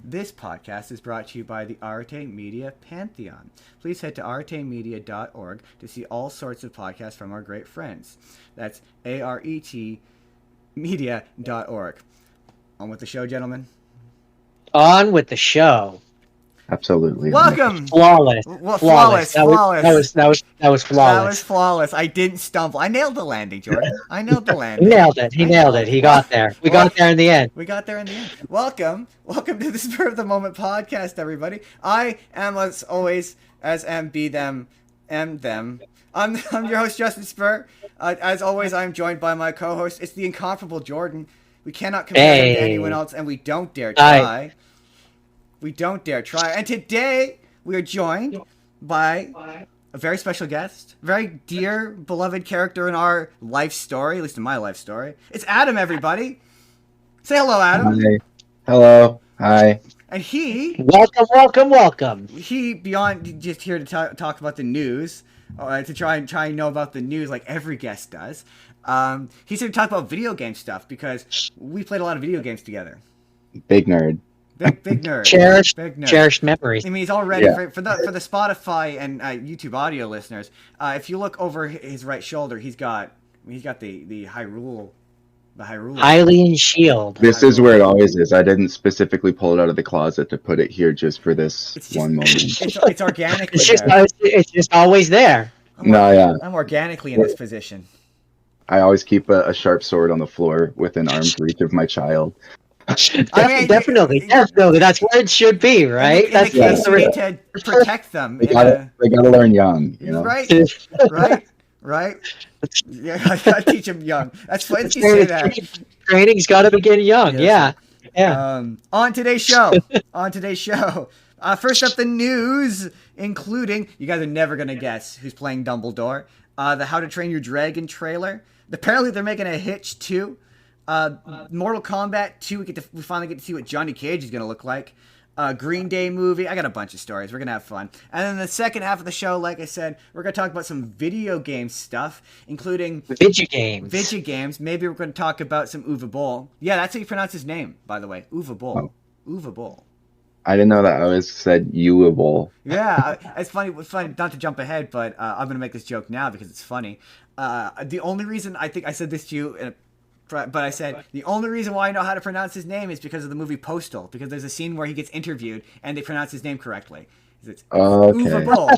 This podcast is brought to you by the Arte Media Pantheon. Please head to artemedia.org to see all sorts of podcasts from our great friends. That's ARET media.org. On with the show, gentlemen. On with the show. Absolutely. Welcome. Flawless. Flawless. That was flawless. That was flawless. I didn't stumble. I nailed the landing, Jordan. I nailed the landing. He nailed it. He nailed it. He got there. We got there in the end. We got there in the end. Welcome to the Spur of the Moment podcast, everybody. I am, as always, as am be them, am them. I'm your host, Justin Spurr. As always, I'm joined by my co-host. It's the incomparable Jordan. We cannot compare him to anyone else, and we don't dare try. We don't dare try. And today, we are joined by a very special guest, a very dear, beloved character in our life story, at least in my life story. It's Adam, everybody. Say hello, Adam. Hi. Hello. Hi. And he... Welcome. He, beyond just here to talk about the news, to try and know about the news like every guest does, he's here to talk about video game stuff because we played a lot of video games together. Big nerd. Big nerd. Cherished memories. I mean, he's already for the Spotify and YouTube audio listeners. If you look over his right shoulder, he's got the Hyrule, Hylian shield. This is where it always is. I didn't specifically pull it out of the closet to put it here just for this one moment. It's organically. It's just always there. I'm organically in this position. I always keep a sharp sword on the floor within arm's reach of my child. I mean, definitely. That's where it should be, right? That's the way to protect them. They gotta learn young, you know? Right. Yeah, I gotta teach them young. That's funny that you say that. Training's gotta begin young. Yeah. On today's show. First up, the news, including, you guys are never gonna guess who's playing Dumbledore. The How to Train Your Dragon trailer. Apparently, they're making a Hitch 2. Mortal Kombat 2, we finally get to see what Johnny Cage is going to look like. Green Day movie. I got a bunch of stories. We're going to have fun. And then the second half of the show, like I said, we're going to talk about some video game stuff, including... Video games. Maybe we're going to talk about some Uwe Boll. Yeah, that's how you pronounce his name, by the way. Uwe Boll. Oh. Uwe Boll. I didn't know that. I always said Uwe Boll. Yeah, it's funny, not to jump ahead, but I'm going to make this joke now because it's funny. The only reason I think I said this to you... But I said, the only reason why I know how to pronounce his name is because of the movie Postal. Because there's a scene where he gets interviewed and they pronounce his name correctly. It's Uwe Boll.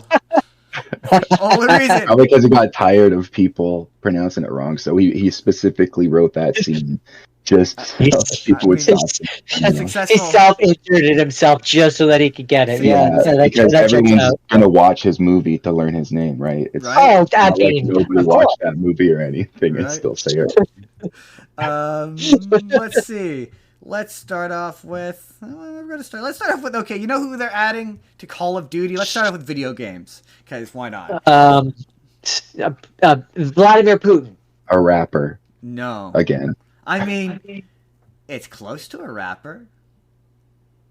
Only reason. Probably because he got tired of people pronouncing it wrong. So he specifically wrote that scene just so people would stop it. He self-inserted himself just so that he could get it. Because everyone's going to watch his movie to learn his name, right? It's right? not like nobody watched that movie or anything and still say it. Let's see. Let's start off with. Okay, you know who they're adding to Call of Duty? Let's start off with video games. Because why not? Vladimir Putin. A rapper. No. Again. I mean, it's close to a rapper.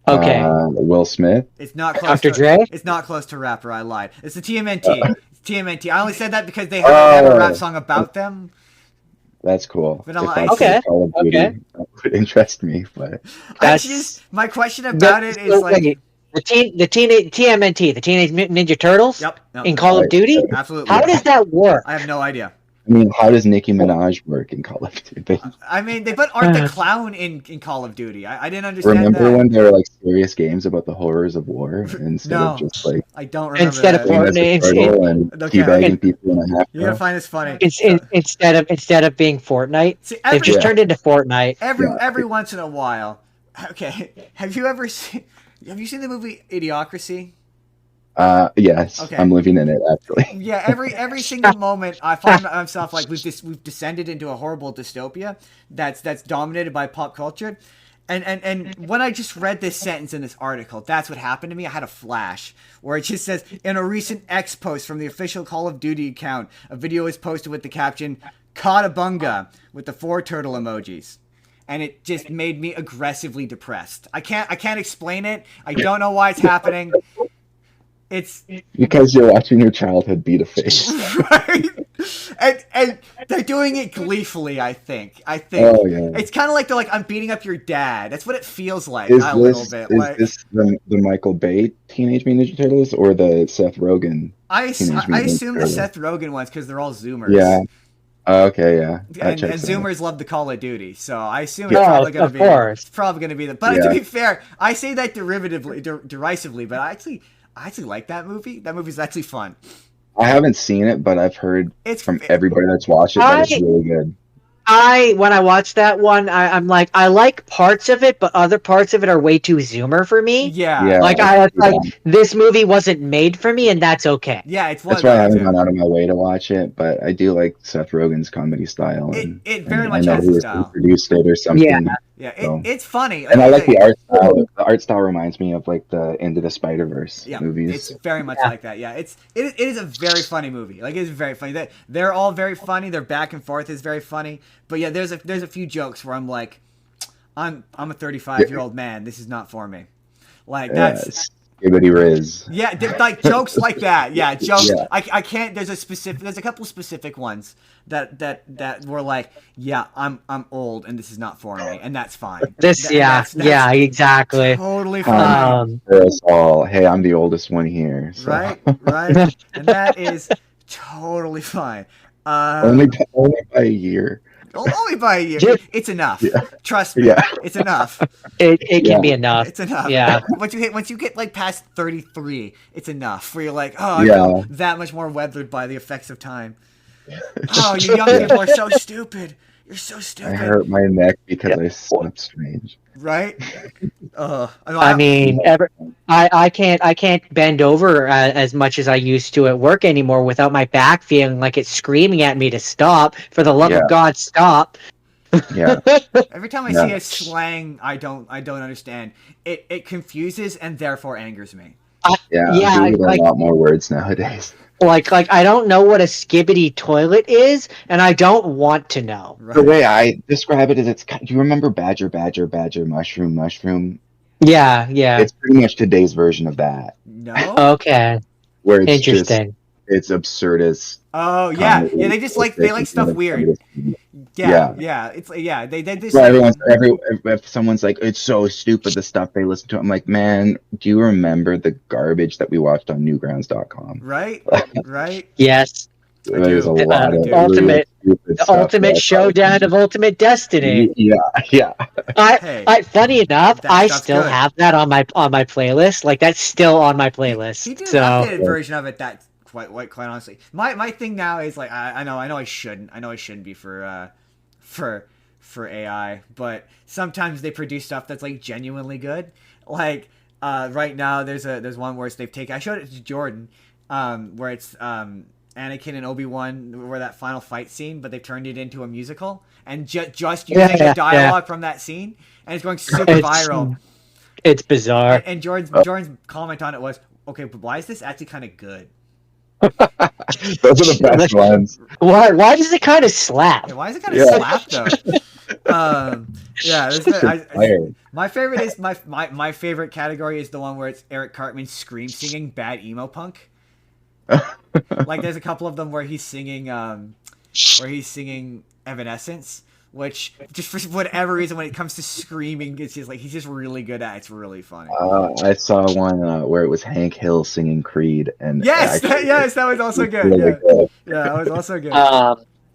Okay. Will Smith. It's not close. Dr. Dre. It's not close to rapper. I lied. It's the TMNT. It's TMNT. I only said that because they have a rap song about them. That's cool. But Call of Duty, that would interest me. But my question about it is like the TMNT, the Teenage Mutant Ninja Turtles. Yep. In Call of Duty. Absolutely. How does that work? I have no idea. I mean, how does Nicki Minaj work in Call of Duty? I mean, they put Art the Clown in Call of Duty. I didn't understand Remember when there were like serious games about the horrors of war instead of just like... I don't remember instead that. of Fortnite and teabagging people in a half. You're gonna find this funny. Instead of being Fortnite, they've just turned into Fortnite. Every once in a while. Okay, have you seen the movie Idiocracy? Yes, okay. I'm living in it actually. Yeah, every single moment I find myself like we've descended into a horrible dystopia that's dominated by pop culture. And when I just read this sentence in this article, that's what happened to me. I had a flash where it just says, in a recent X post from the official Call of Duty account, a video is posted with the caption, "Caught-a-bunga," with the 4 turtle emojis. And it just made me aggressively depressed. I can't explain it. I don't know why it's happening. It's because you're watching your childhood beat a face. Right? and they're doing it gleefully. I think. Oh yeah. It's kind of like they're like, I'm beating up your dad. That's what it feels like Is a little bit. Is this the Michael Bay Teenage Mutant Ninja Turtles or the Seth Rogen? I assume the Turtles? Seth Rogen ones because they're all Zoomers. Yeah. Okay. Yeah. And Zoomers love the Call of Duty, so I assume Yeah, probably going to be. course. It's probably going to be the. But to be fair, I say that derisively, but I actually like that movie. That movie's actually fun. I haven't seen it, but I've heard from everybody that's watched it that it's really good. When I watched that one, I'm like, I like parts of it, but other parts of it are way too Zoomer for me. Yeah. Like this movie wasn't made for me, and that's okay. Yeah, that's why I haven't gone out of my way to watch it, but I do like Seth Rogen's comedy style. It very much has the style. Produced it or something. Yeah, it's funny. And I like the art style. The art style reminds me of like the Into the Spider-Verse movies. It's very much like that. Yeah, it is a very funny movie. Like, it's very funny. They're all very funny. Their back and forth is very funny. But yeah, there's a few jokes where I'm like, I'm a 35-year-old man. This is not for me. Like, that's Skibbity Riz. Yeah, like jokes like that. Yeah, jokes. Yeah. I can't. There's a couple specific ones that were like, yeah, I'm old and this is not for me, and that's fine. That's exactly. Totally fine. For us all, hey, I'm the oldest one here. So. Right, and that is totally fine. Only by a year. Only by a year. It's enough. Yeah. Trust me. Yeah. It's enough. It can be enough. It's enough. Yeah. Once you get like past 33, it's enough. Where you're like, oh, I feel that much more weathered by the effects of time. Oh, you young people are so stupid. You're so stupid. I hurt my neck because I slept strange. Right? I mean, I can't bend over as much as I used to at work anymore without my back feeling like it's screaming at me to stop. For the love of God, stop! Yeah. Every time I see a slang I don't understand, it confuses and therefore angers me. I'm doing a lot more words nowadays. Like I don't know what a skibbity toilet is, and I don't want to know. Right. The way I describe it is, do you remember badger, mushroom? Yeah. It's pretty much today's version of that. No. Okay. Where it's interesting. It's absurdist. Oh yeah, they just like stuff weird. Yeah. It's they just. If someone's like, it's so stupid the stuff they listen to, I'm like, man, do you remember the garbage that we watched on Newgrounds.com? Right. Yes. There's a lot of the ultimate showdown of Ultimate Destiny. Yeah. Funny enough, I still have that on my playlist. Like, that's still on my playlist. He did an updated version of it that quite honestly. My thing now is like, I know I shouldn't be for AI, but sometimes they produce stuff that's like genuinely good. Like right now there's one where they've taken, I showed it to Jordan, where it's Anakin and Obi-Wan, where that final fight scene, but they've turned it into a musical and just using the dialogue from that scene, and it's going super viral. It's bizarre. And Jordan's comment on it was, okay, but why is this actually kind of good? Those are the best ones. Why does it kind of slap? Yeah, why does it kind of slap though? My favorite is my favorite category is the one where it's Eric Cartman scream singing bad emo punk. Like, there's a couple of them where he's singing Evanescence, which just for whatever reason when it comes to screaming, it's just like he's just really good at it. It's really funny. I saw one where it was Hank Hill singing Creed, and that was also good. Really good. Yeah, that was also good.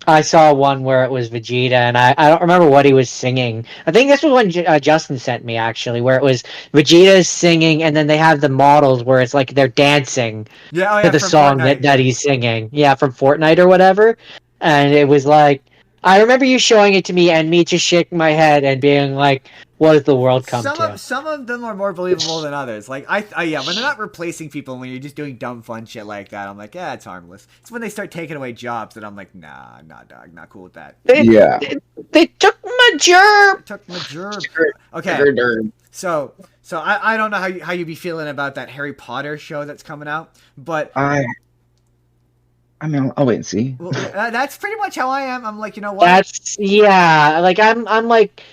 I saw one where it was Vegeta, and I don't remember what he was singing. I think this was when Justin sent me, actually, where it was Vegeta's singing, and then they have the models where it's like they're dancing to the song that he's singing. Yeah, from Fortnite or whatever. And it was like, I remember you showing it to me and me just shaking my head and being like, what does the world come to? Some of them are more believable than others. Like, when they're not replacing people, when you're just doing dumb, fun shit like that, I'm like, yeah, it's harmless. It's when they start taking away jobs that I'm like, nah, dog, not cool with that. They took my gerb. Okay. So I don't know how you be feeling about that Harry Potter show that's coming out, but I mean, I'll wait and see. Well, that's pretty much how I am. I'm like, you know what? Like I'm like,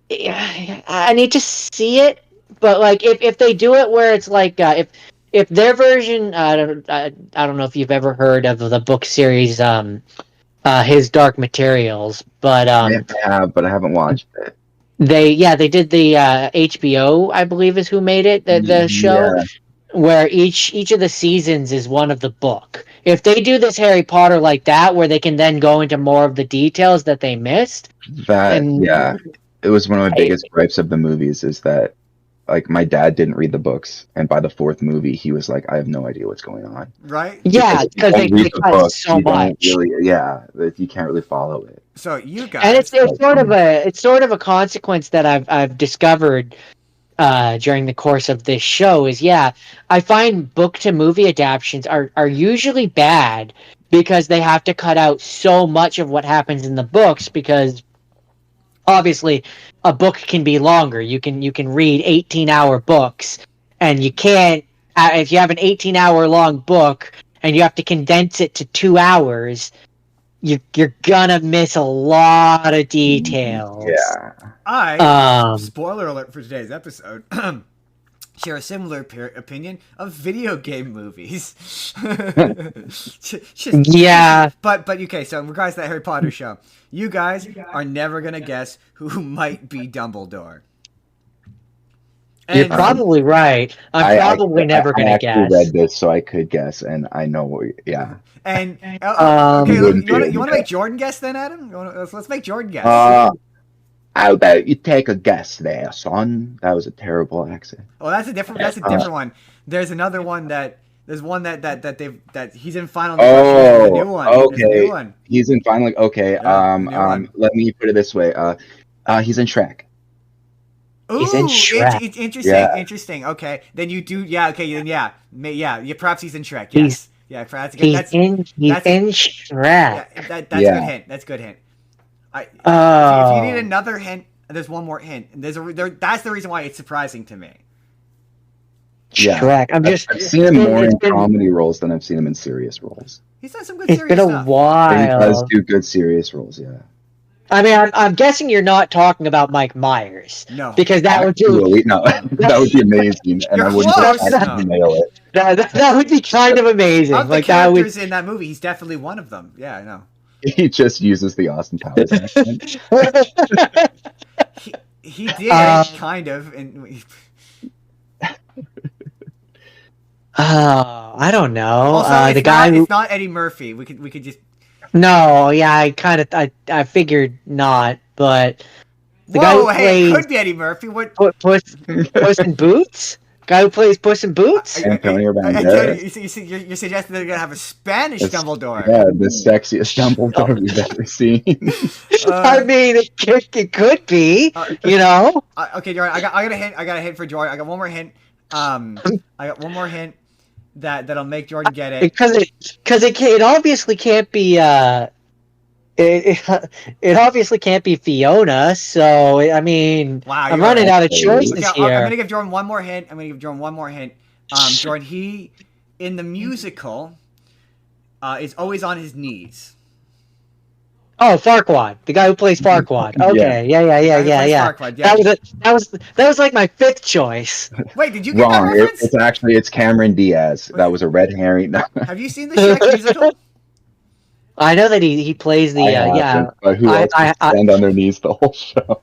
I need to see it, but like if they do it where it's like if their version, I don't know if you've ever heard of the book series his Dark Materials, but I have, but I haven't watched it. they did the HBO, I believe, is who made it, the show, Yeah, where each of the seasons is one of the book. If they do this Harry Potter like that, where they can then go into more of the details that they missed, and it was one of my biggest gripes of the movies is that like my dad didn't read the books, and by the fourth movie, he was like, "I have no idea what's going on." Right? Yeah, because they cut so much. You can't really follow it. So you guys, And it's sort of a consequence that I've discovered during the course of this show is I find book to movie adaptations are usually bad because they have to cut out so much of what happens in the books, because obviously a book can be longer. You can read 18-hour books, and you can't if you have an 18-hour long book and you have to condense it to 2 hours, you're gonna miss a lot of details. Yeah. Spoiler alert for today's episode, share a similar opinion of video game movies. But okay, so in regards to that Harry Potter show, you guys are never gonna guess who might be Dumbledore. And you're probably right. I'm probably never gonna guess. I read this so I could guess, and I know. Yeah. And okay, you want to make Jordan guess then, Adam? Let's make Jordan guess. How about you take a guess there, son? That was a terrible accent. Oh, that's a different one. There's another one there's one that he's in final. Oh, the new one. Okay. The new one. He's in final. Okay. Yeah, let me put it this way. He's in Shrek. Ooh, he's in Shrek. Interesting. Okay, then you do. Yeah. Okay. Then perhaps he's in Shrek. Yes. Perhaps he's in Shrek. Yeah, that's a good hint. That's a good hint. If you need another hint, there's one more hint. That's the reason why it's surprising to me. Yeah. Shrek. I've seen him more in comedy roles than I've seen him in serious roles. He's done some good serious stuff. It's been a while. But he does do good serious roles. Yeah. I mean, I'm guessing you're not talking about Mike Myers. No. Because that would be amazing, and I wouldn't actually nail it. That would be kind of amazing. Of the characters in that movie, he's definitely one of them. Yeah, I know. He just uses the Austin Powers accent. he did, kind of. I don't know. Also, the guy it's not Eddie Murphy. We could just. No, yeah, I figured not, but the guy who plays... it could be Eddie Murphy. What? Puss in Boots? Guy who plays Puss in Boots? Antonio Banderas. You're suggesting they're gonna have a Spanish Dumbledore? Yeah, the sexiest Dumbledore we've ever seen. I mean, it could be. You know. Okay, Jordan. I got a hint. I got a hint for Jordan. I got one more hint. I got one more hint that'll make Jordan get it. Because it obviously can't be it obviously can't be Fiona. So I mean, wow, I'm running out of choices here. I'm gonna give Jordan one more hint. Jordan, he in the musical is always on his knees. Oh, Farquaad, the guy who plays Farquaad. Okay, yeah. Farquaad, yeah. That was like my fifth choice. Wait, did you get Wrong. that reference? It's Cameron Diaz. That was a red herring. Have you seen the Shrek musical? I know that he plays the But who else stand on their knees the whole show?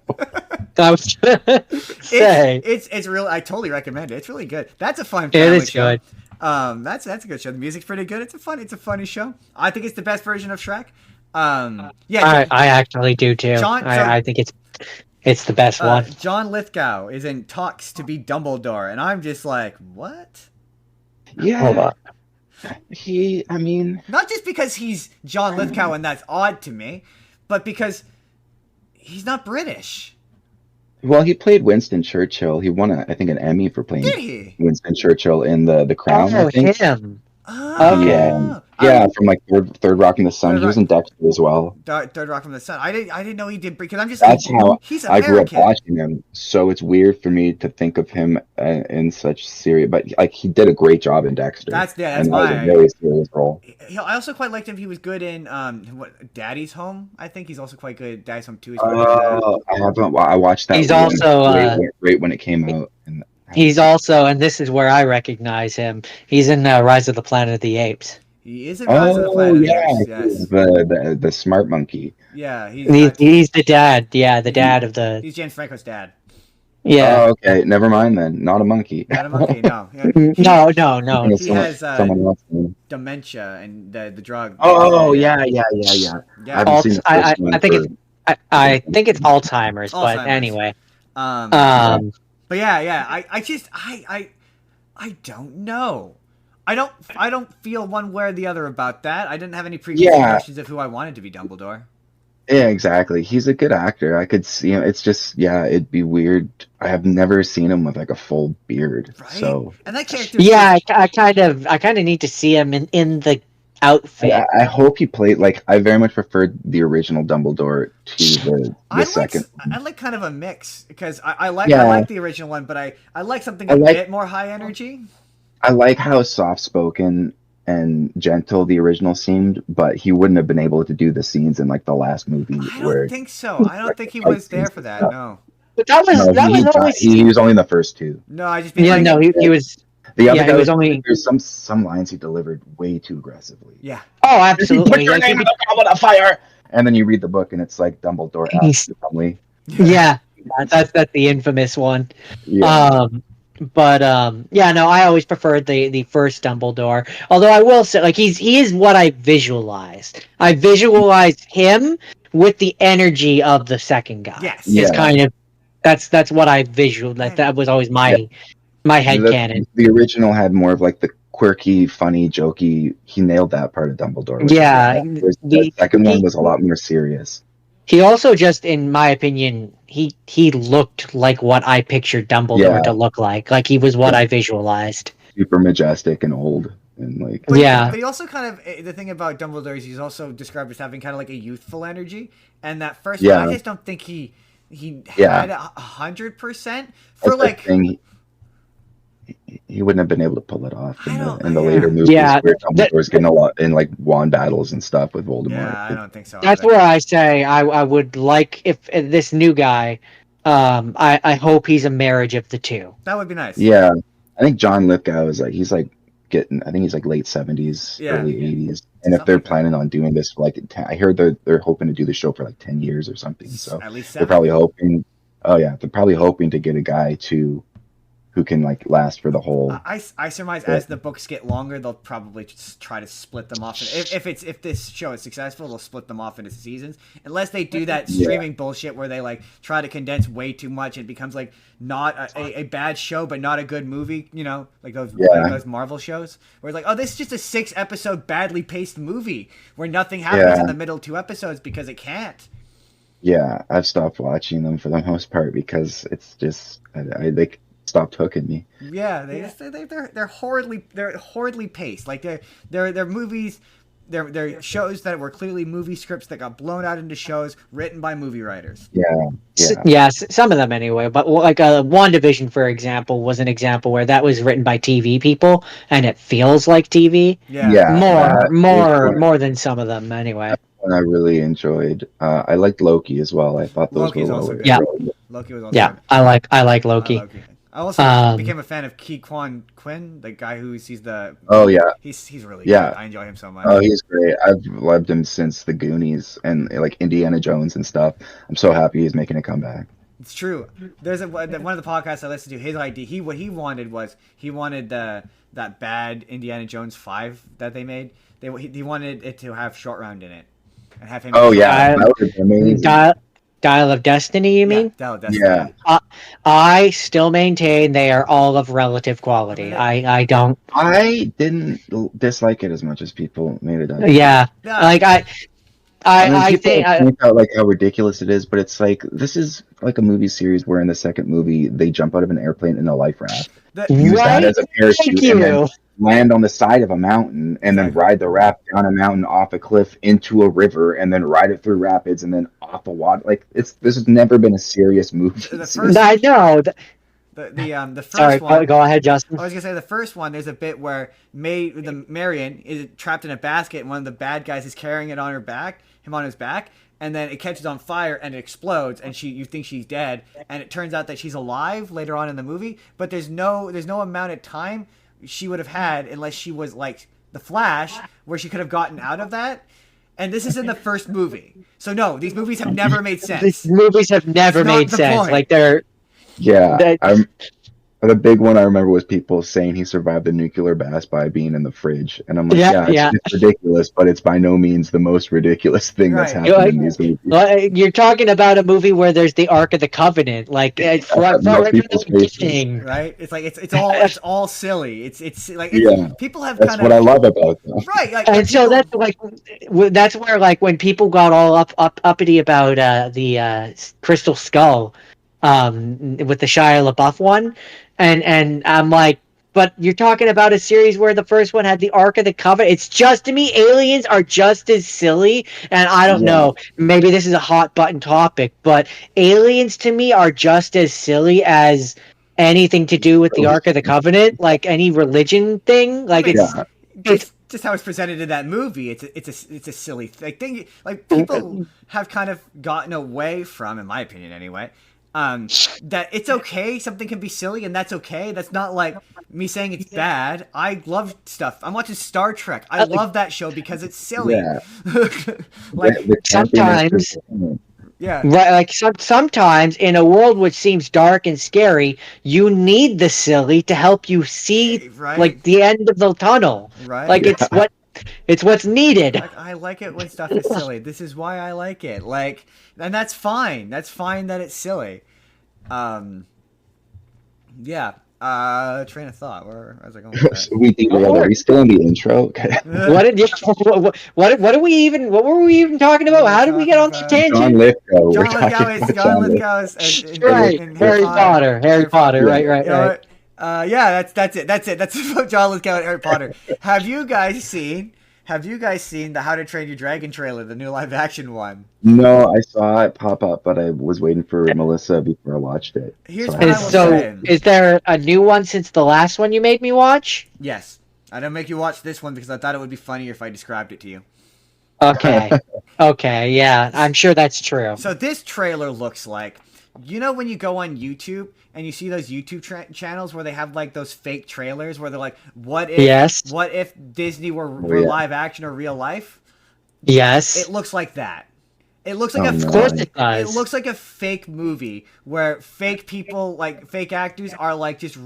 I was say it's real. I totally recommend it. It's really good. That's a fun family show. Good. That's a good show. The music's pretty good. It's a funny show. I think it's the best version of Shrek. I actually do too. I think it's the best one. John Lithgow is in talks to be Dumbledore, and I'm just like, what? Yeah. Hold on. Not just because he's John Lithgow and that's odd to me, but because he's not British. Well, he played Winston Churchill. He won, I think, an Emmy for playing Winston Churchill in The Crown. Oh, I think. Him. Okay. Yeah, from like Third Rock from the Sun. He was in Dexter as well. Third Rock from the Sun. I didn't know he did, because I'm just. That's how he's I grew up watching him. So it's weird for me to think of him in such serious, but like he did a great job in Dexter. That's why. That was a very serious role. I also quite liked him. He was good in Daddy's Home. I think he's also quite good. Daddy's Home 2. I watched that. He's also great when it came out. He's also, and this is where I recognize him. He's in Rise of the Planet of the Apes. He is in Rise of the Planet of the yeah, Apes. Yes. the smart monkey. Yeah, He's the dad. Yeah, the dad of the. He's James Franco's dad. Yeah. Oh, okay. Never mind then. Not a monkey. Not a monkey. No. Yeah. No. He has someone else. dementia and the drug. Oh, yeah. yeah. I Yeah. haven't seen the first one. I think I think it's Alzheimer's, but Alzheimer's. anyway. But yeah. I don't know. I don't feel one way or the other about that. I didn't have any preconceived notions of who I wanted to be Dumbledore. Yeah, exactly. He's a good actor. I could see him. It's just, it'd be weird. I have never seen him with like a full beard. Right? So And that character. Yeah, I kind of need to see him in the outfit. I hope he played I very much preferred the original Dumbledore to the second. I like kind of a mix because I like the original one, but I like something a bit more high energy. I like how soft spoken and gentle the original seemed, but he wouldn't have been able to do the scenes in the last movie. I don't think so. I don't think he was there for that. No. But that was always. He was only in the first two. No, I just he was. The other guy was only. There's some lines he delivered way too aggressively. Yeah. Oh, absolutely. Put your name in the goblet of fire. And then you read the book, and it's like Dumbledore asked the family. Yeah, that's the infamous one. Yeah. I always preferred the first Dumbledore. Although I will say, he is what I visualized. I visualized him with the energy of the second guy. Yes. It's kind of that's what I visualized. That was always my headcanon. The original had more of the quirky, funny, jokey. He nailed that part of Dumbledore. Yeah. The second one was a lot more serious. He also just, in my opinion, he looked like what I pictured Dumbledore to look like. Like he was what I visualized. Super majestic and old. And But he also kind of, the thing about Dumbledore is he's also described as having kind of a youthful energy. And that first one, I just don't think he had 100% for thing. He wouldn't have been able to pull it off in the later movies where Dumbledore's getting a lot in wand battles and stuff with Voldemort. Yeah, I don't think so. That's where I say I would like if this new guy. I hope he's a marriage of the two. That would be nice. Yeah, I think John Lithgow is he's getting. I think he's late 70s, early 80s. And if they're planning on doing this for 10, I heard they're hoping to do the show for 10 years or something. So at least 7. They're probably hoping. Oh yeah, they're probably hoping to get a guy who can last for the whole. I surmise as the books get longer, they'll probably just try to split them off. If this show is successful, they'll split them off into seasons. Unless they do that streaming bullshit where they try to condense way too much, and it becomes not a bad show but not a good movie. Like those Marvel shows where it's this is just a 6-episode badly paced movie where nothing happens in the middle 2 episodes because it can't. Yeah, I've stopped watching them for the most part because it's just they stopped hooking me. Yeah, they're horridly paced. They're movies, they're shows that were clearly movie scripts that got blown out into shows written by movie writers. Yeah. Some of them anyway. But WandaVision, for example, was an example where that was written by TV people and it feels like TV. More than some of them anyway. I really enjoyed. I liked Loki as well. I thought those Loki's were also good. Yeah. Loki was also good. I like Loki. I also became a fan of Ke Quan Quinn, the guy who sees the. Oh yeah, he's really good. I enjoy him so much. Oh, he's great. I've loved him since the Goonies and Indiana Jones and stuff. I'm so happy he's making a comeback. It's true. There's one of the podcasts I listened to. His idea, what he wanted was that bad Indiana Jones 5 that they made. He wanted it to have Short Round in it and have him. Oh yeah, that would be amazing. Dial of Destiny, you mean? Dial of Destiny. Yeah. I still maintain they are all of relative quality. I don't. I didn't dislike it as much as people made it out. Yeah. I think out how ridiculous it is, but it's this is a movie series where in the second movie they jump out of an airplane in a life raft, use that as a parachute, and then land on the side of a mountain, and then ride the raft down a mountain, off a cliff, into a river, and then ride it through rapids, and then off the water. This has never been a serious movie. I know. The first Sorry, one. go ahead, Justin. I was gonna say the first one. There's a bit where Marion is trapped in a basket, and one of the bad guys is carrying it on his back, and then it catches on fire and it explodes, and you think she's dead, and it turns out that she's alive later on in the movie. But there's no amount of time she would have had unless she was the Flash, where she could have gotten out of that. And this is in the first movie. So no, these movies have never made sense. These movies have never It's not made the sense. point. Like they're Yeah, the big one I remember was people saying he survived the nuclear blast by being in the fridge, and I'm like, it's ridiculous, but it's by no means the most ridiculous thing that's Right. happened in these movies. You're talking about a movie where there's the Ark of the Covenant, like right from the beginning. Right? It's like it's all silly. It's like people have That's kind what of I love about them. right. Like, And so that's where like when people got all uppity about the Crystal Skull, with the Shia LaBeouf one, and I'm like, but you're talking about a series where the first one had the Ark of the Covenant. It's just, to me, aliens are just as silly, and I don't know, maybe this is a hot button topic, but aliens to me are just as silly as anything to do with the Ark of the Covenant, like any religion thing. Like it's just how it's presented in that movie. It's a silly thing. Like people have kind of gotten away from, in my opinion, anyway. That it's okay. Something can be silly, and that's okay. That's not like me saying it's bad. I love stuff. I'm watching Star Trek. I love that show because it's silly. Yeah. Like sometimes, yeah. Right. Like sometimes in a world which seems dark and scary, you need the silly to help you see like the end of the tunnel. Right. Like it's what's needed. Like, I like it when stuff is silly. This is why I like it. Like, and that's fine. That's fine that it's silly. Yeah. Train of thought. Where was I going with that? Are we still in the intro? Okay. What were we even talking about? How did we get on the tangent? John Lithgow. John Lithgow is right. Harry Potter. Harry Potter. Right. Yeah, that's it. That's about John Lithgow and Harry Potter. Have you guys seen the How to Train Your Dragon trailer, the new live action one? No, I saw it pop up, but I was waiting for Melissa before I watched it. Here's what I will say. Is there a new one since the last one you made me watch? Yes. I didn't make you watch this one because I thought it would be funnier if I described it to you. Okay. Okay, yeah. I'm sure that's true. So this trailer looks like, you know when you go on YouTube and you see those YouTube channels where they have like those fake trailers where they're like, what if Disney were live action or real life? Yes. It looks like that. It looks like of course it does. It looks like a fake movie where fake people, like fake actors, are like just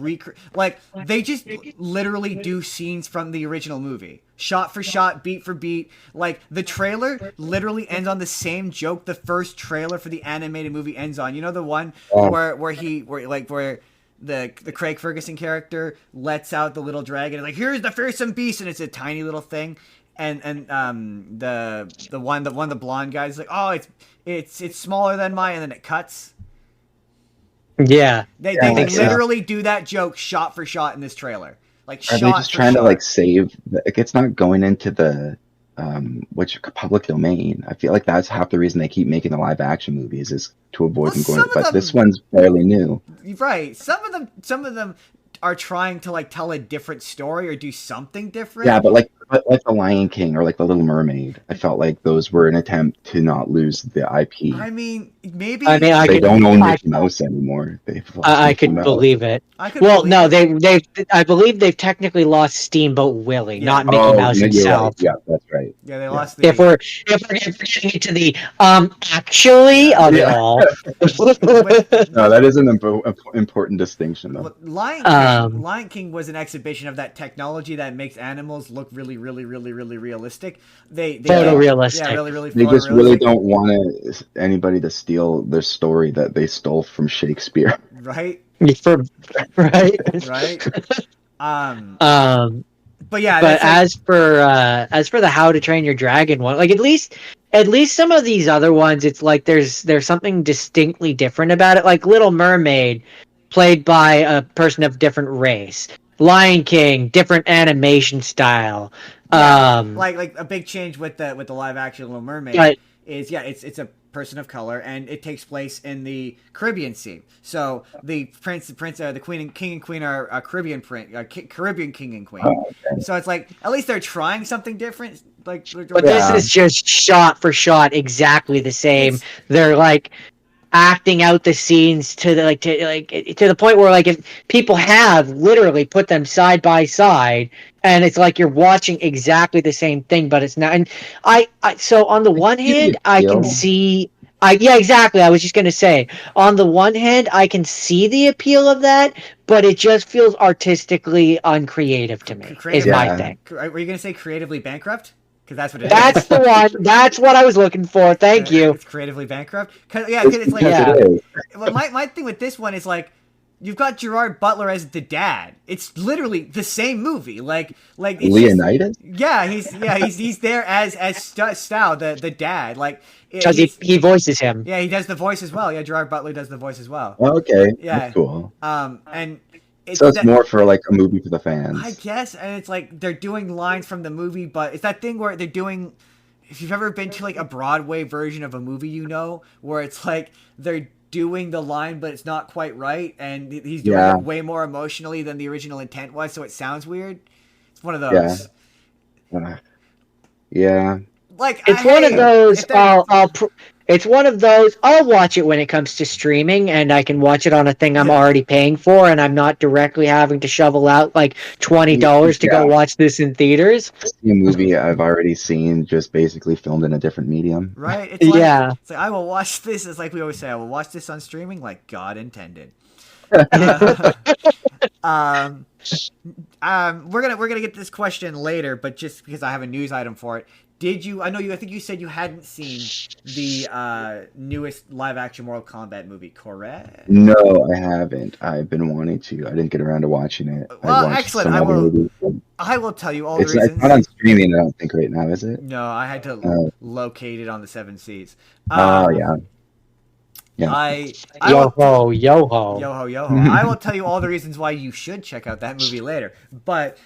like they just literally do scenes from the original movie, shot for shot, beat for beat. Like the trailer literally ends on the same joke the first trailer for the animated movie ends on. You know the one where the Craig Ferguson character lets out the little dragon and like, here's the fearsome beast, and it's a tiny little thing. And the one of the blonde guys like, oh, it's smaller than mine, and then it cuts. Yeah, they literally do that joke shot for shot in this trailer. Like, are they just trying to like save? It's not going into the public domain. I feel like that's half the reason they keep making the live action movies is to avoid them going. But this one's fairly new, right? Some of them are trying to like tell a different story or do something different. Yeah, but like the Lion King or like the Little Mermaid, I felt like those were an attempt to not lose the IP. I mean, maybe they don't own Mickey Mouse anymore. I could believe it. I believe they've technically lost Steamboat Willie, not Mickey Mouse himself. Right. Yeah, that's right. Yeah, they lost. If we're getting into the actually of it all. No, that is an important distinction though. Lion King was an exhibition of that technology that makes animals look really realistic. They photorealistic. Yeah, really. They just really don't want anybody to steal their story that they stole from Shakespeare. Right. Right. But yeah. But as for the How to Train Your Dragon one, like at least some of these other ones, it's like there's something distinctly different about it. Like Little Mermaid, played by a person of different race. Lion King, different animation style. Like a big change with the live action Little Mermaid is it's a person of color, and it takes place in the Caribbean Sea. So the the king and queen are Caribbean king and queen. Oh, okay. So it's like at least they're trying something different. Like, but this is just shot for shot exactly the same. They're like acting out the scenes to the point where like if people have literally put them side by side and it's like you're watching exactly the same thing, but it's not. And so on the one see the hand, I can appeal. see. Yeah, exactly. I was just gonna say, on the one hand, I can see the appeal of that, but it just feels artistically uncreative to me. Is Creatively, my Yeah. thing. were you gonna say creatively bankrupt? Because that's what it That's is. the one. That's what I was looking for. Thank you. It's creatively bankrupt. Cause it's like Yeah. It is. well, my thing with this one is like you've got Gerard Butler as the dad. It's literally the same movie. Like it's Leonidas? he's there as Stow the dad. Like Because he voices him. yeah, he does the voice as well. Yeah, Gerard Butler does the voice as well. Okay, Yeah. that's cool. And So it's more for like a movie for the fans. I guess, and it's like they're doing lines from the movie, but it's that thing where they're doing. If you've ever been to like a Broadway version of a movie, where it's like they're doing the line, but it's not quite right, and he's doing it way more emotionally than the original intent was, so it sounds weird. It's one of those. Yeah. Like it's one of those. It's one of those. I'll watch it when it comes to streaming, and I can watch it on a thing I'm already paying for, and I'm not directly having to shovel out like $20 to go watch this in theaters. A movie I've already seen, just basically filmed in a different medium. Right? It's like, it's like I will watch this. It's like we always say, I will watch this on streaming, like God intended. We're gonna get this question later, but just because I have a news item for it. Did you? I think you said you hadn't seen the newest live-action Mortal Kombat movie, correct? No, I haven't. I've been wanting to. I didn't get around to watching it. Well, excellent. I will tell you all the reasons. It's not on streaming, I don't think, right now, is it? No, I had to locate it on the 7 Seas. Yeah. Yo ho. I will tell you all the reasons why you should check out that movie later. But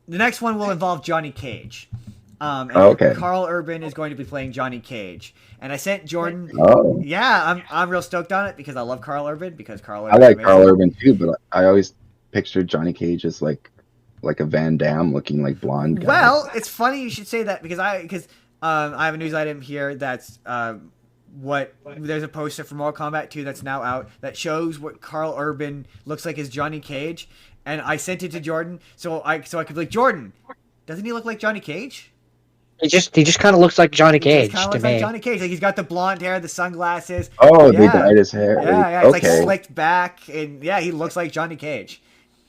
the next one will involve Johnny Cage. Okay. Carl Urban is going to be playing Johnny Cage, and I sent Jordan. Oh. Yeah, I'm real stoked on it because I love Carl Urban. I like Carl Urban too, but I always pictured Johnny Cage as like a Van Damme looking like blonde guy. Well, it's funny you should say that because I have a news item here that's there's a poster for Mortal Kombat 2 that's now out that shows what Carl Urban looks like as Johnny Cage, and I sent it to Jordan so I could be like, Jordan, doesn't he look like Johnny Cage? He just kind of looks like Johnny Cage to me. Like Johnny Cage, like he's got the blonde hair, the sunglasses. Oh, they dyed his hair. Yeah, it's like slicked back, and he looks like Johnny Cage.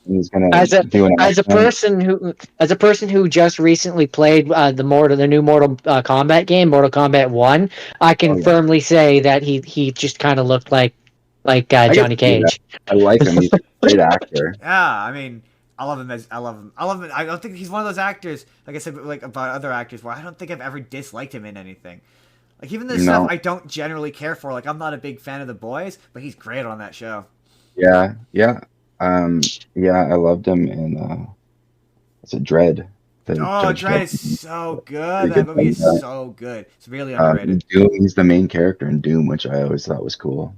He's gonna as a person who just recently played the new Mortal Kombat game, Mortal Kombat 1, I can firmly say that he just kind of looked like Johnny Cage. I like him. He's a great actor. Yeah, I mean, I love him. I don't think he's one of those actors, like I said, like about other actors, where I don't think I've ever disliked him in anything. Like even the stuff I don't generally care for. Like I'm not a big fan of The Boys, but he's great on that show. Yeah. I loved him in it's a Dread. Dread is so good. That movie is so good. It's really underrated. Doom, he's the main character in Doom, which I always thought was cool.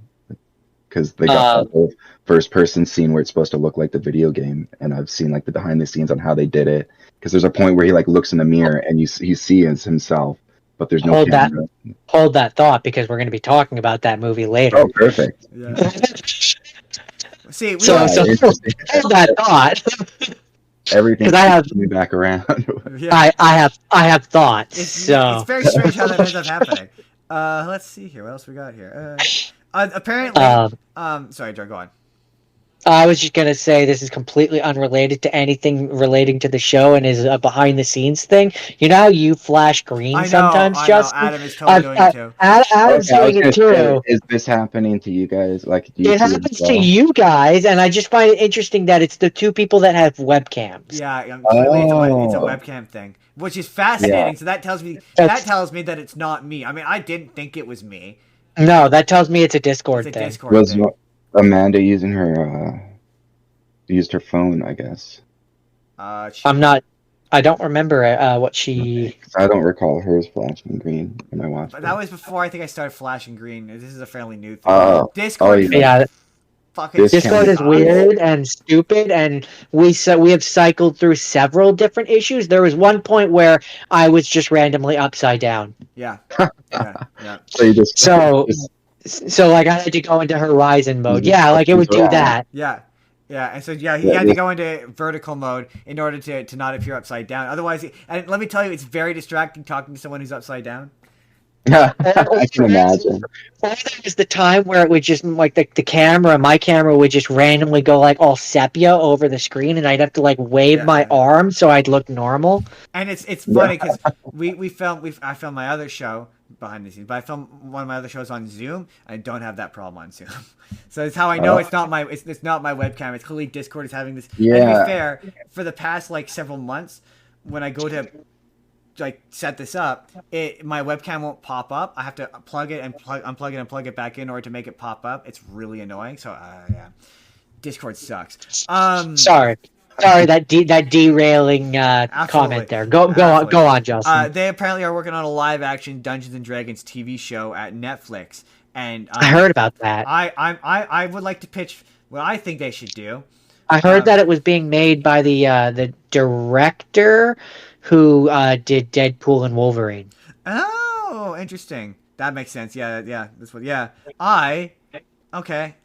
Because they got the first person scene where it's supposed to look like the video game, and I've seen like the behind the scenes on how they did it. Because there's a point where he like looks in the mirror and you see as himself, but there's no camera. Hold that thought, because we're going to be talking about that movie later. Oh, perfect. Yeah. See, hold that thought. Everything coming back around. Yeah. I have thoughts. It's very strange how that ends up happening. Let's see here. What else we got here? Apparently, sorry, Joe, go on. I was just going to say this is completely unrelated to anything relating to the show and is a behind-the-scenes thing. You know how you flash green sometimes, Justin? Adam is totally doing it too. Adam's doing it too. Is this happening to you guys? Like, it happens to you guys, and I just find it interesting that it's the two people that have webcams. Yeah, it's a webcam thing, which is fascinating. Yeah. So that tells me that it's not me. I mean, I didn't think it was me. No, that tells me it's a Discord thing. Was Amanda using used her phone, I guess? I don't remember what she... I don't recall hers flashing green when I watched it. That was before I think I started flashing green. This is a fairly new thing. Discord. Yeah. fucking Discord is sucks. weird and stupid, and we have cycled through several different issues. There was one point where I was just randomly upside down. Yeah. So you just So like I had to go into Horizon mode. just Yeah, like it would do around. that. Yeah. And so he had to go into vertical mode in order to not appear upside down. Otherwise, and let me tell you, it's very distracting talking to someone who's upside down. I can imagine. Or there was the time where it would just like my camera would just randomly go like all sepia over the screen, and I'd have to like wave my arm so I'd look normal. And it's funny because I filmed my other show behind the scenes, but I filmed one of my other shows on Zoom. I don't have that problem on Zoom, so it's how I know it's not my webcam. It's clearly Discord is having this. Yeah. And to be fair, for the past like several months, when I go to like set this up, my webcam won't pop up. I have to plug it and unplug it and plug it back in order to make it pop up. It's really annoying. So yeah, Discord sucks. Sorry, that derailing comment there. Go on, Justin. They apparently are working on a live action Dungeons and Dragons TV show at Netflix, and I heard about that. I would like to pitch what I think they should do. I heard that it was being made by the director who did Deadpool and Wolverine. Oh, interesting. That makes sense. Yeah. This one. Yeah. Okay.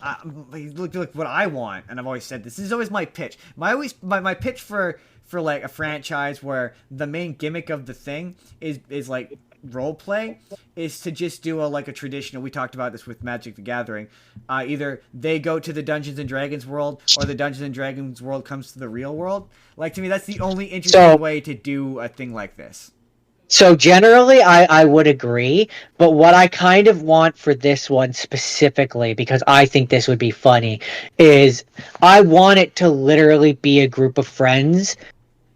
Look what I want, and I've always said this is always my pitch. My pitch for like a franchise where the main gimmick of the thing is like role play is to just do a traditional. We talked about this with Magic the Gathering. Either they go to the Dungeons and Dragons world, or the Dungeons and Dragons world comes to the real world. Like, to me, that's the only interesting way to do a thing like this. So generally, I would agree, but what I kind of want for this one specifically, because I think this would be funny, is I want it to literally be a group of friends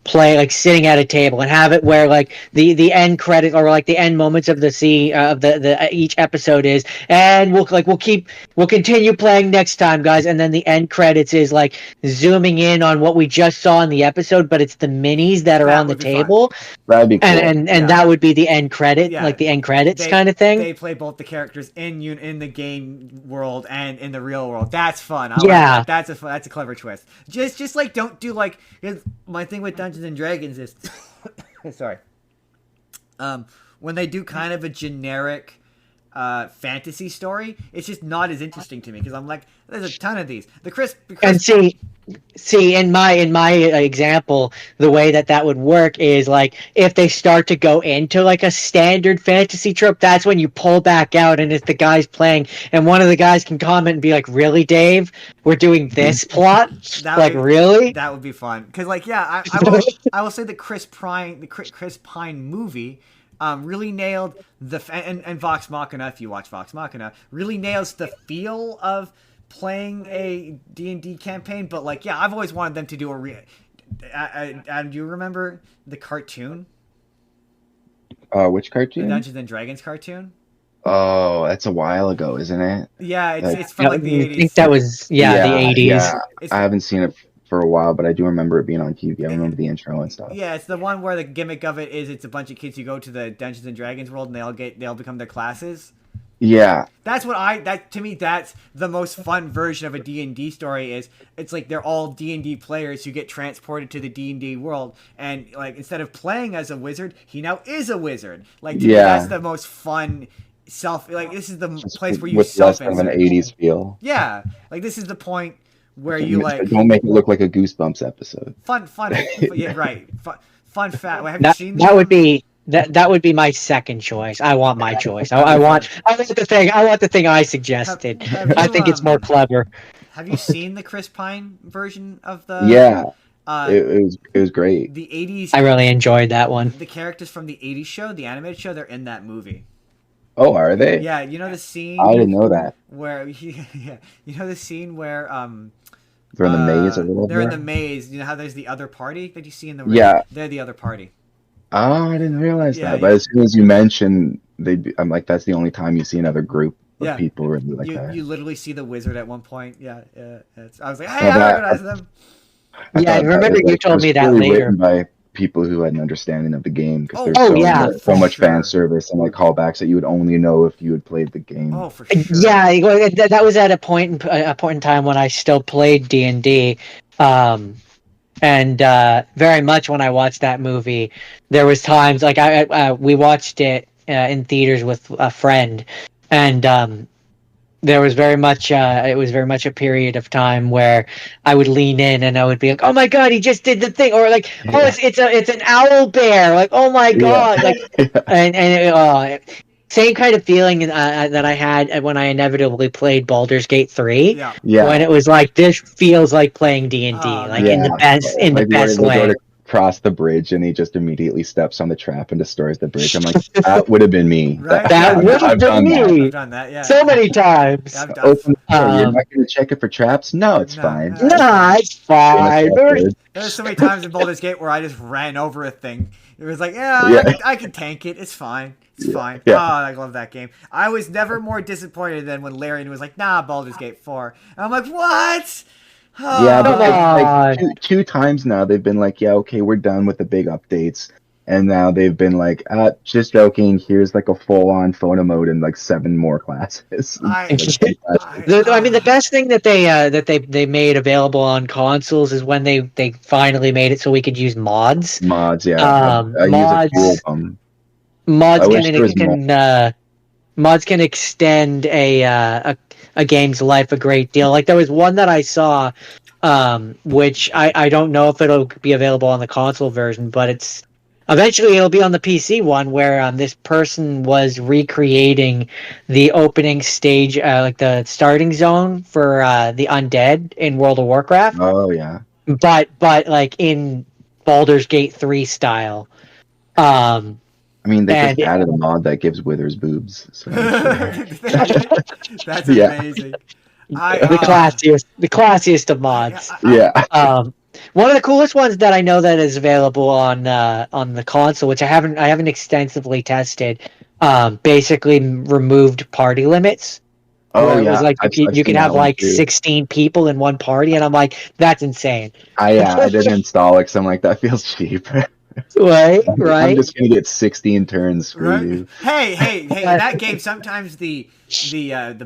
play like sitting at a table and have it where like the end credit or like the end moments of the each episode is, and we'll continue playing next time, guys, and then the end credits is like zooming in on what we just saw in the episode, but it's the minis that are on the table. That'd be cool. And that would be the end credit, like the end credits kind of thing. They play both the characters in the game world and in the real world. That's fun. That's a clever twist. Just like don't do like my thing with Dungeons and Dragons is sorry. When they do kind of a generic fantasy story, it's just not as interesting to me because I'm like, there's a ton of these. And see, in my example, the way that would work is like if they start to go into like a standard fantasy trope, that's when you pull back out, and it's the guys playing, and one of the guys can comment and be like, "Really, Dave? We're doing this plot? Really?" That would be fun because I will say the Chris Pine movie. Really nailed and Vox Machina. If you watch Vox Machina, really nails the feel of playing a D&D campaign. But like, yeah, I've always wanted them to do do you remember the cartoon? Which cartoon? The Dungeons and Dragons cartoon. Oh, that's a while ago, isn't it? Yeah, it's from like the 80s. I think that was the 80s. Yeah. I haven't seen it for a while, but I do remember it being on TV. I remember the intro and stuff. Yeah, it's the one where the gimmick of it is it's a bunch of kids who go to the Dungeons and Dragons world and they all become their classes. Yeah. That's to me that's the most fun version of a D&D story is it's like they're all D&D players who get transported to the D&D world, and like instead of playing as a wizard, he now is a wizard. Like to me, that's the most fun this is the place where you with less of an 80s feel. Yeah. Like this is the point where you like don't make it look like a Goosebumps episode. Fun yeah, right. Fun fact. Have you seen that would be my second choice. I want my choice. I want the thing I suggested. I think it's more clever. Have you seen the Chris Pine version of the? Yeah. It was great. The 80s. I really enjoyed that one. The characters from the 80s show, the animated show, they're in that movie. Oh, are they? Yeah, you know the scene. I didn't know that. Where you know the scene where they're in the maze a little bit. They're in the maze. You know how there's the other party that you see in the room? Yeah. They're the other party. Oh, I didn't realize that. But as soon as you mentioned, I'm like, that's the only time you see another group of people really like that. You literally see the wizard at one point. Yeah. I was like, hey, I recognize them. Yeah, I remember you told me that later. By people who had an understanding of the game because Oh, there's oh, yeah. so much Sure. fan service and like callbacks that you would only know if you had played the game. Oh, for sure. Yeah, that was at a point in time when I still played D&D, and very much when I watched that movie, there was times like we watched it in theaters with a friend, and there was very much it was very much a period of time where I would lean in and I would be like, "Oh my god, he just did the thing," or like, "Oh, it's an owl bear," like, "Oh my god," like, same kind of feeling that I had when I inevitably played Baldur's Gate 3, Yeah. when it was like, this feels like playing D&D, Oh, like man. in the Like where best they go way. to cross the bridge and he just immediately steps on the trap and destroys the bridge. I'm like, that would have been me. Right? That would have I've been done that. me I've done that. Yeah. so many times. Yeah, I've done. Open the door. You're Um, not going to check it for traps? No, it's No, fine. no. Nah, it's fine. There's so many times in Baldur's Gate where I just ran over a thing. It was like, yeah, Yeah. I can tank it. It's fine. It's fine. Yeah. Oh, I love that game. I was never more disappointed than when Larian was like, nah, Baldur's Gate 4. And I'm like, what? Oh. Yeah, Come because on. like two times now they've been like, yeah, okay, we're done with the big updates. And now they've been like, just joking, here's like a full-on photo mode and like 7 more classes. I mean, the best thing that they made available on consoles is when they finally made it so we could use mods. Mods, yeah. I Mods. use a few of them. Mods I wish there was mods can extend a game's life a great deal. Like, there was one that I saw, which I don't know if it'll be available on the console version, but eventually it'll be on the PC one, where this person was recreating the opening stage, like the starting zone for the undead in World of Warcraft, Oh, yeah. but like in Baldur's Gate 3 style. I mean, they just And- added a mod that gives Withers boobs. So That's Yeah. amazing. the classiest of mods. yeah. One of the coolest ones that I know that is available on the console, which I haven't extensively tested, basically removed party limits. Oh, where it yeah. was like I've you seen could that have one, like too. 16 people in one party, and I'm like, that's insane. I didn't install it because I'm like, that feels cheap. Right, I'm right. just going to get 16 turns. Screw Right? you. Hey! In that game, sometimes the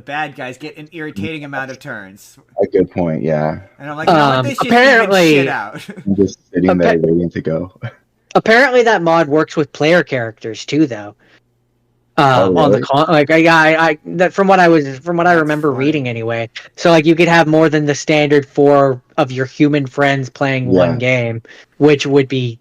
bad guys get an irritating amount of turns, A good point, yeah. and I'm like, you know what? They should even Apparently- shit out. I'm just sitting there waiting to go. Apparently, that mod works with player characters too, though. Oh, On the really? like, that from what I remember funny. reading anyway. So like, you could have more than the standard 4 of your human friends playing Yeah. one game, which would be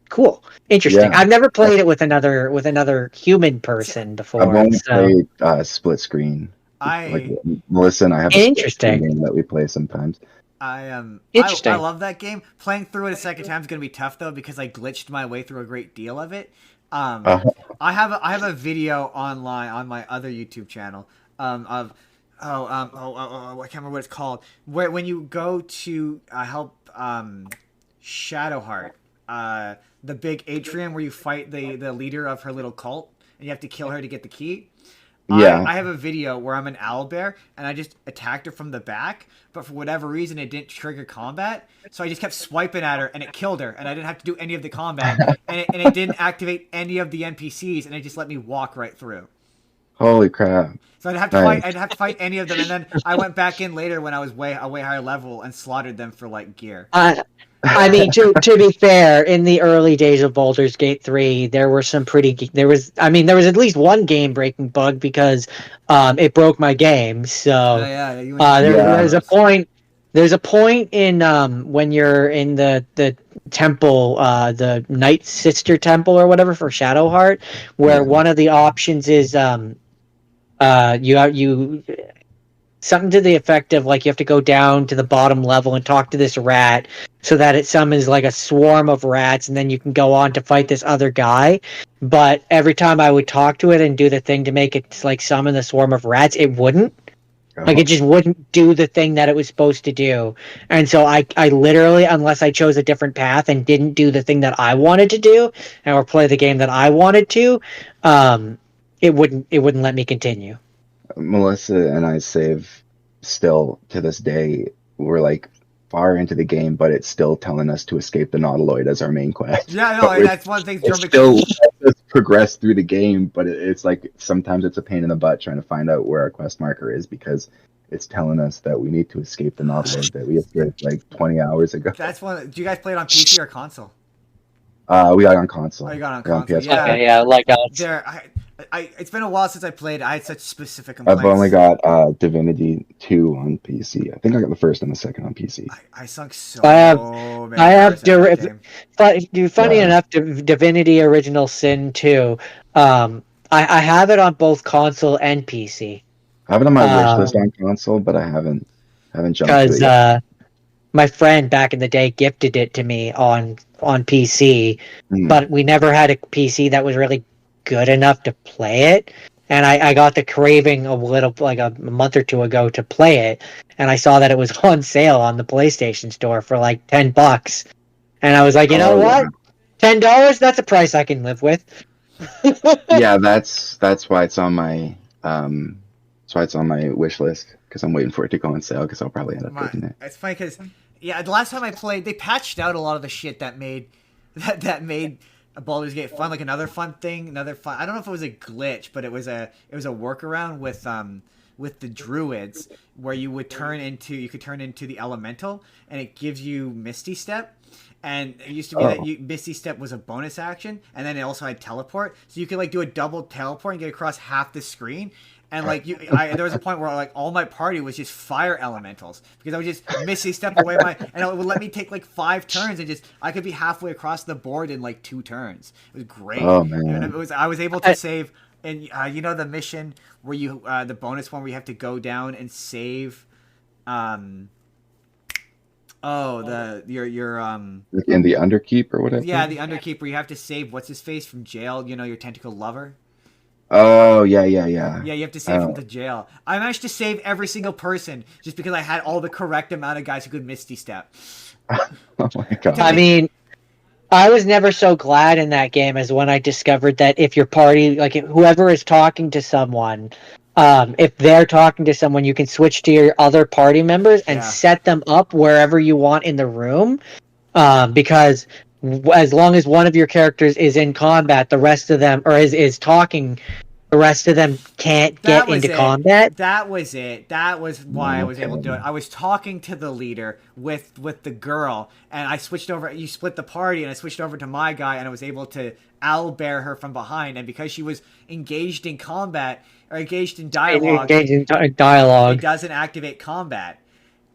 cool, interesting. Yeah. I've never played it with another human person before. I've only so played split screen. I Like Melissa and I have a split Interesting. screen game that we play sometimes. I Interesting. I love that game. Playing through it a second time is gonna be tough though because I glitched my way through a great deal of it. I have a video online on my other YouTube channel of I can't remember what it's called. Where when you go to help Shadowheart, the big atrium where you fight the leader of her little cult, and you have to kill her to get the key. Yeah. I have a video where I'm an owlbear and I just attacked her from the back, but for whatever reason it didn't trigger combat. So I just kept swiping at her and it killed her, and I didn't have to do any of the combat, and it didn't activate any of the NPCs, and it just let me walk right through. Holy crap. So I'd have to Nice. fight. I'd have to fight any of them, and then I went back in later when I was a way higher level and slaughtered them for like gear. I mean, to be fair, in the early days of Baldur's Gate 3, there were some there was at least one game-breaking bug because it broke my game. So there's a point in when you're in the temple, the Night Sister Temple or whatever for Shadowheart, where one of the options is you something to the effect of like you have to go down to the bottom level and talk to this rat so that it summons like a swarm of rats, and then you can go on to fight this other guy. But every time I would talk to it and do the thing to make it like summon the swarm of rats, it wouldn't. Like, it just wouldn't do the thing that it was supposed to do. And so I literally, unless I chose a different path and didn't do the thing that I wanted to do or play the game that I wanted to, it wouldn't let me continue. Melissa and I save still to this day. We're like, far into the game, but it's still telling us to escape the Nautiloid as our main quest. Yeah, no, But that's one thing. it's still lets us progress through the game, but it's like sometimes it's a pain in the butt trying to find out where our quest marker is because it's telling us that we need to escape the Nautiloid that we escaped like 20 hours ago. That's one. Do you guys play it on PC or console? We got on console. Oh, you got on We got console. PS4. Yeah. Okay, yeah, like us. It's been a while since I played. I had such specific I've complaints. only got Divinity 2 on PC. I think I got the first and the second on PC. I sunk so I have- many I have hours in that game. Funny Yeah. enough, Divinity Original Sin 2. I have it on both console and PC I have it on my wish list on console, but I haven't jumped to it because yet. my friend back in the day gifted it to me on PC, Mm. but we never had a PC that was really good enough to play it. And I got the craving a little, like a month or two ago, to play it, and I saw that it was on sale on the PlayStation Store for like $10, and I was like, you know what, $10? That's a price I can live with. Yeah, that's why it's on my wish list because I'm waiting for it to go on sale because I'll probably end up taking it. It's funny because the last time I played, they patched out a lot of the shit that made Baldur's Gate fun. Like another fun thing, I don't know if it was a glitch, but it was a workaround with the druids where you could turn into the elemental and it gives you Misty Step. And it used to be that Misty Step was a bonus action, and then it also had teleport, so you could like do a double teleport and get across half the screen. And like there was a point where like all my party was just fire elementals because I would just Misty Step away and it would let me take like 5 turns and I could be halfway across the board in like 2 turns. It was great. Oh man! I was able to save, and you know the mission where you the bonus one where you have to go down and save. Your In the Underkeep or whatever. Yeah, the Underkeep where you have to save what's his face from jail. You know, your tentacle lover. Oh yeah. Yeah, you have to save from the jail. I managed to save every single person just because I had all the correct amount of guys who could Misty Step. Oh my god! I mean, I was never so glad in that game as when I discovered that if your party, like whoever is talking to someone, if they're talking to someone, you can switch to your other party members and set them up wherever you want in the room. Because as long as one of your characters is in combat, the rest of them, or is talking, the rest of them can't get into combat. That was it. That was why I was able to do it. I was talking to the leader with the girl, and I switched over. You split the party, and I switched over to my guy, and I was able to owlbear her from behind. And because she was engaged in combat or engaged in dialogue, it doesn't activate combat.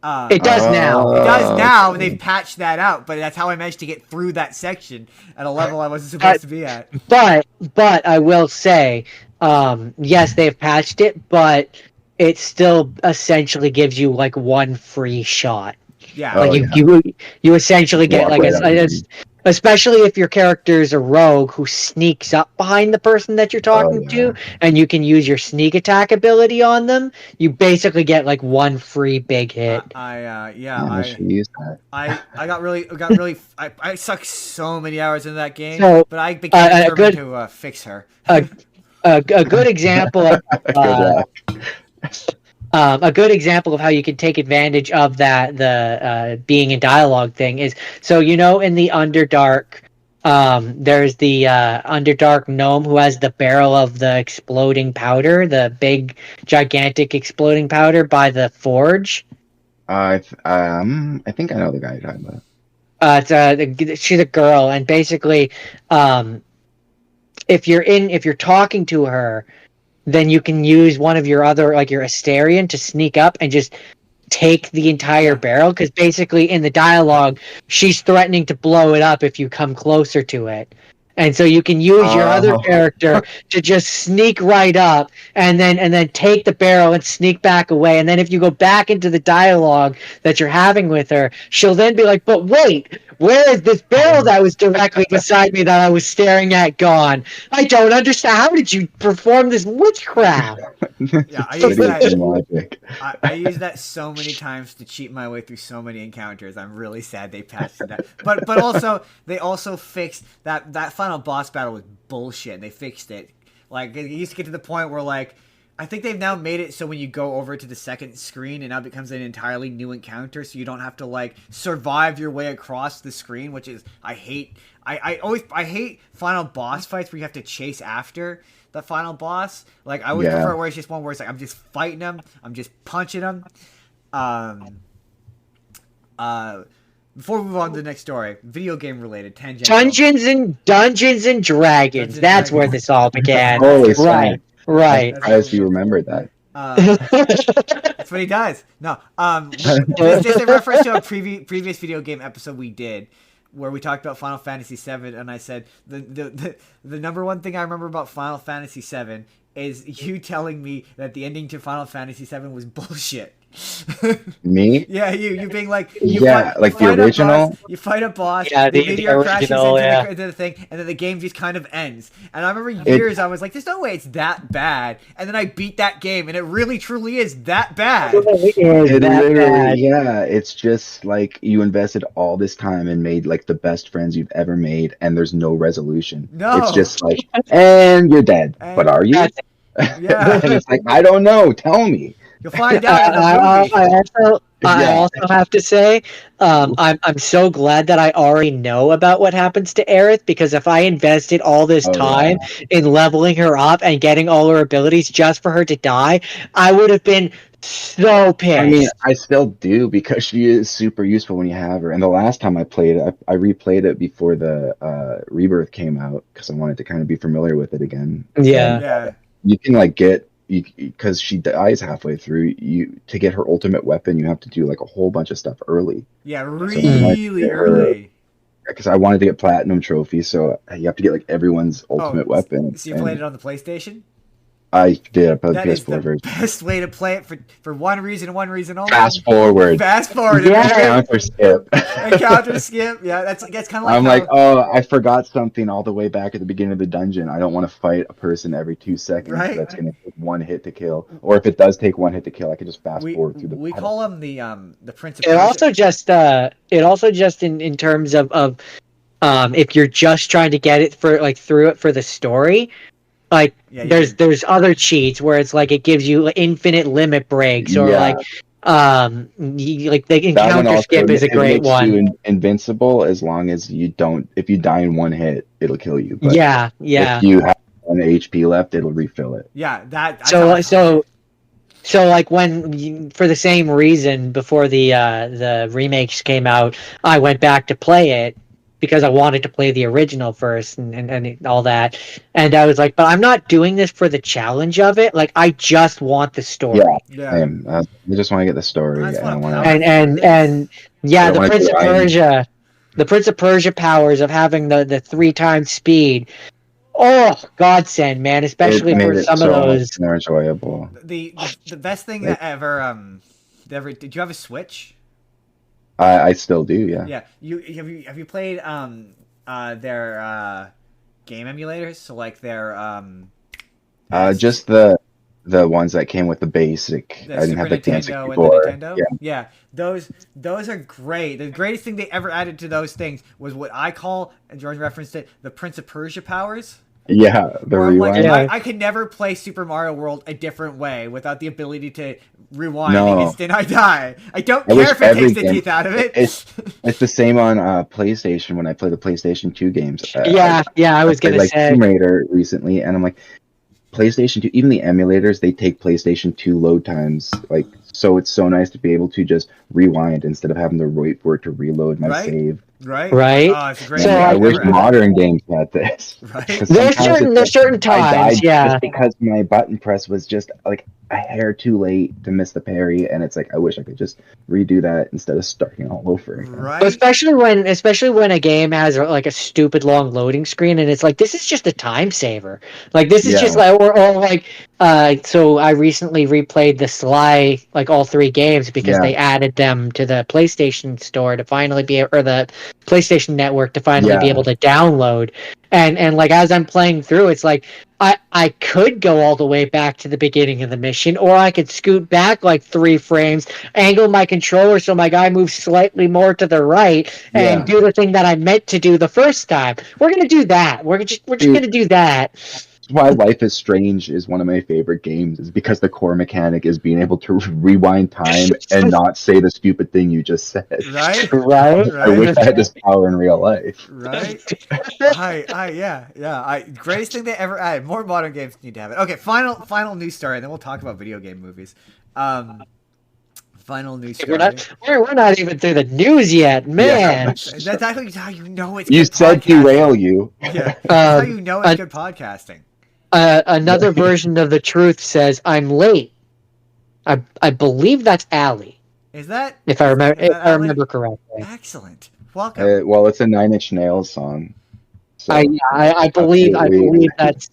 It does now. It does now, and they've patched that out. But that's how I managed to get through that section at a level I wasn't supposed to be at. But I will say, yes, they've patched it, but it still essentially gives you like 1 free shot. Yeah, like you essentially get like especially if your character is a rogue who sneaks up behind the person that you're talking to, and you can use your sneak attack ability on them. You basically get like 1 free big hit. I sucked so many hours into that game, but I became determined to fix her. A good example of a good example of how you can take advantage of the being in dialogue thing is, so you know in the Underdark, there's the Underdark gnome who has the barrel of the exploding powder, the big gigantic exploding powder by the forge. I think I know the guy you're talking about. She's a girl, and basically, if you're talking to her, then you can use one of your other, like your Asterion, to sneak up and just take the entire barrel, because basically in the dialogue, she's threatening to blow it up if you come closer to it. And so you can use your other character to just sneak right up and then take the barrel and sneak back away. And then if you go back into the dialogue that you're having with her, she'll then be like, but wait, where is this barrel that was directly beside me that I was staring at gone? I don't understand. How did you perform this witchcraft? Yeah, I use that so many times to cheat my way through so many encounters. I'm really sad they patched that. But also they also fixed that final boss battle was bullshit. They fixed it. Like it used to get to the point where like I think they've now made it so when you go over to the second screen, it now becomes an entirely new encounter, so you don't have to like survive your way across the screen, which is I hate. I hate final boss fights where you have to chase after the final boss. Like I always prefer where it's just one where it's like I'm just fighting them, I'm just punching them. Before we move on to the next story, video game related, tangential. Dungeons and Dragons. That's where this all began. Holy right. Right. I'm surprised you remembered that. That's what he does. No, just in reference to a previous video game episode we did, where we talked about Final Fantasy VII, and I said the number one thing I remember about Final Fantasy VII is you telling me that the ending to Final Fantasy VII was bullshit. Me? Yeah, you being like the original. You fight a boss. Yeah, the the meteor crashes original, into the thing, and then the game just kind of ends. And I remember years I was like, "There's no way it's that bad." And then I beat that game, and it really truly is that bad. Yeah, it's just like you invested all this time and made like the best friends you've ever made, and there's no resolution. No, it's just like, and you're dead. But are you? Yeah, and it's like I don't know. Tell me. You'll find out. I also have to say, I'm so glad that I already know about what happens to Aerith, because if I invested all this time in leveling her up and getting all her abilities just for her to die, I would have been so pissed. I mean, I still do, because she is super useful when you have her. And the last time I played it, I replayed it before the Rebirth came out, because I wanted to kind of be familiar with it again. Yeah. You can like get, because she dies halfway through, you to get her ultimate weapon, you have to do like a whole bunch of stuff early. Yeah, really early. Because I wanted to get platinum trophies, so you have to get like everyone's ultimate weapon. So you played it on the PlayStation? I did. That is the best way to play it for one reason and one reason only. Fast forward. Yeah. Encounter skip. Encounter skip. Yeah, that's kind of like. I'm like, I forgot something all the way back at the beginning of the dungeon. I don't want to fight a person every 2 seconds. Right. That's going to take one hit to kill. Or if it does take one hit to kill, I can just fast forward through the. We call him the Prince of Persia. It also just in terms of if you're just trying to get it through it for the story. Like there's other cheats where it's like it gives you infinite limit breaks, or like the encounter skip is a great one. It makes you invincible as long as you don't. If you die in one hit, it'll kill you. But if you have 1 HP left, it'll refill it. Yeah, that. So like when for the same reason before the remakes came out, I went back to play it, because I wanted to play the original first and all that. And I was like, but I'm not doing this for the challenge of it. Like, I just want the story. Yeah. I just want to get the story. The Prince of Persia powers of having the 3 times speed. Oh, godsend, man, especially for some of those. More enjoyable. The best thing that ever did you have a Switch? I still do, yeah. Yeah. Have you played their game emulators? So like their just the ones that came with the basic. I didn't have the Nintendo and the Nintendo. Yeah. Those are great. The greatest thing they ever added to those things was what I call, and George referenced it, the Prince of Persia powers. Yeah, the rewind. Like, I could never play Super Mario World a different way without the ability to rewind the instant I die. I don't care if it takes the teeth out of it. It's the same on PlayStation when I play the PlayStation 2 games. I was going to say. Tomb Raider recently, and I'm like, PlayStation 2, even the emulators, they take PlayStation 2 load times. Like, so it's so nice to be able to just rewind instead of having to wait for it to reload my save. Right. Oh, it's a great I wish modern games had this. Right. There's certain times, just because my button press was just like a hair too late to miss the parry, and it's like I wish I could just redo that instead of starting all over again. Right. Especially when a game has like a stupid long loading screen, and it's like this is just a time saver. Like this is just like or like so I recently replayed the Sly, like all 3 games, because they added them to the PlayStation Store to finally be, or the PlayStation Network to finally be able to download. And like as I'm playing through, it's like I could go all the way back to the beginning of the mission, or I could scoot back like 3 frames, angle my controller so my guy moves slightly more to the right, and do the thing that I meant to do the first time. We're gonna do that. We're just gonna do that. why Life is Strange is one of my favorite games, is because the core mechanic is being able to rewind time and not say the stupid thing you just said. Right? Right? I wish Right? I had this power in real life. Right? Yeah. Greatest thing they ever added. More modern games need to have it. Okay, final news story, and then we'll talk about video game movies. Final news story. We're not even through the news yet, man. That's actually how you know it's You good said podcasting. derail you. Yeah, that's how you know it's good podcasting. Another version of the truth says, "I'm late." I believe that's Allie. Is that if I remember is that Ali? remember correctly? Excellent. Welcome. Well, it's a Nine Inch Nails song. So I believe that's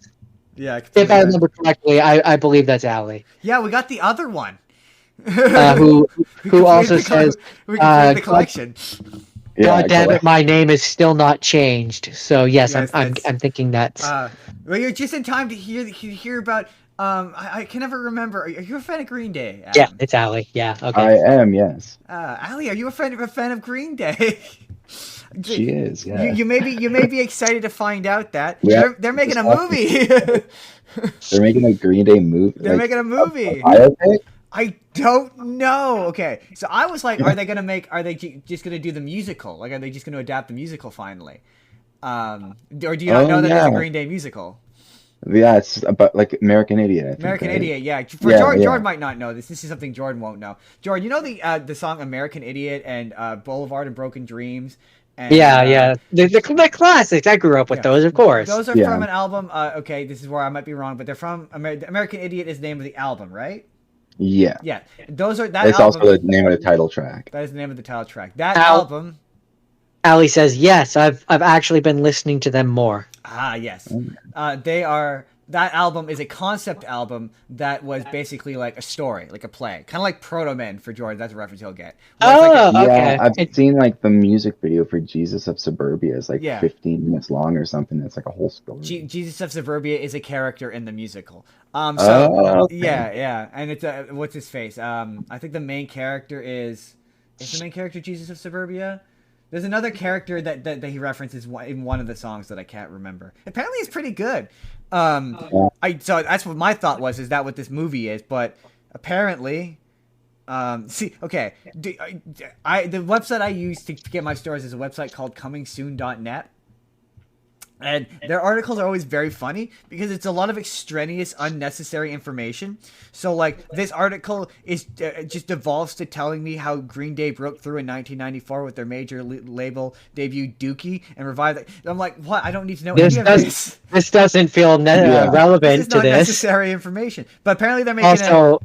Yeah. if I remember correctly. I believe that's Allie. Yeah, we got the other one. Who also says, we completed the collection. God damn it, my name is still not changed. So yes, Yes, I'm thinking that's. Well, you're just in time to hear about. I can never remember. Are you a fan of Green Day? Adam? Yeah, it's Allie. Yeah, okay. I am, yes. Allie, are you a fan of Green Day? She is. Yeah. You may be excited to find out that they're making a movie. They're making a Green Day movie. They're making a movie. A biopic? I don't know. Okay, so I was like, are they just gonna do the musical? Like, are they just gonna adapt the musical finally? Or do you not know that there's a Green Day musical? Yeah, it's about like American Idiot. I think, American right? Idiot, yeah. Jordan might not know this. This is something Jordan won't know. Jordan, you know the song American Idiot and Boulevard and Broken Dreams? And, yeah. The classics. I grew up with those, of course. Those are from an album. Okay, this is where I might be wrong, but they're from American Idiot is the name of the album, right? Yeah. Yeah. Those are It's also the name of the title track. That is the name of the title track. That album. Allie says, yes, I've actually been listening to them more. Ah, yes. That album is a concept album that was basically like a story, like a play. Kind of like Proto Men for Jordan. That's a reference he'll get. Okay. I've seen like the music video for Jesus of Suburbia is like 15 minutes long or something. It's like a whole story. Jesus of Suburbia is a character in the musical. Okay. Yeah. And it's what's his face? I think the main character is the main character Jesus of Suburbia? There's another character that he references in one of the songs that I can't remember. Apparently, it's pretty good. So that's what my thought was. Is that what this movie is? But apparently, the website I use to get my stories is a website called comingsoon.net. And their articles are always very funny because it's a lot of extraneous, unnecessary information. So, like, this article is just devolves to telling me how Green Day broke through in 1994 with their major label debut, Dookie, and revived it. I'm like, what? I don't need to know any of this. This doesn't feel relevant this is to not this. Necessary information. But apparently they're making also,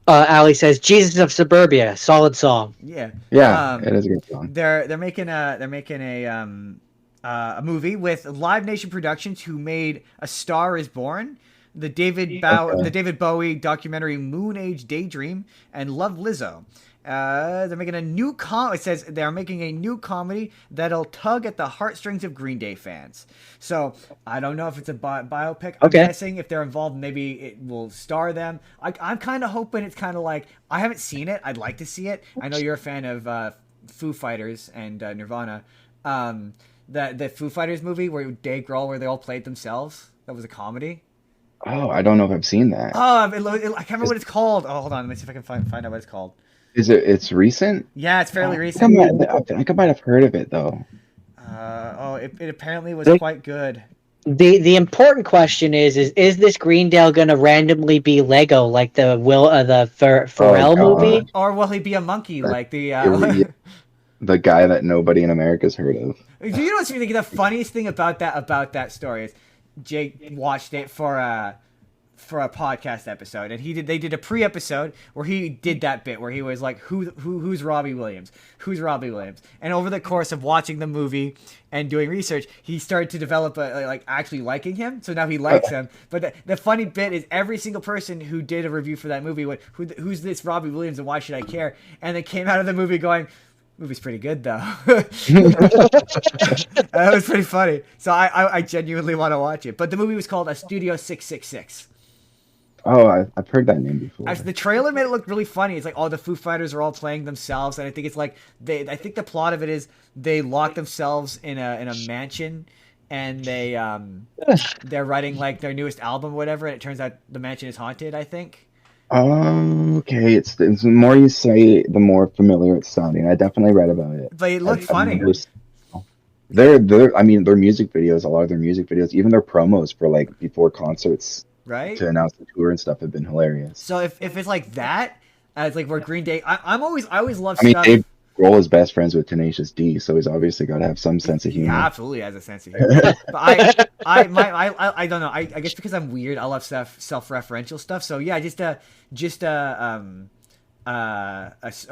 Allie says, Jesus of Suburbia, solid song. Yeah. Yeah, it is a good song. They're making a movie with Live Nation Productions, who made A Star Is Born, the David Bowie documentary Moon Age Daydream, and Love Lizzo. They're making a new it says they're making a new comedy that'll tug at the heartstrings of Green Day fans. So I don't know if it's a biopic. I'm guessing if they're involved, maybe it will star them. I'm kind of hoping it's kind of like, I haven't seen it. I'd like to see it. I know you're a fan of Foo Fighters and Nirvana. The Foo Fighters movie where Dave Grohl, where they all played themselves. That was a comedy. Oh, I don't know if I've seen that. I can't remember what it's called. Oh, hold on. Let me see if I can find out what it's called. It's recent? Yeah, it's fairly recent. I think I might have heard of it though. It apparently was quite good. The important question is this Greendale gonna randomly be Lego like the Pharrell movie, or will he be a monkey like the the guy that nobody in America's heard of? Do you know what's the funniest thing about that story is Jake watched it for a podcast episode, and they did a pre-episode where he did that bit where he was like, who's Robbie Williams? Who's Robbie Williams? And over the course of watching the movie and doing research, he started to develop actually liking him. So now he likes him. But the funny bit is every single person who did a review for that movie went, who's this Robbie Williams and why should I care? And they came out of the movie going, movie's pretty good though. That was pretty funny. So I genuinely want to watch it. But the movie was called A Studio 666. Oh, I've heard that name before. The trailer made it look really funny. It's like, the Foo Fighters are all playing themselves, and I think it's like I think the plot of it is they lock themselves in a mansion and they're writing like their newest album or whatever, and it turns out the mansion is haunted, I think. Oh, okay. It's the more you say, the more familiar it's sounding. I definitely read about it. But it looked I've funny. never I mean, their music videos, a lot of their music videos, even their promos for like before concerts Right? to announce the tour and stuff have been hilarious. So if it's like that, as like where Green Day, I always love I mean, stuff. Dave Grohl is best friends with Tenacious D, so he's obviously got to have some sense of He humor. absolutely has a sense of humor. But I don't know. I guess because I'm weird, I love self-referential stuff. So yeah, just a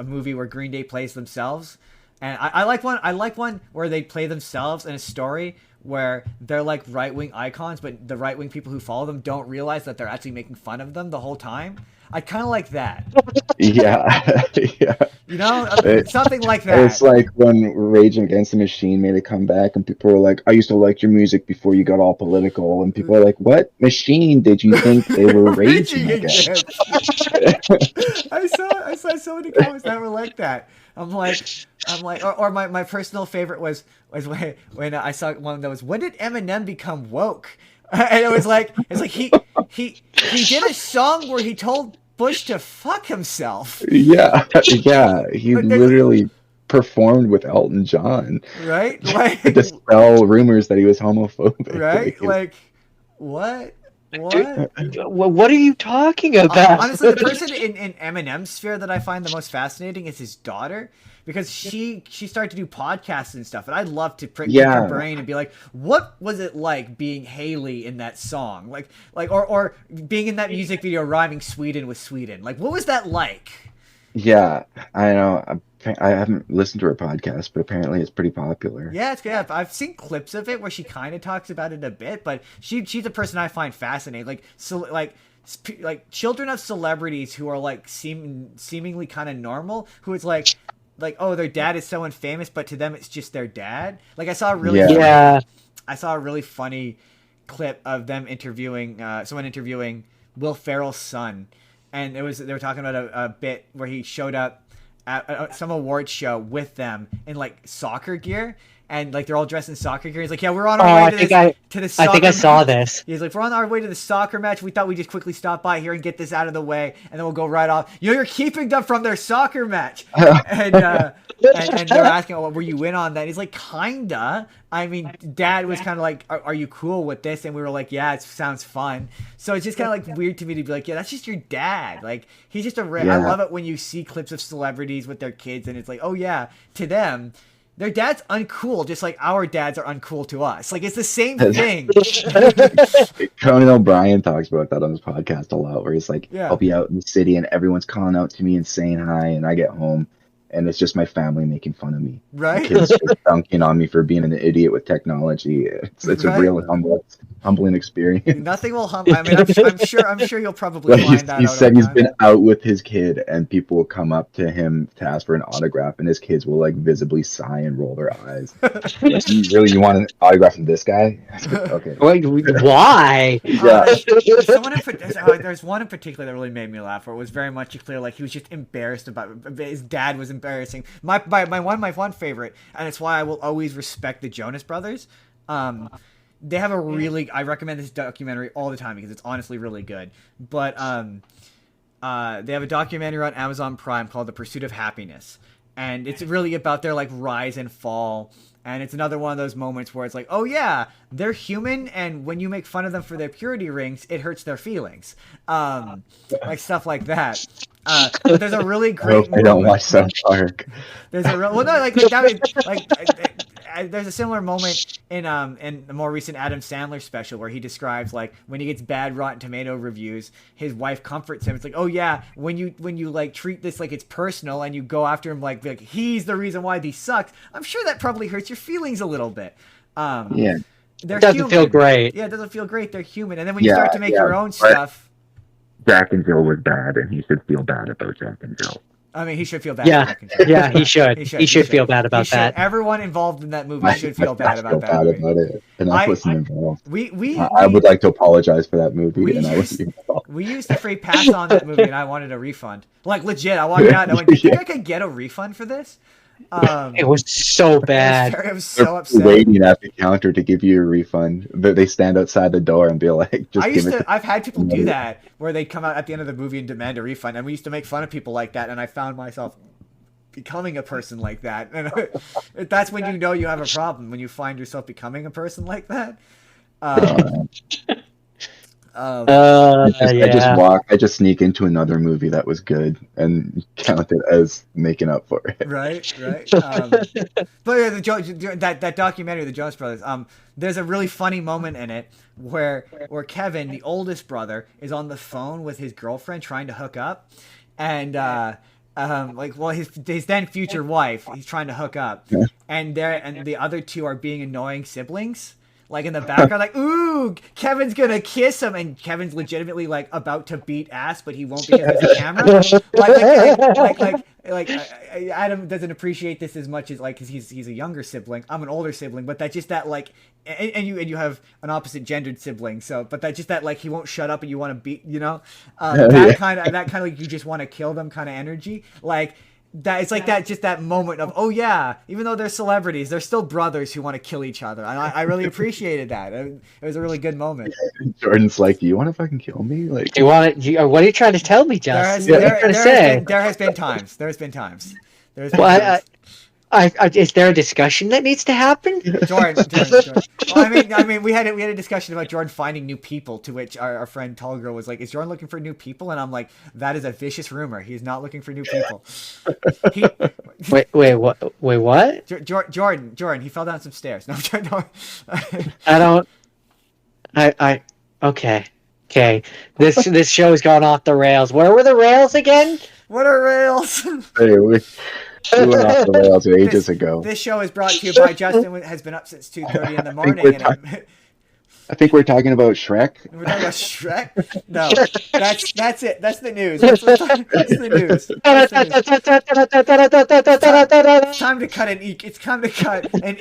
movie where Green Day plays themselves, and I like one. I like one where they play themselves in a story where they're like right-wing icons, but the right-wing people who follow them don't realize that they're actually making fun of them the whole time. I kind of like that. Yeah, yeah. You know, something like that. It's like when Rage Against the Machine made a comeback, and people were like, "I used to like your music before you got all political," and people are like, "What machine did you think they were raging against?" I saw so many comments that were like that. I'm like, or my personal favorite was when I saw one that was, when did Eminem become woke? And it's like he did a song where he told Bush to fuck himself. Yeah, yeah. He literally performed with Elton John, right? Like to dispel rumors that he was homophobic. Right? Like what? What are you talking about? Honestly, the person in Eminem's sphere that I find the most fascinating is his daughter, because she started to do podcasts and stuff, and I'd love to prick her brain and be like, what was it like being Haley in that song, or being in that music video rhyming Sweden with Sweden? Like, what was that like? Yeah, I know. I haven't listened to her podcast, but apparently it's pretty popular. Yeah, it's good. I've seen clips of it where she kind of talks about it a bit, but she's a person I find fascinating. Like children of celebrities who are like seemingly kind of normal, who it's like oh, their dad is so infamous, but to them it's just their dad. Like I saw a really funny clip of them interviewing someone interviewing Will Ferrell's son, and they were talking about a bit where he showed up at some awards show with them in like soccer gear, and like they're all dressed in soccer gear. He's like, yeah, we're on our way to the soccer I think I saw match. this. He's like, we're on our way to the soccer match. We thought we'd just quickly stop by here and get this out of the way, and then we'll go right off. You're keeping them from their soccer match. And they're asking, oh, were you in on that? He's like, kinda. I mean, Dad was kind of like, are you cool with this? And we were like, yeah, it sounds fun. So it's just kind of like weird to me to be like, yeah, that's just your dad. Like, he's just I love it when you see clips of celebrities with their kids, and it's like, oh yeah, to them, their dad's uncool, just like our dads are uncool to us. Like, it's the same thing. Conan O'Brien talks about that on his podcast a lot, where he's like, I'll be out in the city and everyone's calling out to me and saying hi, and I get home and it's just my family making fun of me. Right. Kids just dunking on me for being an idiot with technology. It's a real humbling experience. Nothing will humble. I mean, I'm sure you'll probably find that out. He said he's been out with his kid, and people will come up to him to ask for an autograph, and his kids will like visibly sigh and roll their eyes. Like, you want an autograph from this guy? Okay. Wait, why? Yeah. There's one in particular that really made me laugh, where it was very much clear, like he was just embarrassed about his dad was embarrassing. My one favorite, and it's why I will always respect the Jonas Brothers. They have I recommend this documentary all the time because it's honestly really good. But they have a documentary on Amazon Prime called The Pursuit of Happiness, and it's really about their like rise and fall. And it's another one of those moments where it's like, oh yeah, they're human, and when you make fun of them for their purity rings, it hurts their feelings. Like stuff like that. But there's a really great moment. I don't watch South Park. There's there's a similar moment in the more recent Adam Sandler special where he describes like when he gets bad Rotten Tomato reviews, his wife comforts him. It's like, oh yeah, when you like treat this like it's personal and you go after him like he's the reason why these sucks, I'm sure that probably hurts your feelings a little bit. Yeah, it doesn't feel great. Yeah, it doesn't feel great. They're human, and then when you start to make your own stuff. Jack and Jill was bad, and he should feel bad about Jack and Jill. I mean, he should feel bad. Yeah, he should. He should feel bad about that. Everyone involved in that movie should feel bad about that. About it, and I wasn't involved. I would like to apologize for that movie, and I wasn't involved. We used a free pass on that movie, and I wanted a refund. Like legit, I walked out and I went, "Do you think I could get a refund for this?" It was so bad. It was so They're upsetting. waiting at the counter to give you a refund. They stand outside the door and be like, "Just give it." I've had people do that where they'd come out at the end of the movie and demand a refund, and we used to make fun of people like that. And I found myself becoming a person like that, and that's when you know you have a problem, when you find yourself becoming a person like that. I just sneak into another movie that was good and count it as making up for it. Right. But yeah, that documentary, the Jonas Brothers. There's a really funny moment in it where Kevin, the oldest brother, is on the phone with his girlfriend trying to hook up, and his then future wife, he's trying to hook up, and the other two are being annoying siblings. Like in the background, like, ooh, Kevin's gonna kiss him, and Kevin's legitimately like about to beat ass, but he won't because there's a camera. Adam doesn't appreciate this as much as like, because he's a younger sibling. I'm an older sibling, but and you have an opposite gendered sibling. So, but that like he won't shut up and you want to beat, that kind of like you just want to kill them kind of energy, like. That it's like that, just that moment of, oh yeah, even though they're celebrities, they're still brothers who want to kill each other, and I really appreciated that. It was a really good moment. Jordan's like, "Do you want to fucking kill me? Like, what are you trying to tell me, Justin? There has been times. Is there a discussion that needs to happen? Jordan. Well, I mean, we had a discussion about Jordan finding new people. To which our friend Tall Girl was like, "Is Jordan looking for new people?" And I'm like, "That is a vicious rumor. He's not looking for new people." Wait, what? Jordan, he fell down some stairs. No, Okay. This show has gone off the rails. Where were the rails again? What are rails? Hey, we went off the rails ages ago. This show is brought to you by Justin, has been up since 2:30 in the morning. I think we're talking about Shrek. We're talking about Shrek? No, that's it. That's the news. That's the news. It's time to cut an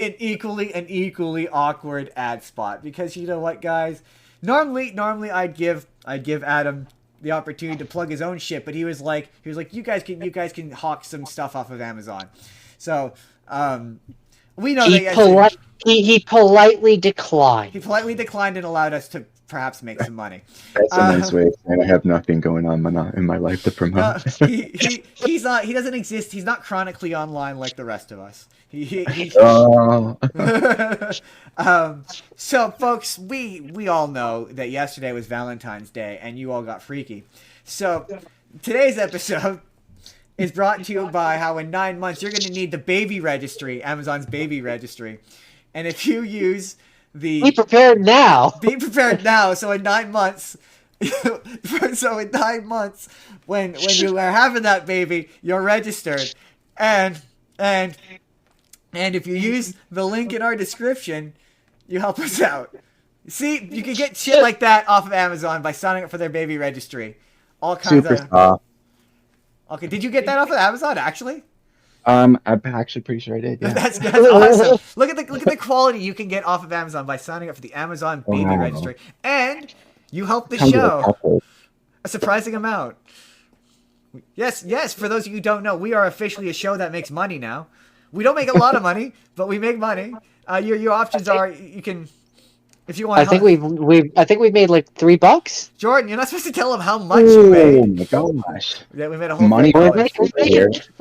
equally awkward ad spot, because you know what, guys? Normally I'd give Adam the opportunity to plug his own shit, but he was like, you guys can hawk some stuff off of Amazon. So, we know he politely declined. He politely declined and allowed us to perhaps make some money. That's a nice way of saying I have nothing going on in my life to promote. He doesn't exist. He's not chronically online like the rest of us. So folks, we all know that yesterday was Valentine's Day and you all got freaky. So today's episode is brought to you by how in 9 months you're going to need the baby registry, Amazon's baby registry. And if you use the... Be prepared now. Be prepared now. So in 9 months... when you are having that baby, you're registered. And if you use the link in our description, you help us out. See, you can get shit like that off of Amazon by signing up for their baby registry. All kinds Super soft. Okay, did you get that off of Amazon actually? I'm actually pretty sure I did. Yeah. That's awesome. Look at the quality you can get off of Amazon by signing up for the Amazon baby registry, and you help the show a surprising amount. Yes. For those of you who don't know, we are officially a show that makes money now. We don't make a lot of money, but we make money. Your options are you can, if you want. I think we've made like $3. Jordan, you're not supposed to tell them how much you made. Oh my gosh! Yeah, we made a whole money. We're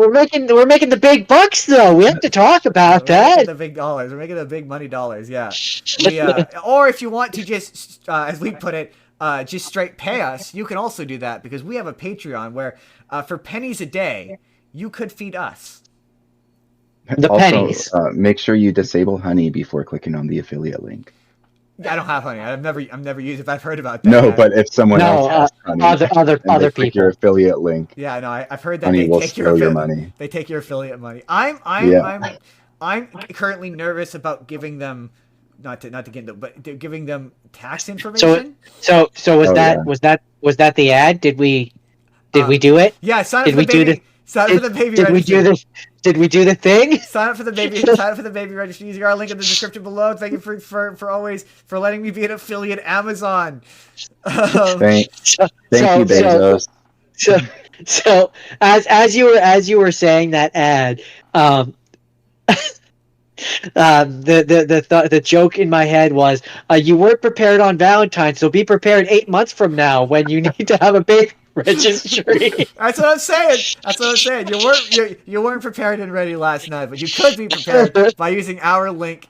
making the big bucks though. We have to talk about that. Making the big dollars. We're making the big money dollars. Yeah. Or if you want to just, as we put it, just straight pay us, you can also do that, because we have a Patreon where, for pennies a day, you could feed us. The pennies. Make sure you disable Honey before clicking on the affiliate link. I don't have Honey. I've never used it, but I've heard about that. No, but if someone else has Honey, other people, your affiliate link. Yeah, no, I've heard that Honey they will take steal your money. They take your affiliate money. I'm currently nervous about giving them, not to get them, but giving them tax information. So was that the ad? Did we do it? Yeah, sign up for the baby. Sign up for the baby registry. Did we do the thing? Sign up for the baby registry using our link in the description below. Thank you for always letting me be an affiliate Amazon. Thank you, Bezos. So as you were saying that ad, The joke in my head was, you weren't prepared on Valentine's, so be prepared 8 months from now when you need to have a baby registry. That's what I'm saying. That's what I'm saying. You weren't prepared and ready last night, but you could be prepared by using our link.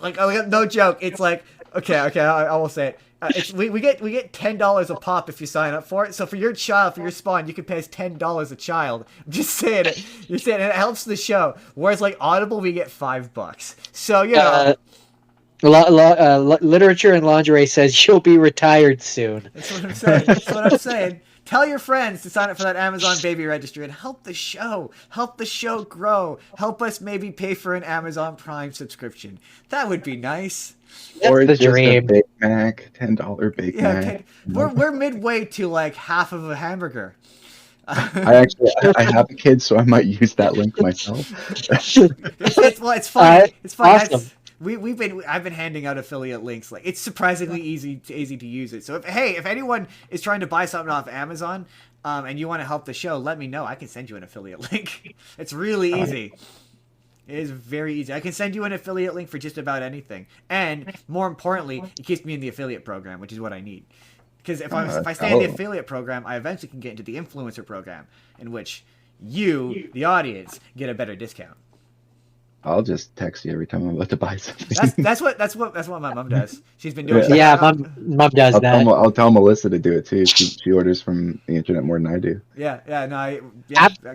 Like, oh, no joke. It's like, okay, I will say it. We get $10 a pop if you sign up for it. So for your child, for your spawn, you can pay us $10 a child. I'm just saying it. You're saying it helps the show. Whereas like Audible, we get $5. So you know. Literature and lingerie says you'll be retired soon. That's what I'm saying. That's what I'm saying. Tell your friends to sign up for that Amazon baby registry and help the show. Help the show grow. Help us maybe pay for an Amazon Prime subscription. That would be nice. Or the just dream. a Big Mac, $10 Big Mac. Okay. We're midway to like half of a hamburger. I have a kid, so I might use that link myself. It's funny. It's funny. Awesome. I've been handing out affiliate links. Like it's surprisingly easy to use it. So if anyone is trying to buy something off Amazon, and you want to help the show, let me know. I can send you an affiliate link. It's really easy. It is very easy. I can send you an affiliate link for just about anything. And more importantly, it keeps me in the affiliate program, which is what I need. Because if I stay in the affiliate program, I eventually can get into the influencer program, in which you, the audience, get a better discount. I'll just text you every time I'm about to buy something. That's what my mom does. She's been doing. Yeah, mom does I'll that. I'll tell Melissa to do it too. She orders from the internet more than I do.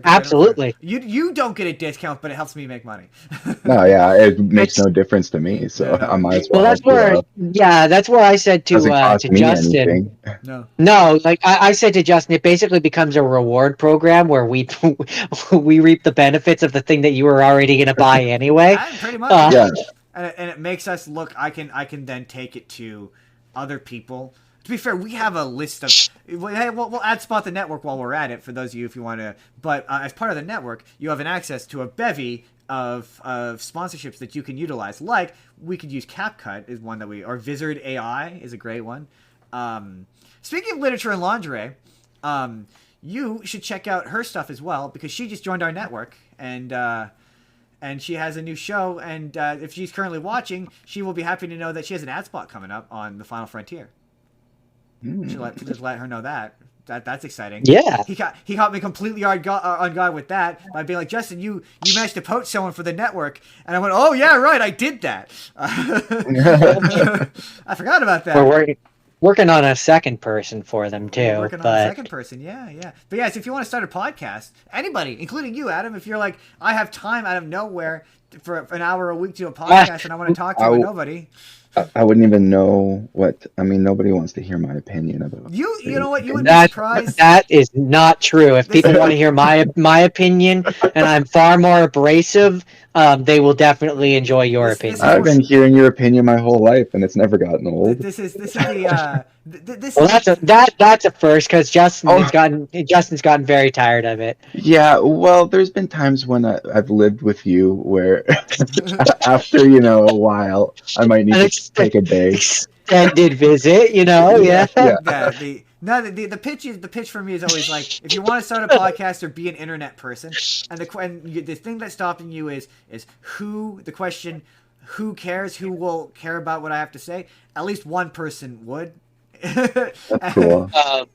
Absolutely. You don't get a discount, but it helps me make money. No, yeah, it makes no difference to me. So I might as well. That's where I said to Justin. Anything. No, like I said to Justin, it basically becomes a reward program where we reap the benefits of the thing that you were already going to buy anyway. Pretty much. Yeah. And it makes us look. I can then take it to other people. To be fair, we have a list of. We'll add Spot the Network while we're at it for those of you if you want to. But as part of the network, you have an access to a bevy of sponsorships that you can utilize. Like we could use CapCut is one that or Vizard AI is a great one. Speaking of literature and lingerie, you should check out her stuff as well because she just joined our network and she has a new show. And if she's currently watching, she will be happy to know that she has an ad spot coming up on The Final Frontier. Just let her know that. That's exciting. Yeah. He caught me completely on guard with that by being like, Justin, you managed to poach someone for the network, and I went, oh yeah, right, I did that. I forgot about that. We're working on a second person for them too. On a second person, yeah. But yes, if you want to start a podcast, anybody, including you, Adam, if you're like, I have time out of nowhere for an hour a week to do a podcast, and I want to talk to nobody. I wouldn't even know what. I mean, nobody wants to hear my opinion about. You know what? You would be surprised. That is not true. If people want to hear my opinion, and I'm far more abrasive, they will definitely enjoy your opinion. I've been hearing your opinion my whole life, and it's never gotten old. This is the. Well, that's a first because Justin's gotten very tired of it. Yeah, well, there's been times when I've lived with you where after a while, I might need to take a day. Extended visit, yeah. The pitch for me is always like, if you want to start a podcast or be an internet person, and the thing that's stopping you is who cares, who will care about what I have to say. At least one person would. That's cool.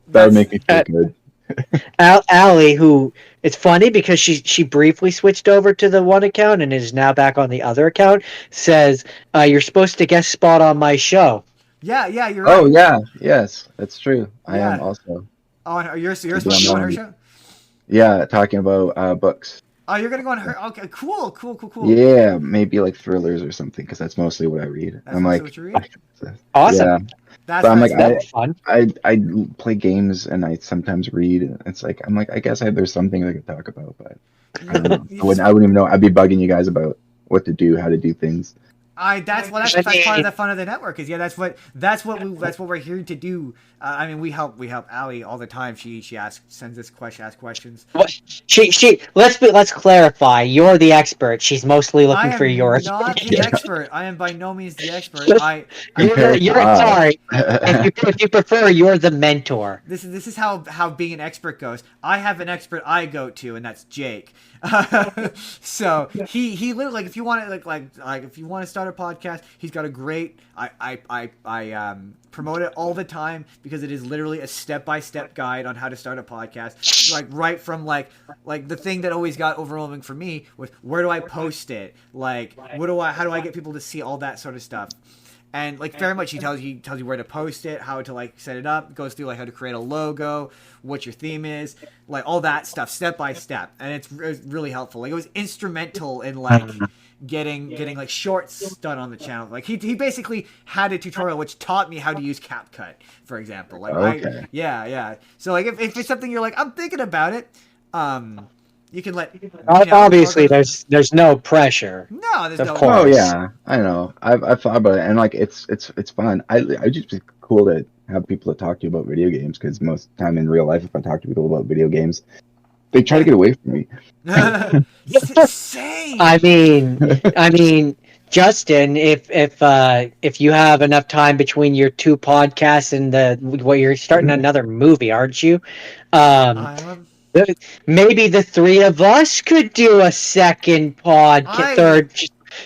That would make me feel good. Allie, who it's funny because she briefly switched over to the one account and is now back on the other account, says you're supposed to guest spot on my show. Yeah, you're right. Oh yeah, yes, that's true. I am also. Oh, you're supposed to go on her show? Yeah, talking about books. Oh, you're gonna go on her? Okay, cool. Yeah, maybe like thrillers or something because that's mostly what I read. I'm like, what you read? Awesome. Yeah. I'm like, fun. I play games and I sometimes read. It's like I guess there's something I could talk about, but I don't know. I wouldn't even know. I'd be bugging you guys about what to do, how to do things. That's part of the fun of the network. Is that's what we're here to do. I mean, we help Allie all the time. She sends us questions. Let's clarify. You're the expert. She's mostly looking for your. I am not the expert. I am by no means the expert. You're sorry. If you prefer, you're the mentor. This is how being an expert goes. I have an expert I go to, and that's Jake. So he literally, like, if you want to like if you want to start a podcast, he's got a great. I promote it all the time because it is literally a step-by-step guide on how to start a podcast. Like, right from like the thing that always got overwhelming for me was, where do I post it? Like, how do I get people to see all that sort of stuff? And like, very much he tells you where to post it, how to like set it up, goes through like how to create a logo, what your theme is, like all that stuff step by step, and it's really helpful. Like, it was instrumental in like getting like shorts done on the channel. Like, he basically had a tutorial which taught me how to use CapCut, for example. Like, Okay. yeah. So like, if it's something you're like, I'm thinking about it, you can let. Obviously, there's no pressure. No, there's Of no. course. Oh yeah, I know. I've thought about it, and like it's fun. I just be cool to have people to talk to you about video games, because most of the time in real life, if I talk to people about video games, they try to get away from me. Same. I mean, Justin, if you have enough time between your two podcasts and you're starting another movie, aren't you? Maybe the three of us could do a second third,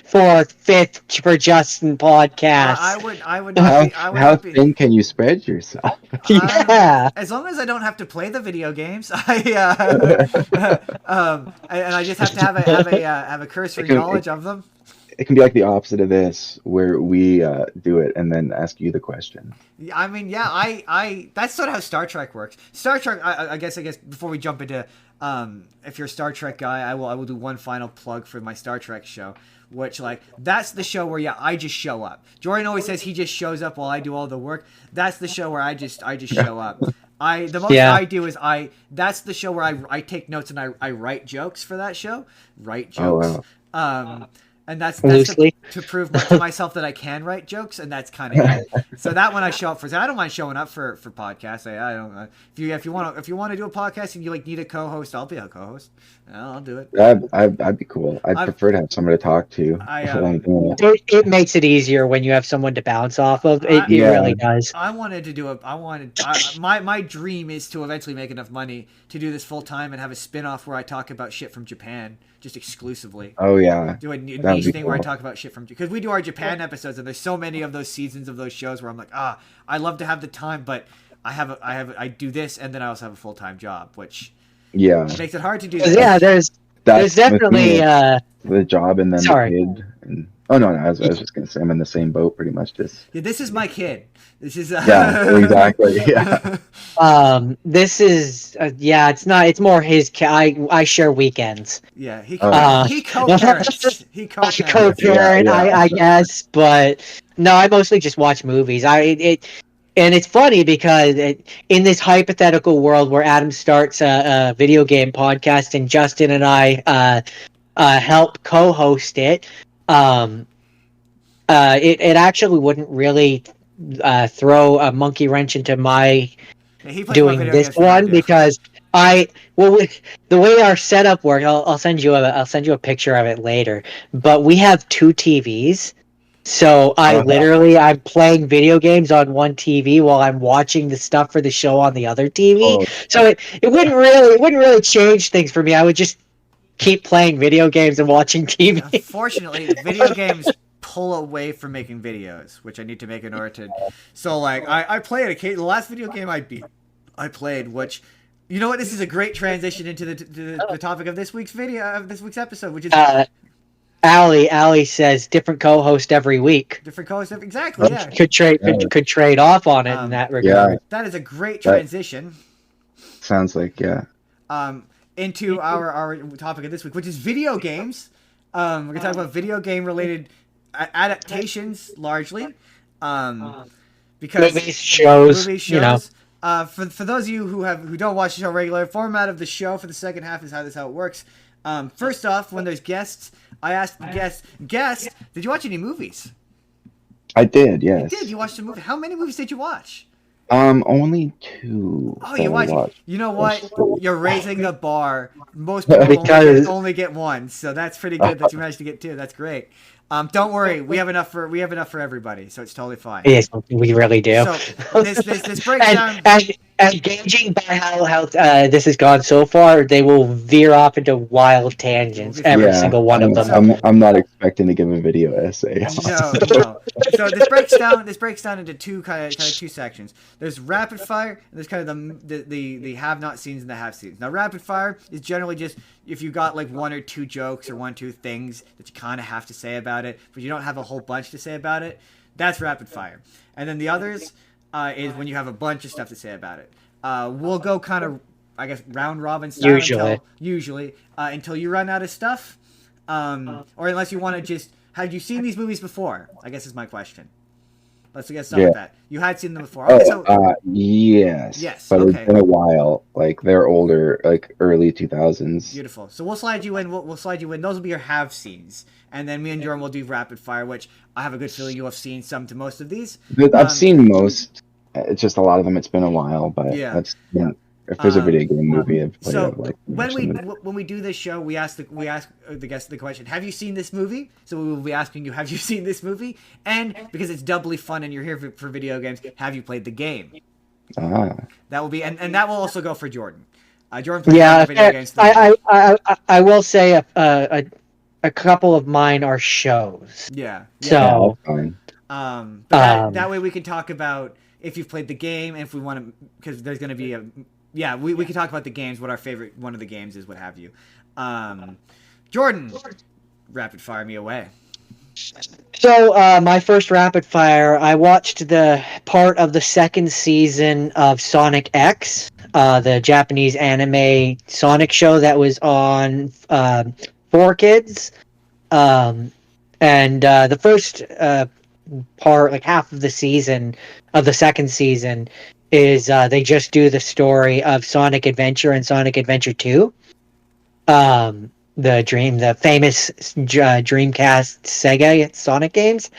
fourth, fifth for Justin podcast. I would not be. How thin can you spread yourself? Yeah. As long as I don't have to play the video games, and I just have to have a cursory knowledge of them. It can be like the opposite of this, where we do it and then ask you the question. I mean, yeah, I that's sort of how Star Trek works. Star Trek, I guess before we jump into, if you're a Star Trek guy, I will do one final plug for my Star Trek show, which, like, that's the show where I just show up. Jordan always says he just shows up while I do all the work. That's the show where I just show up. The most I do is that's the show where I take notes and I write jokes for that show. Write jokes. Oh, wow. And that's to prove to myself that I can write jokes, and that's kind of it. So that one I show up for. I don't mind showing up for podcasts. I don't. If you want to do a podcast and you like need a co-host, I'll be a co-host. I'll do it. I'd be cool. I'd prefer to have somebody to talk to. It makes it easier when you have someone to bounce off of. It really does. My dream is to eventually make enough money to do this full time and have a spin-off where I talk about shit from Japan, just exclusively. Oh yeah. Do a niche thing where I talk about shit from, because we do our Japan episodes, and there's so many of those seasons of those shows where I'm like, I love to have the time, but I do this, and then I also have a full-time job, which makes it hard to do. Yeah, there's definitely the job and then the kid. And, no, I was just gonna say I'm in the same boat pretty much. This is my kid. This is exactly. Yeah. This is it's more his kid. I share weekends. Yeah, he co-parents. He co-parent, I guess, but no, I mostly just watch movies. And it's funny because in this hypothetical world where Adam starts a video game podcast and Justin and I help co-host it, it actually wouldn't really throw a monkey wrench into my doing this one, because the way our setup works, I'll send you a picture of it later, but we have two TVs. So I'm playing video games on one TV while I'm watching the stuff for the show on the other TV. So it wouldn't really change things for me. I would just keep playing video games and watching TV. Unfortunately, video games pull away from making videos, which I need to make in order to. So like I play it. The last video game I played, which, you know what, this is a great transition into the topic of this week's episode, which is. Allie says different co-host every week. Different co-host exactly. Yeah. Could trade off on it in that regard. Yeah. That is a great transition. Sounds like into our topic of this week, which is video games. We're gonna talk about video game related adaptations largely, because movie shows. You know. For those of you who don't watch the show regularly, format of the show for the second half is how it works. First off, when there's guests, I asked the guest, did you watch any movies? I did, yes. You did? You watched a movie. How many movies did you watch? Only 2. Oh, you watched. You know what? You're raising the bar. Most people only get one, so that's pretty good that you managed to get 2. That's great. Don't worry, we have enough for everybody, so it's totally fine. Yes, we really do. So this breaks down. And gauging by how this has gone so far, they will veer off into wild tangents. Every Yeah, single one of them. I'm not expecting to give a video essay. No, no. So this breaks down into two kind of two sections. There's rapid fire, and there's kind of the have not scenes and the have scenes. Now rapid fire is generally just if you got like one or two jokes or one or two things that you kind of have to say about it, but you don't have a whole bunch to say about it. That's rapid fire. And then the others is when you have a bunch of stuff to say about it. We'll go kind of, I guess, round robin style usually until you run out of stuff, or unless you want to just. Have you seen these movies before? I guess is my question. Let's get started with that. You had seen them before. Okay, Yes. Yes. But okay. It's been a while. Like they're older, like early 2000s. Beautiful. So we'll slide you in. We'll slide you in. Those will be your have scenes, and then me and Jordan will do rapid fire, which I have a good feeling you'll have seen some to most of these. I've seen most. It's just a lot of them. It's been a while, but yeah. That's if there's a video game movie, I've played so it, like, when we do this show, we ask the guest the question: have you seen this movie? So we will be asking you, have you seen this movie? And because it's doubly fun and you're here for video games, have you played the game? That will be, and that will also go for Jordan. Jordan plays video games. I will say a couple of mine are shows. Yeah. So but that way we can talk about if you've played the game, and if we want to, because there's going to be we can talk about the games, what our favorite one of the games is, what have you. Jordan, rapid fire me away. So my first rapid fire, I watched the part of the second season of Sonic X, the Japanese anime Sonic show that was on 4Kids, and the first part, like half of the season of the second season, is they just do the story of Sonic Adventure and Sonic Adventure 2. The famous Dreamcast Sega Sonic games.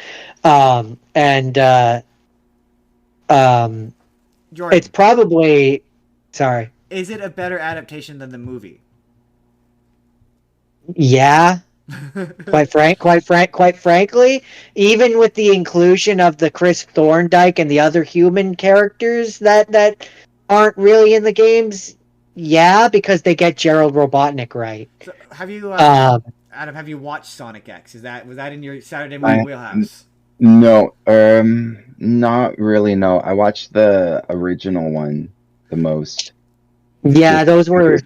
Jordan, it's probably, sorry. Is it a better adaptation than the movie? Yeah. Quite frankly, even with the inclusion of the Chris Thorndike and the other human characters that aren't really in the games, yeah, because they get Gerald Robotnik right. So have you, Adam? Have you watched Sonic X? Was that in your Saturday morning wheelhouse? No, not really. No, I watched the original one the most. Yeah, those are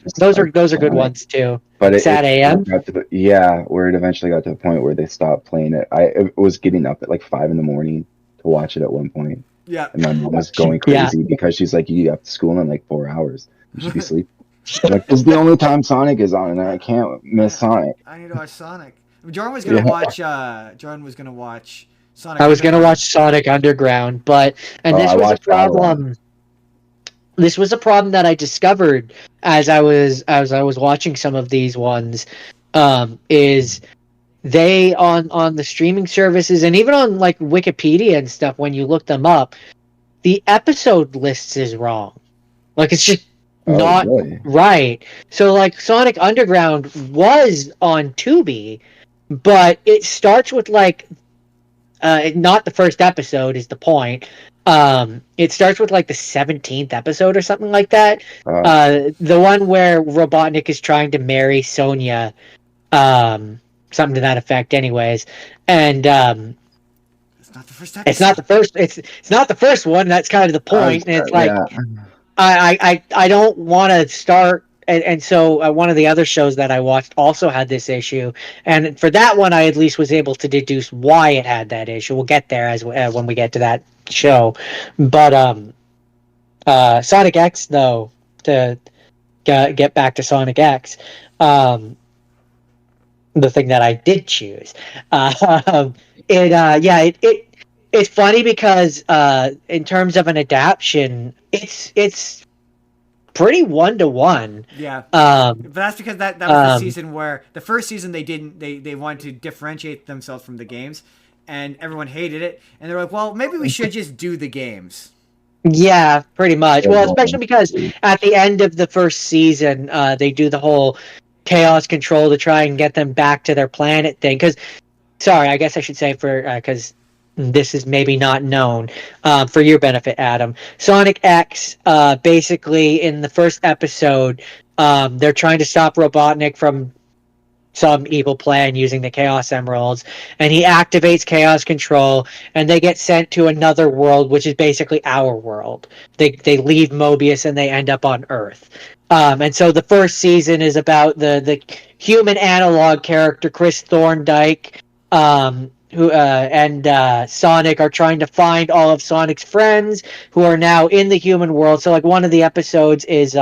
good ones too. But Sad AM. Where it eventually got to the point where they stopped playing it. I was getting up at like 5 a.m. to watch it at one point. Yeah. And my mom was going crazy because she's like, "You have to school in like 4 hours. You should be sleeping." Like, this is the only time Sonic is on, and I can't miss Sonic. I need to watch Sonic. Jordan was gonna watch. Sonic. I was gonna watch Sonic Underground, but this was a problem. This was a problem that I discovered as I was watching some of these ones. Is they on the streaming services and even on like Wikipedia and stuff, when you look them up, the episode lists is wrong. Like, it's just not right. So like Sonic Underground was on Tubi, but it starts with like not the first episode is the point. It starts with like the 17th episode or something like that. The one where Robotnik is trying to marry Sonia, something to that effect anyways. And it's not the first episode. It's not the first one. That's kind of the point. And it's like, I don't want to start. And so one of the other shows that I watched also had this issue, and for that one, I at least was able to deduce why it had that issue. We'll get there when we get to that show. But Sonic X, though, to get back to Sonic X, the thing that I did choose, it's funny because in terms of an adaptation, it's pretty 1-to-1. Yeah. But that's because that was the season where the first season they wanted to differentiate themselves from the games, and everyone hated it, and they're like, well, maybe we should just do the games. Yeah, pretty much. Well, especially because at the end of the first season, they do the whole chaos control to try and get them back to their planet thing. Sorry, I guess I should say because this is maybe not known, for your benefit, Adam. Sonic X, basically in the first episode, they're trying to stop Robotnik from some evil plan using the Chaos Emeralds, and he activates Chaos Control, and they get sent to another world, which is basically our world. They leave Mobius and they end up on Earth. And so the first season is about the human analog character Chris Thorndike, who and Sonic are trying to find all of Sonic's friends who are now in the human world. So like one of the episodes is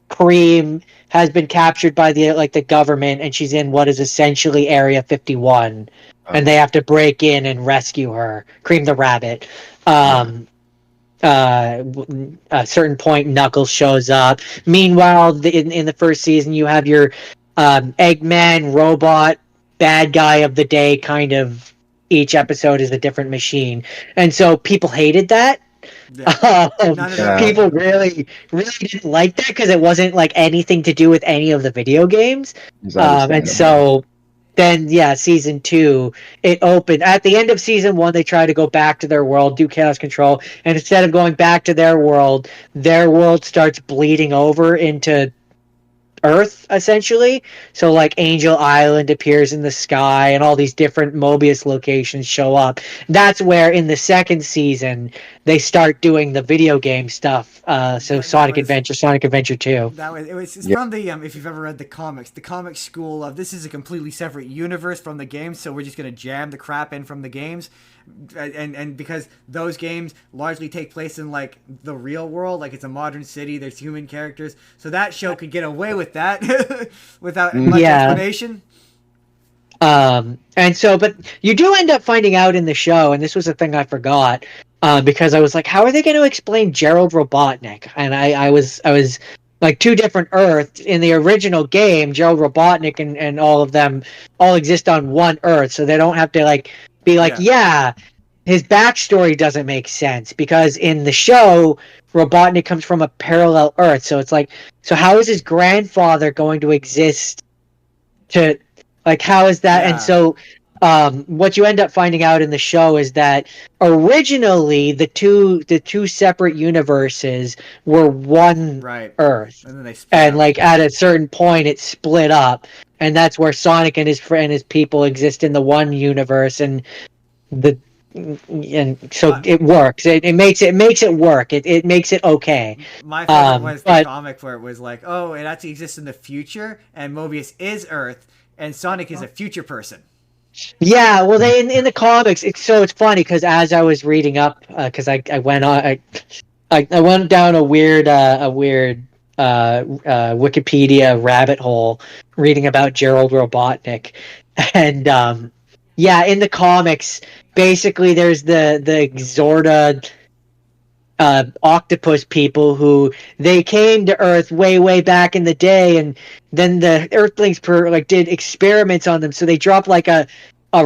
Cream has been captured by the government, and she's in what is essentially Area 51, and they have to break in and rescue her. Cream the rabbit. A certain point, Knuckles shows up. Meanwhile, in the first season, you have your Eggman robot bad guy of the day. Kind of each episode is a different machine, and so people hated that. Yeah. People really didn't like that because it wasn't like anything to do with any of the video games. And so then, season 2, it opened. At the end of season 1, they try to go back to their world, do Chaos Control, and instead of going back to their world starts bleeding over into Earth, essentially. So like Angel Island appears in the sky, and all these different Mobius locations show up. That's where in the second season they start doing the video game stuff. So Sonic Adventure 2. It's from the if you've ever read the comic school of this is a completely separate universe from the games, so we're just gonna jam the crap in from the games. And because those games largely take place in like the real world, like it's a modern city, there's human characters, so that show could get away with that without much explanation. And so, but you do end up finding out in the show, and this was a thing I forgot, because I was like, how are they going to explain Gerald Robotnik? And I was like, two different Earths in the original game. Gerald Robotnik and all of them all exist on one Earth, so they don't have to be like, his backstory doesn't make sense, because in the show, Robotnik comes from a parallel Earth. So it's like, so how is his grandfather going to exist to, like, how is that? Yeah. And so what you end up finding out in the show is that originally the two separate universes were one Earth. And then they split up. Like at a certain point it split up. And that's where Sonic and his friend, his people exist in the one universe, and so it works. It makes it work. It makes it okay. My favorite was the comic where it was like, oh, it actually exists in the future, and Mobius is Earth, and Sonic is a future person. Yeah, well, they in the comics, it's funny because as I was reading up, because I went on, I went down a weird Wikipedia rabbit hole reading about Gerald Robotnik, and in the comics, basically there's the Xorda octopus people who they came to Earth way back in the day, and then the Earthlings did experiments on them, so they dropped like a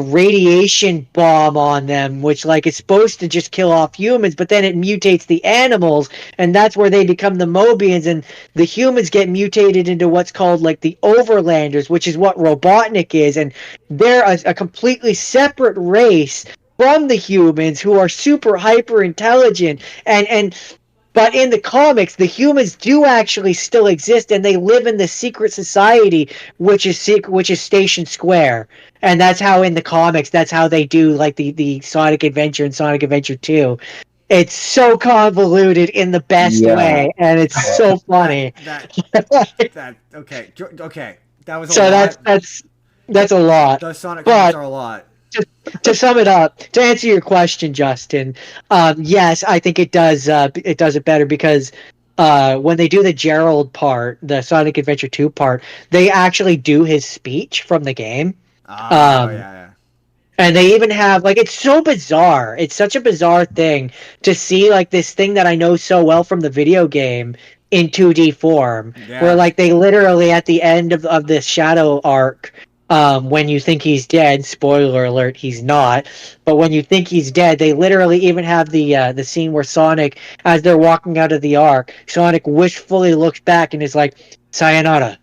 radiation bomb on them, which is supposed to just kill off humans, but then it mutates the animals, and that's where they become the Mobians, and the humans get mutated into what's called the Overlanders, which is what Robotnik is, and they're a completely separate race from the humans who are super hyper intelligent, but in the comics, the humans do actually still exist, and they live in the secret society, which is Station Square. And that's how in the comics, that's how they do the Sonic Adventure and Sonic Adventure 2. It's so convoluted in the best way, and it's so funny. Okay. That was a lot. That's a lot. Those Sonic comics are a lot. To sum it up, to answer your question, Justin, yes, I think it does it better, because when they do the Gerald part, the Sonic Adventure 2 part, they actually do his speech from the game. And they even have it's so bizarre. It's such a bizarre thing to see this thing that I know so well from the video game in 2D form, where they literally at the end of the Shadow arc, when you think he's dead, spoiler alert, he's not, but when you think he's dead, they literally even have the scene where Sonic, as they're walking out of the arc, Sonic wishfully looks back and is like, "Sayonara,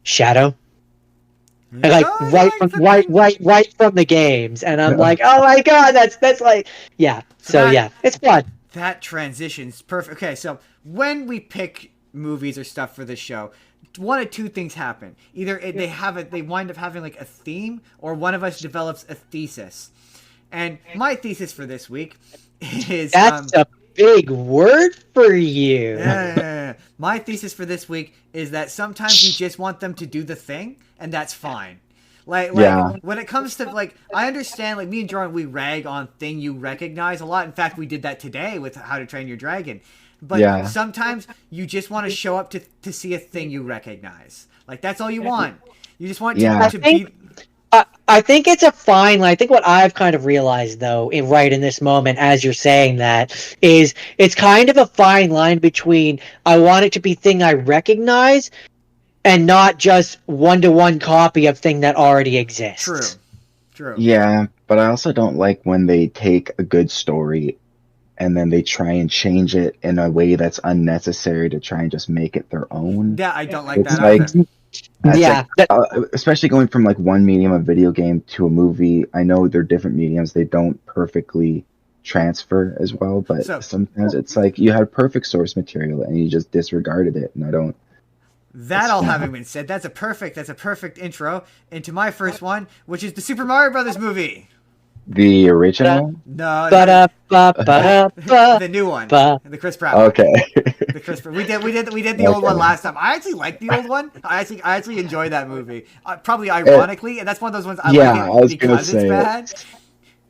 Shadow." And, like Oh, right yeah, from it's a thing. right from the games, and I'm like, oh my god, that's like, yeah. So So yeah, it's fun. that transition's perfect. Okay, so when we pick movies or stuff for this show, one of two things happen. Either they wind up having like a theme, or one of us develops a thesis. And my thesis for this week is That's a big word for you. my thesis for this week is that sometimes you just want them to do the thing, and that's fine. Like Yeah. when it comes to like, I understand, like me and Jordan, we rag on thing you recognize a lot. In fact, we did that today with How to Train Your Dragon. But Yeah. sometimes you just want to show up to see a thing you recognize. Like that's all you want. You just want Yeah. to be. I think it's a fine line. I think what I've kind of realized, though, right in this moment, as you're saying that, is it's kind of a fine line between I want it to be thing I recognize and not just one-to-one copy of thing that already exists. True. True. Yeah, but I also don't like when they take a good story and then they try and change it in a way that's unnecessary to try and just make it their own. Yeah, I don't like It's that like, either. it's Yeah, like, especially going from like one medium, a video game, to a movie. I know they're different mediums; they don't perfectly transfer as well. But So- sometimes it's like you had perfect source material and you just disregarded it, and I don't. That all having been said, that's a perfect intro into my first one, which is the Super Mario Brothers movie. The original. No, the the new one, ba- the Chris Pratt one. Okay. The Chris Pratt. We did the old one Okay. last time. I actually liked the old one. I actually enjoyed that movie. Probably ironically, and that's one of those ones I Yeah, like I it was gonna because it's say bad.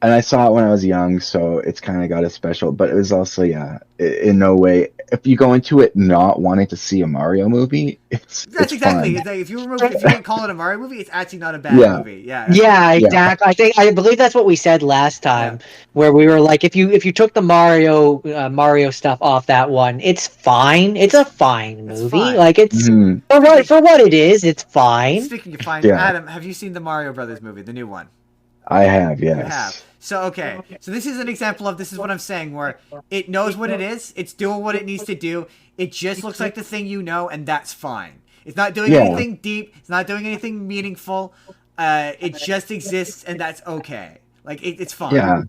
And I saw it when I was young, so it's kind of got a special. But it was also, yeah, in no way. If you go into it not wanting to see a Mario movie, That's it's exactly. fun. It's like if you didn't call it a Mario movie, it's actually not a bad Yeah. movie. Yeah. Yeah, exactly. I believe that's what we said last time, where we were like, if you took the Mario stuff off that one, it's fine. It's a fine It's movie. fine. Like it's Mhm. for what it is, it's fine. Speaking of fine, Yeah. Adam, have you seen the Mario Brothers movie, the new one? I have, yes. You have. So okay. So this is an example of this is what I'm saying, where it knows what it is, it's doing what it needs to do. It just looks like the thing you know, and that's fine. It's not doing Yeah. anything deep. It's not doing anything meaningful. It just exists, and that's okay. Like it's fine. Yeah.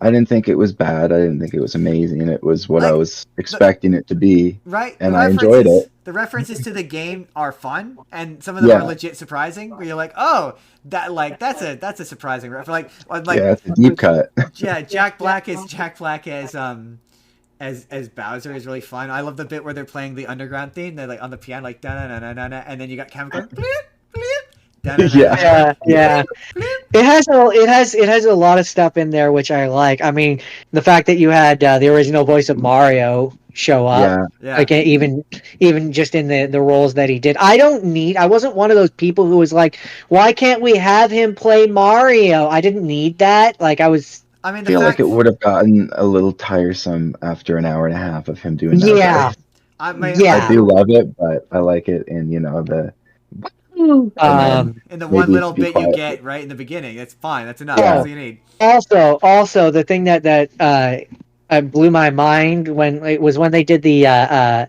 I didn't think it was bad. I didn't think it was amazing. It was what I Like, was expecting it to be. Right? And I enjoyed it. The references to the game are fun, and some of them are legit surprising. Where you're like, oh, that's a surprising reference. Like Yeah, it's a deep cut. yeah, Jack Black as Bowser is really fun. I love the bit where they're playing the underground theme. They're like on the piano, like da na na na na, and then you got Kevin going bleep bleep. Yeah. It has a lot of stuff in there which I like. I mean, the fact that you had the original voice of Mario show up, Yeah. like even just in the roles that he did. I wasn't one of those people who was like, why can't we have him play Mario? I didn't need that. Like I mean, feel like it would have gotten a little tiresome after an hour and a half of him doing that. Yeah. I do love it, but I like it in, the in the maybe one little to be bit you quiet. get right in the beginning. That's fine. That's enough. Yeah. That's all you need. Also the thing that blew my mind when they did the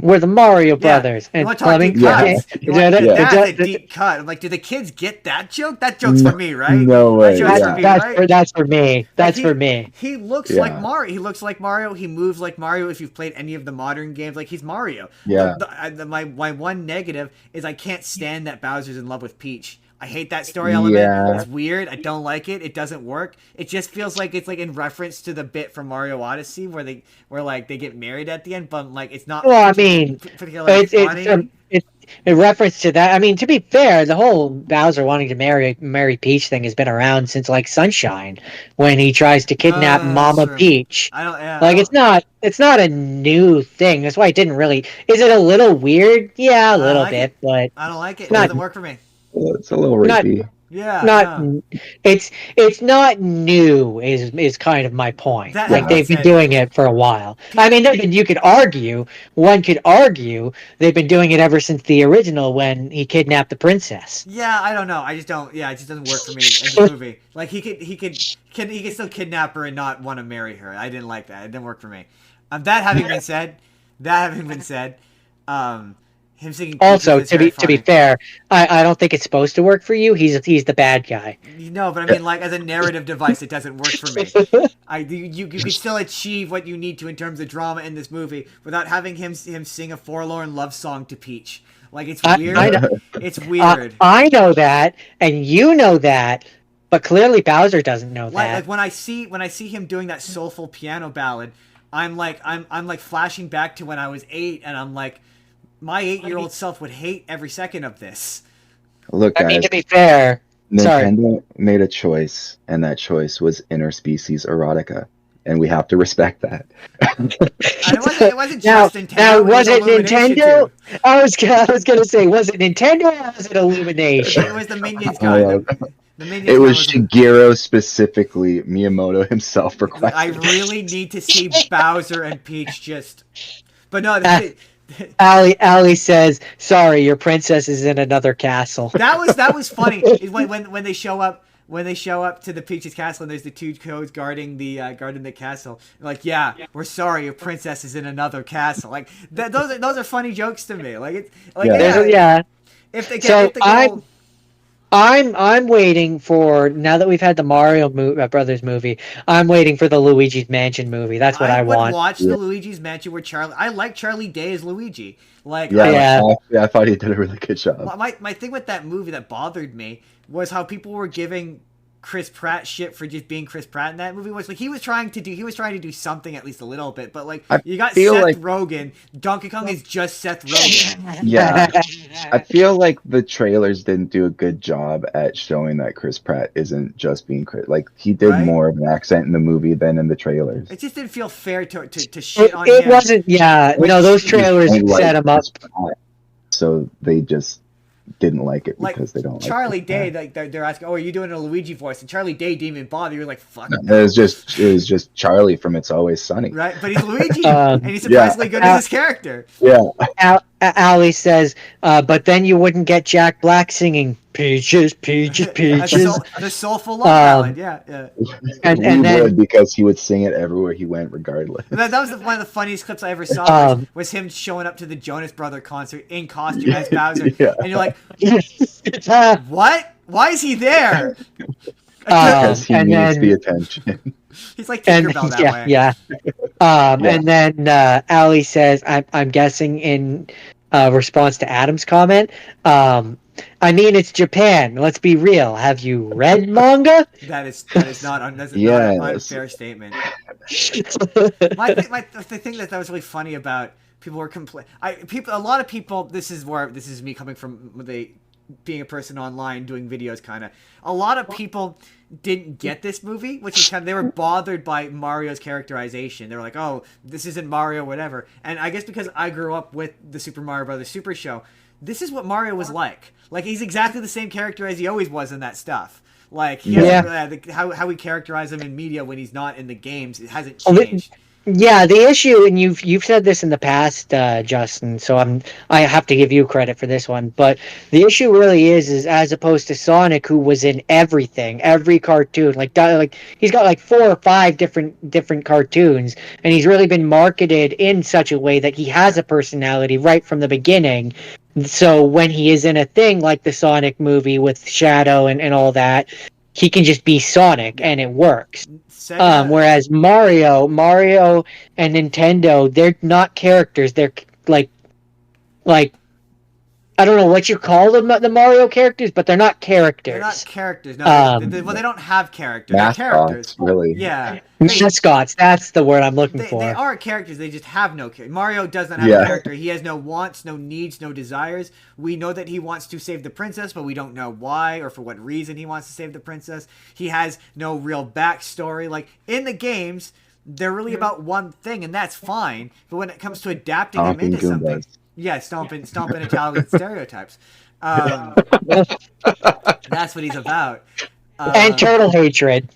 we're the Mario Brothers. You And want to talk deep Yeah. cuts? Yeah. That's a deep cut. I'm like, do the kids get that joke? That joke's for me, right? No way. That joke's Yeah. for me, right? That's for me. That's Like, for me. He looks Yeah. like Mario. He looks like Mario. He moves like Mario. If you've played any of the modern games, like he's Mario. Yeah. My one negative is I can't stand that Bowser's in love with Peach. I hate that story element. Yeah. It's weird. I don't like it. It doesn't work. It just feels like it's like in reference to the bit from Mario Odyssey where they get married at the end, but like it's not. Well, I mean, particularly funny. it's in reference to that. I mean, to be fair, the whole Bowser wanting to marry Peach thing has been around since like Sunshine, when he tries to kidnap That's Mama true. Peach. I don't. Yeah, Like it's not a new thing. That's why it didn't really. Is it a little weird? Yeah, a little like bit, it. but I don't like it. It Not- doesn't work for me. It's a little Not- rapey. Yeah. not. no. It's not new. Is kind of my point. That- Like they've been doing it for a while. I mean, one could argue they've been doing it ever since the original when he kidnapped the princess. Yeah, I don't know. I just don't. Yeah, it just doesn't work for me in the movie. Like he could still kidnap her and not want to marry her. I didn't like that. It didn't work for me. That having been said, him singing Also, Peaches is very to be funny. fair, I don't think it's supposed to work for you. He's the bad guy. No, but I mean, like, as a narrative device, it doesn't work for me. You can still achieve what you need to in terms of drama in this movie without having him sing a forlorn love song to Peach. Like, it's weird. I know, It's weird. I know that, and you know that, but clearly Bowser doesn't know Like that. when I see him doing that soulful piano ballad, I'm like flashing back to when I was 8, and I'm like, my 8-year-old self would hate every second of this. Look, I mean, guys, to be fair, sorry. Nintendo made a choice, and that choice was interspecies erotica, and we have to respect that. And it wasn't Now, just Nintendo. now It was was it Illumination Nintendo? too. I was gonna say, was it Nintendo or was it Illumination? It was the Minions guy. The Minions It guy was Shigeru specifically, Miyamoto himself requested. I really need to see Bowser and Peach just. But no, Ali says, "Sorry, your princess is in another castle." that was funny. When they show up to the Peach's castle and there's the two codes guarding the castle. Like, yeah, we're sorry, your princess is in another castle. Like those are funny jokes to me. Like Yeah. If they So if they go, I'm waiting for, now that we've had the Mario Brothers movie, I'm waiting for the Luigi's Mansion movie. That's what I would want. watch the Luigi's Mansion where I like Charlie Day as Luigi. Like, yeah, I thought he did a really good job. My thing with that movie that bothered me was how people were giving Chris Pratt shit for just being Chris Pratt in that movie. Was like he was trying to do something at least a little bit, but like you got Seth Rogen. Donkey Kong is just Seth Rogen. Yeah, I feel like the trailers didn't do a good job at showing that Chris Pratt isn't just being Chris. Like he did more of an accent in the movie than in the trailers. It just didn't feel fair to shit on him. It wasn't. Yeah, no, those trailers set him up. So they just didn't like it because they don't like Charlie Day. Like they're asking, "Oh, are you doing a Luigi voice?" And Charlie Day didn't even bother. You're like, "Fuck." No. It was just Charlie from It's Always Sunny, right? But he's Luigi, and he's surprisingly good as his character. Yeah. Ali says, but then you wouldn't get Jack Black singing "Peaches, Peaches, Peaches." The soulful love ballad, yeah. And then, would, because he would sing it everywhere he went, regardless. That was one of the funniest clips I ever saw. Was him showing up to the Jonas Brother concert in costume as Bowser, and you're like, "What? Why is he there?" Because he needs the attention. He's like Tinkerbell that way. Yeah. And then Ali says, I'm guessing in response to Adam's comment, I mean, it's Japan. Let's be real. Have you read manga? That is not an unfair statement. The thing that was really funny about people were a lot of people. This is me coming from being a person online doing videos, kind of. A lot of people didn't get this movie, which was they were bothered by Mario's characterization. They were like, "Oh, this isn't Mario, whatever." And I guess because I grew up with the Super Mario Brothers Super Show, this is what Mario was like. Like, he's exactly the same character as he always was in that stuff. Like, how we characterize him in media when he's not in the games, it hasn't changed. Yeah, the issue, and you've said this in the past, Justin. So I have to give you credit for this one. But the issue really is as opposed to Sonic, who was in everything, every cartoon, like he's got like 4 or 5 different cartoons, and he's really been marketed in such a way that he has a personality right from the beginning. So when he is in a thing like the Sonic movie with Shadow and all that, he can just be Sonic and it works. Whereas Mario and Nintendo, they're not characters. They're like I don't know what you call them, the Mario characters, but they're not characters. They're not characters. No, they don't have characters. They're characters. Really. Yeah. Mascots. That's the word I'm looking for. They are characters. They just have no character. Mario doesn't have a character. He has no wants, no needs, no desires. We know that he wants to save the princess, but we don't know why or for what reason he wants to save the princess. He has no real backstory. Like, in the games, they're really about one thing, and that's fine. But when it comes to adapting him into something... Yeah, stomping Italian stereotypes. That's what he's about. And turtle hatred.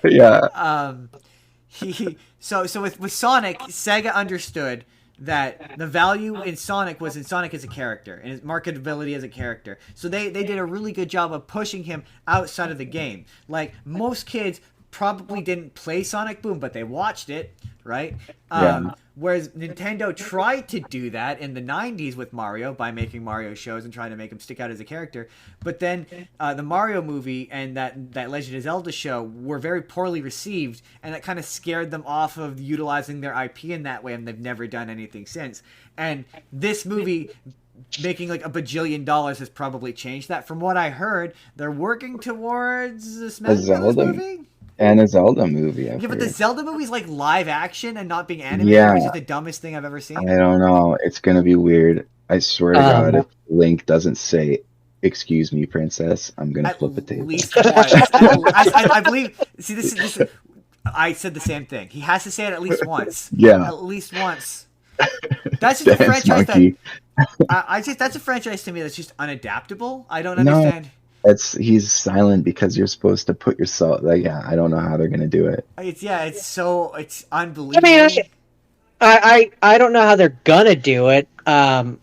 Yeah. So with Sonic, Sega understood that the value in Sonic was in Sonic as a character and his marketability as a character. So they did a really good job of pushing him outside of the game. Like, most kids probably didn't play Sonic Boom, but they watched it, right? Yeah. Whereas Nintendo tried to do that in the 90s with Mario by making Mario shows and trying to make him stick out as a character. But then the Mario movie and that Legend of Zelda show were very poorly received, and that kind of scared them off of utilizing their IP in that way, and they've never done anything since. And this movie making like $1 bajillion has probably changed that. From what I heard, they're working towards a Smash Bros. Movie. And a Zelda movie. Yeah, but the Zelda movie's like live action and not being animated, Yeah. which is the dumbest thing I've ever seen. I don't know. It's gonna be weird. I swear to God, if Link doesn't say, "Excuse me, princess," I'm gonna flip a table. At least once. I believe. See, this is. I said the same thing. He has to say it at least once. Yeah. At least once. That's just a franchise monkey. that's a franchise to me that's just unadaptable. I don't understand. He's silent because you're supposed to put yourself I don't know how they're gonna do it. It's unbelievable. I mean, I don't know how they're gonna do it. I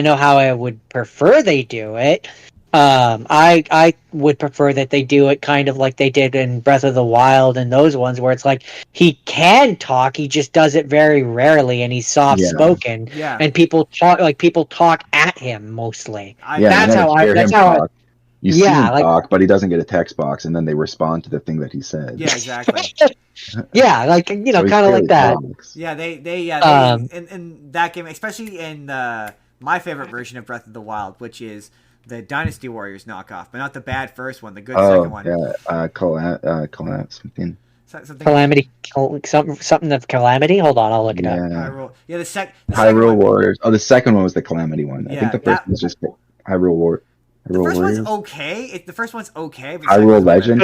know how I would prefer they do it. I would prefer that they do it kind of like they did in Breath of the Wild and those ones where it's like he can talk, he just does it very rarely, and he's soft spoken. Yeah. And people talk at him mostly. That's how I. You see him like, talk, but he doesn't get a text box, and then they respond to the thing that he said. Yeah, exactly. Yeah, like kind of like that. Talks. Yeah, they in that game, especially in my favorite version of Breath of the Wild, which is the Dynasty Warriors knockoff, but not the bad first one, the good second one. Something. Calamity, something of Calamity. Hold on, I'll look it up. Hyrule. Yeah, Hyrule Warriors. Oh, the second one was the Calamity one. I think the first one was just Hyrule War. The first one's okay. The first one's okay. But Hyrule Legends.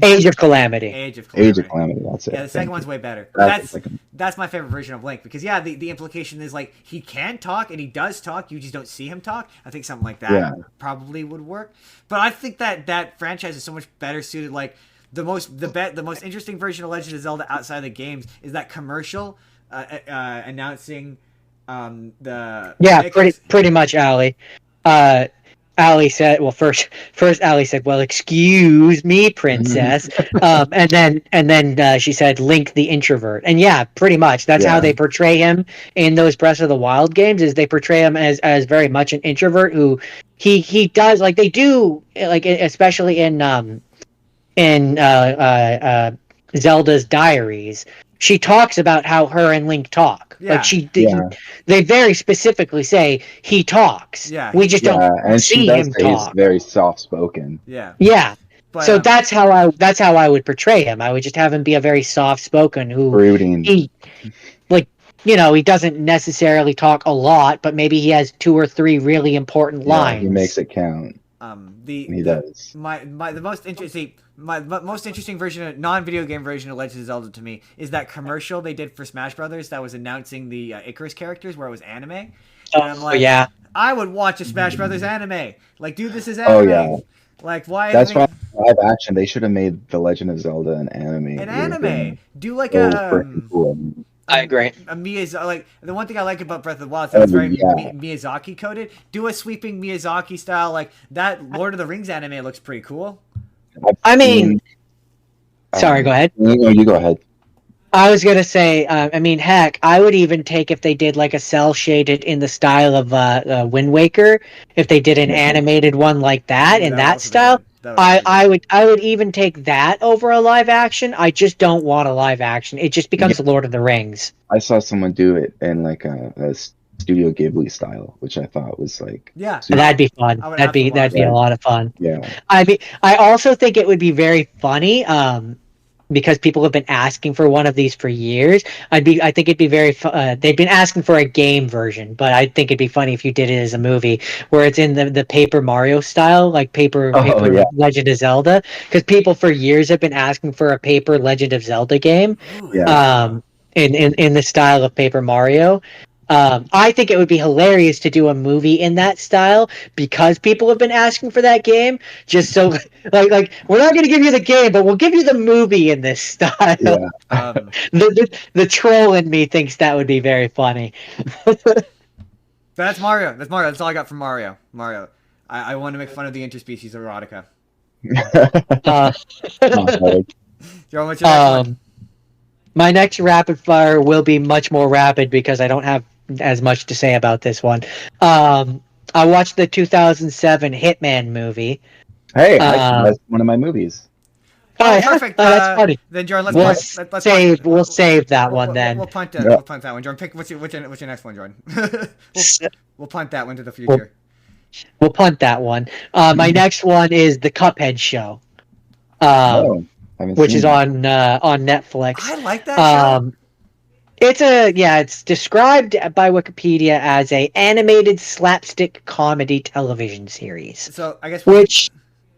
Age of Calamity. Age of Calamity. That's it. Yeah, the second one's way better. That's my favorite version of Link because the implication is like he can talk and he does talk. You just don't see him talk. I think something like that probably would work. But I think that franchise is so much better suited. Like the most interesting version of Legend of Zelda outside of the games is that commercial announcing the pretty much, Ali. Ali said, well, first Ali said, well, excuse me, princess. And then she said, Link the introvert. And yeah, pretty much. That's how they portray him in those Breath of the Wild games, is they portray him as very much an introvert who he does, like they do, like especially in Zelda's diaries. She talks about how her and Link talk. Yeah. Like they very specifically say he talks. Yeah. We just don't see him talk. He's very soft spoken. Yeah. Yeah. But, so that's how I would portray him. I would just have him be a very soft spoken brooding. He doesn't necessarily talk a lot, but maybe he has 2 or 3 really important lines. He makes it count. He does. The most interesting version of non-video game version of Legend of Zelda to me is that commercial they did for Smash Brothers that was announcing the Icarus characters where it was anime. And I'm like, I would watch a Smash Brothers anime. Like, dude, this is anime. Oh yeah. Like, why? That's why live action. They should have made the Legend of Zelda an anime. Do like cool. I agree. Like the one thing I like about Breath of the Wild is that it's very Miyazaki coded. Do a sweeping Miyazaki style like that. Lord of the Rings anime looks pretty cool. I mean, sorry, go ahead. No, you go ahead. I was gonna say, heck, I would even take if they did like a cell shaded in the style of Wind Waker. If they did an animated one like that in that style, I would even take that over a live action. I just don't want a live action. It just becomes Lord of the Rings. I saw someone do it in like a Studio Ghibli style, which I thought was like that'd be fun. That'd be a lot of fun. Yeah. I mean, I also think it would be very funny. Because people have been asking for one of these for years. I think it'd be very. They've been asking for a game version, but I think it'd be funny if you did it as a movie, where it's in the Paper Mario style, like paper Legend of Zelda. Because people for years have been asking for a Paper Legend of Zelda game, in the style of Paper Mario. I think it would be hilarious to do a movie in that style because people have been asking for that game. Just so, like we're not going to give you the game, but we'll give you the movie in this style. Yeah. The troll in me thinks that would be very funny. That's Mario. That's all I got from Mario. I want to make fun of the interspecies erotica. Uh, Joe, what's your next one? My next rapid fire will be much more rapid because I don't have as much to say about this one. I watched the 2007 Hitman movie. Hey, actually, that's one of my movies. Oh, Oh, yeah? perfect. Oh, that's funny. Then Jordan, let's We'll punt. Let's punt. we'll save that one then. We'll punt. Yeah. We'll punt that one. Jordan, pick what's your next one, Jordan. We'll punt that one to the future. We'll punt that one. My next one is the Cuphead show, Oh, haven't which seen is that. on Netflix. I like that show. It's described by Wikipedia as a animated slapstick comedy television series, So I guess which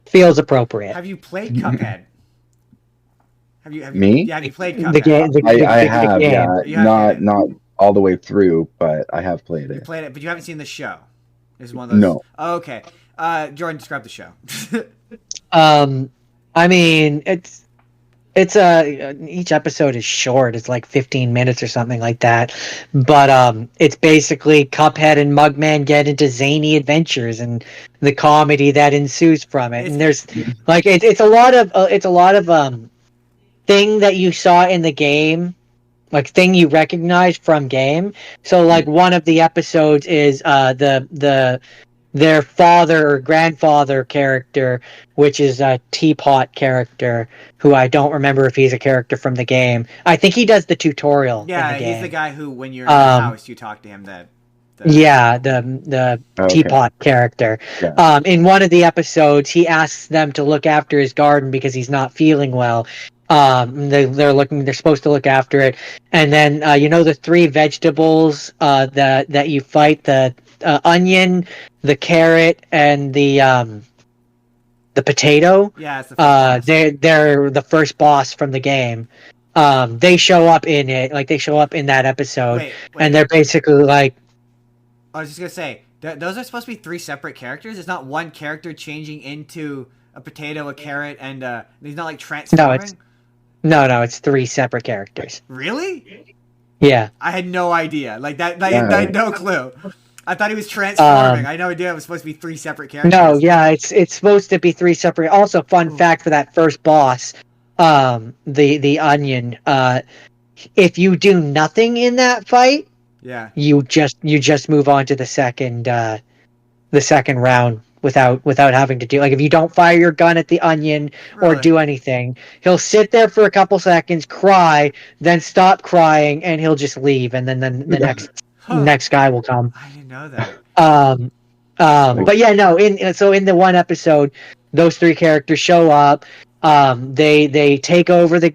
feels appropriate. have you played Cuphead? Have you Me? Yeah, have you played The Cuphead? game, I have, game. yeah, You have, yeah. not all the way through, but I have played You it. played it, but you haven't seen the show. It's one of those. No. Oh, okay. Jordan, describe the show. I mean, it's each episode is short. It's like 15 minutes or something like that. But it's basically Cuphead and Mugman get into zany adventures and the comedy that ensues from it. And there's like it's a lot of thing that you saw in the game, like thing you recognize from game. So like one of the episodes is their father or grandfather character, which is a Teapot character, who I don't remember if he's a character from the game. I think he does the tutorial. Yeah, in the game. he's the guy who, when you're in the house, you talk to him. Yeah, the Okay. Teapot character. Yeah. In one of the episodes, he asks them to look after his garden because he's not feeling well. They're supposed to look after it, and then the three vegetables that you fight, the onion, the carrot, and the potato. Yeah, it's the first They're the first boss from the game. They show up in it, like they show up in that episode, Wait. and they're basically like. I was just gonna say those are supposed to be three separate characters. It's not one character changing into a potato, a carrot, and he's not like transforming. No, it's three separate characters. Really? Yeah. I had no idea. Like that. I Yeah. had no clue. I thought he was transforming. I had no idea it was supposed to be three separate characters. No, yeah, it's supposed to be three separate. Also, fun fact for that first boss, the onion. If you do nothing in that fight, Yeah. you just move on to the second round without having to do, like, if you don't fire your gun at the onion or Really? do anything, he'll sit there for a couple seconds, cry, then stop crying, and he'll just leave, and then the next guy will come. I didn't know that. But yeah, no. In the one episode, those three characters show up. They take over the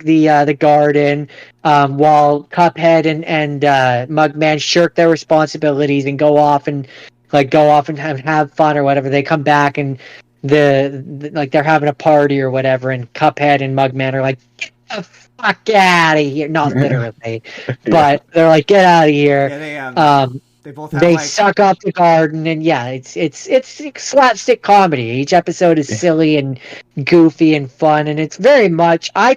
garden, while Cuphead and Mugman shirk their responsibilities and go off and have fun or whatever. They come back and they're having a party or whatever, and Cuphead and Mugman are like, "Get the fuck out of here!" Not literally, but they're like, "Get out of here!" Yeah, they both have They suck up the garden, and yeah, it's slapstick comedy. Each episode is silly and goofy and fun, and it's very much I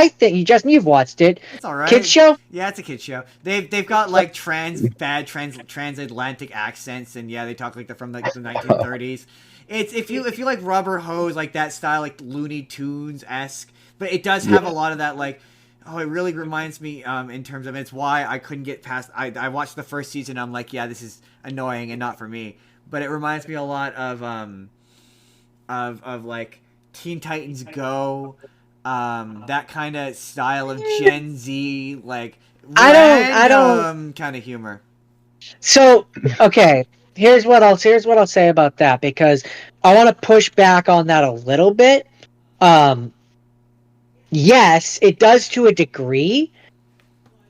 think you've watched it. It's all right. Kids show. Yeah, it's a kid show. They've got like transatlantic accents, and yeah, they talk like they're from like the 1930s. It's if you like Rubber Hose, like that style, like Looney Tunes esque, but it does have a lot of that like. Oh, it really reminds me in terms of, it's why I couldn't get past. I watched the first season. I'm like, yeah, this is annoying and not for me. But it reminds me a lot of like Teen Titans Go, that kind of style of Gen Z, like I don't kind of humor. So okay, here's what I'll say about that, because I want to push back on that a little bit. Yes, it does to a degree,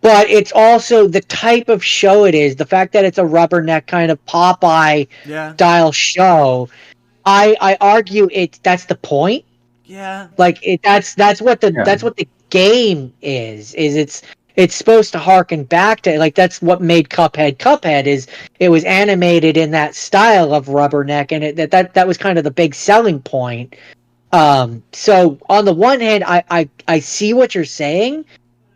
but it's also the type of show it is. The fact that it's a rubberneck kind of Popeye style show, I argue that's the point. Yeah, like that's what the game is. It's supposed to harken back to, like, that's what made Cuphead is it was animated in that style of rubberneck, and that was kind of the big selling point. So on the one hand, I see what you're saying,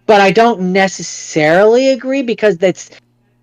but I don't necessarily agree, because that's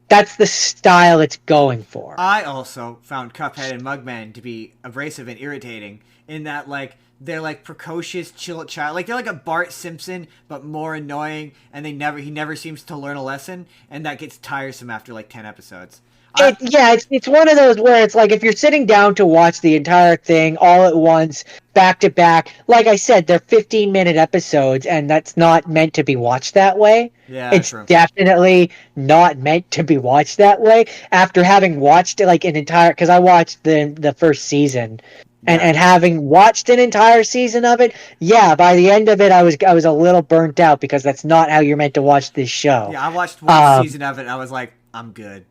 the style it's going for. I also found Cuphead and Mugman to be abrasive and irritating in that, like, they're like precocious child, like they're like a Bart Simpson but more annoying, and he never seems to learn a lesson, and that gets tiresome after like 10 episodes. It's one of those where it's like if you're sitting down to watch the entire thing all at once, back to back, like I said, they're 15-minute episodes, and that's not meant to be watched that way. Yeah, It's true. definitely not meant to be watched that way. After having watched it like an entire, because I watched the first season, and having watched an entire season of it, yeah, by the end of it, I was a little burnt out because that's not how you're meant to watch this show. Yeah, I watched one season of it, and I was like, I'm good.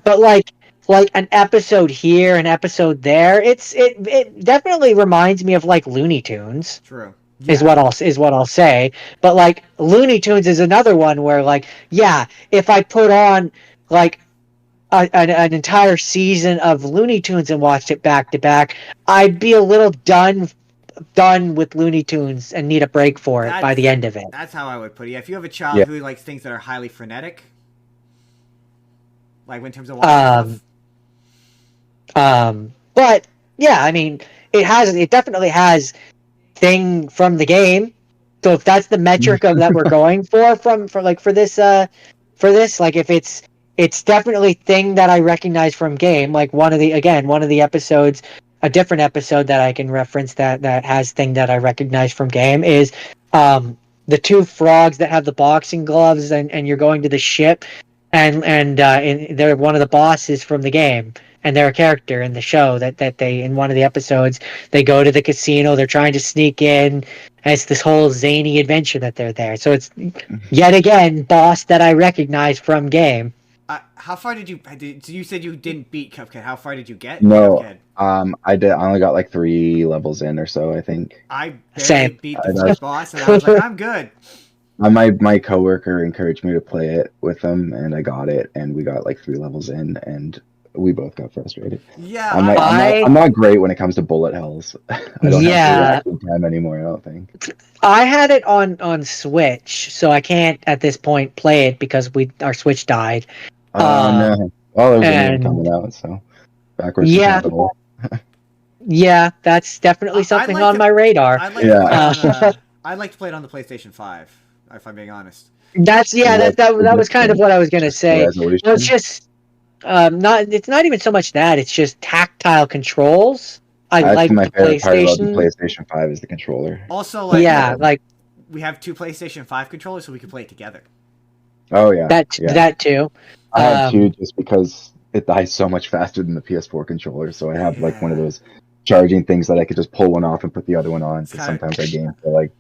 But like an episode here, an episode there, it definitely reminds me of like Looney Tunes. True. Yeah. Is what I'll say. But like Looney Tunes is another one where like, yeah, if I put on like an entire season of Looney Tunes and watched it back to back, I'd be a little done with Looney Tunes and need a break for it by the end of it. That's how I would put it. Yeah, if you have a child who likes things that are highly frenetic, like in terms of watching stuff. But yeah, I mean, it definitely has thing from the game. So if that's the metric of that we're going for this, like if it's definitely thing that I recognize from game. Like one of the episodes, a different episode that I can reference that has thing that I recognize from game is the two frogs that have the boxing gloves and you're going to the ship. And they're one of the bosses from the game, and they're a character in the show that they, in one of the episodes, they go to the casino, they're trying to sneak in, and it's this whole zany adventure that they're there. So it's yet again boss that I recognize from game. How far did you? You said you didn't beat Cuphead. How far did you get? No, Cuphead? I did. I only got like 3 levels in or so, I think. I barely beat the first boss, and I was like, I'm good. My coworker encouraged me to play it with them, and I got it, and we got like 3 levels in, and we both got frustrated. Yeah, I'm not great when it comes to bullet hells. I don't have the time anymore, I don't think. I had it on Switch, so I can't at this point play it because our Switch died. No. Well, there's a new coming out, so backwards compatible. Yeah, that's definitely something on my radar. I'd like to play it on the PlayStation 5, if I'm being honest. That was kind of what I was gonna say. It's just it's not even so much that, it's just tactile controls. That's like my favorite part about the PlayStation 5 is the controller. Also, we have 2 PlayStation 5 controllers, so we can play it together. Oh yeah, that too. I have 2 just because it dies so much faster than the PS4 controller. So I have like one of those charging things that I could just pull one off and put the other one on. Because sometimes I game for like.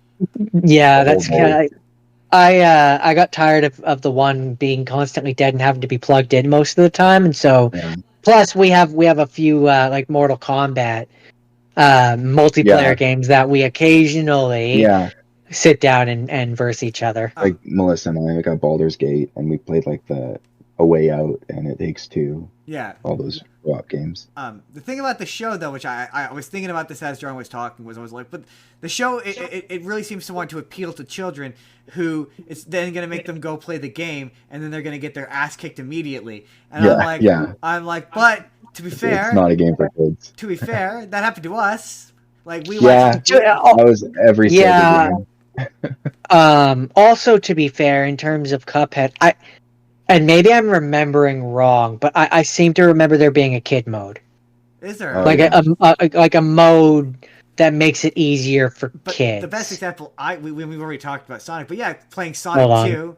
Yeah, that's kind of. I got tired of the one being constantly dead and having to be plugged in most of the time, and so plus we have a few like Mortal Kombat multiplayer games that we occasionally sit down and verse each other. Like Melissa and I got Baldur's Gate, and we played like A Way Out and It Takes Two. Yeah, all those co-op games. The thing about the show, though, which I was thinking about this as John was talking, was I was like, but the show it really seems to want to appeal to children who it's then going to make them go play the game, and then they're going to get their ass kicked immediately. And I'm like, but to be fair, it's not a game for kids. To be fair, that happened to us. Like we I was every game. Also, to be fair, in terms of Cuphead, and maybe I'm remembering wrong, but I seem to remember there being a kid mode. Is there like a mode that makes it easier for kids? The best example, we've already talked about Sonic, but yeah, playing Sonic 2,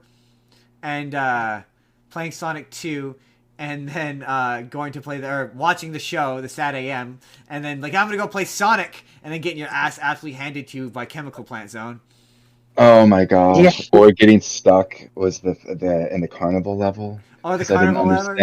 and playing Sonic 2, and then going to play watching the show, the Sat AM, and then like I'm gonna go play Sonic, and then getting your ass absolutely handed to you by Chemical Plant Zone. Oh my gosh! Yeah. Or getting stuck was the in the carnival level. Oh, the carnival level.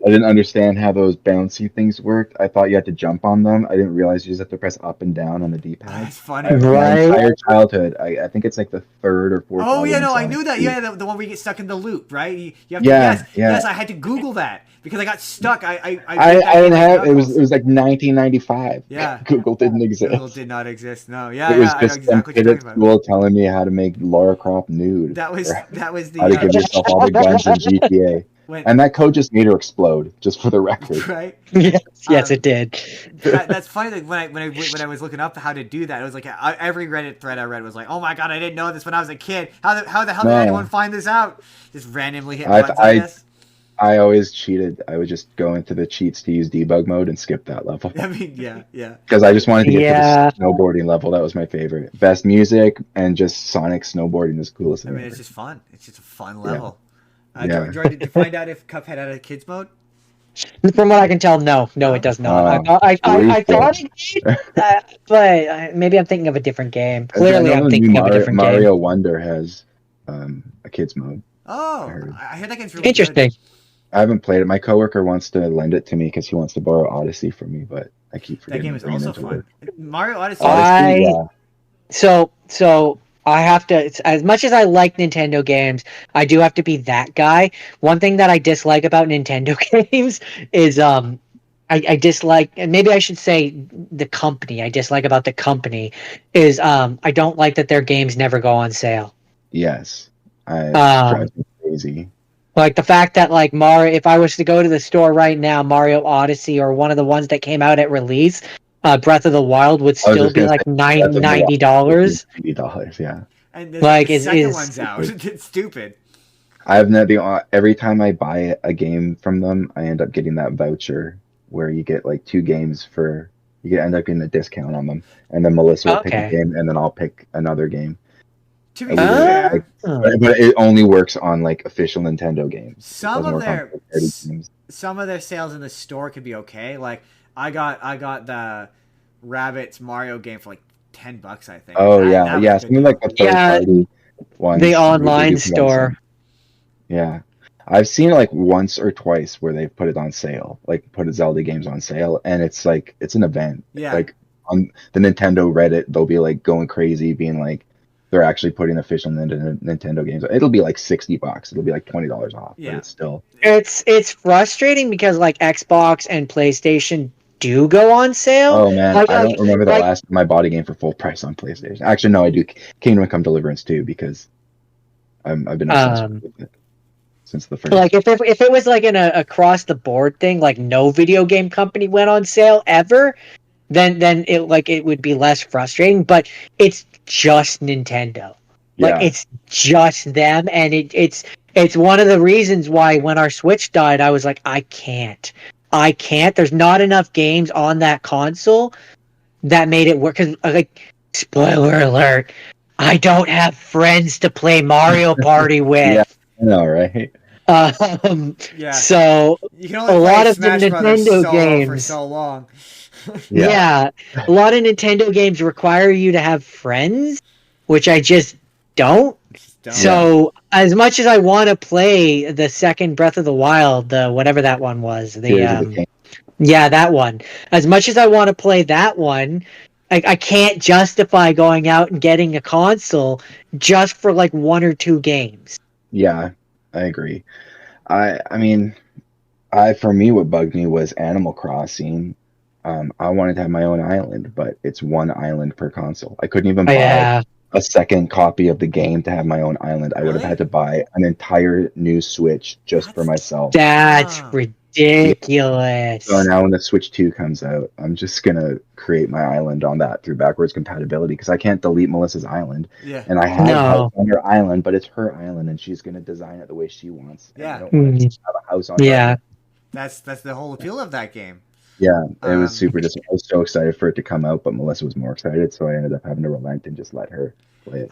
I didn't understand how those bouncy things worked. I thought you had to jump on them. I didn't realize you just have to press up and down on the D-pad. That's funny. Right? My entire childhood, I think it's like the 3rd or 4th. Oh yeah, no, I knew that. Yeah, the one where you get stuck in the loop, right? You have to, yes, I had to Google that because I got stuck. I didn't have. It was like 1995. Yeah, Google didn't exist. Google did not exist. No, yeah, it was just I know exactly some kid at school telling me how to make Lara Croft nude. That was the how to give yourself all the guns in GTA. And that code just made her explode, just for the record. Right? Yes, it did. That's funny. Like when I was looking up how to do that, it was like every Reddit thread I read was like, "Oh my god, I didn't know this when I was a kid. How the hell did anyone find this out?" Just randomly hit buttons, I guess. I always cheated. I would just go into the cheats to use debug mode and skip that level. I mean, yeah. Because I just wanted to get to the snowboarding level. That was my favorite. Best music and just Sonic snowboarding is coolest. I mean, it's just fun. It's just a fun level. Jordan, did you find out if Cuphead had a kids mode? From what I can tell, no, it does not. I thought it did, but maybe I'm thinking of a different game. Clearly, I'm thinking of a different game. Mario Wonder has a kids mode. Oh, I heard that game's really interesting. Good. I haven't played it. My coworker wants to lend it to me because he wants to borrow Odyssey from me, but I keep forgetting. That game is also fun. Mario Odyssey. So I have to. As much as I like Nintendo games, I do have to be that guy. One thing that I dislike about Nintendo games is I dislike, and maybe I should say the company. I dislike about the company is I don't like that their games never go on sale. Yes, drives me crazy. Like the fact that like Mario, if I was to go to the store right now, Mario Odyssey or one of the ones that came out at release, Breath of the Wild would still be like $90. $90, yeah. And the second one's out. It's stupid. Every time I buy a game from them, I end up getting that voucher where you get like 2 games end up getting a discount on them, and then Melissa will pick a game, and then I'll pick another game. To be fair, but it only works on like official Nintendo games. Some of their sales in the store could be okay. Like I got the Rabbids Mario game for like $10, I think. Oh yeah. Something like the third party ones. The online store. Yeah, I've seen it like once or twice where they've put it on sale, like put Zelda games on sale, and it's like it's an event. Yeah. Like on the Nintendo Reddit, they'll be like going crazy, being like, they're actually putting official Nintendo games. It'll be like $60. It'll be like $20 off. Yeah. But it's still. It's frustrating because like Xbox and PlayStation do go on sale. Oh man, I don't remember the last time I bought a game for full price on PlayStation. Actually, no, I do. Kingdom Come Deliverance 2 because I've been obsessed with it since the first. Like if it was like in a across the board thing, like no video game company went on sale ever, then it would be less frustrating. But it's just Nintendo. Like it's just them, and it's one of the reasons why when our Switch died, I was like, I can't. There's not enough games on that console that made it work. Because like, spoiler alert, I don't have friends to play Mario Party with. Yeah, I know, right? So you can only a lot of Smash the Nintendo games for so long. Yeah, a lot of Nintendo games require you to have friends, which I just don't. So as much as I want to play the second Breath of the Wild, the whatever that one was, that one. As much as I want to play that one, I can't justify going out and getting a console just for like 1 or 2 games. Yeah, I agree. I mean, for me, what bugged me was Animal Crossing. I wanted to have my own island, but it's 1 island per console. I couldn't even buy a second copy of the game to have my own island. I would have had to buy an entire new Switch just for myself. That's ridiculous. So now when the Switch 2 comes out, I'm just going to create my island on that through backwards compatibility because I can't delete Melissa's island. Yeah. And I have a house on her island, but it's her island and she's going to design it the way she wants. Yeah. I don't want to have a house on her island. That's the whole appeal of that game. Yeah, it was super disappointing. I was so excited for it to come out, but Melissa was more excited, so I ended up having to relent and just let her play it.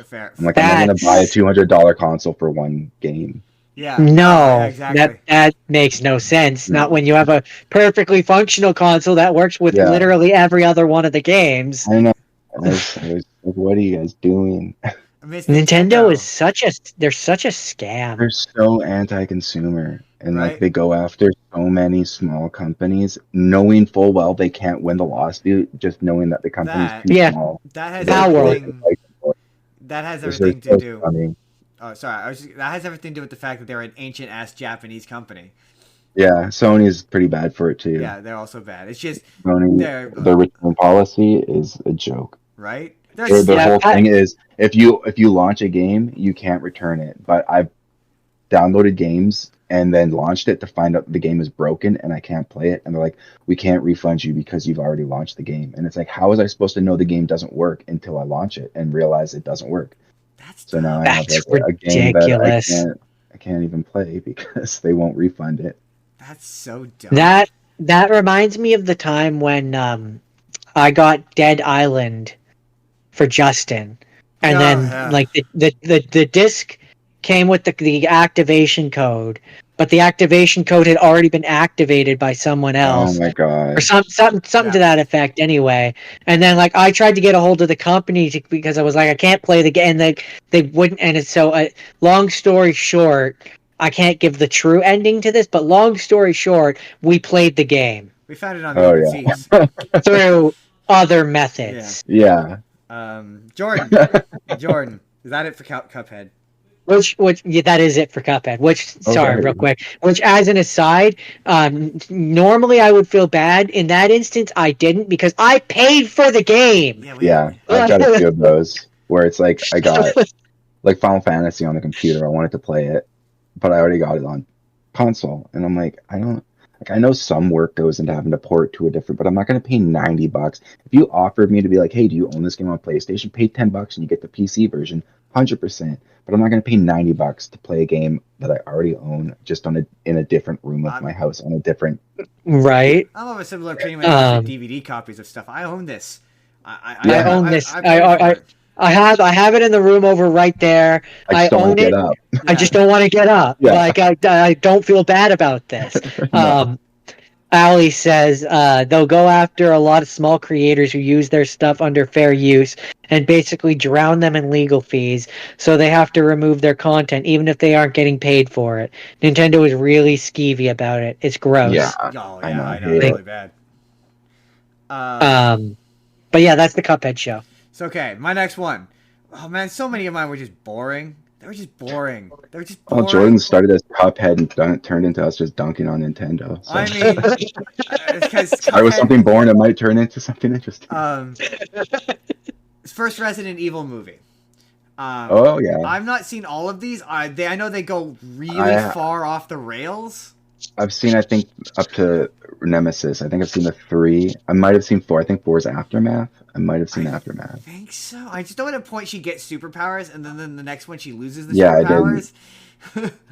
Fair. I'm like, I'm not going to buy a $200 console for 1 game. Yeah. No, exactly. That makes no sense. Not when you have a perfectly functional console that works with literally every other one of the games. I know. I was like, what are you guys doing? Nintendo is such a scam. They're so anti-consumer. And like they go after so many small companies, knowing full well they can't win the lawsuit, just knowing that the company's too small. That has everything to do. Funny. Oh, sorry. That has everything to do with the fact that they're an ancient ass Japanese company. Yeah, Sony's pretty bad for it too. Yeah, they're also bad. It's just their return policy is a joke. Right? Their whole thing is if you launch a game, you can't return it. But downloaded games and then launched it to find out the game is broken and I can't play it. And they're like, we can't refund you because you've already launched the game. And it's like, how was I supposed to know the game doesn't work until I launch it and realize it doesn't work? So now I have That's like a game that ridiculous. I can't even play because they won't refund it. That's so dumb. That reminds me of the time when I got Dead Island for Justin, and then like the disc came with the activation code, but the activation code had already been activated by someone else. Oh my god! Or something to that effect. Anyway, and then like I tried to get a hold of the company because I was like, I can't play the game, and they wouldn't. And it's so long story short, I can't give the true ending to this, but long story short, we played the game. We found it on the open seas. Through other methods. Yeah. Jordan, is that it for Cuphead? Which that is it for Cuphead. Sorry, real quick. Which, as an aside, normally I would feel bad. In that instance, I didn't because I paid for the game. Yeah, I've got a few of those where it's like I got like Final Fantasy on the computer. I wanted to play it, but I already got it on console, and I'm like, I know some work goes into having to port to a different, but I'm not going to pay $90. If you offered me to be like, hey, do you own this game on PlayStation? Pay $10 and you get the PC version, 100%. But I'm not going to pay $90 to play a game that I already own just in a different room of my house on a different. Right. I'm of a similar opinion when it comes to DVD copies of stuff. I own this. I own this. I have it in the room over right there. I own it. I just don't want to get up. Yeah. Like I don't feel bad about this. No. Ali says they'll go after a lot of small creators who use their stuff under fair use and basically drown them in legal fees, so they have to remove their content even if they aren't getting paid for it. Nintendo is really skeevy about it. It's gross. Yeah, I know. It's really bad. But yeah, that's the Cuphead show. So okay, my next one. Oh man, so many of mine were just boring. They were just boring. Well, Jordan started as Cuphead and turned into us just dunking on Nintendo. So. I mean, I was something boring, it might turn into something interesting. First Resident Evil movie. Oh yeah. I've not seen all of these. I know they go really far off the rails. I've seen, I think, up to Nemesis. I think I've seen the 3. I might have seen 4. I think 4 is Aftermath. I might have seen Aftermath. I think so. I just know at a point she gets superpowers, and then the next one she loses the superpowers.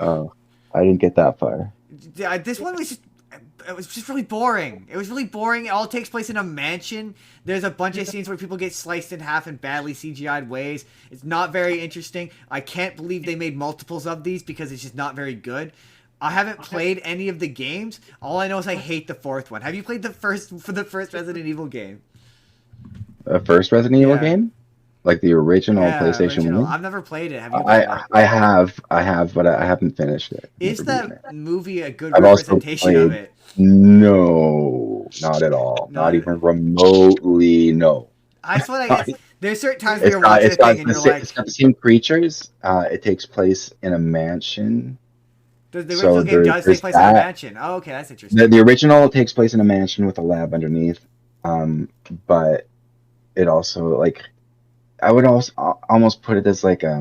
Oh, I didn't get that far. This one was just really boring. It was really boring. It all takes place in a mansion. There's a bunch of scenes where people get sliced in half in badly CGI'd ways. It's not very interesting. I can't believe they made multiples of these because it's just not very good. I haven't played any of the games. All I know is I hate the 4th one. Have you played the first Resident Evil game? The first Resident Evil game? Like the original PlayStation 1? I've never played it. Have you played it? I have, but I haven't finished it. Is that movie a good representation of it? No, not at all. Not even remotely, no. That's what I guess. There's certain times where you're watching a thing and you're like... It's got the same creatures. It takes place in a mansion. The original game does take place in a mansion. Oh, okay, that's interesting. The original takes place in a mansion with a lab underneath, but it also like I would also almost put it as like I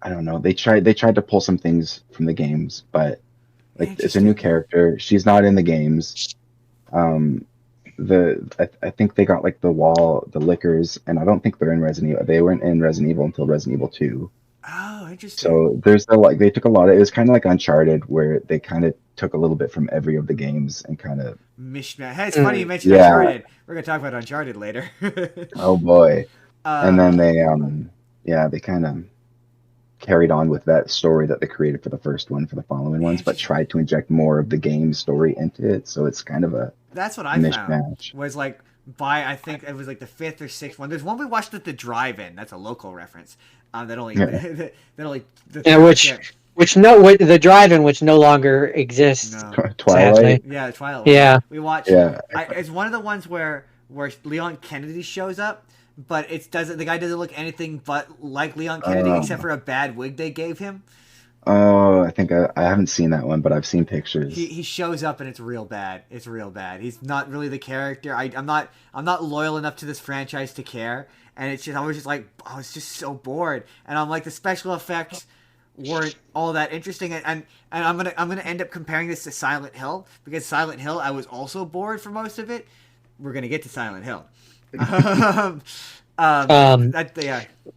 don't know. They tried to pull some things from the games, but like it's a new character. She's not in the games. I think they got like the Lickers, and I don't think they're in Resident Evil. They weren't in Resident Evil until Resident Evil 2. Oh, interesting. So there's they took a lot of, it was kind of like Uncharted where they kind of took a little bit from every of the games and kind of mishmash. Hey, it's funny you mentioned Uncharted. We're gonna talk about Uncharted later. Oh boy. And then they kind of carried on with that story that they created for the first one for the following ones, but tried to inject more of the game story into it. So it's kind of a that's what I found was like I think it was like the 5th or 6th one. There's one we watched at the drive-in. That's a local reference. Which the drive-in which no longer exists. No. Twilight. Sadly. Yeah, Twilight. Yeah, we watched. Yeah, it's one of the ones where Leon Kennedy shows up, but the guy doesn't look anything but like Leon Kennedy except for a bad wig they gave him. Oh, I think I haven't seen that one, but I've seen pictures. He shows up and it's real bad. It's real bad. He's not really the character. I'm not loyal enough to this franchise to care. And it's just I was just so bored. And I'm like the special effects weren't all that interesting, and I'm gonna end up comparing this to Silent Hill, because Silent Hill I was also bored for most of it. We're gonna get to Silent Hill. Um,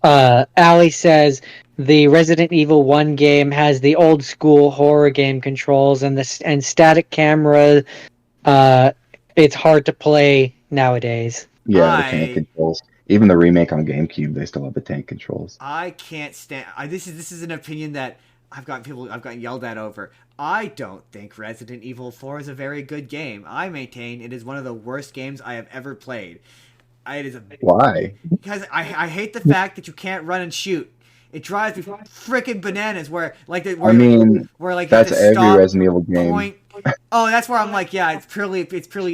Yeah. Ali says the Resident Evil 1 game has the old school horror game controls and static camera. It's hard to play nowadays. Yeah, the tank controls. Even the remake on GameCube, they still have the tank controls. I can't stand. This is an opinion that I've gotten yelled at over. I don't think Resident Evil 4 is a very good game. I maintain it is one of the worst games I have ever played. Why? Because I hate the fact that you can't run and shoot. It drives me freaking bananas. Where like I mean, where like that's every Resident Evil game. Point. Oh, that's where I'm like, yeah, it's purely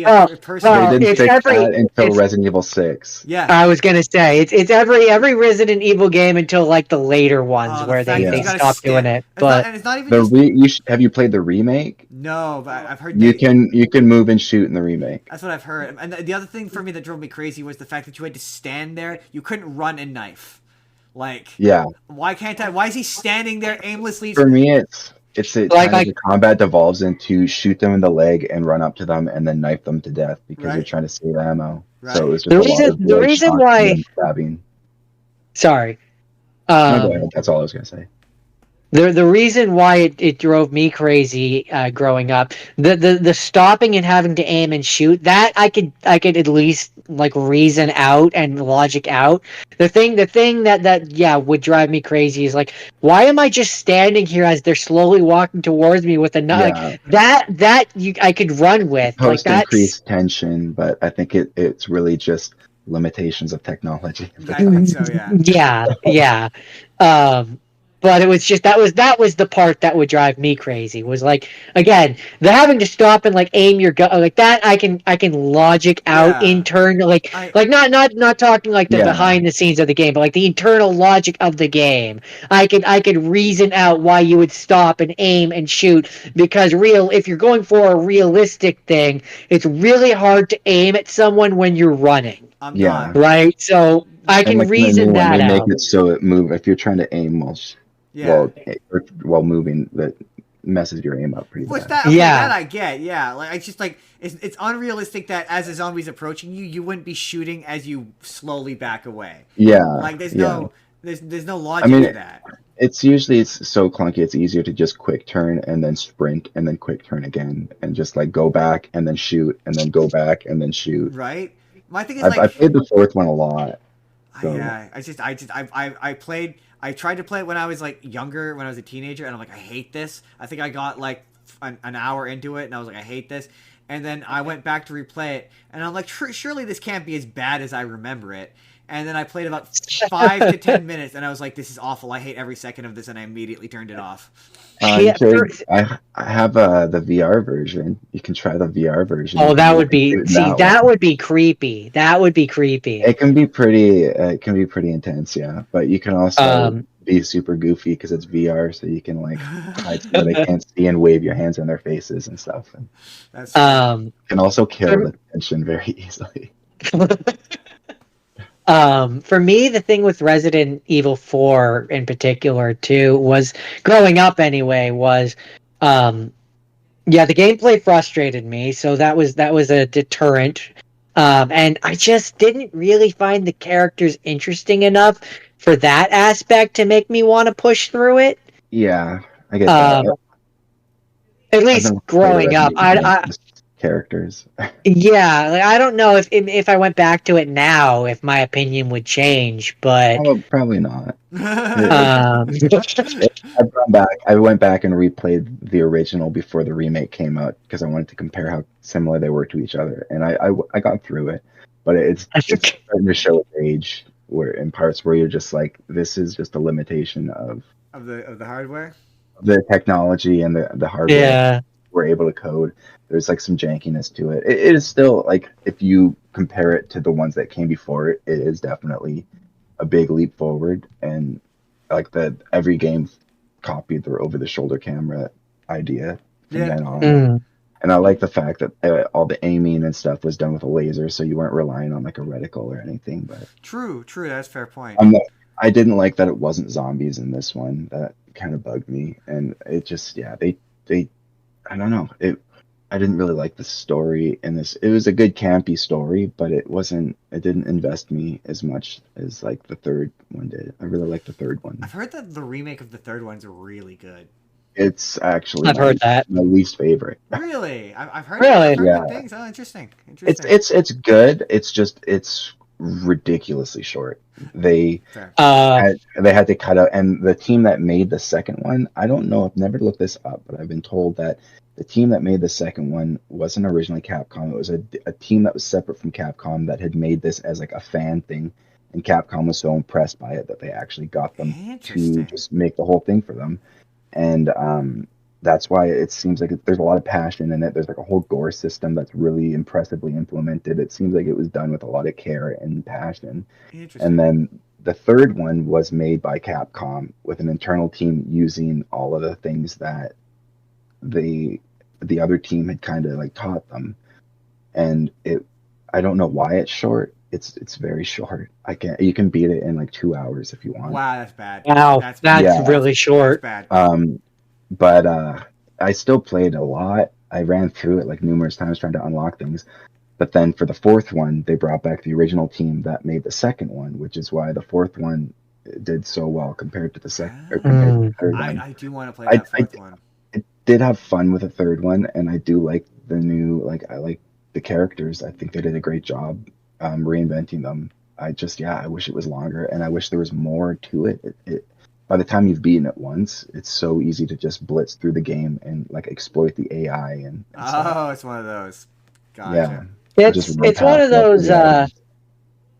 Oh, personal. They didn't it's fix that until Resident Evil 6. Yeah, I was gonna say it's every Resident Evil game until like the later ones where they stop doing it. But it's not even have you played the remake? No, but I've heard you can move and shoot in the remake. That's what I've heard. And the other thing for me that drove me crazy was the fact that you had to stand there. You couldn't run and knife. Like, yeah. Why can't I? Why is he standing there aimlessly? For me, it's the combat devolves into shoot them in the leg and run up to them and then knife them to death because you're trying to save ammo. Right. So it was just the reason why stabbing. Sorry. No, go ahead. That's all I was gonna say. The reason why it drove me crazy growing up, the stopping and having to aim and shoot, that I could at least like reason out and logic out. The thing that would drive me crazy is like, why am I just standing here as they're slowly walking towards me with a knife? Like, I could run with. Post like increased tension, but I think it's really just limitations of technology. I think so, yeah. Yeah. But it was just that was the part that would drive me crazy. Was like, again, the having to stop and like aim your gun like that. I can logic out internal like not talking like the behind the scenes of the game, but like the internal logic of the game. I could reason out why you would stop and aim and shoot, because if you're going for a realistic thing, it's really hard to aim at someone when you're running. Right. So I can reason that out. They make it so it move if you're trying to aim while moving, that messes your aim up pretty bad. That I get, like it's just like it's unrealistic that as a zombie's approaching you, you wouldn't be shooting as you slowly back away. Like there's no logic to that. It's so clunky. It's easier to just quick turn and then sprint and then quick turn again and just like go back and then shoot and then go back and then shoot. Right. My thing is I played the fourth one a lot. So. I tried to play it when I was like younger, when I was a teenager, and I'm like, I hate this. I think I got like an hour into it, and I was like, I hate this. And then I went back to replay it, and I'm like, surely this can't be as bad as I remember it. And then I played about 5 to 10 minutes, and I was like, this is awful. I hate every second of this, and I immediately turned it off. I have the VR version. You can try the VR version. Oh, that would be that would be creepy. That would be creepy. It can be pretty. Intense, yeah. But you can also be super goofy because it's VR, so you can like hide so they can't see and wave your hands in their faces and stuff. And you can also kill the tension very easily. For me, the thing with Resident Evil 4 in particular too was, growing up anyway, was the gameplay frustrated me, so that was a deterrent. And I just didn't really find the characters interesting enough for that aspect to make me want to push through it. Yeah, I get that. At least growing up, characters. Yeah, like, I don't know if I went back to it now, if my opinion would change, but probably not. I went back and replayed the original before the remake came out because I wanted to compare how similar they were to each other, and I got through it, but it's starting to show its age, where in parts where you're just like, this is just a limitation of the hardware, the technology, and the hardware. Yeah. We're able to code. There's like some jankiness to it. It is still like, if you compare it to the ones that came before it, it is definitely a big leap forward. And like every game copied the over the shoulder camera idea from then on. And I like the fact that all the aiming and stuff was done with a laser, so you weren't relying on like a reticle or anything. But true, that's a fair point. I didn't like that it wasn't zombies in this one. That kind of bugged me, and it just they I don't know. I didn't really like the story in this. It was a good campy story, but it wasn't. It didn't invest me as much as like the third one did. I really like the third one. I've heard that the remake of the third one's really good. It's actually I've heard that. my least favorite. Really, I've heard. Really? I've heard Yeah. good things. Oh, interesting. It's good. It's ridiculously short. They Fair. they had to cut out, and the team that made the second one, I don't know, I've never looked this up, but I've been told that the team that made the second one wasn't originally Capcom. It was a team that was separate from Capcom that had made this as like a fan thing, and Capcom was so impressed by it that they actually got them to Interesting. just make the whole thing for them. And that's why it seems like there's a lot of passion in it. There's like a whole gore system that's really impressively implemented. It seems like it was done with a lot of care and passion. Interesting. And then the third one was made by Capcom with an internal team using all of the things that the other team had kind of like taught them. And I don't know why it's short. It's very short. You can beat it in like 2 hours if you want. Wow, that's bad. Wow, that's Yeah. really short. That's bad. But I still played a lot. I ran through it like numerous times trying to unlock things. But then for the fourth one, they brought back the original team that made the second one, which is why the fourth one did so well compared to the second or compared to the third one. I do want to play that fourth one. I did have fun with the third one, and I do like the new I like the characters. I think they did a great job reinventing them. I wish it was longer, and I wish there was more to it. By the time you've beaten it once, it's so easy to just blitz through the game and like exploit the AI and stuff. It's one of those. Gotcha. Yeah. It's one of those.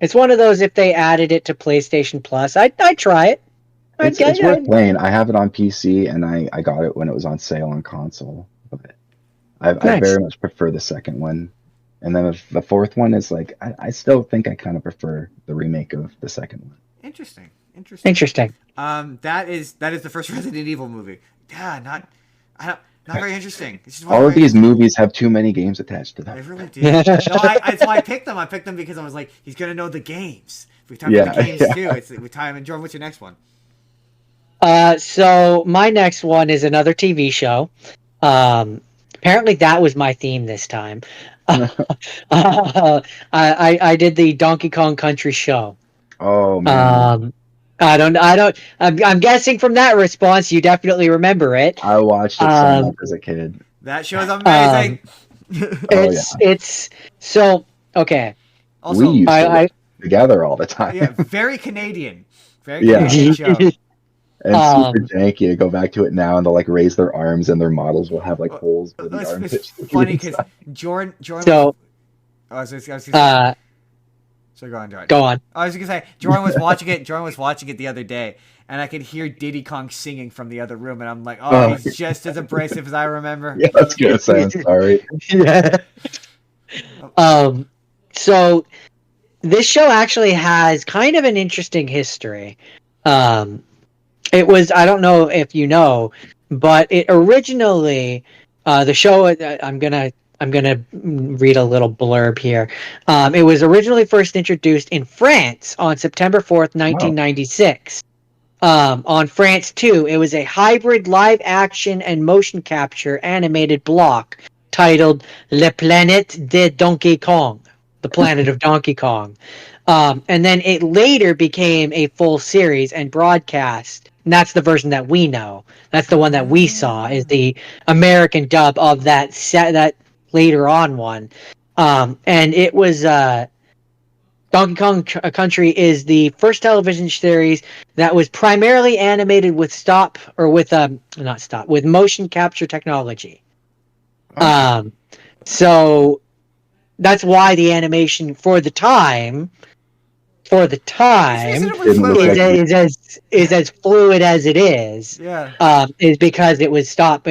It's one of those. If they added it to PlayStation Plus, I'd try it. It's worth playing. I have it on PC, and I got it when it was on sale on console. But I very much prefer the second one. And then the fourth one is like I still think I kind of prefer the remake of the second one. Interesting. That is the first Resident Evil movie. Yeah, not very interesting. It's just all of these movies have too many games attached to them. They really do. That's why I picked them. I picked them because I was like, he's gonna know the games. If we talk about the games too, we tie him. And Jordan, what's your next one? So my next one is another TV show. Apparently that was my theme this time. I did the Donkey Kong Country show. Oh man. I'm guessing from that response you definitely remember it. I watched it so much as a kid. That show's amazing. It's so okay. Also, we used to work together all the time. Yeah, very Canadian. Very Canadian show. And super janky. I go back to it now, and they'll like raise their arms, and their models will have like holes. It's funny because Jordan. So, So go on, Jordan. Go on. I was gonna say Jordan was watching it. Jordan was watching it the other day, and I could hear Diddy Kong singing from the other room, and I'm like, he's just as abrasive as I remember. Yeah, that's good. I'm sorry. Yeah. So this show actually has kind of an interesting history. It was, I don't know if you know, but it originally, the show, I'm gonna read a little blurb here. It was originally first introduced in France on September 4th, 1996. On France 2, it was a hybrid live action and motion capture animated block titled Le Planète de Donkey Kong, the planet of Donkey Kong. And then it later became a full series and broadcast. And that's the version that we know. That's the one that we saw, is the American dub of that later on one. And it was Donkey Kong Country is the first television series that was primarily animated with with motion capture technology. So that's why the animation for the time is as fluid as it is. Yeah. Is because it was stopped.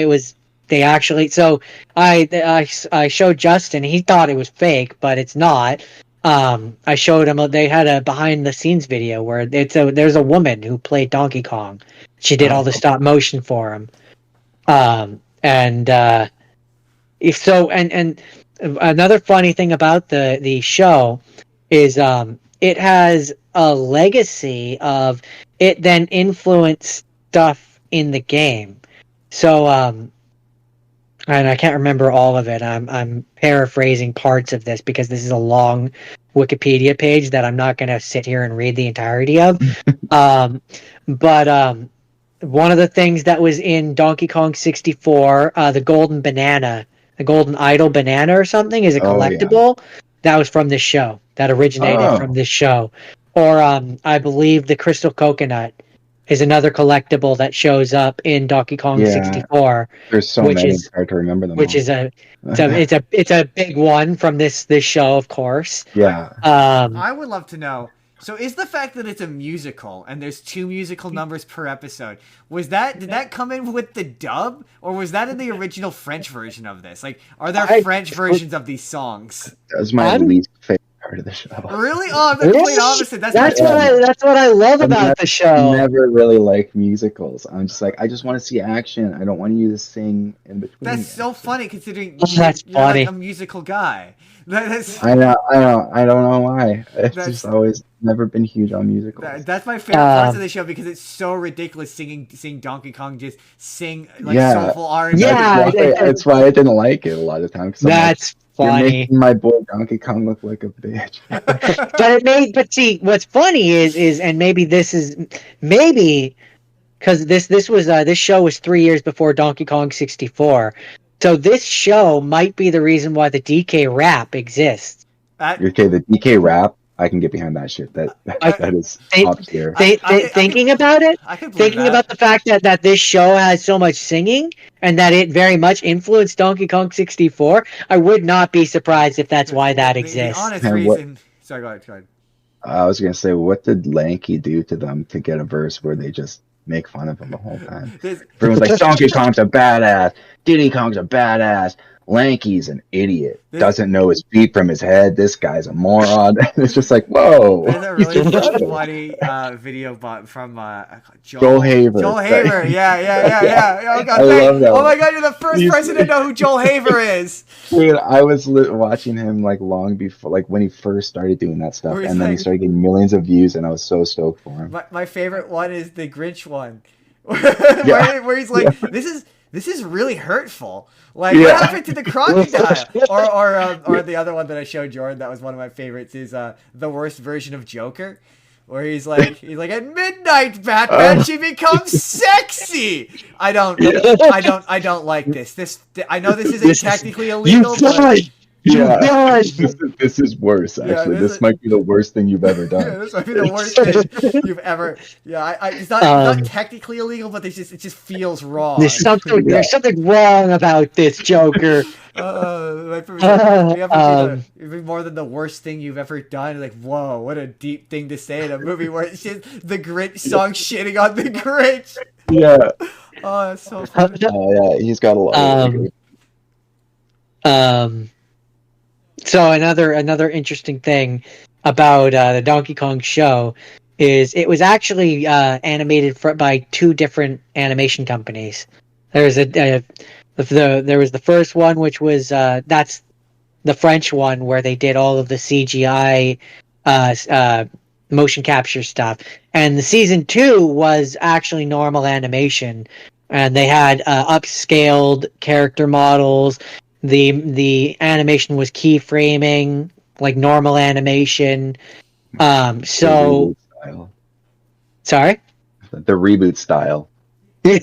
They actually. So I showed Justin. He thought it was fake, but it's not. I showed him. They had a behind the scenes video where there's a woman who played Donkey Kong. She did all the stop motion for him. And another funny thing about the show is it has a legacy of it then influenced stuff in the game. So, and I can't remember all of it. I'm paraphrasing parts of this because this is a long Wikipedia page that I'm not going to sit here and read the entirety of. But one of the things that was in Donkey Kong 64, the golden banana, the golden idol banana or something, is a collectible. That was from this show. That originated from this show. Or I believe the crystal coconut is another collectible that shows up in Donkey Kong 64. There's so many, it's hard to remember them. Which all. It's a big one from this show, of course. Yeah. I would love to know. So is the fact that it's a musical and there's 2 musical numbers per episode, did that come in with the dub, or was that in the original French version of this? Like, are there French versions of these songs? That was my least favorite part of the show. Really? Oh, the complete opposite. That's what I love about the show. I never really liked musicals. I'm just like, I just want to see action. I don't want you to sing in between. That's so funny considering you're like a musical guy. I know. I don't know why. It's just always never been huge on musicals. That's my favorite parts of the show because it's so ridiculous seeing Donkey Kong just sing like soulful R&B. Yeah, that's why I didn't like it a lot of times. That's funny. You're making my boy Donkey Kong look like a bitch. But see, what's funny is, and maybe because this show was 3 years before Donkey Kong 64. So this show might be the reason why the DK rap exists. Okay, the DK rap, I can get behind that shit. That is top tier. Thinking about it, thinking about the fact that this show has so much singing and that it very much influenced Donkey Kong 64, I would not be surprised if that's why that exists. The honest reason. Sorry, go ahead. I was gonna say, what did Lanky do to them to get a verse where they just make fun of him the whole time? Everyone's like, Donkey Kong's a badass, Diddy Kong's a badass, Lanky's an idiot, doesn't know his feet from his head, this guy's a moron. It's just like, whoa. There's a really funny video from Joel Haver. Joel Haver, yeah. Oh, God, love that. Oh my God, you're the first person to know who Joel Haver is. Dude, I was watching him like long before, like when he first started doing that stuff, and then he started getting millions of views, and I was so stoked for him. My favorite one is the Grinch one, where he's like, this is really hurtful. Like, what happened to the crocodile? Or the other one that I showed Jordan that was one of my favorites is the worst version of Joker, where he's like at midnight, Batman, she becomes sexy. I don't like this. I know this isn't technically illegal. This is worse. Actually, this might be the worst thing you've ever done. Yeah, this might be the worst thing you've ever. Yeah, it's not technically illegal, but it just feels wrong. There's something wrong about this Joker. Even more than the worst thing you've ever done. Like, whoa, what a deep thing to say in a movie where it's just the Grinch song shitting on the Grinch. Yeah. Oh, that's so funny. Yeah, he's got a lot. So another interesting thing about the Donkey Kong show is it was actually animated by 2 different animation companies. There was the first one, which was that's the French one, where they did all of the CGI motion capture stuff, and the season 2 was actually normal animation, and they had upscaled character models. The animation was keyframing, like normal animation. So, sorry? The reboot style. Yeah,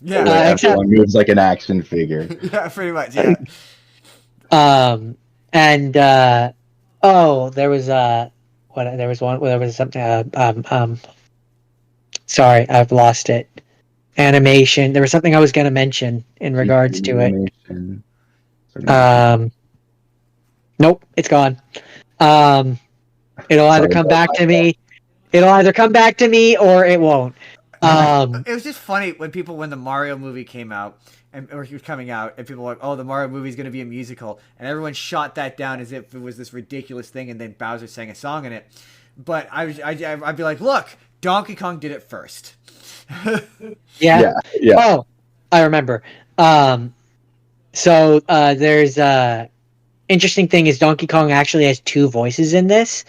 everyone moves like an action figure. Yeah, pretty much. Yeah. There was something. Sorry, I've lost it. Animation. There was something I was going to mention in regards to it. Nope, it's gone. It'll either come back to me. It'll either come back to me or it won't. It was just funny when the Mario movie came out, or he was coming out, and people were like, "Oh, the Mario movie is going to be a musical," and everyone shot that down as if it was this ridiculous thing, and then Bowser sang a song in it. But I'd be like, "Look, Donkey Kong did it first." Yeah. Oh, I remember. So there's interesting thing is Donkey Kong actually has 2 voices in this.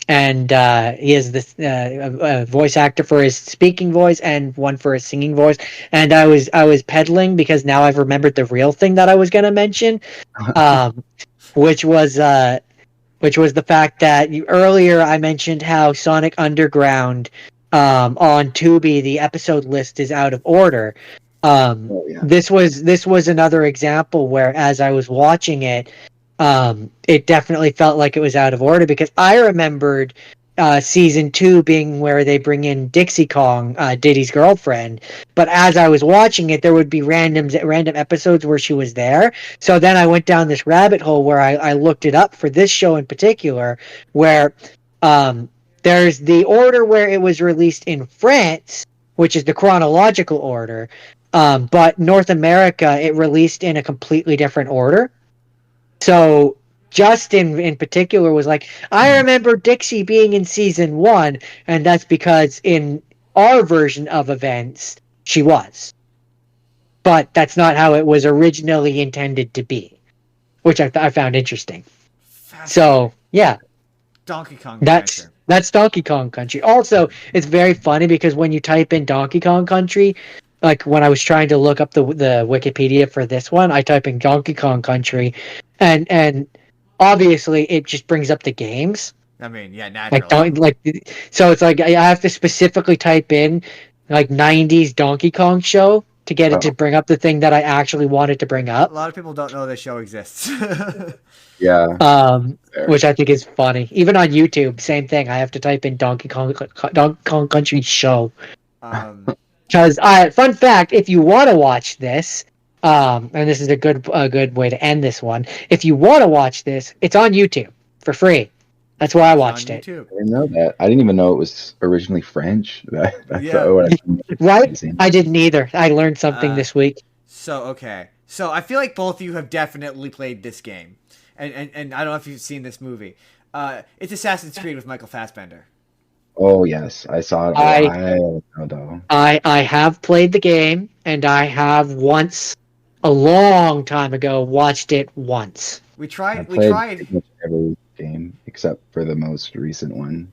and he has this a voice actor for his speaking voice and one for his singing voice. And I was peddling because now I've remembered the real thing that I was going to mention, um, which was the fact that earlier I mentioned how Sonic Underground on Tubi, the episode list is out of order. This was another example where, as I was watching it, it definitely felt like it was out of order, because I remembered season 2 being where they bring in Dixie Kong, Diddy's girlfriend. But as I was watching it, there would be random episodes where she was there. So then I went down this rabbit hole where I looked it up for this show in particular, where there's the order where it was released in France, which is the chronological order. But North America, it released in a completely different order. So Justin in particular was like, I remember Dixie being in season 1, and that's because in our version of events, she was. But that's not how it was originally intended to be, which I found interesting. So, yeah. Donkey Kong That's Donkey Kong Country. Also, it's very funny because when you type in Donkey Kong Country, like when I was trying to look up the Wikipedia for this one, I type in Donkey Kong Country, and obviously it just brings up the games. I mean, yeah, naturally. So it's like I have to specifically type in like 90s Donkey Kong show to get it to bring up the thing that I actually wanted to bring up. A lot of people don't know this show exists. Yeah. Which I think is funny. Even on YouTube, same thing. I have to type in Donkey Kong Country show. Because fun fact, if you want to watch this, and this is a good way to end this one. If you want to watch this, it's on YouTube for free. That's where I watched it. I didn't know that. I didn't even know it was originally French. That's right? I didn't either. I learned something this week. So I feel like both of you have definitely played this game, and I don't know if you've seen this movie. It's Assassin's Creed with Michael Fassbender. Oh yes, I saw it a while ago. I have played the game, and I have once, a long time ago, watched it once. We tried pretty much every game except for the most recent one.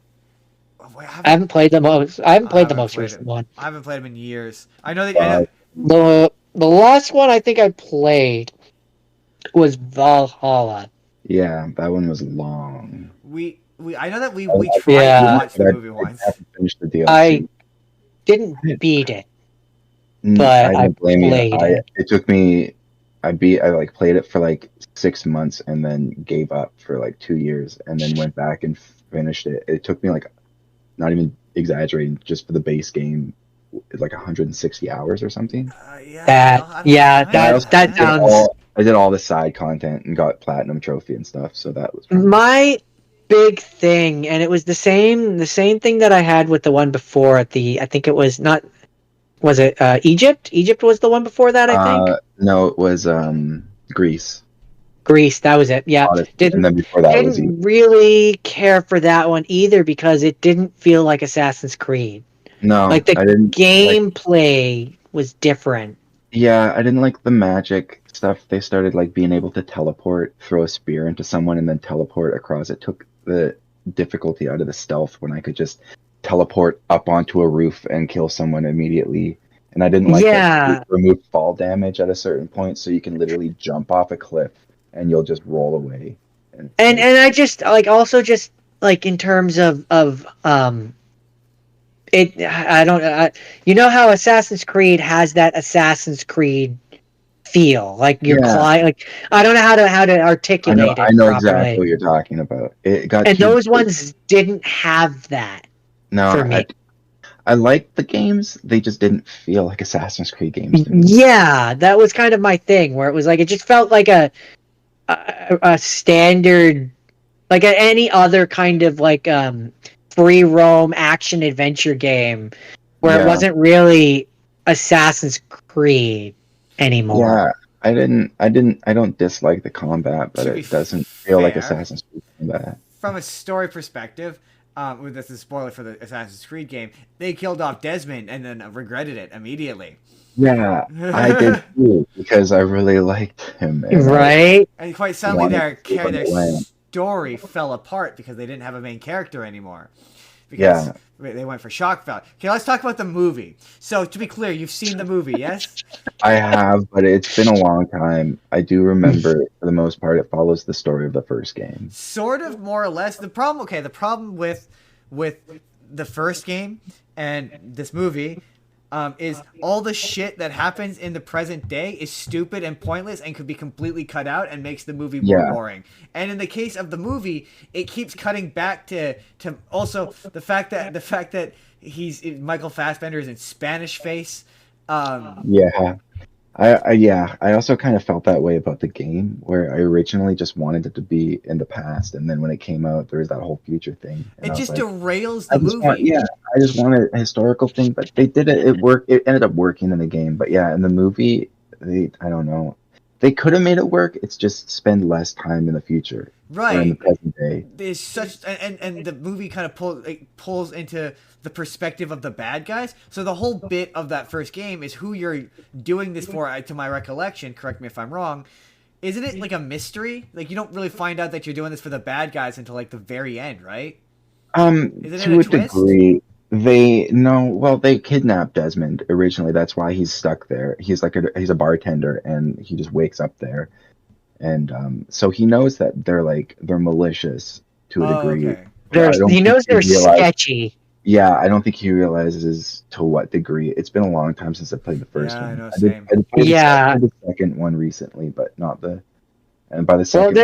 I haven't played the most. I haven't played the most recent one. I haven't played them in years. I know that. The last one I think I played was Valhalla. Yeah, that one was long. I know that we tried to watch the movie once. I finished the DLC. I didn't beat it, but I played it. It took me. I played it for like 6 months and then gave up for like 2 years and then went back and finished it. It took me like, not even exaggerating, just for the base game, like 160 hours or something. That sounds. I did all the side content and got platinum trophy and stuff, so that was my big thing, and it was the same thing that I had with the one before I think it was not. Was it Egypt? Egypt was the one before that, I think. No, it was Greece. Greece, that was it. Yeah, and then before that didn't really care for that one either because it didn't feel like Assassin's Creed. No, like the gameplay was different. Yeah, I didn't like the magic stuff. They started like being able to teleport, throw a spear into someone, and then teleport across. It took the difficulty out of the stealth when I could just teleport up onto a roof and kill someone immediately. And I didn't like that. Remove fall damage at a certain point, so you can literally jump off a cliff and you'll just roll away. And I just also just in terms of it. You know how Assassin's Creed has that Assassin's Creed feel, like you're like I don't know how to articulate it. I know exactly what you're talking about. Those ones didn't have that. No, for me. I liked the games. They just didn't feel like Assassin's Creed games to me. Yeah, that was kind of my thing, where it was like it just felt like a standard, like any other kind of free roam action adventure game, where it wasn't really Assassin's Creed anymore. Yeah, I don't dislike the combat, but it doesn't feel like Assassin's Creed combat. From a story perspective, this is a spoiler for the Assassin's Creed game, they killed off Desmond and then regretted it immediately. Yeah, I did too, because I really liked him. Right? And quite suddenly story fell apart because they didn't have a main character anymore. Because they went for shock value. Okay, let's talk about the movie. So, to be clear, you've seen the movie, yes? I have, but it's been a long time. I do remember, for the most part, it follows the story of the first game. Sort of, more or less. The problem with the first game and this movie is all the shit that happens in the present day is stupid and pointless and could be completely cut out and makes the movie more boring. And in the case of the movie, it keeps cutting back to also the fact that Michael Fassbender is in Spanish face. I also kind of felt that way about the game, where I originally just wanted it to be in the past, and then when it came out, there was that whole future thing. It just derails the movie. I just wanted a historical thing, but they did it. It worked. It ended up working in the game, but yeah, in the movie, I don't know. They could have made it work. It's just spend less time in the future, right? Or in the present day. There's such and the movie kind of pulls into the perspective of the bad guys. So the whole bit of that first game is who you're doing this for. To my recollection, correct me if I'm wrong. Isn't it like a mystery? Like you don't really find out that you're doing this for the bad guys until like the very end, right? To a degree. They kidnapped Desmond originally. That's why he's stuck there. He's a bartender, and he just wakes up there, and so he knows that they're malicious to a degree. Okay. He knows they're sketchy. Yeah, I don't think he realizes to what degree. It's been a long time since I played the first one. I know, same. I played the second one recently, but not the. And by the second,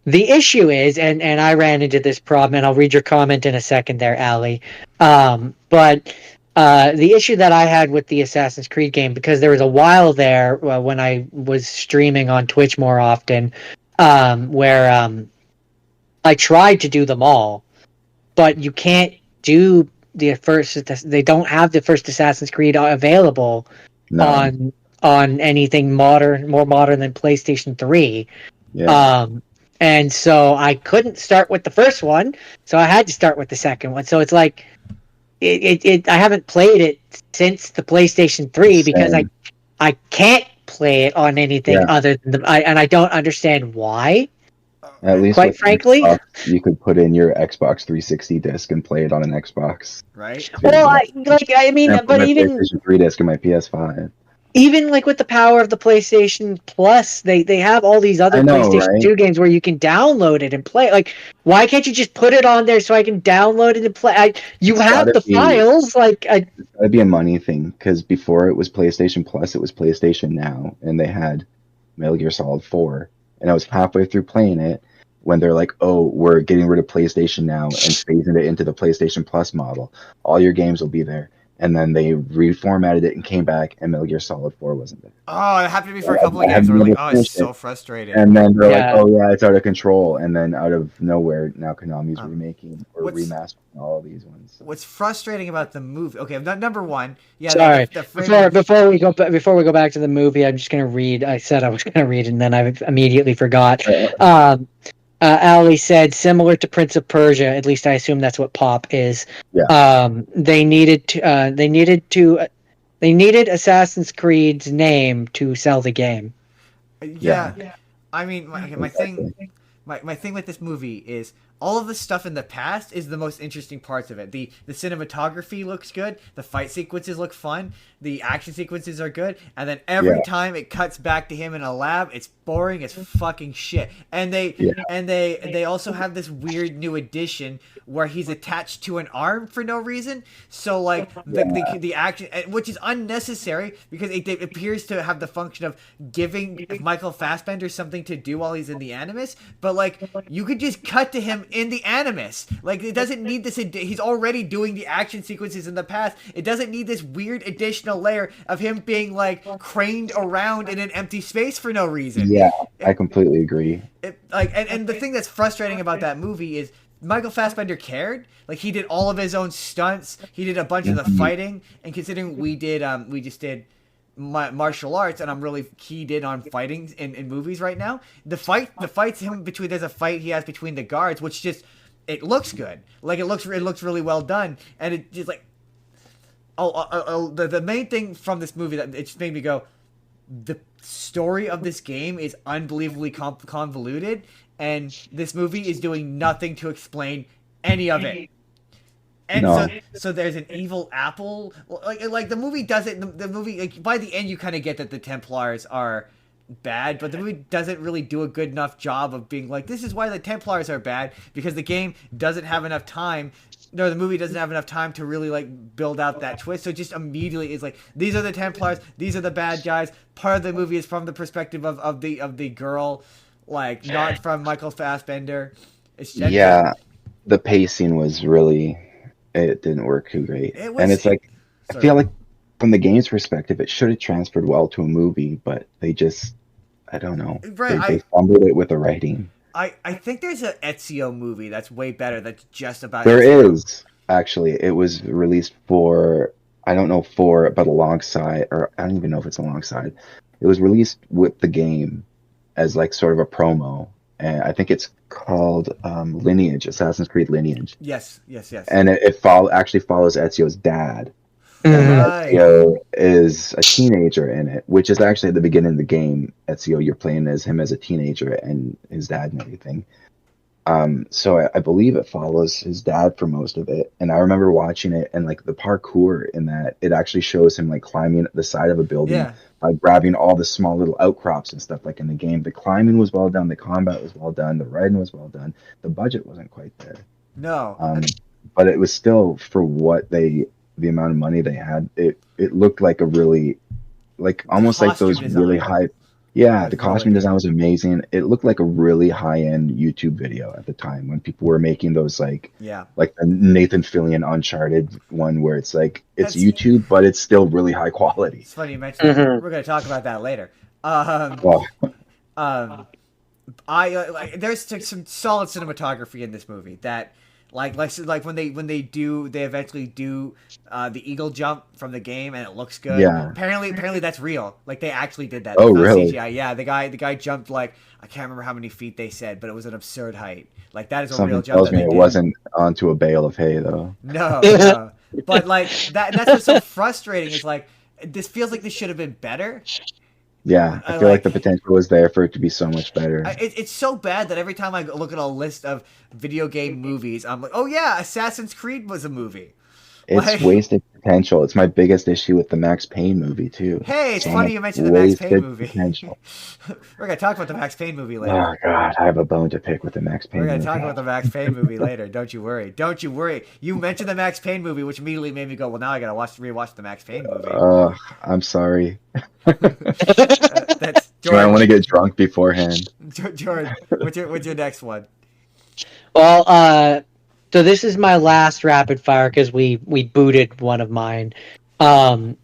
the issue is, and I ran into this problem, and I'll read your comment in a second there, Ali. But the issue that I had with the Assassin's Creed game, because there was a while there when I was streaming on Twitch more often, where I tried to do them all, but you can't do the first. They don't have the first Assassin's Creed available on anything more modern than PlayStation 3. Yeah. And so I couldn't start with the first one, so I had to start with the second one. So it's like, I haven't played it since the PlayStation 3 because I can't play it on anything other than and I don't understand why. At least, quite frankly, Xbox, you could put in your Xbox 360 disc and play it on an Xbox. Right. Well, but even PlayStation 3 disc and my PS5. Even like with the power of the PlayStation Plus, they have all these other PlayStation 2 games where you can download it and play. Like, why can't you just put it on there so I can download it and play? You have the files. It's gotta be a money thing, because before it was PlayStation Plus, it was PlayStation Now, and they had Metal Gear Solid 4. And I was halfway through playing it when they're like, "Oh, we're getting rid of PlayStation Now and phasing it into the PlayStation Plus model. All your games will be there." And then they reformatted it and came back, and Metal Gear Solid 4 wasn't there. Oh, it happened to me for a couple of games. Where we're like, oh, it's so frustrating. And then they're like, oh, yeah, it's out of control. And then out of nowhere, now Konami's remaking or remastering all of these ones. So. What's frustrating about the movie? Okay, number one. Yeah. Sorry. Before we go back to the movie, I'm just gonna read. I said I was gonna read, and then I immediately forgot. Ali said, similar to Prince of Persia, at least I assume that's what Pop is. Yeah. They needed Assassin's Creed's name to sell the game. Yeah. I mean, my thing with this movie is all of the stuff in the past is the most interesting parts of it. The cinematography looks good. The fight sequences look fun. The action sequences are good. And then every time it cuts back to him in a lab, it's boring as fucking shit. And they also have this weird new addition where he's attached to an arm for no reason. So like the action, which is unnecessary because it appears to have the function of giving Michael Fassbender something to do while he's in the Animus. But like you could just cut to him in the Animus. Like it doesn't need this. He's already doing the action sequences in the past. It doesn't need this weird additional layer of him being like craned around in an empty space for no reason. Yeah, I completely agree. And the thing that's frustrating about that movie is Michael Fassbender cared. Like he did all of his own stunts. He did a bunch of the fighting. And considering we just did martial arts, and I'm really keyed in on fighting in movies right now. The fights him between. There's a fight he has between the guards, which just it looks good. Like it looks really well done, and it just like the main thing from this movie that it just made me go, story of this game is unbelievably convoluted, and this movie is doing nothing to explain any of it. And No. so there's an evil apple. Like the movie doesn't. The movie, like, by the end, you kind of get that the Templars are bad, but the movie doesn't really do a good enough job of being like, this is why the Templars are bad, because the game doesn't have enough time. No, the movie doesn't have enough time to really like build out that twist. So just immediately it's like, these are the Templars, these are the bad guys. Part of the movie is from the perspective of the girl, like not from Michael Fassbender. Yeah, the pacing was really, it didn't work too great. And it's like, I feel like from the game's perspective, it should have transferred well to a movie, but they just, I don't know. Right, they fumbled it with the writing. I think there's an Ezio movie that's way better. That's just about. There Ezio. is actually. It was released for, I don't know for, but alongside, or I don't even know if it's alongside. It was released with the game as like sort of a promo, and I think it's called Lineage, Assassin's Creed Lineage. Yes. And it actually follows Ezio's dad. Right. Ezio is a teenager in it, which is actually at the beginning of the game. Ezio, you're playing as him as a teenager and his dad and everything. So I believe it follows his dad for most of it. And I remember watching it, and like the parkour in that, it actually shows him like climbing the side of a building by grabbing all the small little outcrops and stuff like in the game. The climbing was well done, the combat was well done, the riding was well done. The budget wasn't quite there. No. But it was still, for what the amount of money they had, it looked like a really, like almost like those really high. Yeah, the costume design was amazing. It looked like a really high-end YouTube video at the time when people were making those like the Nathan Fillion Uncharted one where it's like it's YouTube, but it's still really high quality. It's funny you mentioned that. We're going to talk about that later. There's some solid cinematography in this movie that. Like when they eventually do the eagle jump from the game and it looks good. Yeah. Apparently that's real. Like they actually did that. Oh, really? CGI. Yeah. The guy jumped like, I can't remember how many feet they said, but it was an absurd height. Like that is a real jump. Tells me it wasn't onto a bale of hay though. No. But like that's what's so frustrating is like this feels like this should have been better. Yeah, I feel like the potential was there for it to be so much better. It's so bad that every time I look at a list of video game movies, I'm like, oh yeah, Assassin's Creed was a movie. It's wasted potential. It's my biggest issue with the Max Payne movie too. Hey, it's funny you mentioned the Max Payne movie. We're gonna talk about the Max Payne movie later. Oh god, I have a bone to pick with the Max Payne. We're gonna talk about the Max Payne movie later. Don't you worry. Don't you worry. You mentioned the Max Payne movie, which immediately made me go, well, now I gotta rewatch the Max Payne movie. I'm sorry. That's Jordan. I want to get drunk beforehand. Jordan, what's your next one? Well, so this is my last rapid fire because we booted one of mine. It's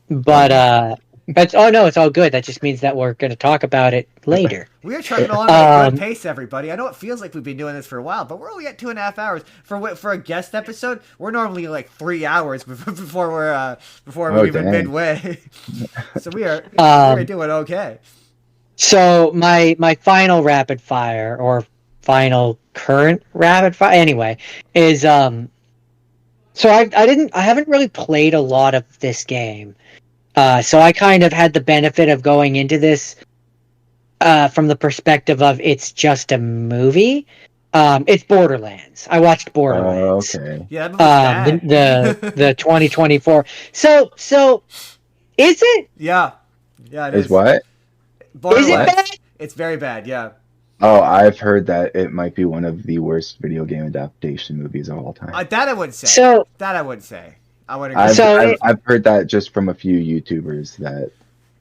it's all good. That just means that we're going to talk about it later. We are trucking along at a good pace, everybody. I know it feels like we've been doing this for a while, but we're only at 2.5 hours for a guest episode. We're normally like 3 hours before we're even midway. So we're doing okay. So my final rapid fire or final current rapid fire anyway is so I haven't really played a lot of this game. So I kind of had the benefit of going into this from the perspective of it's just a movie. It's Borderlands. I watched Borderlands. Okay. Yeah, the 2024. So is it? Yeah, it is. What? Is it bad? It's very bad. Yeah. Oh, I've heard that it might be one of the worst video game adaptation movies of all time. That I would say. That I would say. I would agree. I've heard that just from a few YouTubers that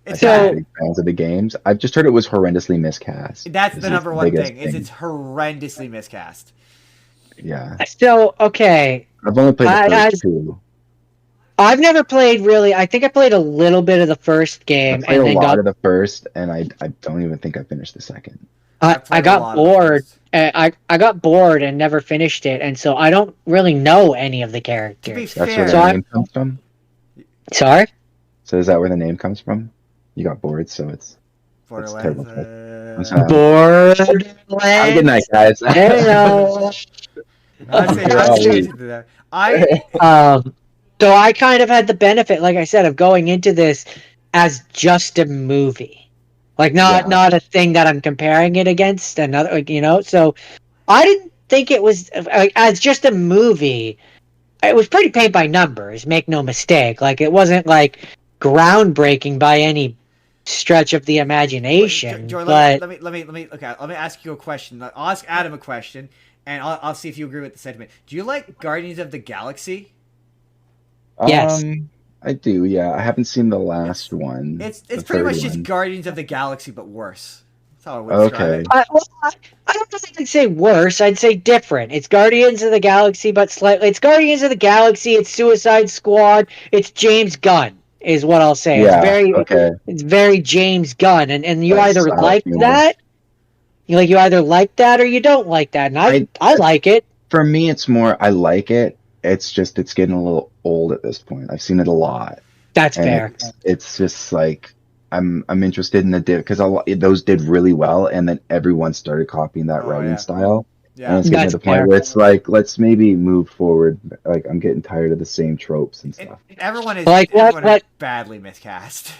are big fans of the games. I've just heard it was horrendously miscast. That's the number one thing. Is it's horrendously miscast. Yeah. So okay. I've only played the first two. I've never played really. I think I played a little bit of the first game, I played a lot of the first, and I don't even think I finished the second. I got bored. I got bored and never finished it, and so I don't really know any of the characters. That's where the name comes from? Sorry? So is that where the name comes from? You got bored, so it's Borderlands. Borderlands. Have a good night, guys. So I kind of had the benefit, like I said, of going into this as just a movie. Like not a thing that I'm comparing it against another, like, So I didn't think it was as just a movie. It was pretty paint by numbers. Make no mistake. Like it wasn't like groundbreaking by any stretch of the imagination. Jordan, but let me ask you a question. I'll ask Adam a question, and I'll see if you agree with the sentiment. Do you like Guardians of the Galaxy? Yes. I do. Yeah, I haven't seen the last one. It's the pretty much third just one. Guardians of the Galaxy, but worse. That's how I would describe Okay. it. I don't think I'd say worse. I'd say different. It's Guardians of the Galaxy, but slightly. It's Guardians of the Galaxy. It's Suicide Squad. It's James Gunn, is what I'll say. Yeah. Okay. It's very James Gunn, and you Like either style like humor. that, you either like that or you don't like that. And I like it. For me, it's more I like it. It's just it's getting a little old at this point. I've seen it a lot. That's And fair. it's just like I'm interested in the because those did really well, and then everyone started copying that writing style. Yeah. And it's getting That's to the point fair. where it's like let's maybe move forward. Like I'm getting tired of the same tropes and stuff. Everyone is Like everyone is badly miscast.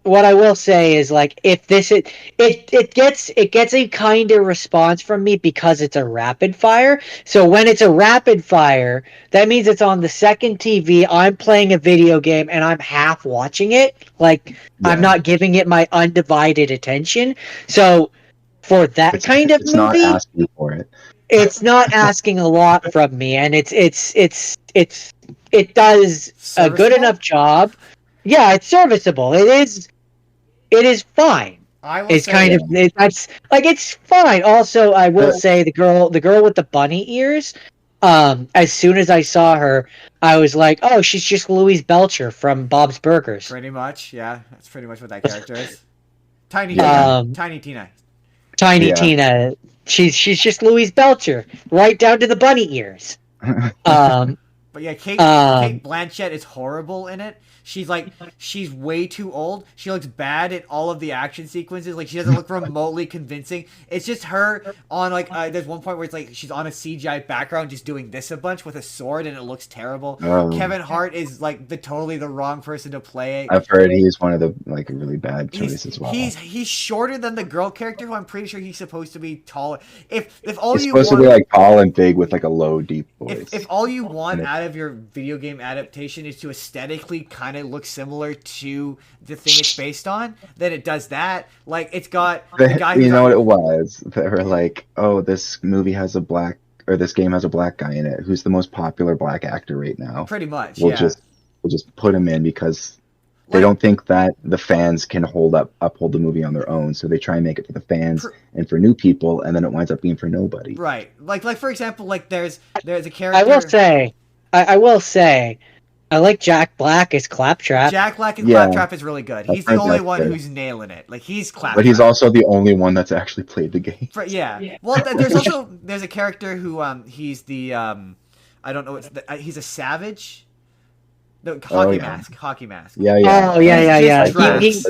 What I will say is, like, if this it gets a kind of response from me because it's a rapid fire. So when it's a rapid fire, that means it's on the second TV. I'm playing a video game and I'm half watching it. Like I'm not giving it my undivided attention. So for that kind of it's movie, not asking for it. it's not asking a lot from me, and it does a good Serviceable? enough job. Yeah, it's serviceable. It is fine. I will It's say, kind of that's like it's fine. Also, I will say the girl with the bunny ears. As soon as I saw her, I was like, "Oh, she's just Louise Belcher from Bob's Burgers." pretty much, yeah, that's pretty much what that character is. Tiny Yeah. Tina. Tiny Tina. Tiny Yeah. Tina. She's just Louise Belcher, right down to the bunny ears. Um, But yeah, Kate Blanchett is horrible in it. She's way too old. She looks bad in all of the action sequences. Like she doesn't look remotely convincing. It's just her on like there's one point where it's like she's on a CGI background just doing this a bunch with a sword and it looks terrible. Kevin Hart is like totally the wrong person to play it. I've heard he's one of the like really bad choices as well. He's shorter than the girl character who I'm pretty sure he's supposed to be taller. If all He's you supposed want, to be like tall and big with like a low, deep voice. if all you want out of your video game adaptation is to aesthetically kind of look similar to the thing it's based on, then it does that. Like it's got the guy. You know what it was? They were like, "Oh, this movie has a black, or this game has a black guy in it. Who's the most popular black actor right now? Pretty much. We'll Yeah. just put him in because they don't think that the fans can uphold the movie on their own. So they try and make it for the fans and for new people, and then it winds up being for nobody. Right. Like for example, like there's a character. I will say, I like Jack Black as Claptrap. Jack Black as Yeah. Claptrap is really good. He's the I've only heard one that. who's nailing it. Like he's Claptrap. But he's also the only one that's actually played the game. Yeah. Well, there's a character who he's the I don't know he's a savage. The hockey mask. Yeah, yeah. Oh yeah. He's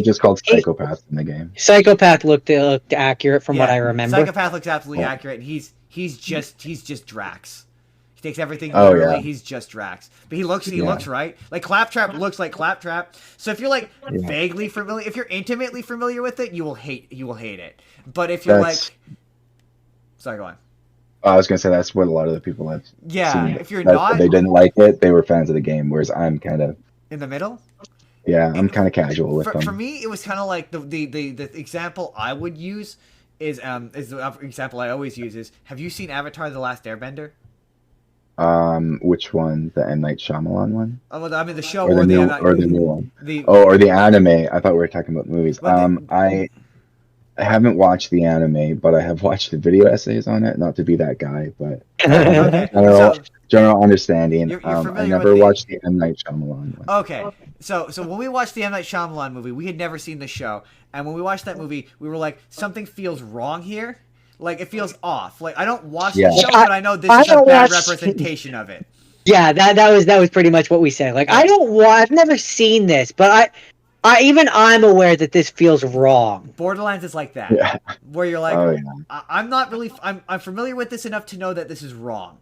just called Psychopath in the game. Psychopath looked accurate from what I remember. Psychopath looks absolutely accurate. And he's just Drax. He takes everything literally. Yeah. He's just Drax, but he looks right. Like Claptrap looks like Claptrap. So if you're like vaguely familiar, if you're intimately familiar with it, you will hate it. But if you're sorry, go on. I was gonna say that's what a lot of the people have. Yeah, seen. if you're They didn't like it. They were fans of the game, whereas I'm kind of in the middle. Yeah, I'm kind of casual with them. For me, it was kind of like the example I would use is the example I always use is: have you seen Avatar: The Last Airbender? Which one? The M. Night Shyamalan one? Oh, well, I mean the show or the new one. Or the anime. I thought we were talking about the movies. I haven't watched the anime, but I have watched the video essays on it. Not to be that guy, but general understanding. I never watched the M. Night Shyamalan one. Okay, so when we watched the M. Night Shyamalan movie, we had never seen the show, and when we watched that movie, we were like, something feels wrong here. Like it feels off. Like I don't watch the show, but I know this is a bad representation of it. Yeah, that was pretty much what we said. Like I've never seen this, but I'm aware that this feels wrong. Borderlands is like that, where you're like, I'm not really, I'm familiar with this enough to know that this is wrong.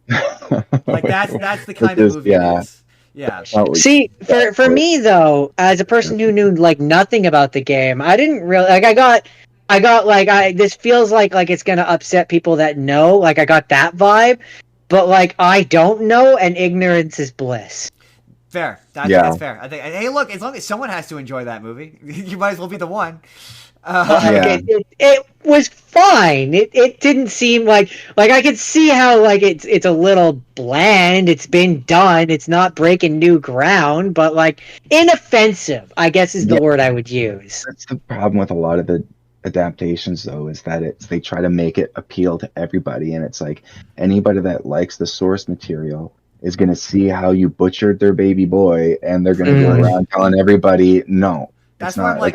Like that's the kind of movie it is. Yeah. See, for me though, as a person who knew like nothing about the game, I didn't really like. I got like this feels like it's gonna upset people that know. Like I got that vibe, but like I don't know, and ignorance is bliss. Fair. I think that's fair. I think. Hey, look, as long as someone has to enjoy that movie, you might as well be the one. Okay, it was fine. It didn't seem like I could see how like it's a little bland. It's been done. It's not breaking new ground, but like inoffensive, I guess is the word I would use. That's the problem with a lot of the adaptations, though, is that they try to make it appeal to everybody, and it's like anybody that likes the source material is going to see how you butchered their baby boy, and they're going to go around telling everybody no. That's why I'm like,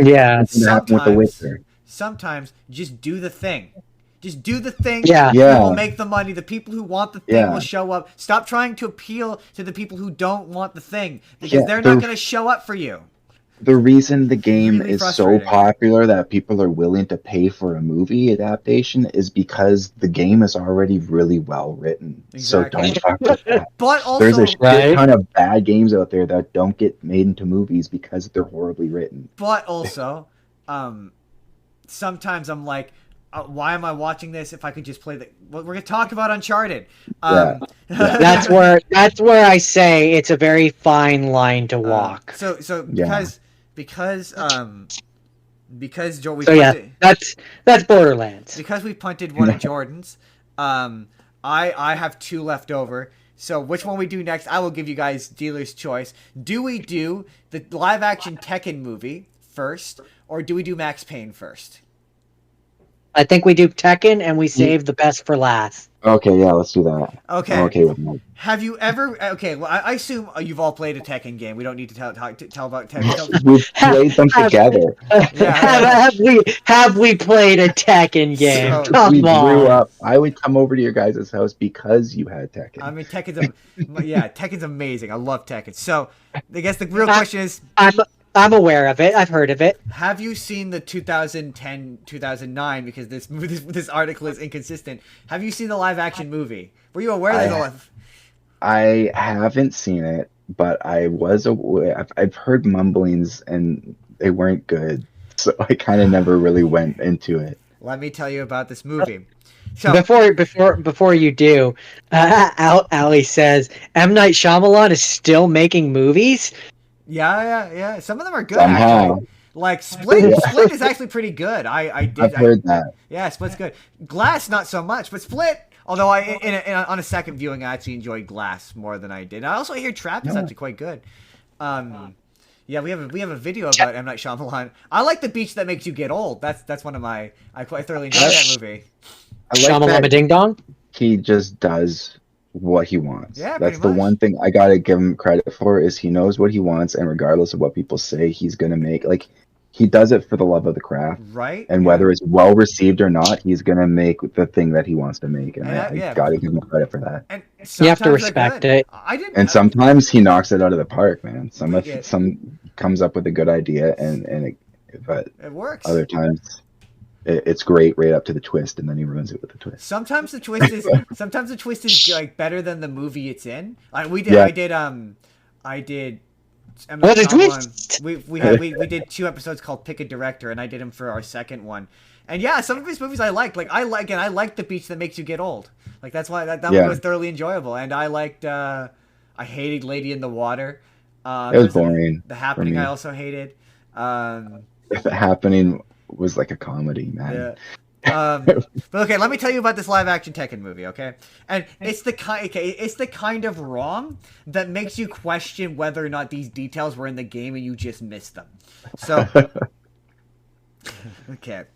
sometimes just do the thing. Just do the thing. Yeah. You will make the money. The people who want the thing will show up. Stop trying to appeal to the people who don't want the thing, because they're not going to show up for you. The reason the game is so popular that people are willing to pay for a movie adaptation is because the game is already really well written. Exactly. So don't fuck with that. But also, there's a shit ton of bad games out there that don't get made into movies because they're horribly written. But also, sometimes I'm like, why am I watching this if I could just play the? Well, we're gonna talk about Uncharted. That's where I say it's a very fine line to walk. Because Joe, that's Borderlands. Because we punted one of Jordan's, I have 2 left over. So which one we do next? I will give you guys dealer's choice. Do we do the live action Tekken movie first, or do we do Max Payne first? I think we do Tekken and we save the best for last. Okay, yeah, let's do that. Okay. I'm okay with that. Have you ever... Okay, well, I assume you've all played a Tekken game. We don't need to tell about Tekken. We've played them together. Have we played a Tekken game? So, Come on. Grew up. I would come over to your guys' house because you had Tekken. I mean, Tekken's amazing. I love Tekken. So, I guess the real question is... I'm aware of it. I've heard of it. Have you seen the 2010-2009? Because this article is inconsistent. Have you seen the live action movie? Were you aware that? I haven't seen it, but I was aware. I've heard mumblings, and they weren't good, so I kind of never really went into it. Let me tell you about this movie. So before you do, Ali says M. Night Shyamalan is still making movies. Yeah. Some of them are good. Somehow. Actually. Like Split is actually pretty good. I've heard that. Yeah, Split's good. Glass not so much, but Split. Although on a second viewing, I actually enjoyed Glass more than I did. I also hear Trap is actually quite good. Yeah, we have a video about M. Night Shyamalan. I like The Beach That Makes You Get Old. That's one of my. I thoroughly enjoy that movie. Shyamalan Ding Dong. He just does what he wants. Yeah, that's the one thing I gotta give him credit for, is he knows what he wants, and regardless of what people say, he's gonna make, like, he does it for the love of the craft, right? And whether it's well received or not, he's gonna make the thing that he wants to make, and I gotta give him credit for that. And you have to respect it. Sometimes he knocks it out of the park, man. Some comes up with a good idea, but it works. Other times it's great right up to the twist, and then he ruins it with the twist. Sometimes the twist is like better than the movie it's in. I did. What a twist! We did 2 episodes called Pick a Director, and I did them for our second one. And yeah, some of his movies I liked. Like I liked The Beach That Makes You Get Old. Like that's why that one was thoroughly enjoyable. And I liked. I hated Lady in the Water. It was boring. The Happening I also hated. The Happening was like a comedy, man. Yeah. But okay, let me tell you about this live action Tekken movie, okay? And it's the kind of wrong that makes you question whether or not these details were in the game and you just missed them. So okay.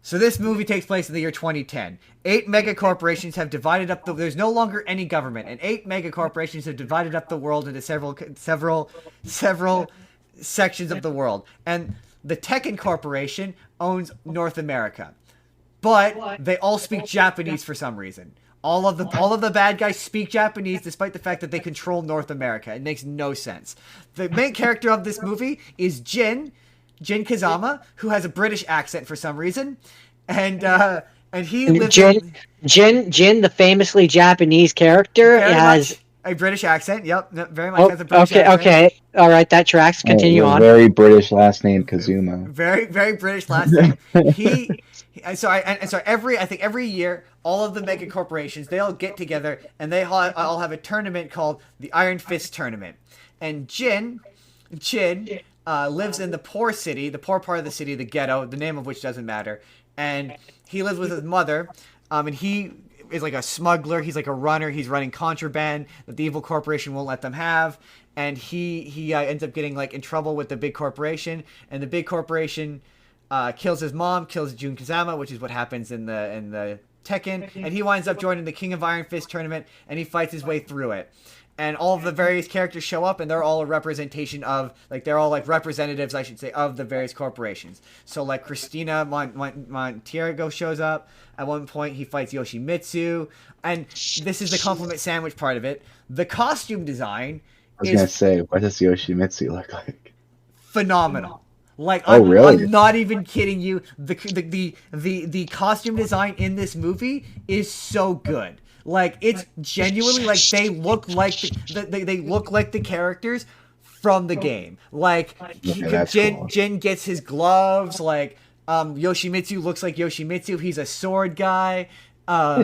So this movie takes place in the year 2010. 8 mega corporations have divided up there's no longer any government, and 8 mega corporations have divided up the world into several sections of the world. And the Tekken Corporation owns North America, but they all speak Japanese for some reason. All of the bad guys speak Japanese, despite the fact that they control North America. It makes no sense. The main character of this movie is Jin Kazama, who has a British accent for some reason, and he lives Jin, the famously Japanese character, A British accent. Yep, very much has a British okay, accent. okay. All right, that tracks. Continue With a on. very British last name, Kazuma. Very, very British last name. I think every year, all of the mega corporations, they all get together and they all have a tournament called the Iron Fist Tournament. And Jin lives in the poor city, the poor part of the city, the ghetto, the name of which doesn't matter. And he lives with his mother, and he is like a smuggler. He's like a runner. He's running contraband that the evil corporation won't let them have. And he ends up getting like in trouble with the big corporation, and the big corporation kills his mom, kills Jun Kazama, which is what happens in the Tekken, and he winds up joining the King of Iron Fist tournament, and he fights his way through it. And all of the various characters show up, and they're all a representation of, like, they're all, like, representatives, I should say, of the various corporations. So, like, Christina Montiero shows up. At one point, he fights Yoshimitsu. And this is the compliment sandwich part of it. The costume design I was gonna say, what does Yoshimitsu look like? phenomenal. Like, really? I'm not even kidding you. The costume design in this movie is so good. Like, it's genuinely like they look like they look like the characters from the game. Like, Jin gets his gloves. Like, Yoshimitsu looks like Yoshimitsu. He's a sword guy.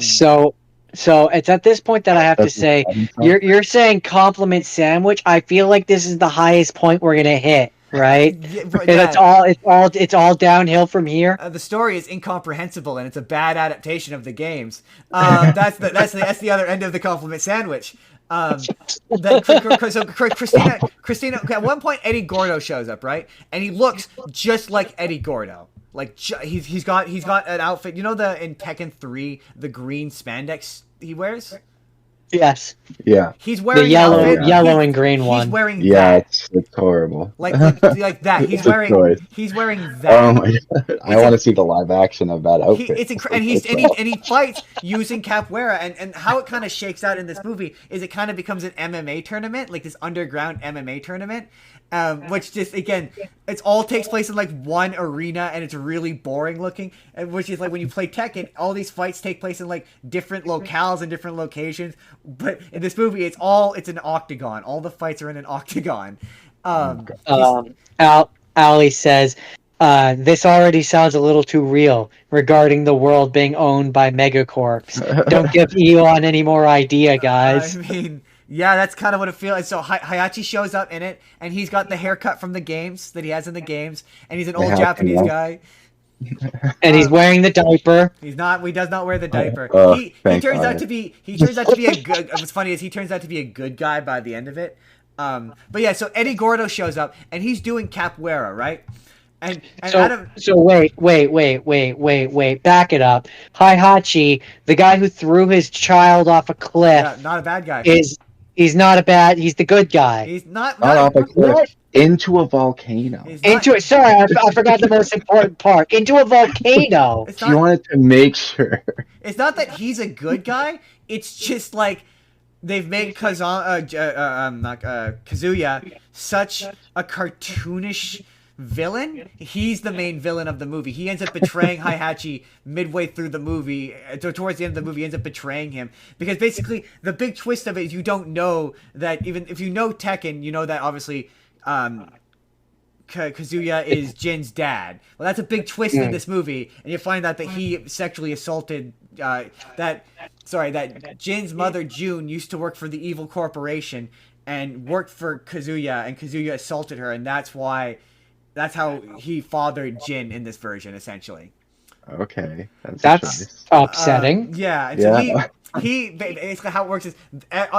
So it's at this point that I have to say, you're saying compliment sandwich. I feel like this is the highest point we're gonna hit, right? It's all downhill from here. The story is incomprehensible, and it's a bad adaptation of the games. That's the other end of the compliment sandwich. Christina. Okay, at one point, Eddie Gordo shows up, right? And he looks just like Eddie Gordo. Like he's got an outfit. You know in Tekken 3, the green spandex he wears. Yes. Yeah. He's wearing the yellow and green one. He's wearing that. Yeah, it's horrible. Like that. He's wearing that. Oh my god! I want to see the live action of that outfit. And he fights using capoeira, and how it kind of shakes out in this movie is it kind of becomes an MMA tournament, like this underground MMA tournament. Which just, again, it all takes place in like one arena, and it's really boring looking, which is like when you play Tekken, all these fights take place in like different locales and different locations, but in this movie it's an octagon. All the fights are in an octagon. Ali says, this already sounds a little too real regarding the world being owned by megacorps. Don't give Elon any more idea, guys. I mean, yeah, that's kind of what it feels like. So Hayachi shows up in it, and he's got the haircut from the games that he has in the games, and he's an old Japanese guy. And he's wearing the diaper. He does not wear the diaper. He turns out to be a good. What's funny is he turns out to be a good guy by the end of it. But yeah, so Eddie Gordo shows up, and he's doing capoeira, right? So wait, back it up. Hayachi, the guy who threw his child off a cliff, not a bad guy. He's not a bad. He's the good guy. He's not off a cliff. Into a volcano. Sorry, I forgot the most important part. Into a volcano. You wanted to make sure. It's not that he's a good guy. It's just like they've made Kazuya such a cartoonish villain. He's the main villain of the movie. He ends up betraying Hayachi midway through the movie. Towards the end of the movie, he ends up betraying him. Because basically, the big twist of it is you don't know that, even if you know Tekken, you know that obviously Kazuya is Jin's dad. Well, that's a big twist in this movie. And you find out that he sexually assaulted that Jin's mother, June, used to work for the evil corporation and worked for Kazuya, and Kazuya assaulted her, and that's how he fathered Jin in this version, essentially. Okay, that's upsetting. Yeah. So he basically, how it works is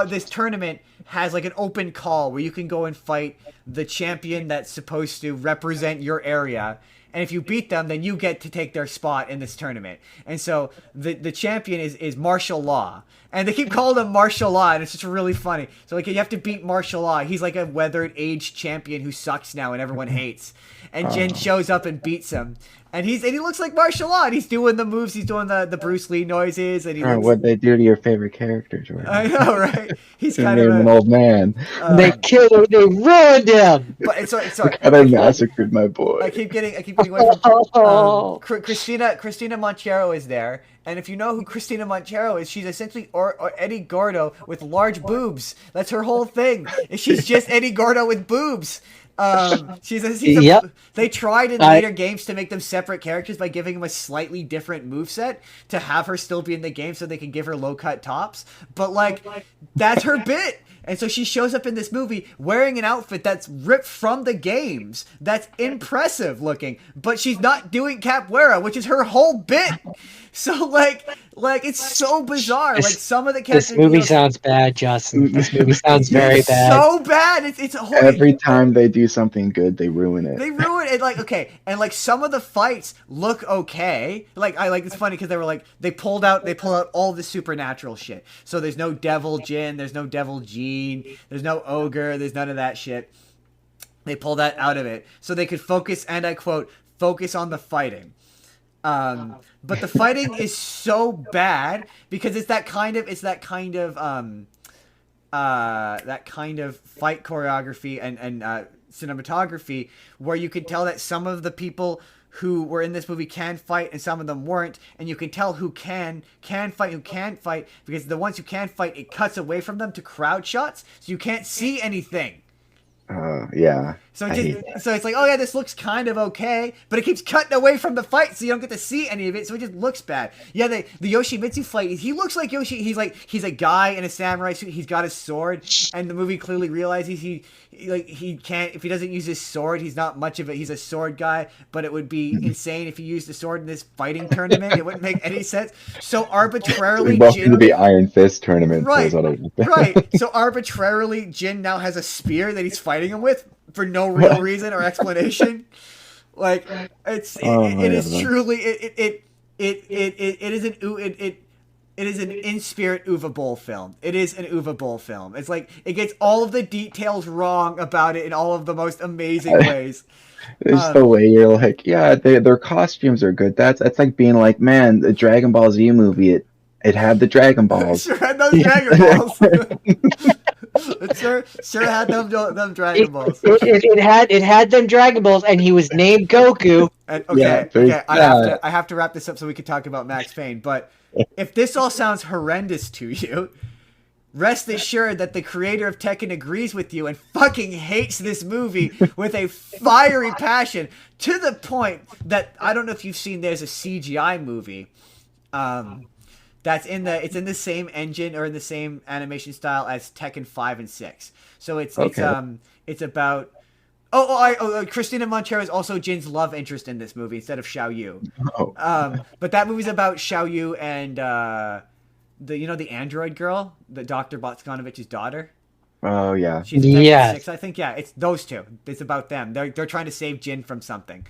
this tournament has like an open call where you can go and fight the champion that's supposed to represent your area. And if you beat them, then you get to take their spot in this tournament. And so the champion is martial law. And they keep calling him martial law, and it's just really funny. So like you have to beat martial law. He's like a weathered, aged champion who sucks now and everyone hates. And Jin shows up and beats him. And he looks like martial law, and he's doing the moves, he's doing the Bruce Lee noises, and what'd they do to your favorite character, Jordan? I know, right? He's kind of an old man. They killed him, they ruined him. But sorry. They massacred my boy. I keep getting getting away from. Oh. Christina Monchero is there, and if you know who Christina Monchero is, she's essentially or Eddie Gordo with large boobs. That's her whole thing. She's just Eddie Gordo with boobs. Yep. They tried in later games to make them separate characters by giving them a slightly different moveset to have her still be in the game so they can give her low cut tops. But like, that's her bit. And so she shows up in this movie wearing an outfit that's ripped from the games. That's impressive looking, but she's not doing capoeira, which is her whole bit. So like it's so bizarre. Like some of the characters. This movie sounds bad, Justin. This movie sounds very bad. So bad. It's a whole. Every time they do something good, they ruin it. They ruin it. Like okay, and like some of the fights look okay. Like it's funny because they pulled out all the supernatural shit. So there's no devil Jin, there's no devil Jean, there's no ogre, there's none of that shit. They pulled that out of it so they could focus, and I quote, focus on the fighting. But the fighting is so bad because it's that kind of fight choreography and cinematography where you can tell that some of the people who were in this movie can fight and some of them weren't, and you can tell who can fight, who can't fight, because the ones who can fight, it cuts away from them to crowd shots, so you can't see anything. Yeah. So it's like, oh yeah, this looks kind of okay, but it keeps cutting away from the fight, so you don't get to see any of it, so it just looks bad. Yeah, the Yoshimitsu fight, he looks like Yoshi. He's a guy in a samurai suit. He's got his sword, and the movie clearly realizes he can't, if he doesn't use his sword, he's not much of it. He's a sword guy, but it would be insane if he used the sword in this fighting tournament. It wouldn't make any sense. So arbitrarily, Jin to the Iron Fist tournament. Right. So arbitrarily, Jin now has a spear that he's fighting him with for no real reason or explanation. Like it is an in spirit Uwe Boll film. It is an Uwe Boll film. It's like it gets all of the details wrong about it in all of the most amazing ways. It's the way you're like, yeah, their costumes are good. That's like being like, man, the Dragon Ball Z movie, it had the Dragon Balls. Sure had those Dragon Balls. It sure had them Dragon Balls. It had them Dragon Balls, and he was named Goku. And, okay. I have to wrap this up so we can talk about Max Payne. But if this all sounds horrendous to you, rest assured that the creator of Tekken agrees with you and fucking hates this movie with a fiery passion, to the point that I don't know if you've seen. There's a CGI movie. It's in the same engine or in the same animation style as Tekken 5 and 6. So it's about Christina Monchero is also Jin's love interest in this movie instead of Xiao Yu. But that movie's about Xiao Yu and the android girl, the Dr. Botskanovich's daughter. Oh yeah. She's Tekken 6, I think. Yeah, it's those two. It's about them. They're trying to save Jin from something.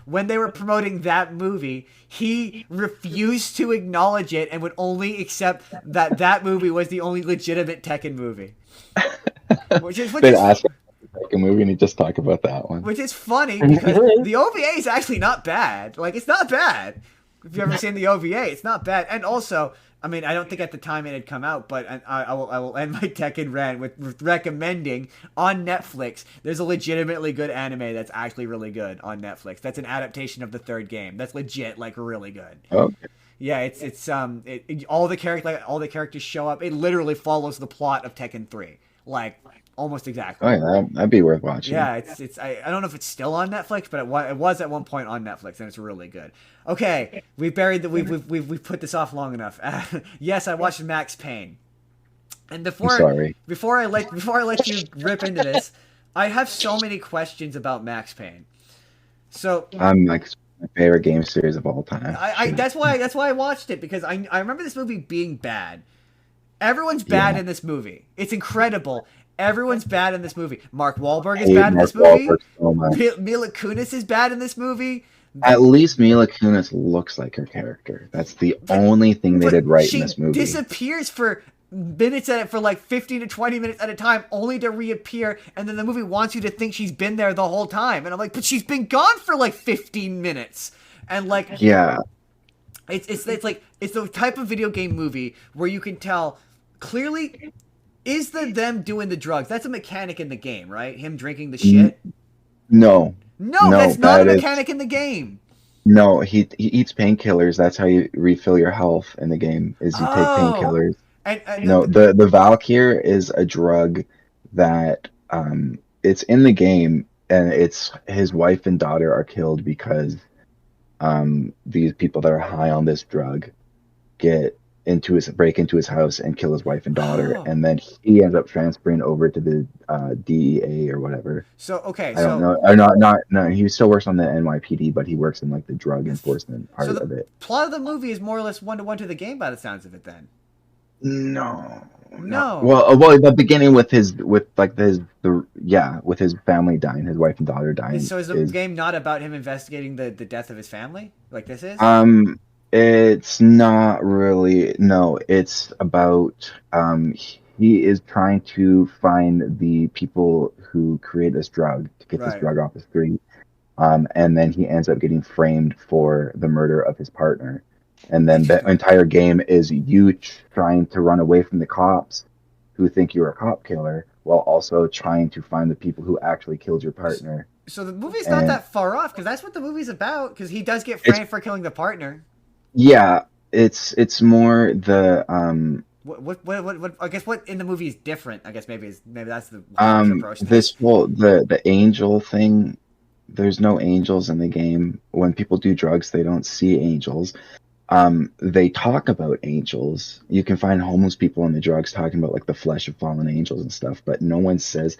When they were promoting that movie, he refused to acknowledge it and would only accept that movie was the only legitimate Tekken movie. They'd ask Tekken movie and he'd just talk about that one. Which is funny because the OVA is actually not bad. Like, it's not bad. If you've ever seen the OVA, it's not bad. And also, I mean, I don't think at the time it had come out, but I will end my Tekken rant with recommending on Netflix. There's a legitimately good anime that's actually really good on Netflix. That's an adaptation of the third game. That's legit, like really good. Okay. Yeah, all the characters show up. It literally follows the plot of Tekken 3, like almost exactly. Oh yeah, that'd be worth watching. Yeah, I don't know if it's still on Netflix, but it was at one point on Netflix, and it's really good. Okay, we've we've put this off long enough. Yes, I watched Max Payne, and before I let you rip into this, I have so many questions about Max Payne. So I'm like my favorite game series of all time. That's why I watched it, because I remember this movie being bad. Everyone's bad in this movie. It's incredible. Everyone's bad in this movie. Mark Wahlberg is bad in this movie. Mila Kunis is bad in this movie. At least Mila Kunis looks like her character. That's the only thing they did right in this movie. She disappears for minutes for like 15 to 20 minutes at a time, only to reappear, and then the movie wants you to think she's been there the whole time. And I'm like, but she's been gone for like 15 minutes. And like, yeah, it's like, it's the type of video game movie where you can tell clearly, is them doing the drugs? That's a mechanic in the game, right? Him drinking the shit? No. No, No, that's not a that is mechanic in the game. no. He eats painkillers. That's how you refill your health in the game. Is you take Oh, painkillers. and No, the Valkyr is a drug that it's in the game, and it's his wife and daughter are killed because these people that are high on this drug break into his house and kill his wife and daughter, oh, and then he ends up transferring over to the DEA or whatever. so okay, I don't so know. Or not. No, he still works on the NYPD, but he works in like the drug that's, enforcement so part the of it. plot of the movie is more or less one-to-one to the game by the sounds of it. Then No, not no, well. Well, the beginning with with his family dying, his wife and daughter dying so is the is game not about him investigating the death of his family like this is? um, it's not really. No, it's about he is trying to find the people who create this drug to get this Right. drug off the street. And then he ends up getting framed for the murder of his partner. And then the Interesting. entire game is you trying to run away from the cops who think you're a cop killer while also trying to find the people who actually killed your partner. So the movie's not And that far off because that's what the movie's about. Because he does get it's framed for killing the partner. yeah, it's more the What? I guess what in the movie is different. I guess maybe that's the how we should approach this. this whole the angel thing. There's no angels in the game. When people do drugs, they don't see angels. They talk about angels. You can find homeless people on the drugs talking about like the flesh of fallen angels and stuff, but no one says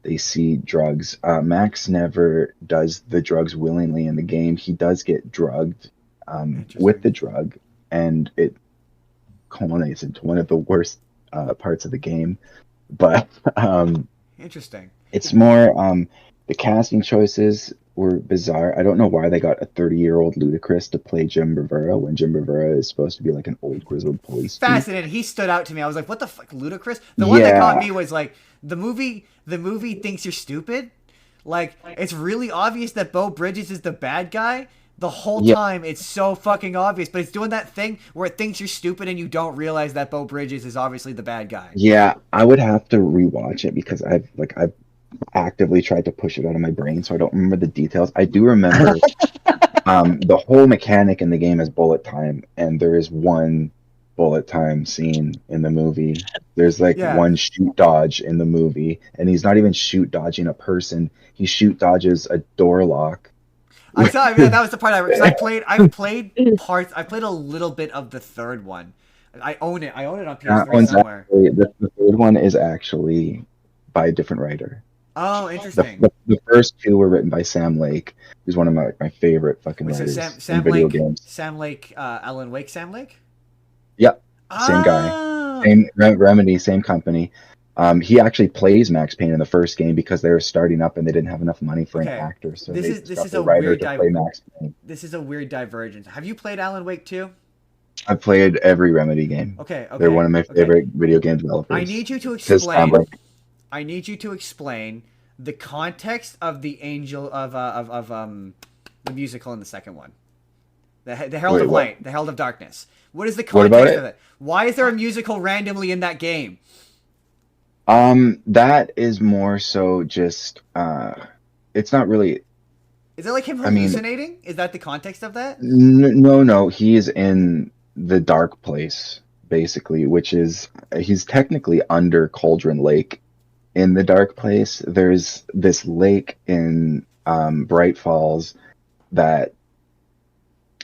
they see drugs. Max never does the drugs willingly in the game. He does get drugged with the drug, and it culminates into one of the worst parts of the game. But Interesting. it's more the casting choices were bizarre. I don't know why they got a 30-year-old Ludacris to play Jim Rivera when Jim Rivera is supposed to be like an old grizzled police chief. Fascinating. He stood out to me. I was like, "What the fuck, Ludacris?" The one that caught me was like the movie. The movie thinks you're stupid. Like it's really obvious that Bo Bridges is the bad guy. The whole time it's so fucking obvious, but it's doing that thing where it thinks you're stupid and you don't realize that Bo Bridges is obviously the bad guy. Yeah, I would have to rewatch it because I've actively tried to push it out of my brain, so I don't remember the details. I do remember the whole mechanic in the game is bullet time, and there is one bullet time scene in the movie. There's like one shoot dodge in the movie, and he's not even shoot dodging a person. He shoot dodges a door lock. I saw. That was the part I've played parts. I played a little bit of the third one. I own it. I own it on PS3 somewhere. Actually, the third one is actually by a different writer. Oh, interesting. The first two were written by Sam Lake, who's one of my favorite fucking writers in video games. Sam Lake, Alan Wake, Sam Lake. Yep, same guy, same Remedy, same company. He actually plays Max Payne in the first game because they were starting up and they didn't have enough money for an actor, so this they got is the a writer weird to play Max Payne. This is a weird divergence. Have you played Alan Wake 2? I've played every Remedy game. Okay. They're one of my favorite video game developers. I need you to explain. I need you to explain the context of the Angel of the musical in the second one, the Herald of Light, the Herald of Darkness. What is the context of it? Why is there a musical randomly in that game? That is more so just it's not really. Is it like him hallucinating? Is that the context of that? No. He is in the dark place, basically, which is he's technically under Cauldron Lake. In the dark place, there's this lake in Bright Falls that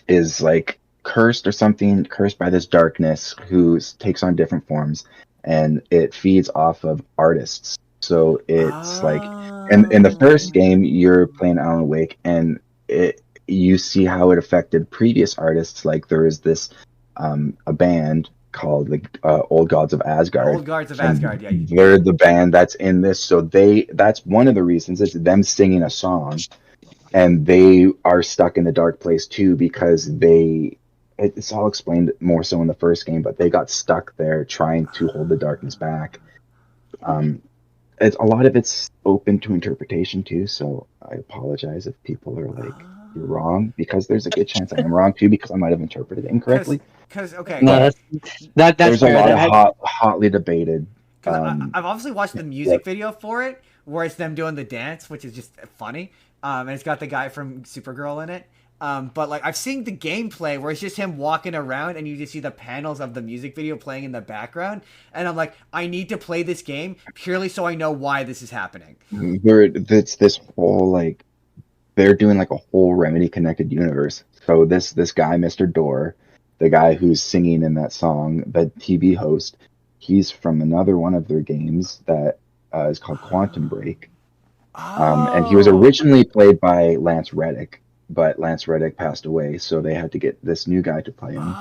is like cursed or something, cursed by this darkness who takes on different forms, and it feeds off of artists. So it's like, in the first game, you're playing Alan Wake, and you see how it affected previous artists. Like there is this a band called the Old Gods of Asgard. Old Gods of Asgard, yeah. They're the band that's in this, so that's one of the reasons. It's them singing a song, and they are stuck in the dark place too because it's all explained more so in the first game, but they got stuck there trying to hold the darkness back. A lot of it's open to interpretation too, so I apologize if people are like, you're wrong, because there's a good chance I am wrong too, because I might have interpreted it incorrectly. That's there's a lot of hotly debated. I've obviously watched the music video for it, where it's them doing the dance, which is just funny. and it's got the guy from Supergirl in it. But like I've seen the gameplay where it's just him walking around and you just see the panels of the music video playing in the background, and I'm like, I need to play this game purely so I know why this is happening. It's this whole like they're doing like a whole Remedy connected universe. So this guy, Mr. Door, the guy who's singing in that song, the TV host, he's from another one of their games that is called Quantum Break. And he was originally played by Lance Reddick, but Lance Reddick passed away, so they had to get this new guy to play him.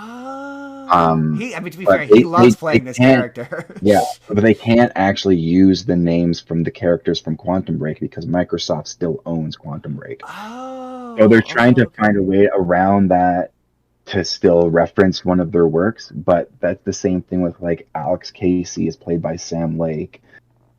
I mean, to be fair, he loves playing this character. Yeah, but they can't actually use the names from the characters from Quantum Break because Microsoft still owns Quantum Break. So they're trying to find a way around that to still reference one of their works, but that's the same thing with like Alex Casey is played by Sam Lake,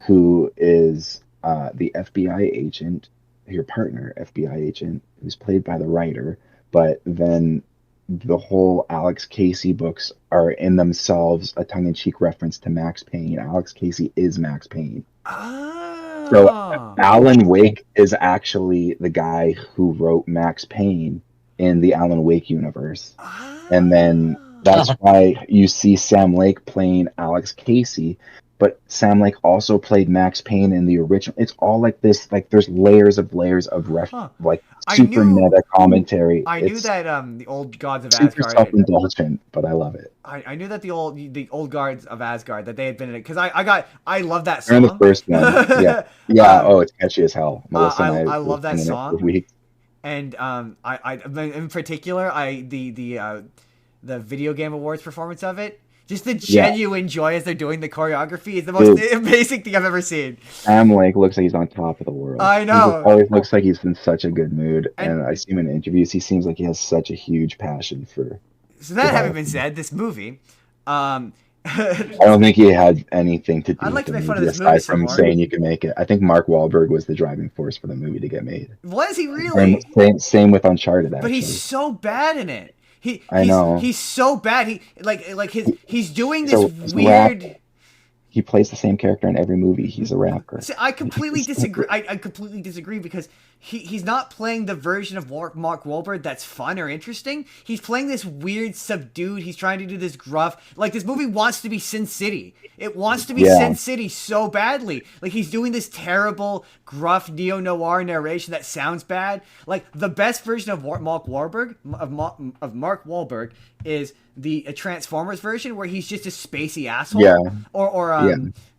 who is the FBI agent, your partner FBI agent, who's played by the writer, but then the whole Alex Casey books are in themselves a tongue-in-cheek reference to Max Payne. Alex Casey is Max Payne. So Alan Wake is actually the guy who wrote Max Payne in the Alan Wake universe. And then that's why you see Sam Lake playing Alex Casey, but Sam Lake also played Max Payne in the original. It's all like this, like there's layers of like super meta commentary. I knew that the old gods of super Asgard. Self-indulgent, but I love it. I knew that the old gods of Asgard that they had been in it because I love that song. In the first one, yeah. It's catchy as hell. Melissa and I love that song. And I in particular, the video game awards performance of it. Just the genuine joy as they're doing the choreography is the most amazing thing I've ever seen. Sam Lake looks like he's on top of the world. I know. He always looks like he's in such a good mood. And I see him in interviews. He seems like he has such a huge passion for... So that having been said, this movie... I don't think he had anything to do I'd like with to make the fun of movie this movie aside from saying you can make it. I think Mark Wahlberg was the driving force for the movie to get made. Was he really? Same with Uncharted, actually. But he's so bad in it. I know. He's so bad. He's doing this weird. He plays the same character in every movie. He's a rapper. See, I completely disagree. I completely disagree because he's not playing the version of Mark Wahlberg that's fun or interesting. He's playing this weird, subdued. He's trying to do this gruff. Like this movie wants to be Sin City. It wants to be Sin City so badly. Like he's doing this terrible, gruff neo noir narration that sounds bad. Like the best version of Mark Wahlberg is the Transformers version where he's just a spacey asshole. Yeah.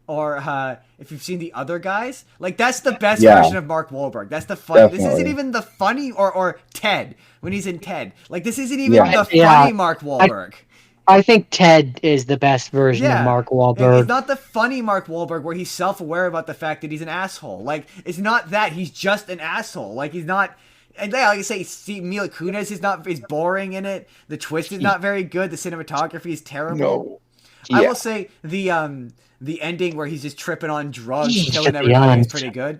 Or if you've seen the other guys, like that's the best version of Mark Wahlberg. That's the funny. Definitely. This isn't even the funny or Ted when he's in Ted. Like this isn't even the funny Mark Wahlberg. I think Ted is the best version of Mark Wahlberg. It's not the funny Mark Wahlberg where he's self-aware about the fact that he's an asshole. Like it's not that he's just an asshole. Like he's not. And like I say, see, Mila Kunis is boring in it. The twist is not very good. The cinematography is terrible. No. I will say the ending where he's just tripping on drugs, killing everybody is pretty good.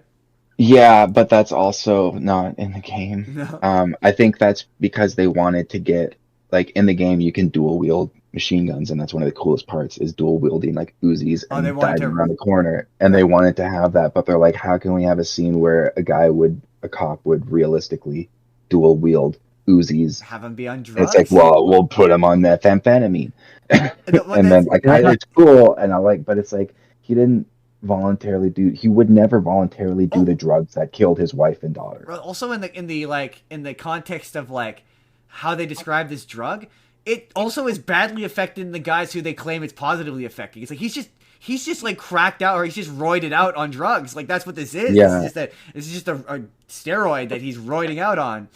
Yeah, but that's also not in the game. No. I think that's because they wanted to get like in the game you can dual wield machine guns, and that's one of the coolest parts is dual wielding like Uzis and diving around the corner. And they wanted to have that, but they're like, how can we have a scene where a cop would realistically dual wield Uzis? Have him be on drugs. It's like, well, we'll put him on methamphetamine. And then like it's cool, and I like, but it's like he would never voluntarily do the drugs that killed his wife and daughter. Also in the context of like how they describe this drug, it also is badly affecting the guys who they claim it's positively affecting. It's like he's just like cracked out, or he's just roided out on drugs. Like that's what this is. Yeah. This is just a steroid that he's roiding out on.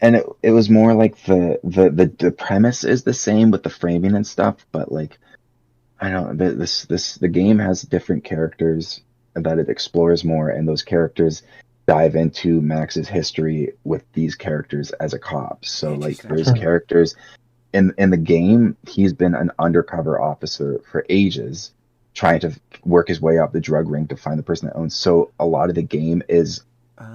And it was more like the premise is the same with the framing and stuff, but like I don't know, the game has different characters that it explores more, and those characters dive into Max's history with these characters as a cop. So like there's characters in the game, he's been an undercover officer for ages, trying to work his way up the drug ring to find the person that owns. So a lot of the game is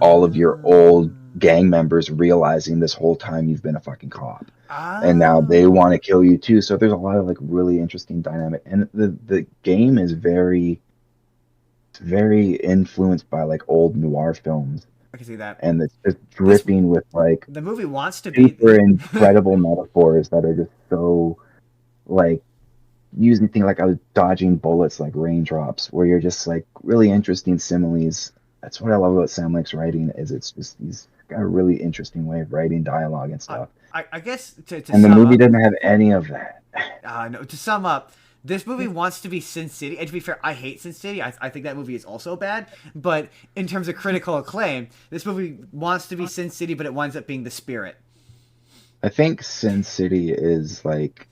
all of your old gang members realizing this whole time you've been a fucking cop, and now they want to kill you too. So there's a lot of like really interesting dynamic, and the game is very influenced by like old noir films. I can see that. and it's just dripping with like The movie wants to be super incredible metaphors that are just so like using things like I was dodging bullets like raindrops, where you're just like really interesting similes. That's what I love about Sam Lake's writing is it's just he's got a really interesting way of writing dialogue and stuff. I guess to And the sum movie up, doesn't have any of that. no, to sum up, this movie wants to be Sin City. And to be fair, I hate Sin City. I think that movie is also bad. But in terms of critical acclaim, this movie wants to be Sin City, but it winds up being The Spirit. I think Sin City is like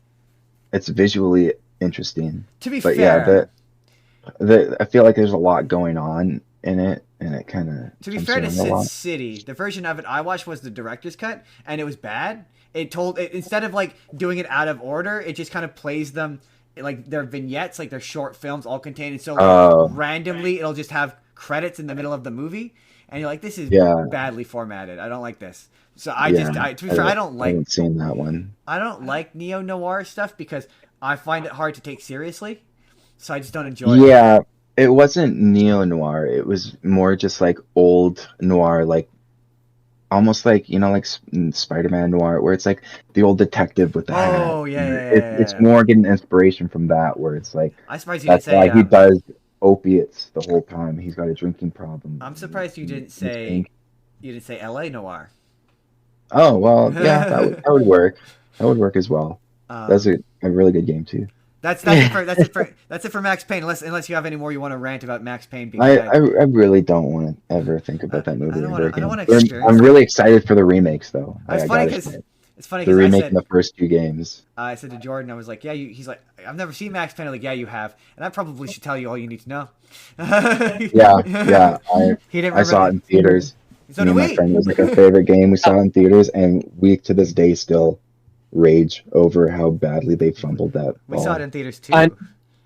it's visually interesting. To be But fair, the I feel like there's a lot going on in it, and it kind of to be fair to Sin City, the version of it I watched was the director's cut, and it was bad. Instead of like doing it out of order, it just kind of plays them like their vignettes, like their short films, all contained. And so like, randomly, it'll just have credits in the middle of the movie, and you're like, "This is badly formatted. I don't like this." So to be fair, I don't like. I haven't seen that one. I don't like neo noir stuff because I find it hard to take seriously. So I just don't enjoy it. Yeah, it wasn't neo noir. It was more just like old noir, like almost like like Spider-Man noir, where it's like the old detective with the hat. Oh yeah. It's more getting inspiration from that, where it's like I'm surprised you didn't say why he does opiates the whole time. He's got a drinking problem. I'm surprised you didn't say L.A. noir. Oh well, yeah, that would work. That would work as well. That's a really good game too. That's it for Max Payne. Unless you have any more you want to rant about Max Payne being I really don't want to ever think about that movie ever again. I'm it. really excited for the remakes though. It's funny because they're remaking the first two games. I said to Jordan, I was like, "Yeah, he's like, I've never seen Max Payne." I'm like, "Yeah, you have," and I probably should tell you all you need to know. yeah. I saw it in theaters. So Me and my friend, it was like a favorite game. We saw it in theaters, and we to this day still rage over how badly they fumbled that ball. We saw it in theaters too.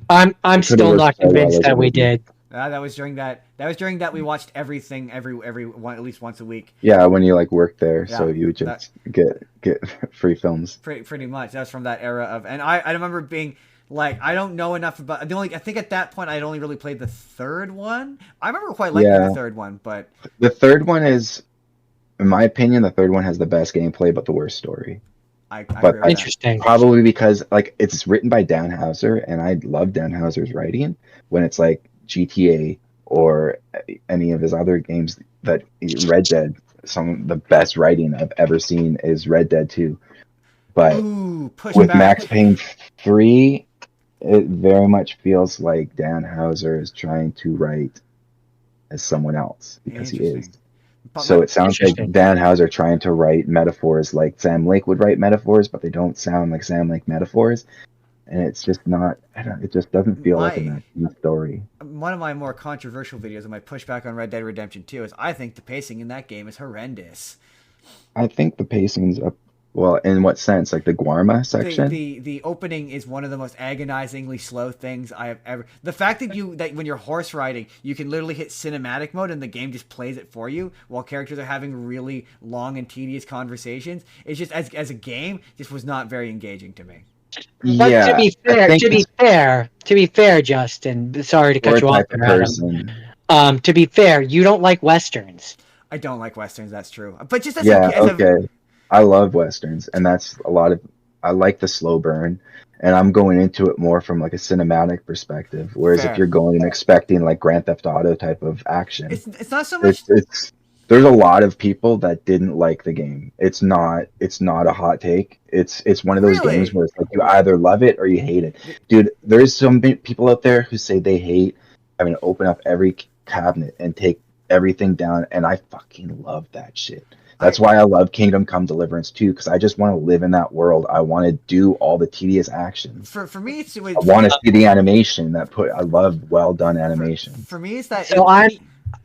I'm still not convinced that we did. That was during that. That was during that we watched everything every one at least once a week. Yeah, when you like worked there, so you would just get free films. Pretty much. That was from that era of, and I remember being like, I don't know enough about I think at that point I'd only really played the third one. I remember quite liking the third one, but the third one is, in my opinion, the third one has the best gameplay but the worst story. Interesting. Probably because like it's written by Dan Houser, and I love Dan Houser's writing when it's like GTA or any of his other games. That Red Dead, some of the best writing I've ever seen is Red Dead 2. But with Max Payne 3, it very much feels like Dan Houser is trying to write as someone else because he is. So it sounds like Dan Houser trying to write metaphors like Sam Lake would write metaphors, but they don't sound like Sam Lake metaphors. And it's just not, it just doesn't feel like a story. One of my more controversial videos of my pushback on Red Dead Redemption 2 is I think the pacing in that game is horrendous. I think the pacing's up. Well, in what sense? Like the Guarma section? The opening is one of the most agonizingly slow things I have ever. The fact that when you're horse riding, you can literally hit cinematic mode and the game just plays it for you while characters are having really long and tedious conversations. It's just as a game, just was not very engaging to me. But to be fair, Justin, sorry to cut you off there. To be fair, you don't like westerns. I don't like westerns. That's true. But just I love westerns, and that's I like the slow burn, and I'm going into it more from like a cinematic perspective. Whereas if you're going and expecting like Grand Theft Auto type of action, it's not so much. There's a lot of people that didn't like the game. It's not a hot take. It's one of those games where it's like you either love it or you hate it. Dude, there's some people out there who say they hate having to open up every cabinet and take everything down, and I fucking love that shit. That's why I love Kingdom Come Deliverance 2, because I just want to live in that world. I want to do all the tedious action. For me, I want to see the animation I love well done animation. For me, it's that. So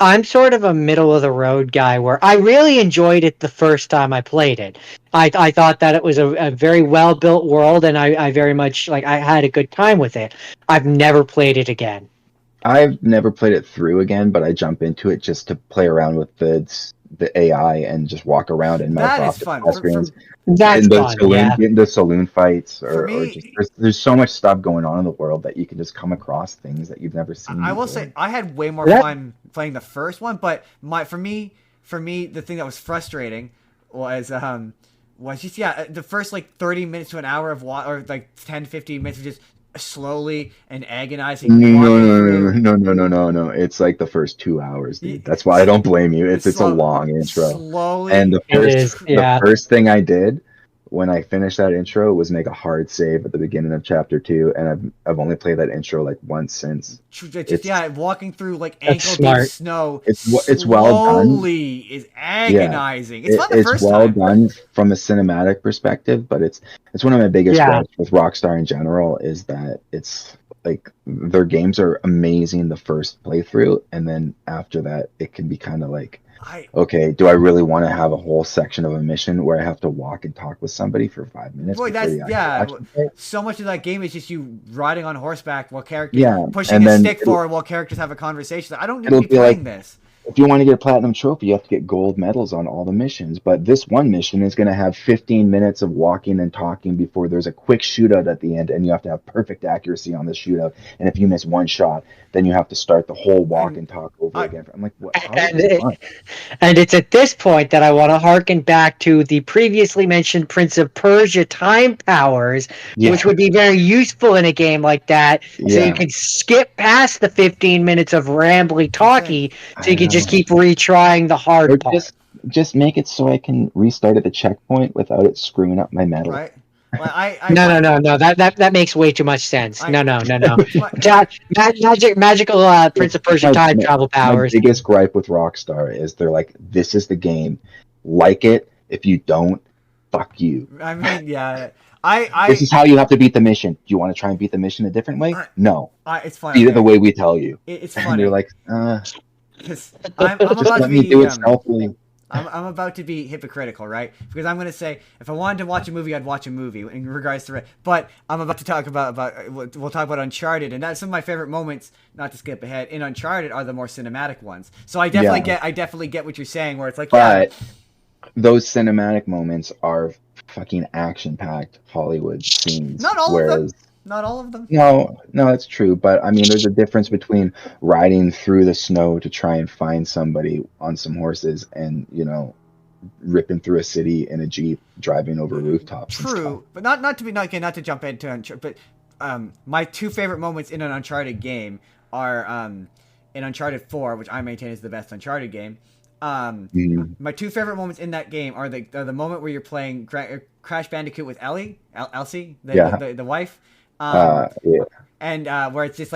I'm sort of a middle of the road guy where I really enjoyed it the first time I played it. I thought that it was a very well built world, and I very much I had a good time with it. I've never played it again. I've never played it through again, but I jump into it just to play around with the AI and just walk around and mouth off the screens. That's fun. Get into saloon fights, or just there's so much stuff going on in the world that you can just come across things that you've never seen. I will say I had way more fun playing the first one, but for me, for me, the thing that was frustrating was just the first like 30 minutes to an hour of or like 10, 15 minutes of just slowly and agonizing No, walking no, through. no. It's like the first 2 hours, dude. That's why I don't blame you. It's a long intro. Slowly. And the yeah. first thing I did when I finished that intro was make a hard save at the beginning of chapter 2, and I've only played that intro like once since. Walking through like ankle deep snow. It's well done. Slowly is agonizing. Yeah. It's not the first well time. done from a cinematic perspective, but it's one of my biggest gripes with Rockstar in general is that it's like their games are amazing the first playthrough, and then after that it can be kind of like, okay, do I really want to have a whole section of a mission where I have to walk and talk with somebody for 5 minutes? Boy, so much of that game is just you riding on horseback while characters pushing a stick forward while characters have a conversation. I don't need to be playing this. If you want to get a platinum trophy, you have to get gold medals on all the missions. But this one mission is going to have 15 minutes of walking and talking before there's a quick shootout at the end, and you have to have perfect accuracy on the shootout. And if you miss one shot, then you have to start the whole walk and talk over again. I'm like, what? And it's at this point that I want to harken back to the previously mentioned Prince of Persia time powers, which would be very useful in a game like that. So you can skip past the 15 minutes of rambly talky, so you can just keep retrying the hard part. Just make it so I can restart at the checkpoint without it screwing up my medal. Right. Well, No. That makes way too much sense. No. Magical Prince of Persia time travel powers. My biggest gripe with Rockstar is they're like, this is the game. Like it. If you don't, fuck you. I mean, yeah. This is how you have to beat the mission. Do you want to try and beat the mission a different way? No. It's funny. Beat it the way we tell you. It's funny. And you're like, because I'm about just let me do it stealthily. I'm about to be hypocritical, right? Because I'm going to say, if I wanted to watch a movie, I'd watch a movie in regards to it. But I'm about to talk about we'll talk about Uncharted, and that's some of my favorite moments. Not to skip ahead, in Uncharted are the more cinematic ones. So I definitely get what you're saying, where it's like, those cinematic moments are fucking action-packed Hollywood scenes. Not all of them. Not all of them. No, that's true. But I mean, there's a difference between riding through the snow to try and find somebody on some horses and, ripping through a city in a Jeep, driving over rooftops. True, but not to jump into Uncharted. But my two favorite moments in an Uncharted game are in Uncharted 4, which I maintain is the best Uncharted game. My two favorite moments in that game are the moment where you're playing Crash Bandicoot with Elsie, the wife. And where it's just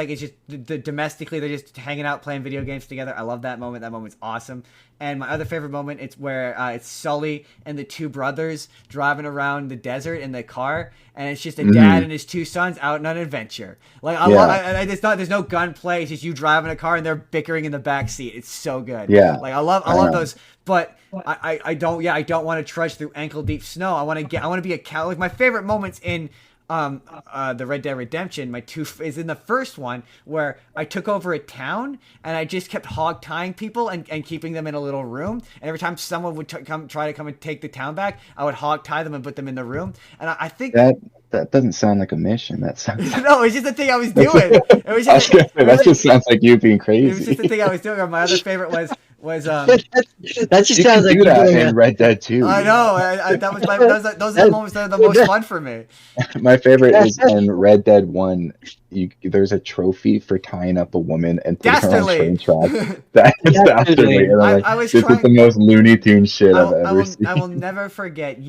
domestically they're just hanging out playing video games together. I love that moment. That moment's awesome. And my other favorite moment, it's where it's Sully and the two brothers driving around the desert in the car, and it's just a dad and his two sons out on an adventure. Like there's no gunplay. It's just you driving a car and they're bickering in the back seat. It's so good. Yeah, like I love those. But I don't want to trudge through ankle deep snow. I want to be a cow. Like my favorite moments in the Red Dead Redemption, is in the first one where I took over a town and I just kept hog tying people and keeping them in a little room. And every time someone would try to come and take the town back, I would hog tie them and put them in the room. And I think that doesn't sound like a mission. That sounds no, it's just the thing I was doing. That just sounds like you being crazy. It was just the thing I was doing. My other favorite was that just sounds like that in Red Dead 2. I know. Those are the moments that are the most fun for me. My favorite is in Red Dead 1. There's a trophy for tying up a woman and putting her on train tracks. That is dastardly. This is the most Looney Tunes shit I've ever seen. I will never forget.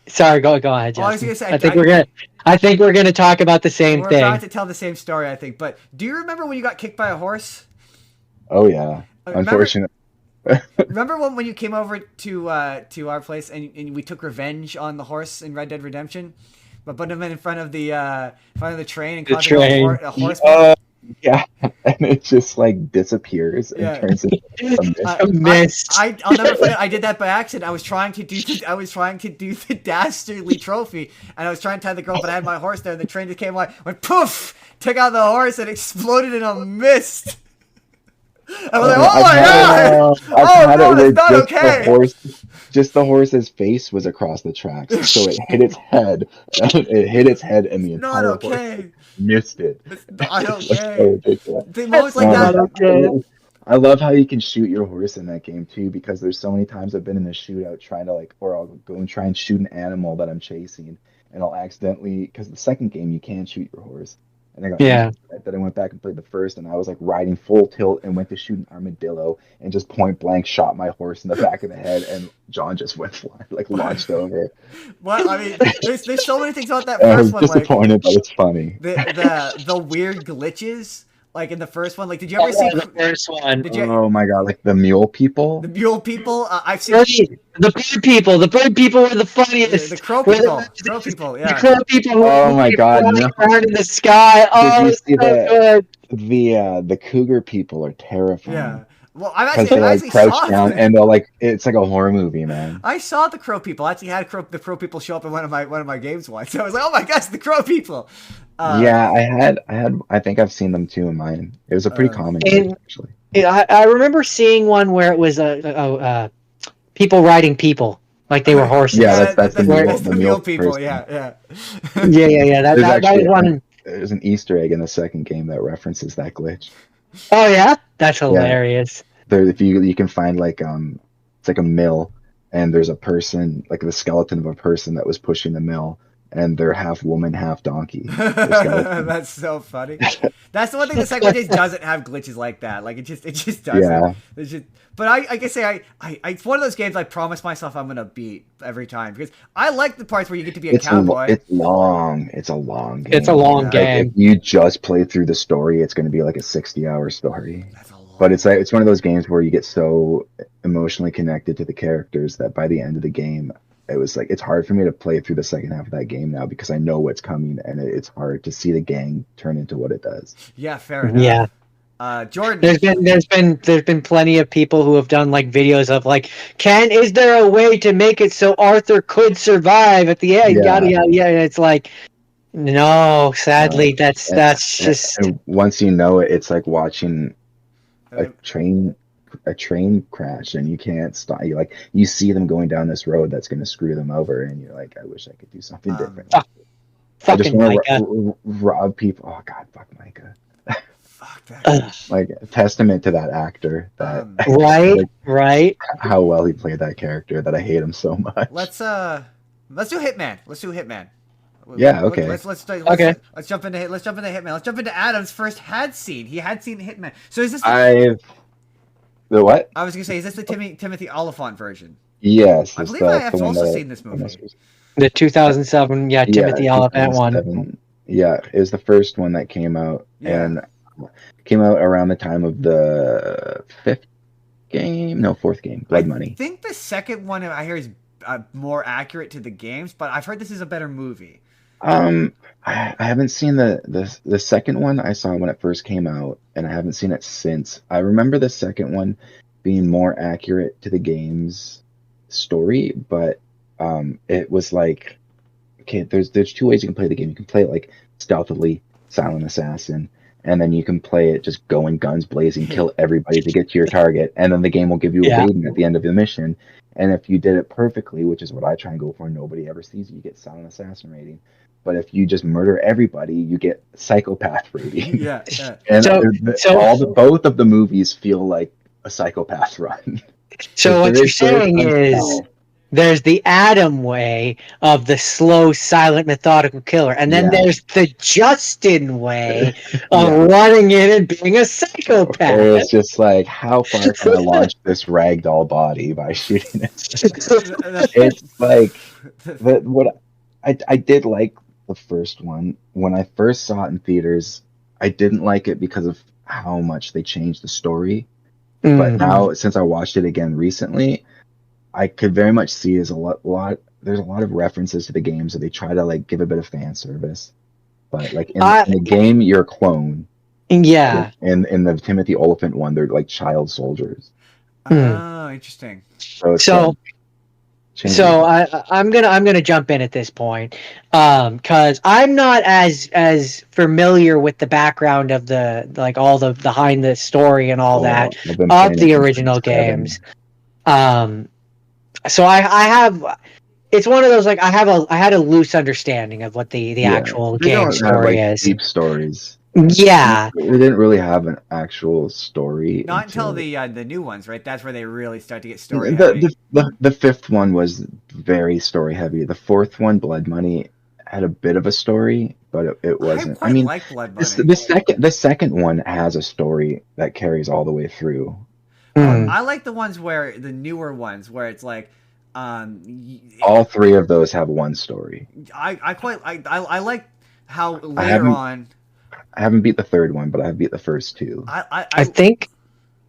Sorry, go ahead, Justin. I was gonna say, I think we're gonna talk about the same thing. We're about to tell the same story, I think. But do you remember when you got kicked by a horse? Oh yeah, unfortunately. Remember when you came over to our place and we took revenge on the horse in Red Dead Redemption, but put him in front of the train and caused a horse. Yeah, and it just disappears and turns into a mist. I'll never forget. I did that by accident. I was trying to do the dastardly trophy, and I was trying to tie the girl, but I had my horse there, and the train just came went poof, took out the horse, and exploded in a mist. I was like, oh my god! Oh no, that's not okay. Just the horse's face was across the tracks, so it hit its head. It hit its head, and the entire horse missed it. It's not okay. So ridiculous. The most like that. I love how you can shoot your horse in that game too, because there's so many times I've been in a shootout trying to like, or I'll go and try and shoot an animal that I'm chasing, and I'll accidentally, because the second game you can shoot your horse, and I got Yeah. then I went back and played the first, and I was like riding full tilt and went to shoot an armadillo and just point blank shot my horse in the back of the head, and John just went flying, like launched over. Well, I mean, there's so many things about that I first was one, like disappointed, but it's funny. the weird glitches. Like in the first one, like did you ever see the first one? Did you Oh my god, like the mule people. the mule people? I've seen The bird people. The bird people were the funniest. the crow Were people. the- Crow people, The yeah. crow people. Who Oh my were God, flying no. around in the sky. Oh, you it's see so the- good. The cougar people are terrifying. Yeah. Well, I've Because actually, they I like actually crouch saw down and they'll like it's like a horror movie, man. I saw the crow people. I actually had the crow people show up in one of my games once. I was like, oh my gosh, the crow people. Yeah, I think I've seen them too in mine. It was a pretty common and- glitch, actually. I remember seeing one where it was people riding people like they were horses. Yeah, that's the the mule mule people. person. Yeah. yeah. There's That was actually one. there's an Easter egg in the second game that references that glitch. Oh yeah, that's hilarious. There, if you can find like it's like a mill, and there's a person, like the skeleton of a person that was pushing the mill, and they're half woman, half donkey. That's so funny. That's the one thing the second one doesn't have glitches like that. Like it just doesn't. Yeah. It's just, but I can say I it's one of those games I promise myself I'm gonna beat every time because I like the parts where you get to be a cowboy. It's long. It's a long game. It's a long Like, game. if you just play through the story, it's going to be like a 60-hour story. That's a lot. But it's like it's one of those games where you get so emotionally connected to the characters that by the end of the game, it was like it's hard for me to play through the second half of that game now because I know what's coming, and it's hard to see the gang turn into what it does. Yeah, fair enough. Yeah. Jordan. There's been plenty of people who have done like videos of like, is there a way to make it so Arthur could survive at the end? Yeah. Yada yada yada. And it's like, no, sadly, that's just And once you know it, it's like watching a train crash, and you can't stop. You see them going down this road that's going to screw them over, and you're like, I wish I could do something different. I just fucking want Micah. to rob people. Oh God, fuck Micah. Fuck that. Like a testament to that actor that Right, like, right. how well he played that character that I hate him so much. Let's do Hitman. Yeah, okay. Let's jump into Hitman. Let's jump into Adam's first had seen. He had seen Hitman. So is this The what? I was gonna say, is this the Timothy Oliphant version? Yes. I it's believe I have the one also that- seen this movie. The 2007, Timothy Oliphant one. 2007. Yeah, it was the first one that came out, Yeah. and came out around the time of the fourth game, Blood Money. I think the second one I hear is more accurate to the games, but I've heard this is a better movie. I haven't seen the second one. I saw when it first came out, and I haven't seen it since. I remember the second one being more accurate to the game's story, but it was like, okay, there's two ways you can play the game. You can play it like stealthily, silent assassin, and then you can play it just going guns blazing, kill everybody to get to your target, and then the game will give you a rating at the end of the mission. And if you did it perfectly, which is what I try and go for, nobody ever sees you get silent assassin rating. But if you just murder everybody, you get psychopath rating. Yeah. And So- both of the movies feel like a psychopath run. So what There you're is good saying is until- there's the Adam way of the slow, silent, methodical killer, and then there's the Justin way of running in and being a psychopath. Or it's just like, how far can I launch this ragdoll body by shooting it? It's like what I did like the first one. When I first saw it in theaters, I didn't like it because of how much they changed the story. But now, since I watched it again recently, I could very much see there's a lot of references to the games that they try to like give a bit of fan service. But like in the game, you're a clone. Yeah. And in the Timothy Oliphant one, they're like child soldiers. Oh, interesting. So it's So I'm gonna jump in at this point, because I'm not as familiar with the background of the like all the behind the story and all that of the original games. So I have. It's one of those like I had a loose understanding of what the actual game story is. Deep stories. Yeah. It didn't really have an actual story Not until the new ones, right? That's where they really start to get story heavy. the fifth one was very story heavy. The fourth one, Blood Money, had a bit of a story, but it I wasn't. I quite mean, like Blood this, Money. the second one has a story that carries all the way through. Mm. I like the ones where the newer ones where it's like, All three of those have one story. I like how later haven't- on. I haven't beat the third one, but I've beat the first two. I think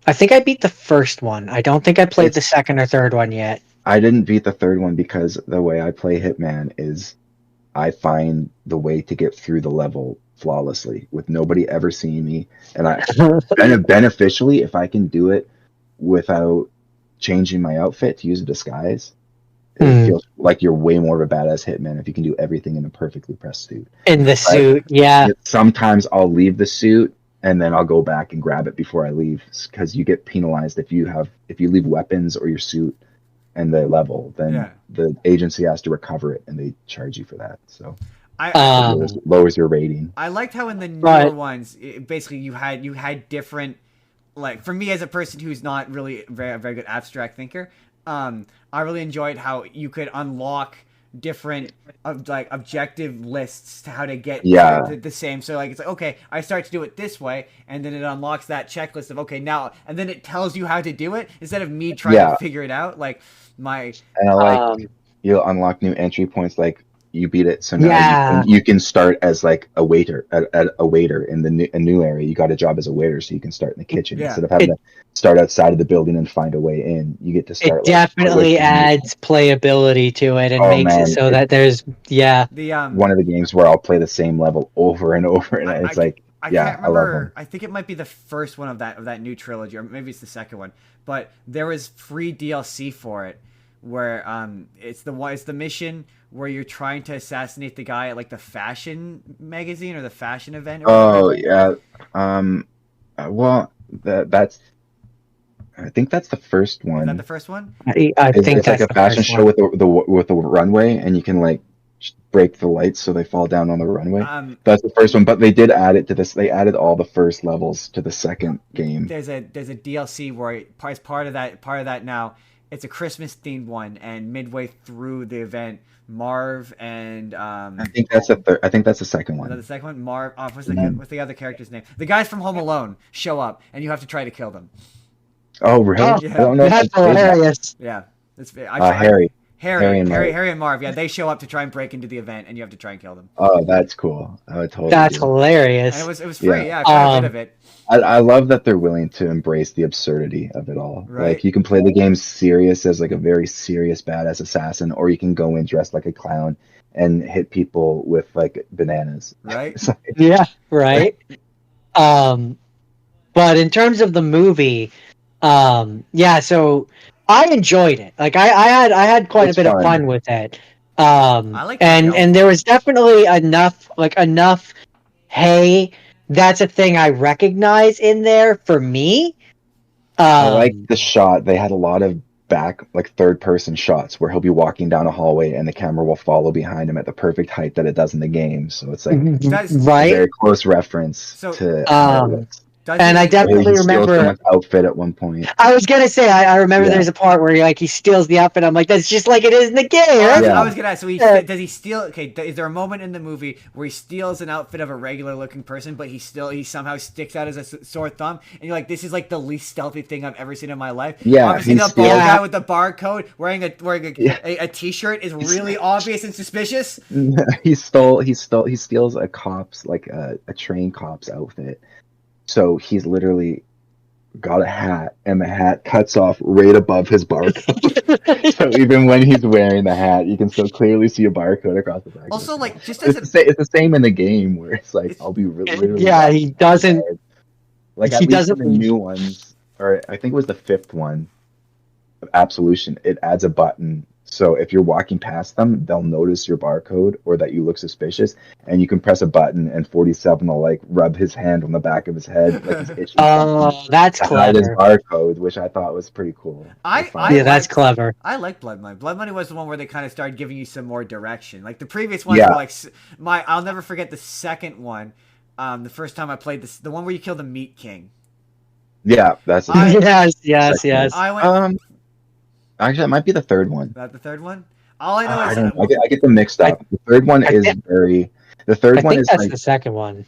I beat the first one. I don't think I played the second or third one yet. I didn't beat the third one because the way I play Hitman is I find the way to get through the level flawlessly with nobody ever seeing me, and beneficially, if I can do it without changing my outfit to use a disguise, it feels like you're way more of a badass hitman if you can do everything in a perfectly pressed suit. In the suit, yeah. Sometimes I'll leave the suit and then I'll go back and grab it before I leave, because you get penalized if you leave weapons or your suit and the level, then the agency has to recover it and they charge you for that. So lowers your rating. I liked how in the newer ones, basically you had different, like, for me as a person who's not really a very good abstract thinker, I really enjoyed how you could unlock different objective lists to how to get to the same. So like it's like, okay, I start to do it this way, and then it unlocks that checklist of okay now, and then it tells you how to do it instead of me trying to figure it out. Like and I like you'll unlock new entry points, like you beat it, so now you can start as like a waiter at a waiter in a new area. You got a job as a waiter, so you can start in the kitchen instead of having to start outside of the building and find a way in. You get to start. It definitely adds playability to it and makes it so that there's one of the games where I'll play the same level over and over, and it's like I can't remember. I think it might be the first one of that new trilogy, or maybe it's the second one. But there was free DLC for it, where it's the mission where you're trying to assassinate the guy at like the fashion magazine or the fashion event. Or well, that's. I think that's the first one. Is that the first one? I think it's like a fashion show with the runway, and you can like break the lights so they fall down on the runway. That's the first one, but they did add it to this. They added all the first levels to the second game. There's a DLC where as part of that now, it's a Christmas themed one, and midway through the event, Marv and I think that's the second one. Is that the second one? Marv. What's the other character's name? The guys from Home Alone show up, and you have to try to kill them. Oh really? Oh, yeah. I don't know. That's hilarious. Yeah, Harry and Marv. Yeah, they show up to try and break into the event, and you have to try and kill them. Oh, that's cool. I would totally. That's hilarious. And it was free. Yeah, quite a bit of it. I love that they're willing to embrace the absurdity of it all. Right. Like you can play the game serious as like a very serious badass assassin, or you can go in dressed like a clown and hit people with like bananas. Right. Yeah. Right. But in terms of the movie, so I enjoyed it. Like I had quite a bit of fun with it. And there was definitely enough. Hey, that's a thing I recognize in there for me. I like the shot. They had a lot of third person shots where he'll be walking down a hallway and the camera will follow behind him at the perfect height that it does in the game. So it's like a very close reference to and I definitely remember outfit at one point. I was gonna say I remember there's a part where he steals the outfit. I'm like, that's just like it is in the game. I was gonna ask. So does he steal? Okay, is there a moment in the movie where he steals an outfit of a regular looking person, but he somehow sticks out as a sore thumb, and you're like, this is like the least stealthy thing I've ever seen in my life. Yeah, obviously the bald guy with the barcode wearing a t-shirt is really obvious and suspicious. He steals a cop's a trained cop's outfit. So he's literally got a hat, and the hat cuts off right above his barcode. So even when he's wearing the hat, you can still clearly see a barcode across the back. Also, like, just it's the same in the game where it's like I'll be literally. Yeah, he doesn't. Like he doesn't. The new ones, or I think it was the fifth one, Absolution. It adds a button. So if you're walking past them, they'll notice your barcode or that you look suspicious, and you can press a button, and 47 will rub his hand on the back of his head like he's itching. Oh, that's clever. Hide his barcode, which I thought was pretty cool. That's clever. I like Blood Money. Blood Money was the one where they kind of started giving you some more direction. Like the previous ones were I'll never forget the second one. The first time I played this, the one where you kill the Meat King. Yeah, that's the yes. I went. Actually, it might be the third one. Is that the third one? All I know I is don't know. I get them mixed up. The third one is very. The third I one think is that's like. the second one.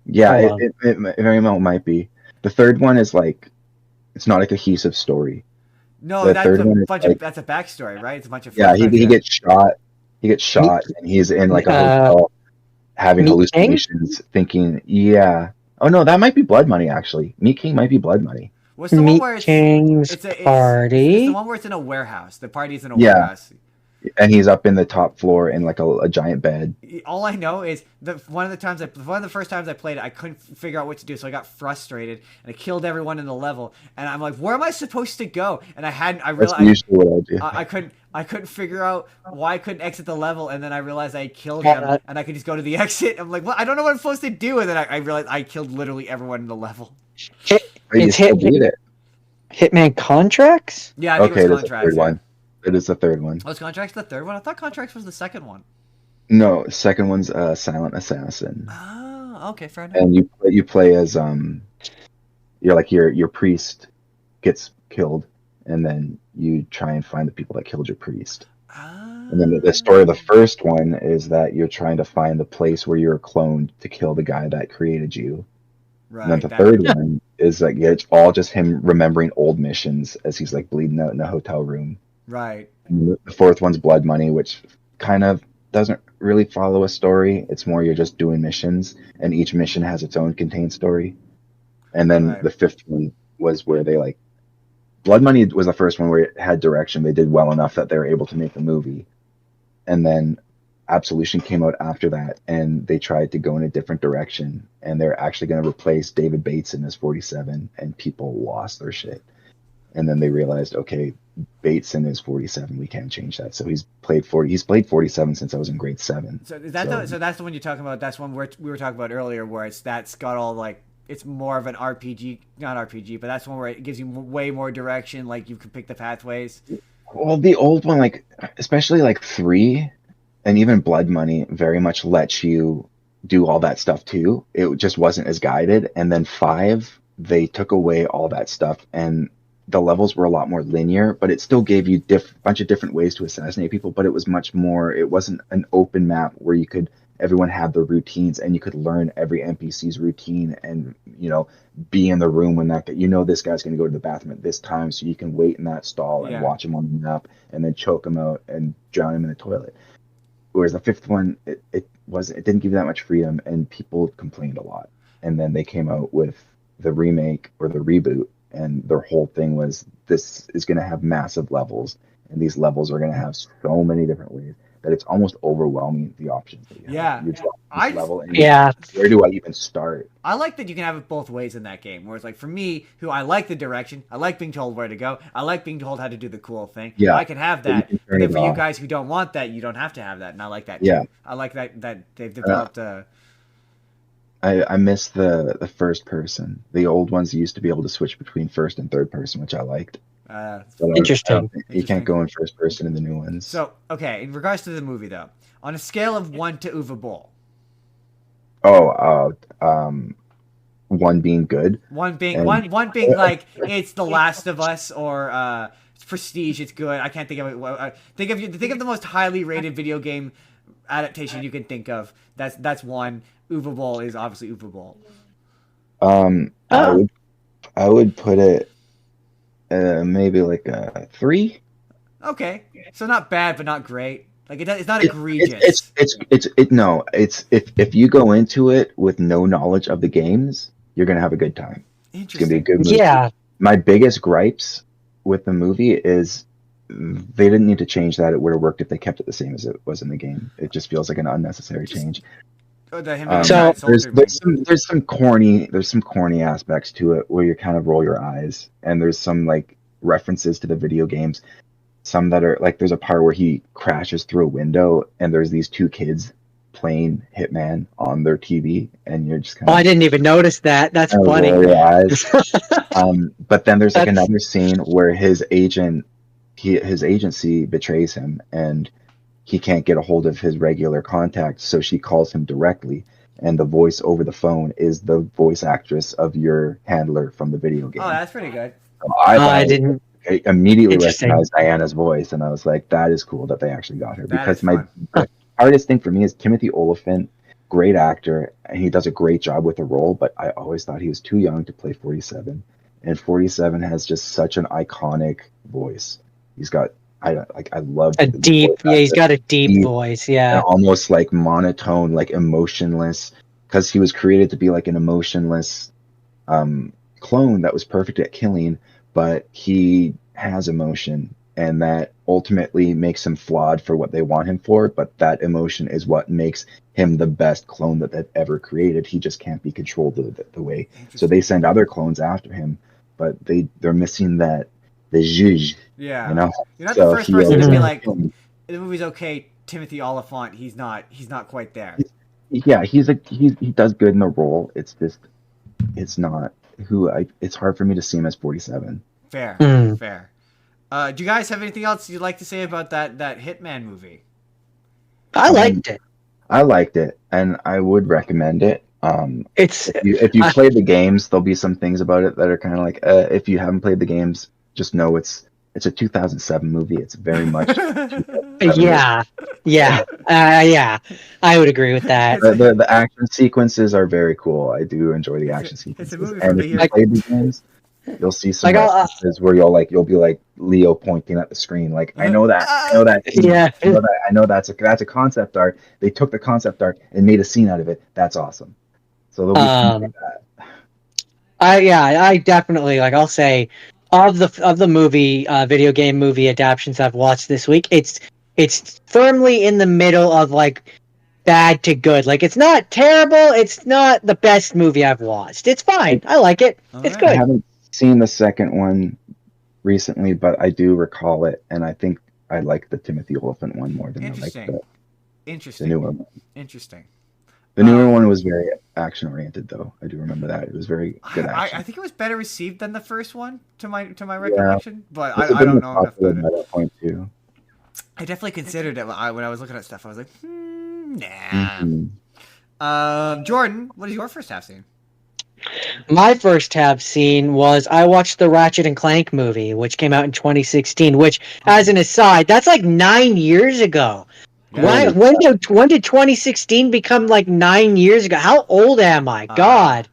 Yeah, Hold on. it very well might be. The third one is like. It's not a cohesive story. no, The that's third a one is bunch like. of that's a backstory, right? It's a bunch of Yeah, he flashbacks. gets shot. He gets shot, and he's in like a Uh, hotel, having Meat King? hallucinations, thinking, yeah. Oh no, that might be Blood Money actually. Meat King might be Blood Money. What's the one Meat where it's King's it's a it's the Party. one where it's in a warehouse. The party's in a Yeah, warehouse. and he's up in the top floor in like a giant bed. All I know is one of the first times I played it, I couldn't figure out what to do, so I got frustrated and I killed everyone in the level. And I'm like, where am I supposed to go? And I That's realized usually what I do. I couldn't figure out why I couldn't exit the level, and then I realized I killed him, and I could just go to the exit. I'm like, well, I don't know what I'm supposed to do, and then I realized I killed literally everyone in the level. But you It's still beat it. Hitman Contracts? Yeah, I think Okay, it was that's the Contracts. third one. It is the third one. Was Contracts the third one? I thought Contracts was the second one. No, second one's Silent Assassin, Oh, okay, fair enough. and you play as you're like your priest gets killed, and then you try and find the people that killed your priest. And then the story of the first one is that you're trying to find the place where you're cloned to kill the guy that created you. Right. And then the third one is like it's all just him remembering old missions as he's like bleeding out in a hotel room. Right. And the fourth one's Blood Money, which kind of doesn't really follow a story. It's more you're just doing missions, and each mission has its own contained story. And then the fifth one was where they like Blood Money was the first one where it had direction. They did well enough that they were able to make a movie. And then Absolution came out after that, and they tried to go in a different direction, and they're actually going to replace David Bateson as 47, and people lost their shit. And then they realized, okay, Bateson is 47. We can't change that. So he's played 47 since I was in grade 7. So is that so that's the one you're talking about. That's one we were talking about earlier, where that's got all like it's more of an RPG, not RPG, but that's one where it gives you way more direction. Like you can pick the pathways. Well, the old one, like especially like 3 and even Blood Money, very much lets you do all that stuff too. It just wasn't as guided. And then 5, they took away all that stuff, and the levels were a lot more linear, but it still gave you bunch of different ways to assassinate people. But it was much more. It wasn't an open map where everyone had their routines, and you could learn every NPC's routine, and be in the room when this guy's going to go to the bathroom at this time, so you can wait in that stall and watch him on the map, and then choke him out and drown him in the toilet. Whereas the fifth one, it didn't give you that much freedom, and people complained a lot. And then they came out with the remake or the reboot, and their whole thing was this is going to have massive levels, and these levels are going to have so many different ways that it's almost overwhelming, the options that you have. You drop this level, and where do I even start? I like that you can have it both ways in that game. Where it's like, for me, who I like the direction, I like being told where to go, I like being told how to do the cool thing. Yeah, I can have that. But then for you guys who don't want that, you don't have to have that, and I like that too. Yeah. I like that they've developed I miss the first person. The old ones used to be able to switch between first and third person, which I liked. Interesting. You can't go in first person in the new ones. So, okay, in regards to the movie, though, on a scale of 1 to Uwe Boll. 1 being good. One being like it's The Last of Us, or it's Prestige. It's good. I can't think of it. Think of the most highly rated video game adaptation you can think of. That's 1. Uwe Boll is obviously Uwe Boll. I would put it maybe like a 3. Okay, so not bad, but not great. Like it's not egregious. It's if you go into it with no knowledge of the games, you're gonna have a good time. It's gonna be a good movie. Yeah. My biggest gripes with the movie is they didn't need to change that. It would have worked if they kept it the same as it was in the game. It just feels like an unnecessary change. There's some corny aspects to it where you kind of roll your eyes, and there's some like references to the video games. Some that are like there's a part where he crashes through a window, and there's these 2 kids playing Hitman on their TV, and you're just kind of. I didn't even notice that. That's funny. Roll your eyes. But then there's like another scene where his agency betrays him, and he can't get a hold of his regular contact, so she calls him directly, and the voice over the phone is the voice actress of your handler from the video game. Oh, that's pretty good. So I didn't. immediately Interesting. recognized Diana's voice, and I was like, that is cool that they actually got her. That Because is fun. the hardest thing for me is Timothy Olyphant, great actor, and he does a great job with the role, but I always thought he was too young to play 47. And 47 has just such an iconic voice. He's got I love A deep, yeah, he's got a deep voice, yeah. And almost like monotone, like emotionless, because he was created to be like an emotionless clone that was perfect at killing, but he has emotion, and that ultimately makes him flawed for what they want him for, but that emotion is what makes him the best clone that they've ever created. He just can't be controlled the way. So they send other clones after him, but they're missing the zhuzh. Yeah. You know? You're not the first person to be like, Mhm. the movie's okay, Timothy Olyphant, he's not quite there. Yeah, he does good in the role. It's just it's hard for me to see him as 47. Fair. Fair. Do you guys have anything else you'd like to say about that Hitman movie? I liked it. I liked it, and I would recommend it. It's if you play the games, there'll be some things about it that are kind of like, if you haven't played the games, just know it's a 2007 movie. It's very much yeah. I would agree with that. The action sequences are very cool. I do enjoy the action sequences. It's a movie and if you play the games, you'll see some references where you'll be like Leo pointing at the screen, like I know that. Yeah, I know that's a concept art. They took the concept art and made a scene out of it. That's awesome. So there'll be like that. I definitely, like, I'll say, of the movie video game movie adaptations I've watched this week, it's firmly in the middle of like bad to good. Like, it's not terrible, it's not the best movie I've watched. It's fine. I like it. It's good. I haven't seen the second one recently, but I do recall it, and I think I like the Timothy Olyphant one more than I like the newer one. Interesting. The newer one was very action oriented, though. I do remember that. It was very good action. I think it was better received than the first one, to my recollection. But I don't know enough about it. At that point too. I definitely considered it when I was looking at stuff. I was like, nah. Mm-hmm. Jordan, what is your first half scene? My first half scene was I watched the Ratchet and Clank movie, which came out in 2016. Which, as an aside, that's like 9 years ago. Yeah. When did 2016 become like 9 years ago? How old am I? God.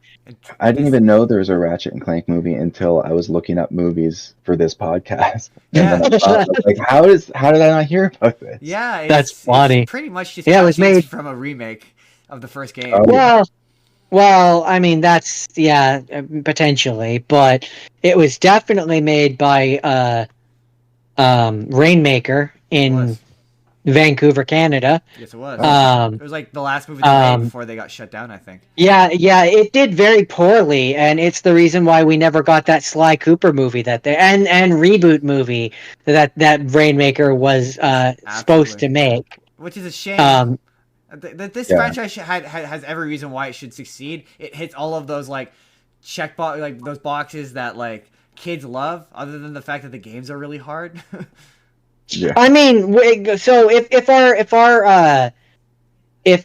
I didn't even know there was a Ratchet and Clank movie until I was looking up movies for this podcast. Yeah. And then I was like, how did I not hear about this? Yeah, that's funny. It's pretty much just it was made from a remake of the first game. Well, I mean, that's potentially, but it was definitely made by Rainmaker in Vancouver, Canada. Yes, it was. It was like the last movie they made before they got shut down, I think. Yeah, it did very poorly, and it's the reason why we never got that Sly Cooper movie and reboot movie that Rainmaker was supposed to make. Which is a shame. This franchise has every reason why it should succeed. It hits all of those like those boxes that like kids love, other than the fact that the games are really hard. Yeah. I mean, so if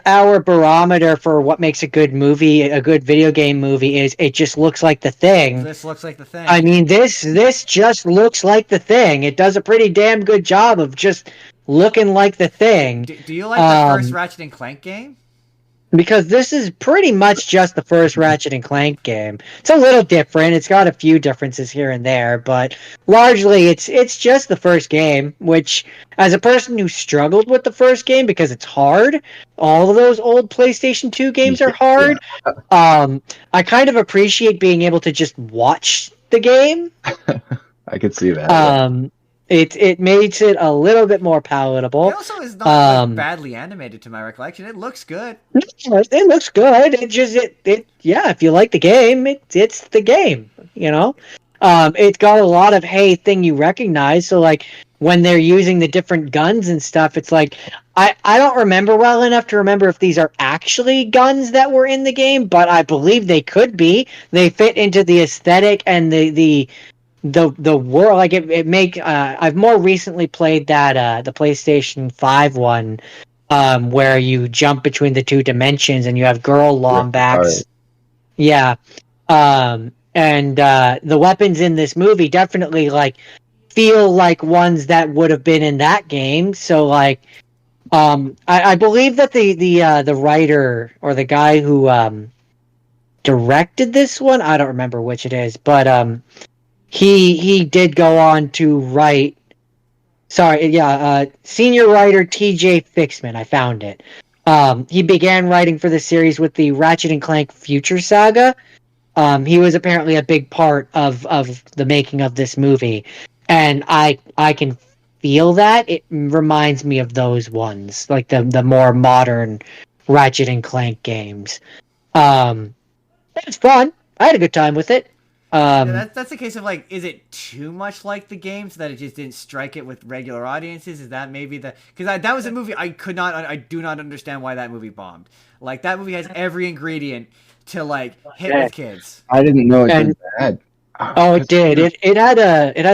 our barometer for what makes a good movie, a good video game movie, is it just looks like The Thing. This looks like The Thing. I mean, this just looks like The Thing. It does a pretty damn good job of just looking like The Thing. Do you like the first Ratchet and Clank game? Because this is pretty much just the first Ratchet and Clank game. It's a little different. It's got a few differences here and there, but largely it's just the first game, which, as a person who struggled with the first game because it's hard, all of those old PlayStation 2 games are hard, I kind of appreciate being able to just watch the game. I could see that. It makes it a little bit more palatable. It also is not badly animated, to my recollection. It looks good. It looks good. If you like the game, it's the game. You know, it's got a lot of thing you recognize. So like when they're using the different guns and stuff, it's like I don't remember well enough to remember if these are actually guns that were in the game, but I believe they could be. They fit into the aesthetic and the world. Like it make I've more recently played that the PlayStation 5 one, where you jump between the two dimensions and you have girl Lombax. Yeah. And the weapons in this movie definitely like feel like ones that would have been in that game. So like, I believe that the writer or the guy who directed this one, I don't remember which it is, but he did go on to write. Sorry, yeah, senior writer T.J. Fixman. I found it. He began writing for the series with the Ratchet and Clank Future Saga. He was apparently a big part of the making of this movie, and I can feel that it reminds me of those ones, like the more modern Ratchet and Clank games. It was fun. I had a good time with it. Yeah, that's a case of like, is it too much like the game so that it just didn't strike it with regular audiences? Is that maybe because that was a movie I do not understand why that movie bombed. Like that movie has every ingredient to like hit with kids. I didn't know it did that. Oh, it did. It had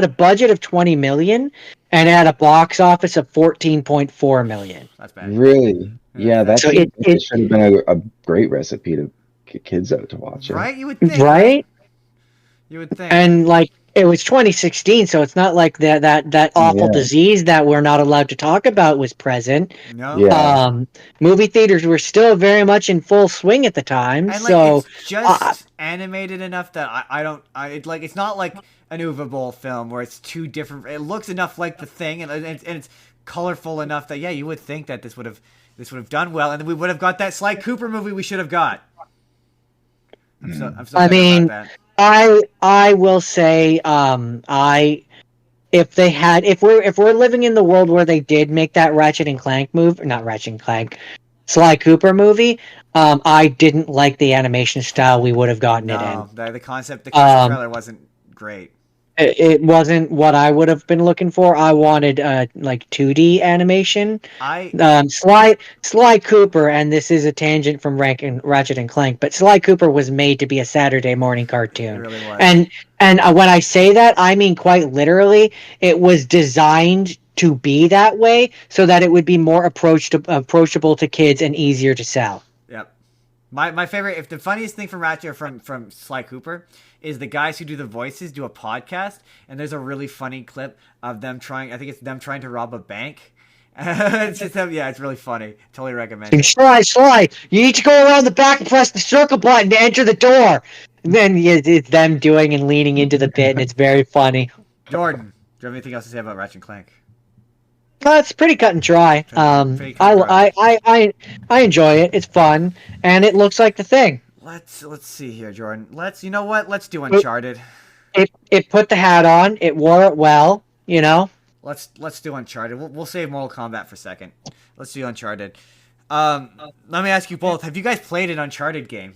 a budget of 20 million and it had a box office of 14.4 million. That's bad. Really? Yeah, that so should have been a great recipe to get kids out to watch it. Right? You would think. Right? You would think. And like it was 2016, so it's not like that awful disease that we're not allowed to talk about was present. No. Yeah. Movie theaters were still very much in full swing at the time. And so like, it's just animated enough that it's not like an Uwe Boll film where it's too different. It looks enough like the thing, and it's colorful enough that you would think that this would have done well, and we would have got that Sly Cooper movie we should have got. I'm so I mean, about that. I will say, if we're living in the world where they did make that Ratchet and Clank movie, not Ratchet and Clank, Sly Cooper movie, I didn't like the animation style we would have gotten it in. The concept trailer wasn't great. It wasn't what I would have been looking for. I wanted like 2D animation. Sly Cooper, and this is a tangent from Ratchet and Clank, but Sly Cooper was made to be a Saturday morning cartoon. It really was. And when I say that, I mean quite literally. It was designed to be that way so that it would be more approachable to kids and easier to sell. Yep. My favorite, if the funniest thing from Ratchet from Sly Cooper is the guys who do the voices do a podcast, and there's a really funny clip of them trying to rob a bank. It's just it's really funny. Totally recommend it. Sly, you need to go around the back and press the circle button to enter the door. And then it's them doing and leaning into the pit, and it's very funny. Jordan, do you have anything else to say about Ratchet and Clank? It's pretty cut and dry. I enjoy it. It's fun, and it looks like the thing. Let's see here, Jordan. You know what? Let's do Uncharted. It put the hat on. It wore it well. You know. Let's do Uncharted. We'll save Mortal Kombat for a second. Let's do Uncharted. Let me ask you both: have you guys played an Uncharted game?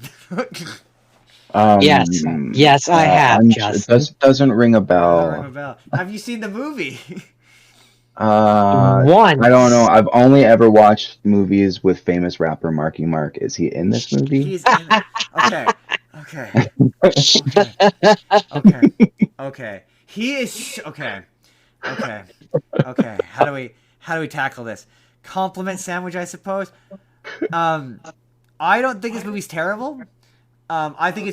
Yes, I have. It doesn't ring a bell. Have you seen the movie? One. I don't know. I've only ever watched movies with famous rapper Marky Mark. Is he in this movie? He's in it. Okay. He is okay. How do we tackle this? Compliment sandwich, I suppose. I don't think this movie's terrible. I think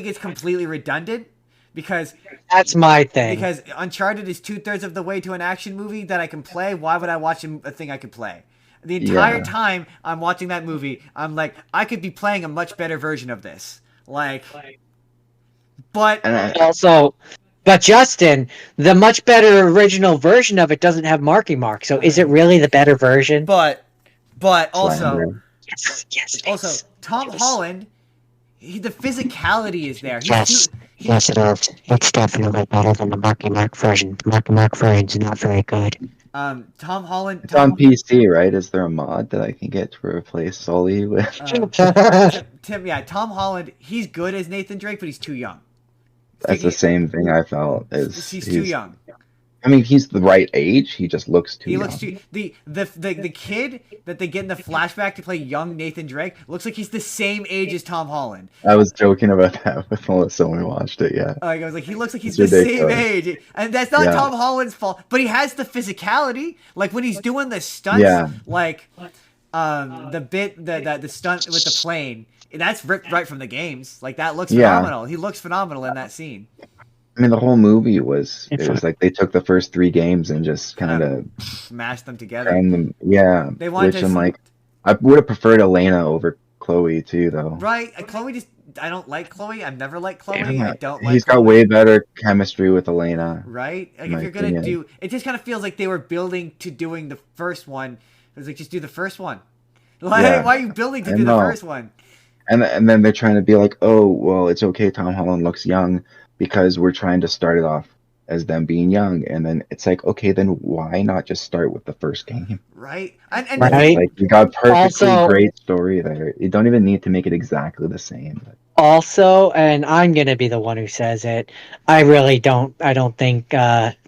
it's completely redundant. Because that's my thing. Because Uncharted is 2/3 of the way to an action movie that I can play. Why would I watch a thing I could play? The entire time I'm watching that movie, I'm like, I could be playing a much better version of this. But Justin, the much better original version of it doesn't have Marky Mark. So is it really the better version? But also, yes. Tom Holland, the physicality is there. Yes, it is. It's definitely better than the Marky Mark version. The Marky Mark version is not very good. Tom Holland. It's on PC, right? Is there a mod that I can get to replace Sully with? Tom Holland. He's good as Nathan Drake, but he's too young. That's the same thing I felt. He's too young. I mean, he's the right age. He just looks too He young. looks too the kid that they get in the flashback to play young Nathan Drake looks like he's the same age as Tom Holland. I was joking about that with Melissa when we watched it. Yeah, Like I was like, he looks like he's it's the same ridiculous. age, and that's not Yeah, Tom Holland's fault. But he has the physicality. Like when he's doing the stunts, yeah, like the stunt with the plane, that's ripped right from the games. Like that looks yeah. phenomenal. He looks phenomenal in that scene. I mean, the whole movie was It's it was like they took the first 3 games and just Kind kind of of smash them together. crammed them. Yeah, They wanted which to I'm like, I would have preferred Elena over Chloe too, though. right. Chloe just I don't like Chloe. I've never liked Chloe. I Yeah, don't like he's got Chloe. way better chemistry with Elena, Right? Like in if my you're gonna opinion. do, it just kind of feels like they were building to doing the first one. It was like just do the first one. Like Yeah, why are you building to I do the know. first one? And then they're trying to be like, oh, well, it's okay. Tom Holland looks young because we're trying to start it off as them being young, and then it's like, okay, then why not just start with the first game? Right? And the It's thing, right. like you got perfectly Also, great story there. You don't even need to make it exactly the same. also, and I'm gonna be the one who says it. I really don't. I don't think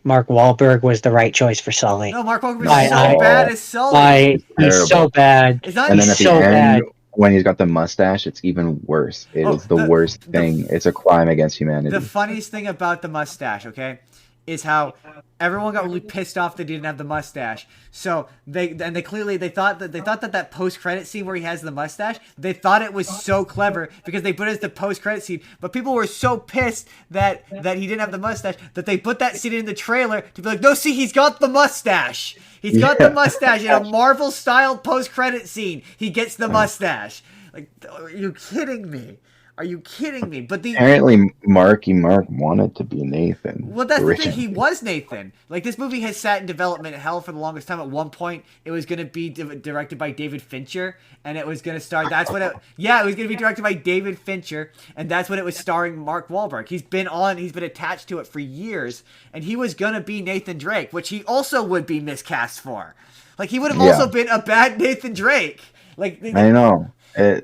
Mark Wahlberg was the right choice for Sully. no, Mark Wahlberg is so No, bad as Sully. He's so terrible. bad. It's not And even then He's at the so end, bad. when he's got the mustache, it's even worse. It oh is the worst the thing. It's a crime against the humanity. funniest thing about the mustache, okay, is how everyone got really pissed off they didn't have the mustache. So they thought that post credit scene where he has the mustache, they thought it was so clever because they put it as the post credit scene. But people were so pissed that he didn't have the mustache that they put that scene in the trailer to be like, no, see, he's got the mustache. He's got the Yeah. mustache in a Marvel style post credit scene. He gets the mustache. Like, are you kidding me? Are you kidding me? But the Apparently, Marky Mark wanted to be Nathan. well, that's the thing. originally. He was Nathan. Like this movie has sat in development hell for the longest time. At one point, it was going to be directed by David Fincher, and it was going to star. That's what it. Yeah, it was going to be directed by David Fincher, and that's what it was starring Mark Wahlberg. He's been attached to it for years, and he was going to be Nathan Drake, which he also would be miscast for. Like he would have Yeah. also been a bad Nathan Drake. Like I know. Yeah,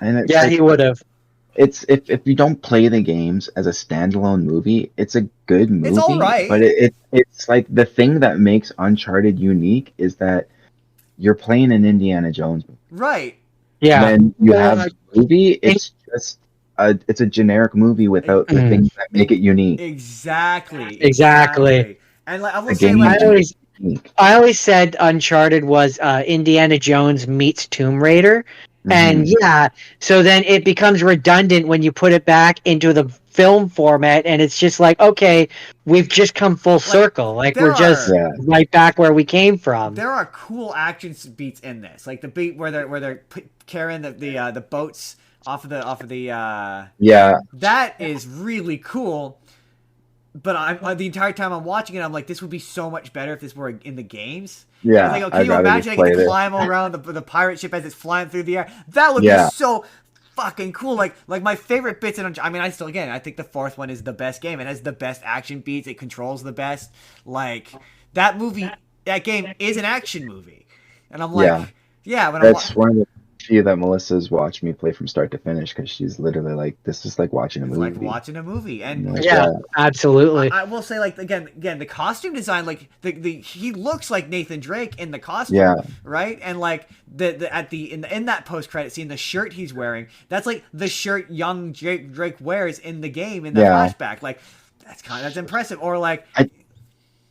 And it's yeah, like, he would have. it's if you don't play the games as a standalone movie, it's a good movie. It's all right. But it's like the thing that makes Uncharted unique is that you're playing an Indiana Jones movie. Right. Yeah, When you have Uh, the movie, it's just it's a generic movie without the Mhm. things that make it unique. Exactly. And like I will The say, game like is unique. I always said Uncharted was Indiana Jones meets Tomb Raider. And Mhm. yeah, so then it becomes redundant when you put it back into the film format, and it's just like, okay, we've just come full circle. Like there we're just are- Yeah. right back where we came from. there are cool action beats in this, like the beat where they're carrying the boats off of the. Yeah. That is really cool. But I'm the entire time I'm watching it, I'm like, this would be so much better if this were in the games. Yeah. Like, can I'd you rather imagine just I play get to this. climb around the pirate ship as it's flying through the air? That would Yeah. be so fucking cool. Like my favorite bits in. I mean, I think the fourth one is the best game. It has the best action beats. It controls the best. Like that game is an action movie, and I'm like, yeah. When That's one of the few that Melissa's watched me play from start to finish because she's literally like, this is like watching a it's movie. like watching a movie, and Like, Yeah, absolutely. I will say, like again, the costume design, like he looks like Nathan Drake in the costume, Yeah. right? And like in that post credit scene, the shirt he's wearing, that's like the shirt young Drake wears in the game in the Yeah. flashback. Like that's impressive. Or like,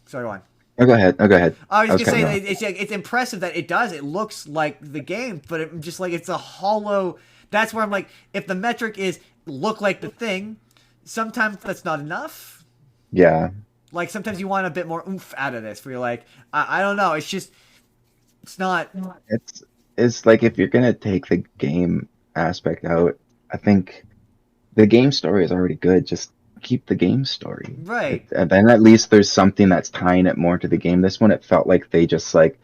sorry, go on. Oh, go ahead. I was I was just gonna cutting say it's impressive that it looks like the game, but it just like it's a hollow. That's where I'm like, if the metric is look like the thing, sometimes that's not enough. Yeah. Like sometimes you want a bit more oomph out of this, where you're like, I don't know, it's not. It's like if you're gonna take the game aspect out, I think the game story is already good. Just keep the game story. Right. And then at least there's something that's tying it more to the game. This one, it felt like they just like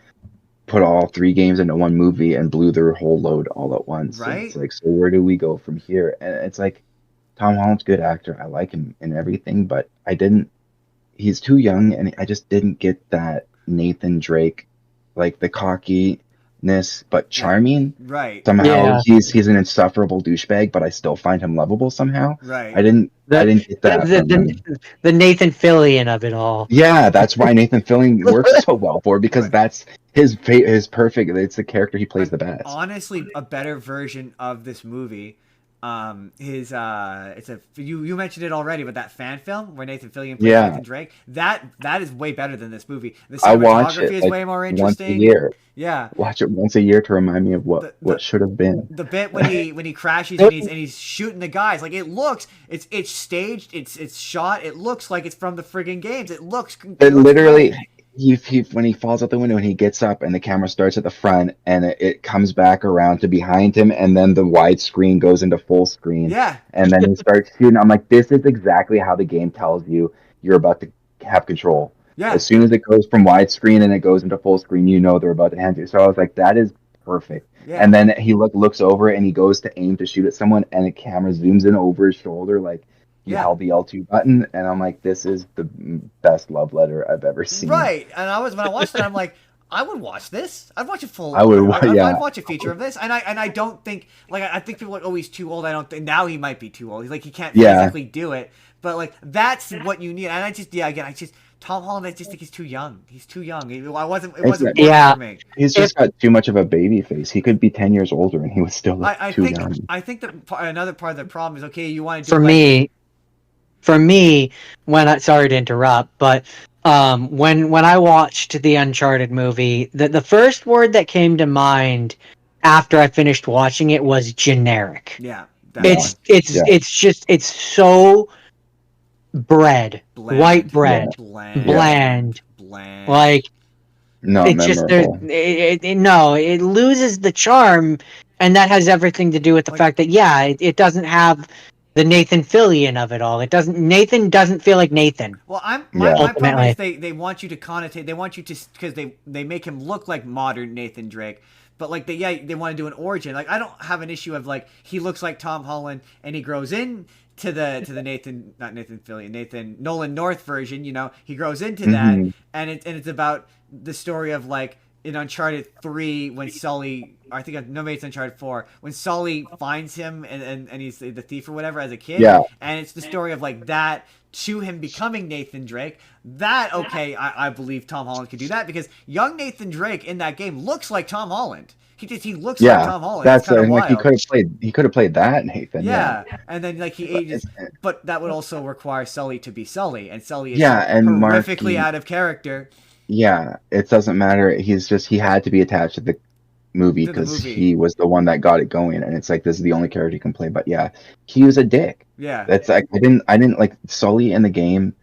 put all 3 games into one movie and blew their whole load all at once. And Right. it's like, so where do we go from here? And it's like, Tom Holland's a good actor. I like him and everything, but he's too young, and I just didn't get that Nathan Drake, like the cocky sweetness but charming. Right. Somehow Yeah. he's an insufferable douchebag, but I still find him lovable somehow. Right. I didn't get that from him. The Nathan Fillion of it all. Yeah, that's why Nathan Fillion works so well for, because Right. that's his perfect. It's the character he plays the best. Honestly, a better version of this movie. It's a you mentioned it already, but that fan film where Nathan Fillion plays Nathan Drake, that is way better than this movie. The I watch cinematography it is like way more once interesting. a year. Yeah. Watch it once a year to remind me of what should have been. The bit when he crashes and he's shooting the guys, like it looks, it's staged, it's shot, it looks like it's from the friggin' games. It looks Literally great. He when he falls out the window and he gets up and the camera starts at the front and it comes back around to behind him and then the widescreen goes into full screen. Yeah. And then he starts shooting. I'm like, this is exactly how the game tells you you're about to have control. Yeah. As soon as it goes from widescreen and it goes into full screen, you know they're about to hand you. So I was like, that is perfect. Yeah. And then he looks over and he goes to aim to shoot at someone and the camera zooms in over his shoulder like he held the L2 button, and I'm like, this is the best love letter I've ever seen. Right, and when I watched it, I'm like, I would watch this. I'd watch a full. I'd watch a feature of this, and I don't think I think people are like, oh, he's too old. I don't think now he might be too old. He's like he can't physically do it, but like that's what you need. And I just Tom Holland. I just think he's too young. He's too young. It wasn't for me. He's just got too much of a baby face. He could be 10 years older, and he was still too young. I think that another part of the problem is you want to do For me, sorry to interrupt, but when I watched the Uncharted movie, the first word that came to mind after I finished watching it was generic. Yeah, it's so white bread, bland. Like it loses the charm, and that has everything to do with the fact that it doesn't have the Nathan Fillion of it all. Nathan doesn't feel like Nathan. Well, my problem is they want you to connotate. They want you to because they make him look like modern Nathan Drake, but like they want to do an origin. Like I don't have an issue of like he looks like Tom Holland and he grows in to the Nathan Nolan North version. You know, he grows into that, and it's about the story of like in Uncharted 3 when Sully. I think maybe it's Uncharted 4 when Sully finds him and he's the thief or whatever as a kid. Yeah. And it's the story of like that to him becoming Nathan Drake. That I believe Tom Holland could do that because young Nathan Drake in that game looks like Tom Holland. He looks like Tom Holland. That's like he could have played that Nathan. Yeah. And then like he ages, but that would also require Sully to be Sully, and Sully is and horrifically out of character. Yeah, it doesn't matter. He had to be attached to the movie because he was the one that got it going, and it's like this is the only character he can play. But yeah, he was a dick. Yeah, that's like I didn't like Sully in the game.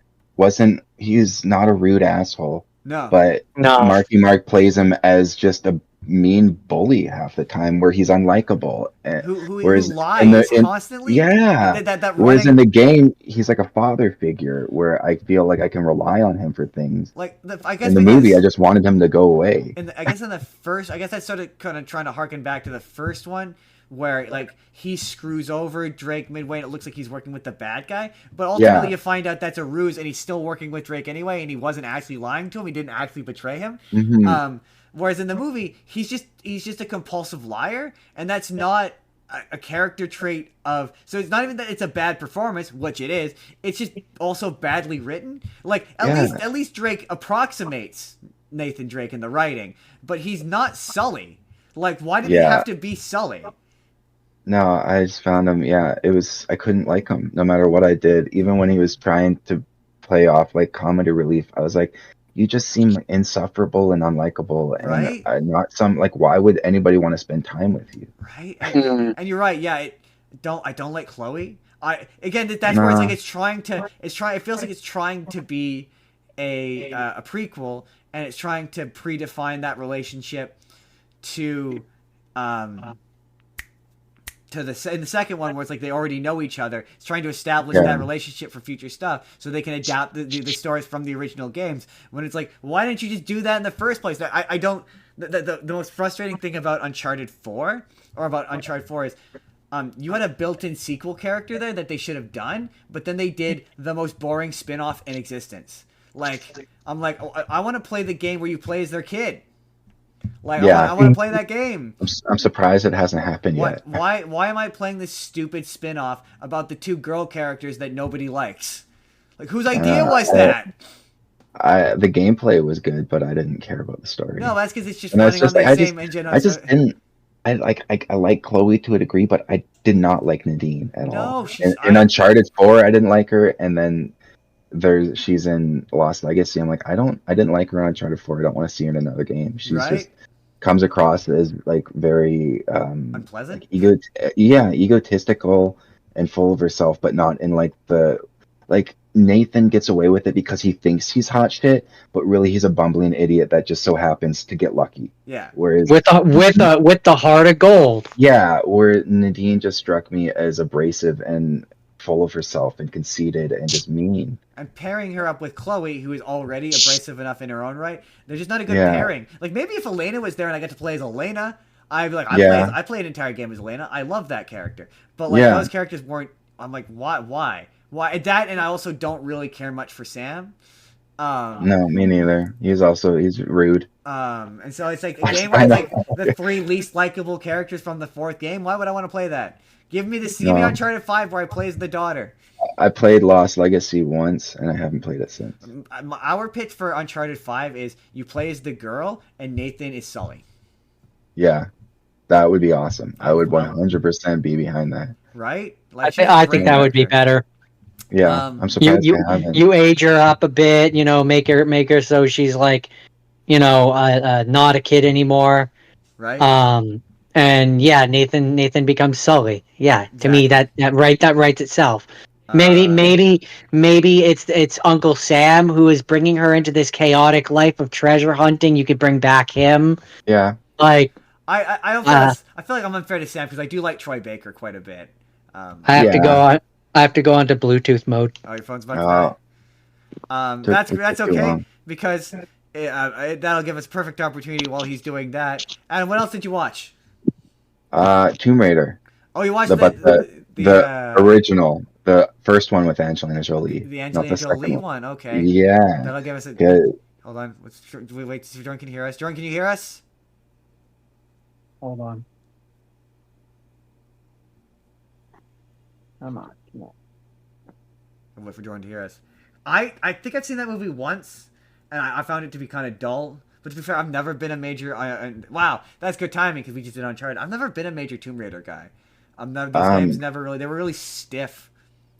He's not a rude asshole. No, but Marky Mark plays him as just a mean bully half the time, where he's unlikable. Who lies constantly. Yeah, whereas in the game, he's like a father figure, where I feel like I can rely on him for things. Like I guess in the movie, I just wanted him to go away. I guess I started kind of trying to harken back to the first one, where like he screws over Drake midway and it looks like he's working with the bad guy, but ultimately you find out that's a ruse and he's still working with Drake anyway, and he wasn't actually lying to him. He didn't actually betray him. Whereas in the movie, he's just a compulsive liar, and that's not a character trait of. So it's not even that it's a bad performance, which it is. It's just also badly written. Like at least Drake approximates Nathan Drake in the writing, but he's not Sully. Like why did he have to be Sully? No, I just found him. Yeah, I couldn't like him no matter what I did. Even when he was trying to play off like comedy relief, I was like, you just seem insufferable and unlikable, and not why would anybody want to spend time with you? Right, and you're right. Yeah, I don't like Chloe. That's where it's like it feels like it's trying to be a prequel, and it's trying to predefine that relationship to in the second one, where it's like they already know each other. It's trying to establish that relationship for future stuff so they can adapt the stories from the original games. When it's like, why didn't you just do that in the first place? I don't. The most frustrating thing about Uncharted 4 is you had a built-in sequel character there that they should have done, but then they did the most boring spin-off in existence. Like, I'm like, I want to play the game where you play as their kid. Like, Yeah, I want to play that game. I'm surprised it hasn't happened yet. Why am I playing this stupid spin-off about the two girl characters that nobody likes? Like, whose idea was that? The gameplay was good, but I didn't care about the story. No, that's because it's just And that's running on just the like, same engine. I just didn't. I like Chloe to a degree, but I did not like Nadine at all. In Uncharted 4, I didn't like her, and then she's in Lost Legacy. I'm like, I didn't like her in Uncharted 4. I don't want to see her in another game. She's just comes across as like very unpleasant. Like egotistical and full of herself, but not in like the like Nathan gets away with it because he thinks he's hot shit, but really he's a bumbling idiot that just so happens to get lucky. Yeah. Whereas with the heart of gold. Yeah, where Nadine just struck me as abrasive and full of herself and conceited and just mean. And pairing her up with Chloe, who is already abrasive enough in her own right, they're just not a good pairing. Like, maybe if Elena was there and I got to play as Elena, I'd be like, I played an entire game as Elena. I love that character. But, like, those characters weren't... I'm like, why? That, and I also don't really care much for Sam. No, me neither. He's rude. And so it's like a game where it's like the three least likable characters from the fourth game. Why would I want to play that? Give me Uncharted 5 where I play as the daughter. I played Lost Legacy once, and I haven't played it since. Our pitch for Uncharted 5 is you play as the girl, and Nathan is Sully. Yeah, that would be awesome. I would 100% be behind that. Right? Like, I think that would be better. Yeah, I'm surprised they haven't. You age her up a bit, make her so she's like, not a kid anymore. Right. And yeah, Nathan becomes Sully. Yeah, to me that writes itself. Maybe it's Uncle Sam who is bringing her into this chaotic life of treasure hunting. You could bring back him. Yeah. Like I feel like I'm unfair to Sam because I do like Troy Baker quite a bit. I have to go onto Bluetooth mode. Oh, your phone's about to die. That's okay because that'll give us perfect opportunity while he's doing that. Adam, what else did you watch? Tomb Raider. Oh, you watched the original, the first one with Angelina Jolie. The Angelina Jolie one. Okay. Yeah. That'll give us a good. Hold on. Do we wait to see if Jordan can hear us? Jordan, can you hear us? Hold on. Come on. I'll wait for Jordan to hear us. I think I've seen that movie once, and I found it to be kind of dull. But to be fair, I've never been a major... wow, that's good timing, because we just did Uncharted. I've never been a major Tomb Raider guy. Those games never really... They were really stiff.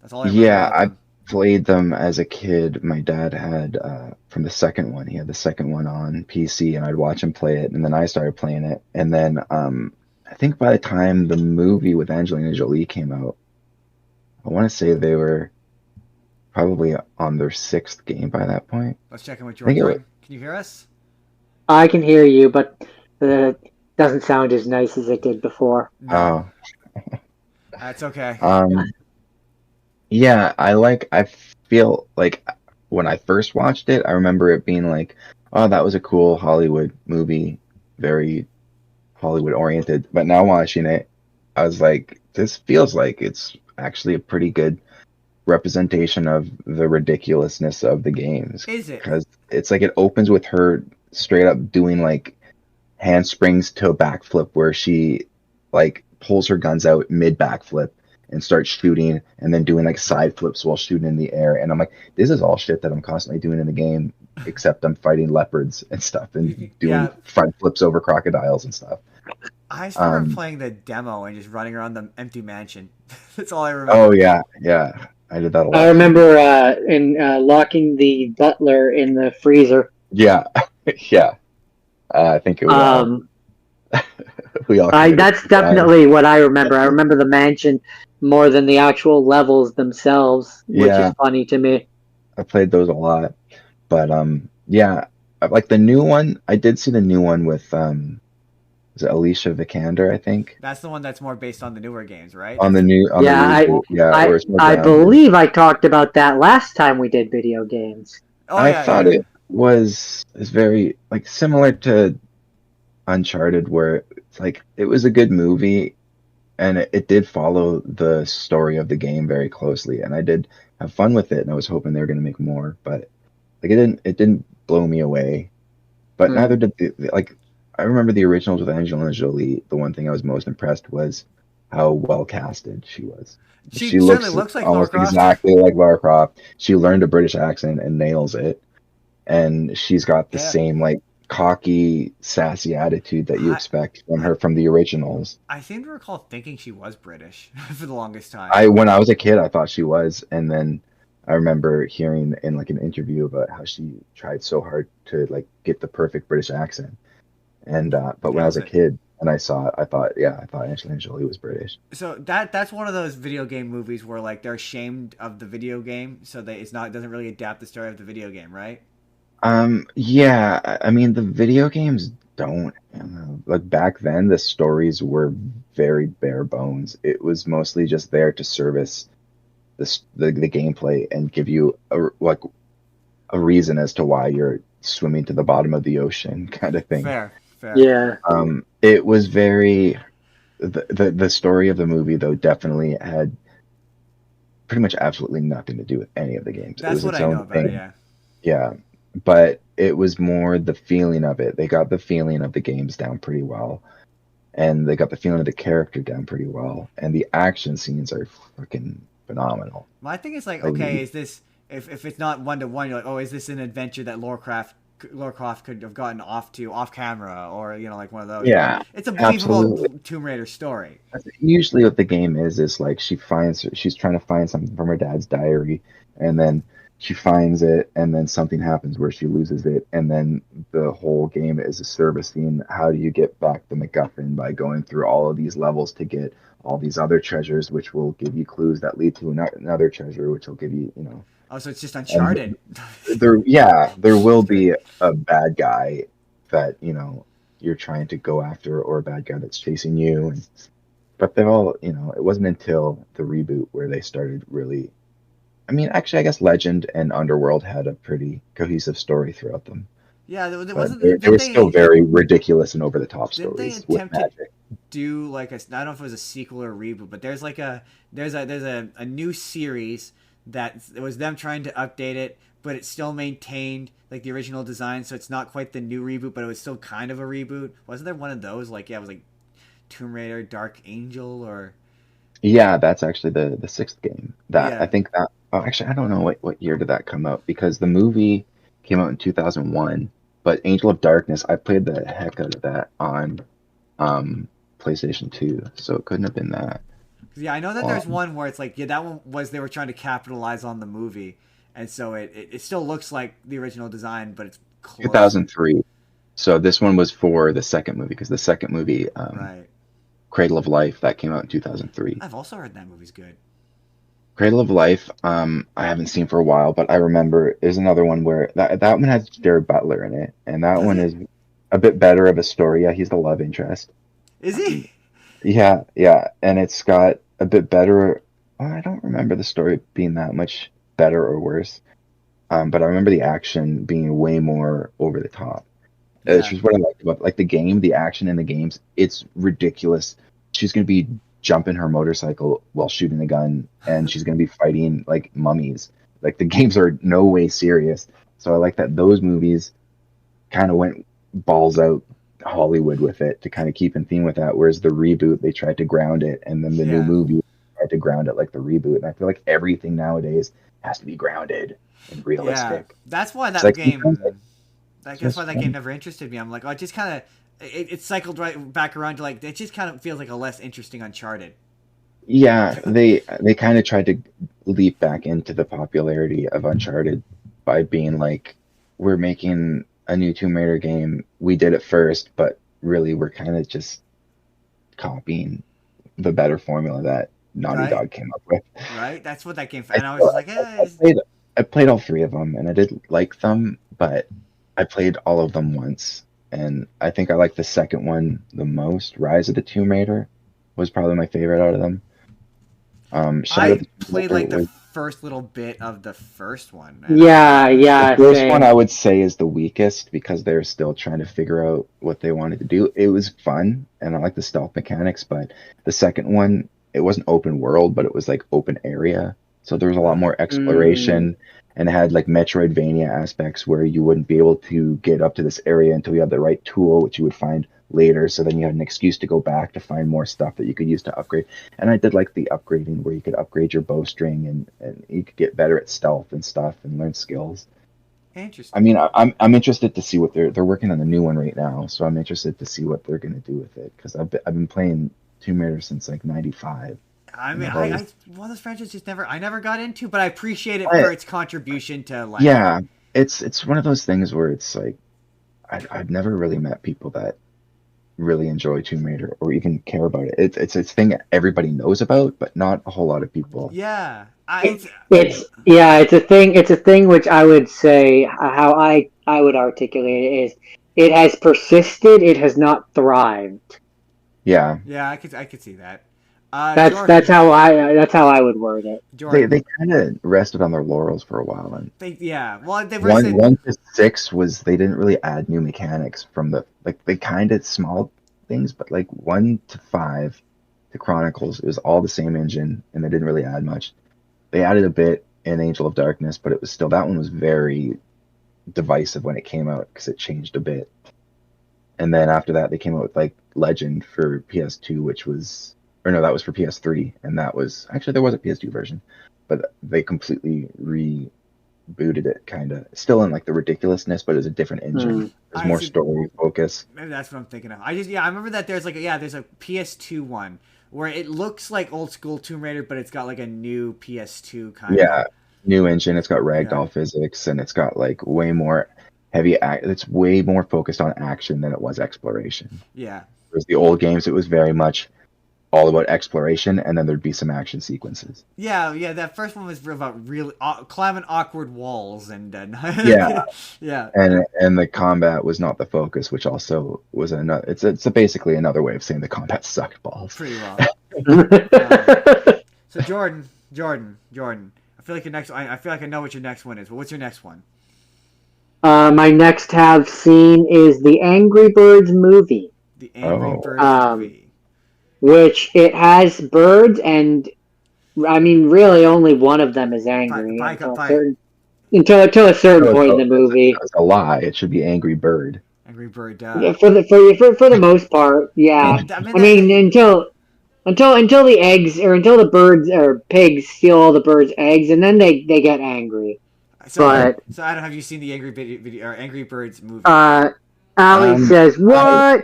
That's all I remember. Yeah, I played them as a kid. My dad had, from the second one, he had the second one on PC, and I'd watch him play it, and then I started playing it. And then I think by the time the movie with Angelina Jolie came out, I want to say they were probably on their sixth game by that point. Let's check in with Jordan. Can you hear us? I can hear you, but it doesn't sound as nice as it did before. No. Oh. That's okay. Yeah, I feel like when I first watched it, I remember it being like, oh, that was a cool Hollywood movie, very Hollywood oriented. But now watching it, I was like, this feels like it's actually a pretty good representation of the ridiculousness of the games. Is it? Because it's like it opens with her straight up doing like handsprings to a backflip where she like pulls her guns out mid backflip and starts shooting and then doing like side flips while shooting in the air. And I'm like, this is all shit that I'm constantly doing in the game, except I'm fighting leopards and stuff and doing front flips over crocodiles and stuff. I started playing the demo and just running around the empty mansion. That's all I remember. Oh yeah. I did that a lot. I remember locking the butler in the freezer. Yeah. Yeah. I think it was. We all. That's definitely what I remember. I remember the mansion more than the actual levels themselves, which is funny to me. I played those a lot, but yeah, like the new one. I did see the new one with was it Alicia Vikander? I think that's the one that's more based on the newer games, right? On the new, I believe I talked about that last time we did video games. I thought it was very like similar to Uncharted, where it's like it was a good movie and it did follow the story of the game very closely, and I did have fun with it, and I was hoping they were going to make more, but like it didn't blow me away, but neither did I remember the originals with Angelina Jolie. The one thing I was most impressed was how well casted she was. She She certainly looks looks like Lara almost Croft. exactly like Lara Croft. She learned a British accent and nails it. And she's got the Yeah. same like cocky, sassy attitude that you I, expect from I her from the originals. I seem to recall thinking she was British for the longest time. I when I was a kid, I thought she was, and then I remember hearing in like an interview about how she tried so hard to like get the perfect British accent. And but when I was Nails a it. kid and I saw it, I thought Angelina Jolie was British. So that's one of those video game movies where like they're ashamed of the video game, so they it's not it doesn't really adapt the story of the video game, right? Yeah, I mean the video games don't like back then the stories were very bare bones. It was mostly just there to service the gameplay and give you a reason as to why you're swimming to the bottom of the ocean kind of thing. Fair, fair. Yeah. It was very the story of the movie though definitely had pretty much absolutely nothing to do with any of the games. It That's was what its I know own about it. thing. Yeah. Yeah, but it was more the feeling of it. They got the feeling of the games down pretty well, and they got the feeling of the character down pretty well, and the action scenes are freaking phenomenal. My thing is like, Like, okay, is this if it's not one to one, you're like, oh, is this an adventure that Lara Croft could have gotten off camera, or like one of those? yeah, It's a believable absolutely. Tomb Raider story. Usually, what the game is like she's trying to find something from her dad's diary, and then she finds it, and then something happens where she loses it, and then the whole game is a servicing. How do you get back the MacGuffin by going through all of these levels to get all these other treasures, which will give you clues that lead to another treasure, which will give you. Oh, so it's just And Uncharted. there will That's great. be a bad guy that you're trying to go after, or a bad guy that's chasing you, but they've all, it wasn't until the reboot where they started really. I mean, actually, I guess Legend and Underworld had a pretty cohesive story throughout them, Yeah, there but wasn't. they were still very ridiculous and over the top Didn't they stories with attempt to magic. do like I don't know if it was a sequel or a reboot, but there's a new series that it was them trying to update it, but it still maintained like the original design, so it's not quite the new reboot, but it was still kind of a reboot. Wasn't there one of those? Like yeah, it was like Tomb Raider, Dark Angel, or Yeah, that's actually the sixth game. That I yeah. think that. Oh, actually, I don't know what year did that come out because the movie came out in 2001, but Angel of Darkness, I played the heck out of that on um, PlayStation 2, so it couldn't have been that. Yeah, I know that there's Um, one where it's like yeah, that one was they were trying to capitalize on the movie, and so it still looks like the original design, but it's closer. 2003. So this one was for the second movie because the second movie, Right. Cradle of Life, that came out in 2003. I've also heard that movie's good. Cradle of Life, I haven't seen for a while, but I remember there's another one where that one has Jared Butler in it, and that Does one it? is a bit better of a story. Yeah, he's the love interest. Is he? Yeah, yeah, and it's got a bit better. I don't remember the story being that much better or worse, but I remember the action being way more over the top. It's Yeah. just what I like about like the game, the action in the games. It's ridiculous. She's gonna be jumping her motorcycle while shooting a gun, and she's gonna be fighting like mummies. Like the games are no way serious. So I like that those movies kind of went balls out Hollywood with it to kind of keep in theme with that. Whereas the reboot, they tried to ground it, and then the new Yeah. movie tried to ground it like the reboot. And I feel like everything nowadays has to be grounded and Yeah. realistic. That's why It's that like sometimes game. That's it's why that game never interested me. I'm like, oh, it just kind of it cycled right back around to like it just kind of feels like a less interesting Uncharted. yeah, they kind of tried to leap back into the popularity of Uncharted by being like, we're making a new Tomb Raider game. We did it first, but really we're kind of just copying the better formula that Naughty Right. Dog came up with. Right. That's what that game. I And I was still, just like, I eh. played all three of them, and I did like them, but I played all of them once, and I think I like the second one the most. Rise of the Tomb Raider was probably my favorite out of them. Shadow of I the Tomb played Raider like the was first little bit of the first one, and I Yeah, the yeah, first one. same. I would say is the weakest because they're still trying to figure out what they wanted to do. It was fun, and I like the stealth mechanics, but the second one, it wasn't open world, but it was like open area, so there was a lot more Mm. exploration, and it had like Metroidvania aspects where you wouldn't be able to get up to this area until you had the right tool, which you would find later. So then you had an excuse to go back to find more stuff that you could use to upgrade. And I did like the upgrading where you could upgrade your bowstring and you could get better at stealth and stuff and learn skills. Interesting. I mean, I'm interested to see what they're working on the new one right now, so I'm interested to see what they're gonna do with it because I've been playing Tomb Raider since like '95. I mean, I've one of those franchises just I never got into, but I appreciate it I- for its contribution to like. yeah, it's one of those things where it's like I've never really met people that really enjoy Tomb Raider or even care about it. It's a thing that everybody knows about, but not a whole lot of people. Yeah, It's a thing. It's a thing which I would say how I would articulate it is it has persisted. It has not thrived. Yeah, yeah. I could see that. That's that's how I would word it. Jordan. they kind of rested on their laurels for a while, and Yeah. Well, they one to six was they didn't really add new mechanics from the like they kind of small things, but like 1 to 5, the Chronicles, it was all the same engine, and they didn't really add much. They added a bit in Angel of Darkness, but it was still that one was very divisive when it came out because it changed a bit. And then after that, they came out with like Legend for PS2, which was or no, that was for PS3, and that was actually there was a PS2 version, but they completely rebooted it, kind of still in like the ridiculousness, but it was a different engine. There's more story focus. Maybe that's what I'm thinking of. I remember that there's there's a PS2 one where it looks like old school Tomb Raider, but it's got like a new PS2 kind of. New engine. It's got ragdoll physics, and it's got like way more heavy. It's way more focused on action than it was exploration. Yeah. Whereas the old games, it was very much all about exploration, and then there'd be some action sequences. Yeah. That first one was about really climbing awkward walls and yeah. Yeah. And the combat was not the focus, which also was another. It's basically another way of saying the combat sucked balls. Pretty well. So Jordan. I feel like your next. I feel like I know what your next one is. But what's your next one? My next have seen is the Angry Birds movie. The Angry Birds movie. Which it has birds, and I mean, really, only one of them is angry until a certain point in the movie. It's a lie. It should be Angry Bird. Angry Bird. Yeah, for the most part, yeah. I mean, until the eggs or until the birds or pigs steal all the birds' eggs, and then they get angry. So I don't have you seen the Angry Birds movie? Ali says what?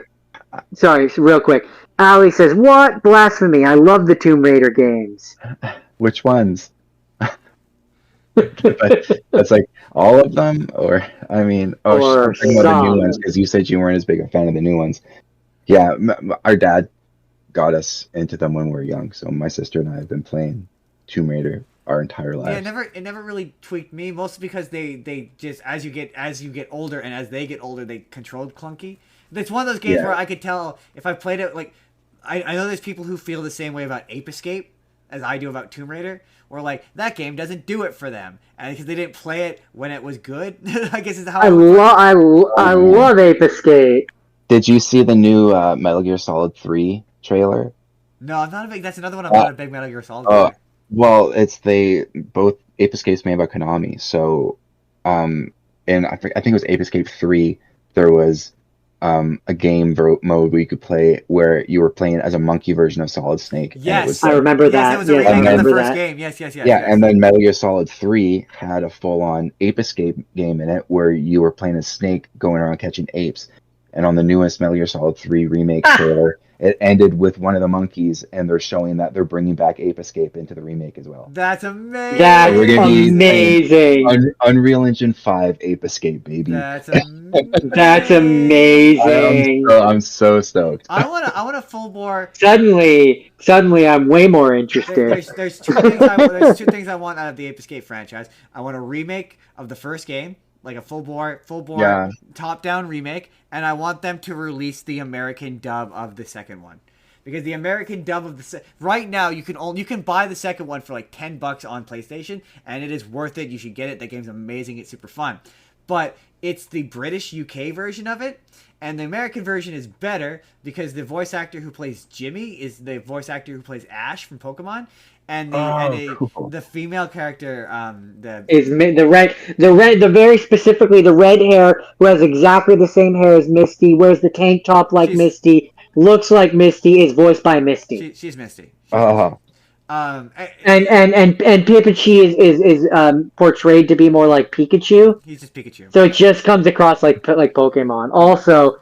Sorry, real quick. Ali says, "What blasphemy! I love the Tomb Raider games." Which ones? That's like all of them, or I mean, or talking about the new ones because you said you weren't as big a fan of the new ones. Yeah, our dad got us into them when we were young, so my sister and I have been playing Tomb Raider our entire life. Yeah, it never really tweaked me, mostly because they just as you get older and as they get older, they controlled clunky. It's one of those games where I could tell if I played it like. I know there's people who feel the same way about Ape Escape as I do about Tomb Raider, or like that game doesn't do it for them, and because they didn't play it when it was good. I guess is how I love Ape Escape. Did you see the new Metal Gear Solid 3 trailer? No, I'm not a big. That's another one. I'm not a big Metal Gear Solid player. Well, both Ape Escape's made by Konami, so and I think it was Ape Escape 3. There was a game mode where you could play where you were playing as a monkey version of Solid Snake. Yes, I remember that. Yes, it was a remake of the first game. Yes. Yeah, and then Metal Gear Solid 3 had a full-on Ape Escape game in it where you were playing as Snake going around catching apes. And on the newest Metal Gear Solid 3 remake trailer, it ended with one of the monkeys, and they're showing that they're bringing back Ape Escape into the remake as well. That's amazing. That's amazing. Unreal Engine 5 Ape Escape, baby. That's amazing. That's amazing. I'm so stoked. I want a full bore. Suddenly, I'm way more interested. There's two things I want out of the Ape Escape franchise. I want a remake of the first game, like a full bore top-down remake, and I want them to release the American dub of the second one, because the American dub of right now you can buy the second one for like $10 on PlayStation, and it is worth it. You should get it. That game's amazing. It's super fun, but it's the British UK version of it, and the American version is better because the voice actor who plays Jimmy is the voice actor who plays Ash from Pokemon. and cool. the female character, the very specifically the red hair, who has exactly the same hair as Misty, wears the tank top like she's Misty, looks like Misty, is voiced by Misty. she's Misty. She's Misty. Oh, And Pikachu is portrayed to be more like Pikachu. He's just Pikachu. So it just comes across like Pokemon. Also,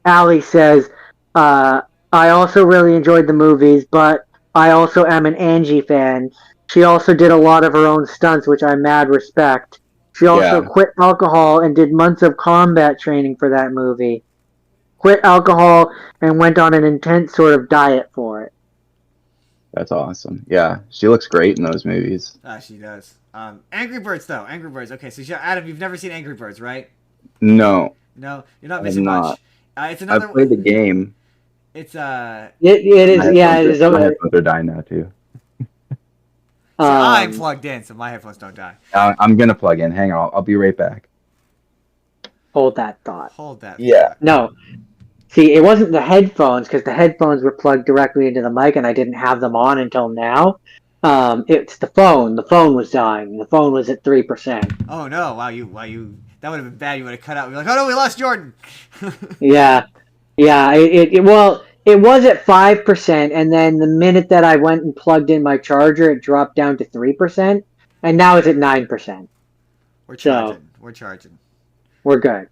Ali says, I also really enjoyed the movies, but I also am an Angie fan. She also did a lot of her own stunts, which I mad respect. She also quit alcohol and did months of combat training for that movie. Quit alcohol and went on an intense sort of diet for it. that's awesome. Yeah, she looks great in those movies. She does. Angry Birds, though. Angry Birds. Okay, so Adam, you've never seen Angry Birds, right? No, No, you're not missing much. It's another. I've played the game. It's It is. Yeah, it is. My headphones are dying now too. I'm plugged in, so my headphones don't die. I'm gonna plug in. Hang on, I'll be right back. Hold that thought. Hold that. Yeah. No. See, it wasn't the headphones, because the headphones were plugged directly into the mic, and I didn't have them on until now. It's the phone. The phone was dying. The phone was at 3%. Oh no! Wow, you. That would have been bad. You would have cut out. You're like, oh no, we lost Jordan. Yeah. It was at 5%, and then the minute that I went and plugged in my charger, it dropped down to 3%, and now it's at 9%. We're charging. We're charging. We're good.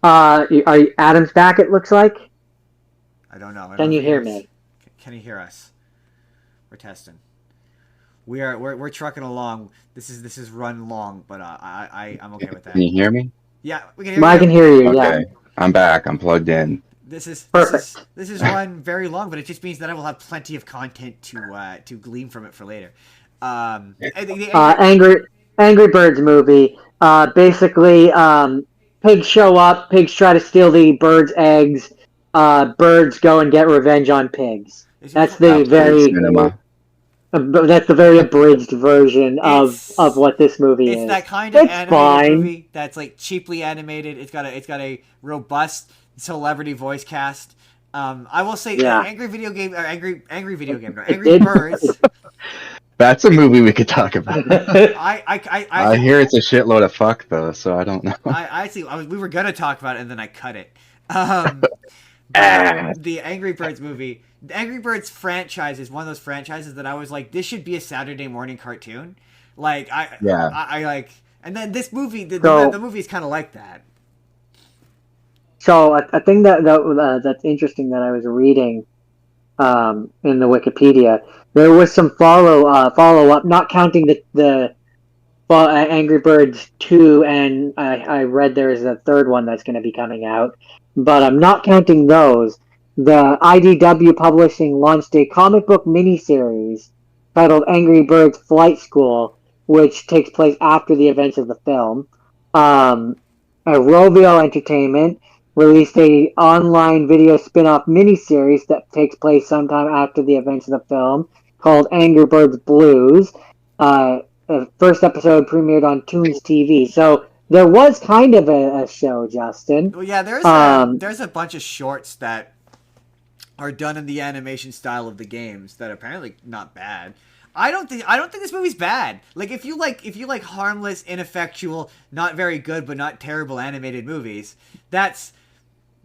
Adam's back, it looks like? I don't know. Can you hear me? Can you hear us? We're testing. We're trucking along. This is run long, but I'm okay with that. Can you hear me? Yeah, we can hear you. I can hear you. Okay, Yeah. I'm back. I'm plugged in. This is Perfect. This is run very long, but it just means that I will have plenty of content to glean from it for later. Angry Birds movie. Basically, pigs show up. Pigs try to steal the birds' eggs. Birds go and get revenge on pigs. That's the very abridged version of what this movie is. It's that kind of animated movie that's like cheaply animated. It's got a robust celebrity voice cast. I will say, Angry Birds. That's a movie we could talk about. I hear it's a shitload of fuck though, so I don't know. We were gonna talk about it and then I cut it. The Angry Birds movie, the Angry Birds franchise is one of those franchises that I was like, this should be a Saturday morning cartoon. Like I like, and then this movie, the movie is kind of like that. So a thing that's interesting that I was reading in the Wikipedia, there was some follow up, not counting the Angry Birds 2, and I read there is a third one that's going to be coming out, but I'm not counting those. The IDW Publishing launched a comic book miniseries titled Angry Birds Flight School, which takes place after the events of the film. Rovio Entertainment released a online video spin-off miniseries that takes place sometime after the events of the film called Angry Birds Blues. The first episode premiered on Toons TV. So there was kind of a show, Justin. Well, yeah, there's a bunch of shorts that are done in the animation style of the games that are apparently not bad. I don't think this movie's bad. Like if you like harmless, ineffectual, not very good but not terrible animated movies, that's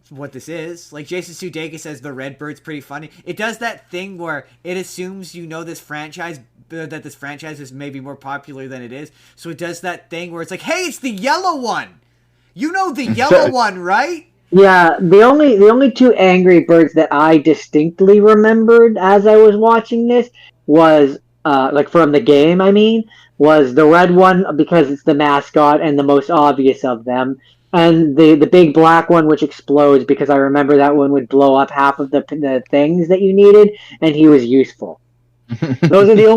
what this is. Like Jason Sudeikis says, the Red Bird's pretty funny. It does that thing where it assumes you know this franchise, that this franchise is maybe more popular than it is. So it does that thing where it's like, hey, it's the yellow one. You know the yellow one, right? Yeah, the only two Angry Birds that I distinctly remembered as I was watching this was like from the game, I mean, was the red one because it's the mascot and the most obvious of them. And the big black one, which explodes, because I remember that one would blow up half of the things that you needed, and he was useful. Those were the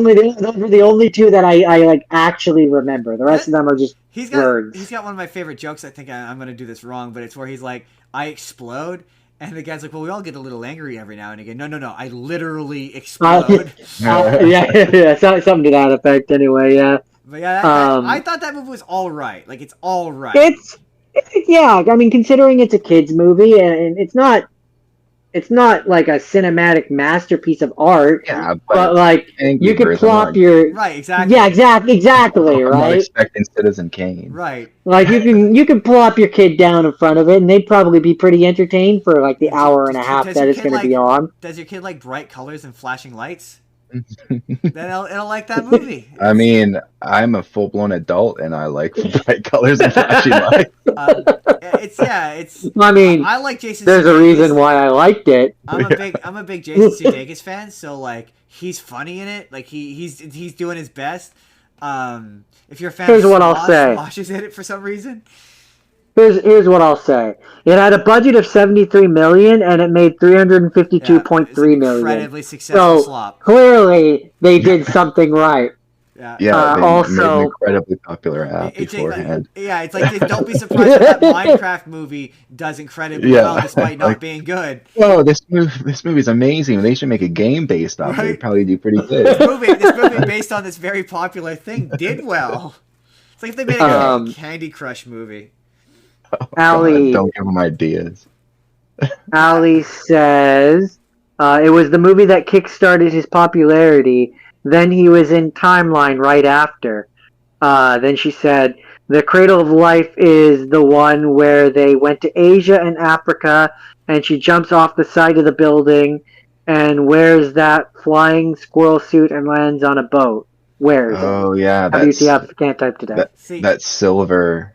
only two that I like actually remember. The rest of them are just words. He's got one of my favorite jokes. I think I'm going to do this wrong, but it's where he's like, I explode. And the guy's like, well, we all get a little angry every now and again. No, I literally explode. Yeah, something to that effect anyway, yeah. But yeah, I thought that movie was all right. Like, it's all right. Yeah, I mean, considering it's a kid's movie, and it's not it's not like a cinematic masterpiece of art. Yeah, But like Angry you could Birds, plop your Right, exactly. yeah, exactly, I'm not right. expecting Citizen Kane. Right. Like you can plop your kid down in front of it, and they'd probably be pretty entertained for like the hour and a half Does that your it's kid going to be on. Does your kid like bright colors and flashing lights? Then it'll like that movie. I mean, I'm a full-blown adult, and I like bright colors and flashy lights. It's. I mean, I like Jason. There's Sudeikis. a reason why I liked it. I'm a big Jason Sudeikis fan. So like he's funny in it. Like he's doing his best. If you're a fan Here's of what I'll say. Slosh is in it for some reason. Here's what I'll say. It had a budget of 73 million and it made 352.3 million. Incredibly successful So slop. clearly they did something right. Yeah, they also made an incredibly popular app beforehand. It's like don't be surprised if that Minecraft movie does incredibly well despite not being good. Oh, this movie's amazing. They should make a game based off it. It'd probably do pretty good. This movie based on this very popular thing did well. It's like if they made a Candy Crush movie. Allie, don't give them ideas. Allie says it was the movie that kickstarted his popularity. Then he was in Timeline right after. Then she said, The Cradle of Life is the one where they went to Asia and Africa, and she jumps off the side of the building and wears that flying squirrel suit and lands on a boat. Where's it? Yeah. How do you see I can't type today? That silver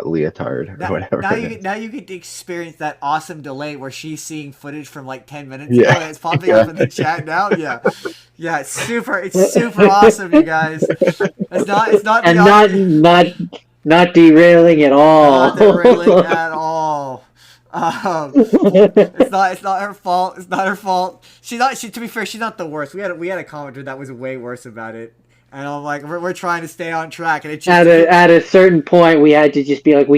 leotard or whatever. Now you get to experience that awesome delay where she's seeing footage from like 10 minutes ago and it's popping up in the chat now. Yeah, it's super awesome, you guys. Not derailing at all. Not derailing at all. It's not her fault. It's not her fault. To be fair, she's not the worst. We had a commenter that was way worse about it. And I'm like, we're trying to stay on track, and it just at a certain point we had to just be like,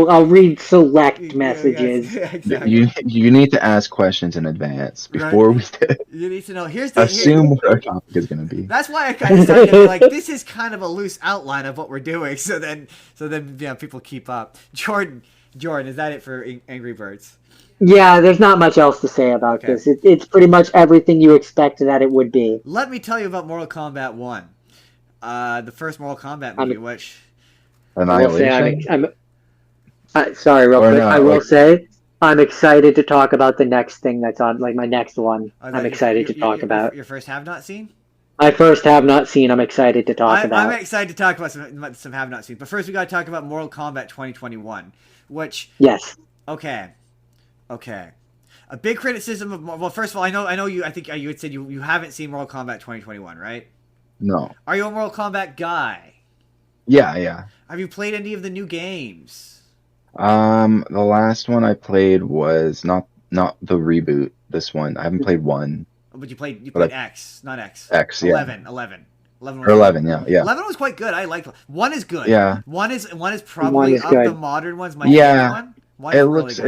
I'll read select messages. Yeah, exactly. You need to ask questions in advance before we You need to know. Assume what our topic is going to be. That's why I kind of started to be like, this is kind of a loose outline of what we're doing. So then people keep up. Jordan, is that it for Angry Birds? Yeah, there's not much else to say about this. It's pretty much everything you expected that it would be. Let me tell you about Mortal Kombat 1. The first Mortal Kombat movie, which... Annihilation? Sorry, real quick. I will say, I'm excited to talk about the next thing that's on, like my next one. I'm excited to talk about. Your first have not seen? I first have not seen. I'm excited to talk about. I'm excited to talk about some have not seen. But first we got to talk about Mortal Kombat 2021, which... Yes. Okay. A big criticism of... Well, first of all, I know you... I think you had said you haven't seen Mortal Kombat 2021, right? No. Are you a Mortal Kombat guy? Yeah. Have you played any of the new games? The last one I played was not the reboot. This one I haven't played one. But you played X, not X. X, yeah. 11. 11, yeah. 11 was quite good. I liked. One is good. Yeah. One is probably of the modern ones. My favorite one. It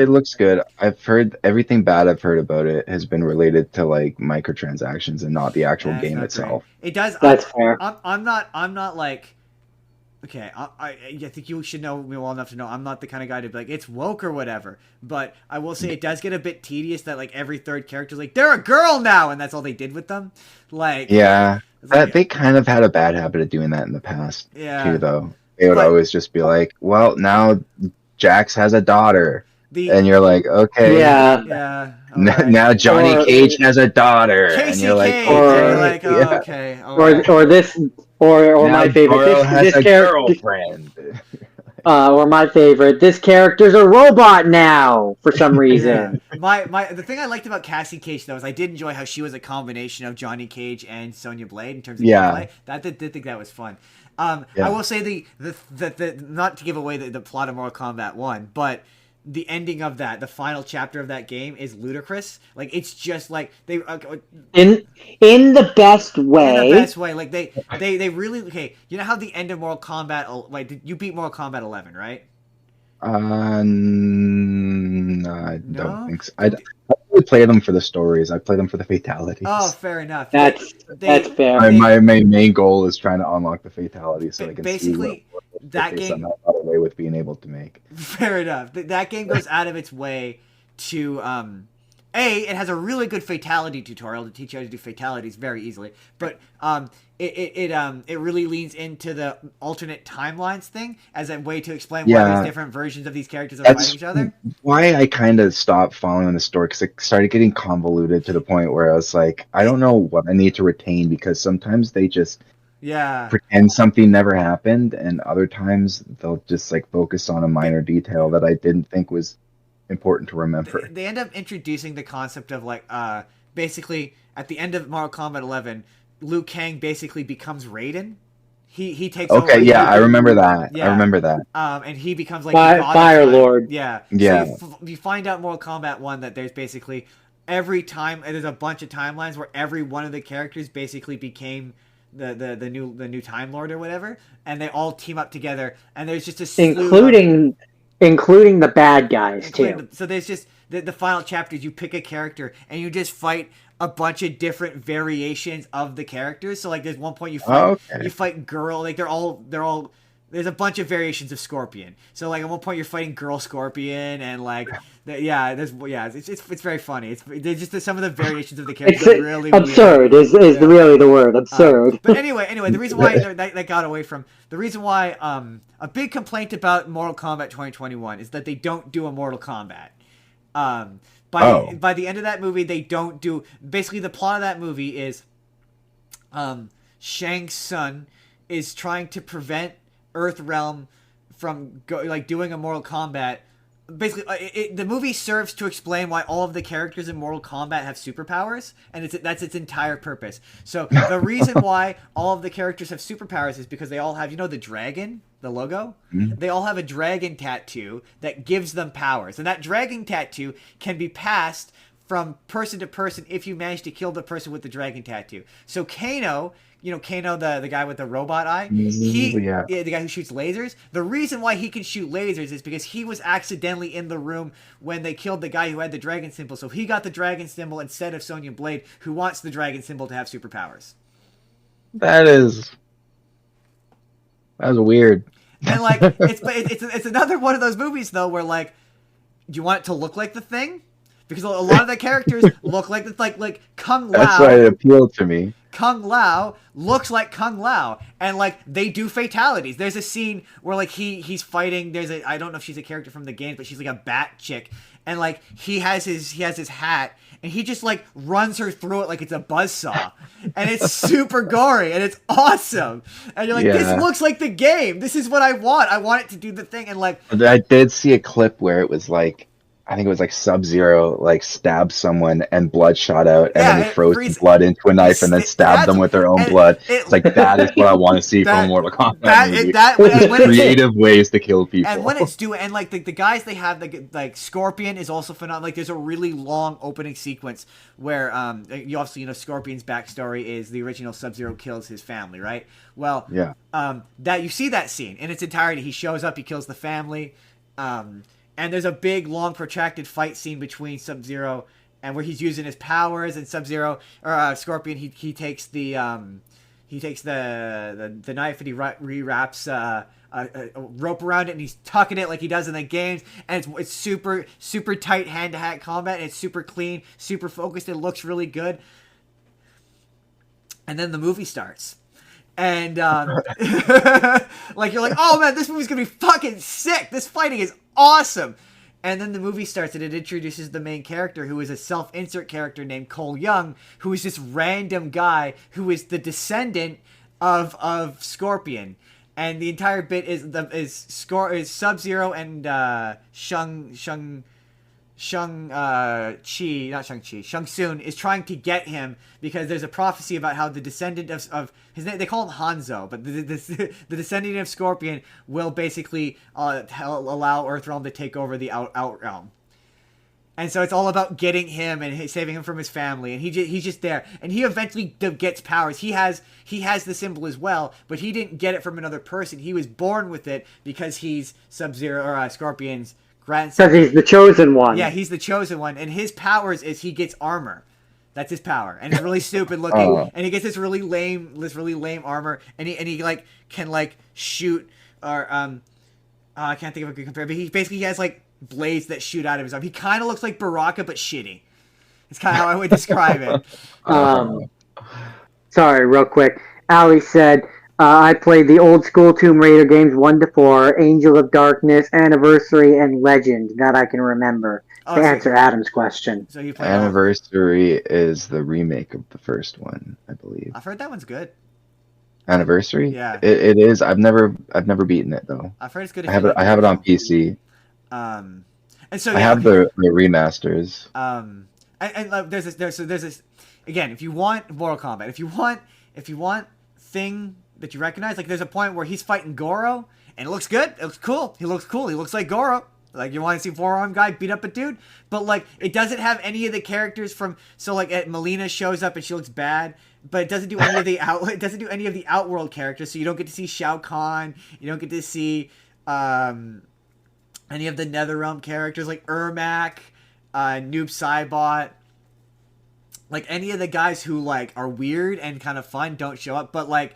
looks good. I've heard everything bad I've heard about it has been related to like microtransactions and not the actual game itself. Great. It does. That's fair. I'm not like. Okay, I think you should know me well enough to know I'm not the kind of guy to be like, it's woke or whatever. But I will say it does get a bit tedious that like every third character's like, they're a girl now, and that's all they did with them. Like, yeah, they kind of had a bad habit of doing that in the past too, though. They would always just be like, well, now Jax has a daughter. And you're like, okay. Yeah. Right. Now Johnny Cage has a daughter. Casey and you're like, Cage. Okay. Or this, or now my favorite, this girlfriend. Or my favorite, this character's a robot now for some reason. The thing I liked about Cassie Cage though is I did enjoy how she was a combination of Johnny Cage and Sonya Blade in terms of gameplay. I did think that was fun. I will say the not to give away the plot of Mortal Kombat 1, but the ending of the final chapter of that game is ludicrous. Like it's just like they in the best way. In the best way, like they really You know how the end of Mortal Kombat, like you beat Mortal Kombat 11, right? No, I don't think so. I really play them for the stories. I play them for the fatalities. Oh, fair enough. That's fair. My main goal is trying to unlock the fatalities so I can basically see that game got away with being able to make. Fair enough. That game goes out of its way to it has a really good fatality tutorial to teach you how to do fatalities very easily, but it really leans into the alternate timelines thing as a way to explain why there's different versions of these characters are fighting each other. Why I kind of stopped following the story, because it started getting convoluted to the point where I was like, I don't know what I need to retain, because sometimes they just pretend something never happened, and other times they'll just like focus on a minor detail that I didn't think was important to remember. They end up introducing the concept of like basically at the end of Mortal Kombat 11, Liu Kang basically becomes Raiden. He takes over. Okay, yeah, I remember that. Yeah. I remember that. And he becomes like Fire Lord. Yeah. Yeah. So you find out Mortal Kombat 1 that there's basically every time there's a bunch of timelines where every one of the characters basically became the new Time Lord or whatever, and they all team up together, and there's just a slew including the bad guys too. So there's just the final chapters. You pick a character and you just fight a bunch of different variations of the characters. So like there's one point you fight Girl, like they're all there's a bunch of variations of Scorpion. So like at one point you're fighting Girl Scorpion, and like it's very funny. There's just some of the variations of the characters are really absurd. Weird. Is really the word absurd. But anyway, the reason why that got away from the reason why a big complaint about Mortal Kombat 2021 is that they don't do a Mortal Kombat. By the end of that movie, they don't do. Basically, the plot of that movie is Shang Tsung is trying to prevent Earthrealm from doing a Mortal Kombat. Basically, the movie serves to explain why all of the characters in Mortal Kombat have superpowers, and that's its entire purpose. So the reason why all of the characters have superpowers is because they all have, the dragon, the logo? Mm-hmm. They all have a dragon tattoo that gives them powers. And that dragon tattoo can be passed from person to person if you manage to kill the person with the dragon tattoo. So Kano, Kano, the guy with the robot eye, the guy who shoots lasers, the reason why he can shoot lasers is because he was accidentally in the room when they killed the guy who had the dragon symbol. So he got the dragon symbol instead of Sonya Blade, who wants the dragon symbol to have superpowers. That was weird. And like it's another one of those movies though where like, do you want it to look like the Thing? Because a lot of the characters look like Kung Lao. That's why it appealed to me. Kung Lao looks like Kung Lao, and like they do fatalities. There's a scene where like he's fighting. I don't know if she's a character from the game, but she's like a bat chick, and like he has his hat, and he just like runs her through it like it's a buzzsaw, and it's super gory and it's awesome. And you're like, this looks like the game. This is what I want. I want it to do the thing. And like, I did see a clip where it was like, I think it was like Sub-Zero like stabbed someone and blood shot out, and then he froze the blood into a knife and then stabbed them with their own blood. It's like, that is what I want to see from a Mortal Kombat movie. Creative ways to kill people. And when it's and like the guys they have, like Scorpion is also phenomenal. Like there's a really long opening sequence where you obviously Scorpion's backstory is the original Sub-Zero kills his family, right? Well, that you see that scene in its entirety. He shows up, he kills the family. And there's a big, long, protracted fight scene between Sub-Zero and where he's using his powers, and Sub-Zero or Scorpion, he takes the knife and he rewraps a rope around it, and he's tucking it like he does in the games, and it's super super tight hand-to-hand combat, and it's super clean, super focused. It looks really good. And then the movie starts. And like you're like, oh man, this movie's gonna be fucking sick. This fighting is awesome. And then the movie starts and it introduces the main character, who is a self-insert character named Cole Young, who is this random guy who is the descendant of Scorpion. And the entire bit is Sub-Zero and Shang Tsung is trying to get him because there's a prophecy about how the descendant of his name, they call him Hanzo, but the descendant of Scorpion will basically allow Earthrealm to take over the Outrealm. And so it's all about getting him and saving him from his family, and he's just there, and he eventually gets powers. He has the symbol as well, but he didn't get it from another person. He was born with it because he's Sub-Zero or Scorpion's grandson. Because he's the chosen one. Yeah, he's the chosen one, and his powers is he gets armor. That's his power, and it's really stupid looking. And he gets this really lame armor, and he like can like shoot or I can't think of a good compare, but he has like blades that shoot out of his arm. He kind of looks like Baraka, but shitty. It's kind of how I would describe it. Sorry, real quick. Ali said, I played the old school Tomb Raider games 1 to 4, Angel of Darkness, Anniversary, and Legend that I can remember. Oh, To so- answer Adam's question. So you played all- Anniversary is the remake of the first one, I believe. I've heard that one's good. Anniversary? Yeah. It is. I've never beaten it though. I've heard it's good. I have it on PC. And so I have the remasters. And there's this again. If you want Mortal Kombat, if you want thing that you recognize, like there's a point where he's fighting Goro and it looks good. It looks cool. He looks cool. He looks like Goro. Like you want to see four-armed guy beat up a dude, but like it doesn't have any of the characters from. So like Melina shows up and she looks bad, but it doesn't do any of the it doesn't do any of the Outworld characters. So you don't get to see Shao Kahn. You don't get to see any of the NetherRealm characters like Ermac, Noob Saibot. Like any of the guys who like are weird and kind of fun don't show up. But like,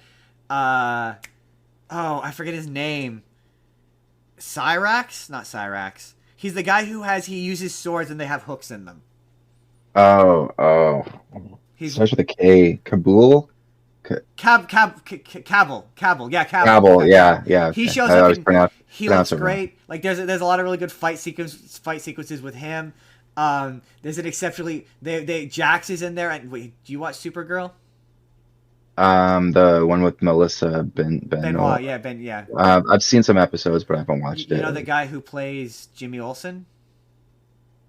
I forget his name. Cyrax? Not Cyrax. He's the guy who he uses swords and they have hooks in them. Oh. He's starts with a K. Kabul? Cabal. Yeah, Cabal. Kabul, yeah. He shows up and he looks great. Like there's a lot of really good fight sequences with him. There's an exceptionally Jax is in there. And wait, do you watch Supergirl? The one with Melissa Benoit. Yeah. I've seen some episodes, but I haven't watched it. You know the guy who plays Jimmy Olsen?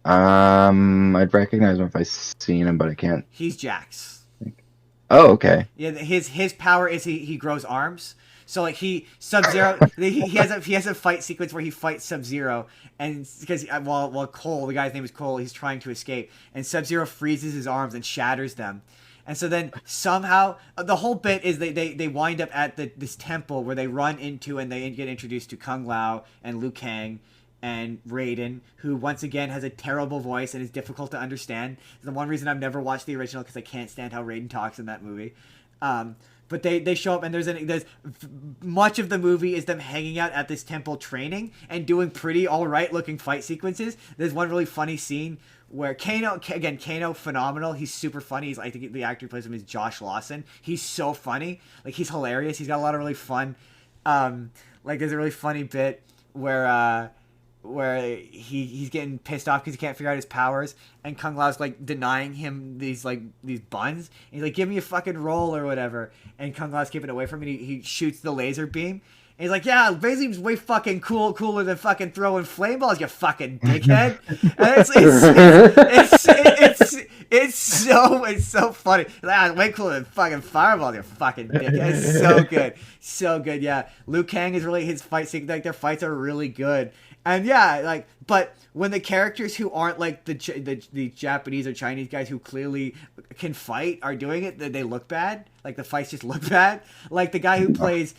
I'd recognize him if I seen him, but I can't. He's Jax. Oh, okay. Yeah, his power is he grows arms. So like Sub-Zero, he has a fight sequence where he fights Sub-Zero, and because while Cole, the guy's name is Cole, he's trying to escape, and Sub-Zero freezes his arms and shatters them. And so then somehow the whole bit is they wind up at this temple where they run into and they get introduced to Kung Lao and Liu Kang and Raiden, who once again has a terrible voice and is difficult to understand. It's the one reason I've never watched the original because I can't stand how Raiden talks in that movie. But they show up and there's much of the movie is them hanging out at this temple training and doing pretty alright looking fight sequences. There's one really funny scene where Kano, phenomenal. He's super funny. I think the actor who plays him is Josh Lawson. He's so funny. Like, he's hilarious. He's got a lot of really fun, like, there's a really funny bit where he's getting pissed off because he can't figure out his powers, and Kung Lao's, like, denying him these buns. And he's like, give me a fucking roll or whatever. And Kung Lao's keeping it away from him, and he shoots the laser beam. And he's like, yeah, Beam's way fucking cooler than fucking throwing flame balls, you fucking dickhead. And it's so funny. Like, way cooler than fucking fireballs, you fucking dickhead. It's so good, yeah. Liu Kang is really his fight scene. Like, their fights are really good. And yeah, like, but when the characters who aren't like the Japanese or Chinese guys who clearly can fight are doing it, they look bad. Like, the fights just look bad. Like, the guy who plays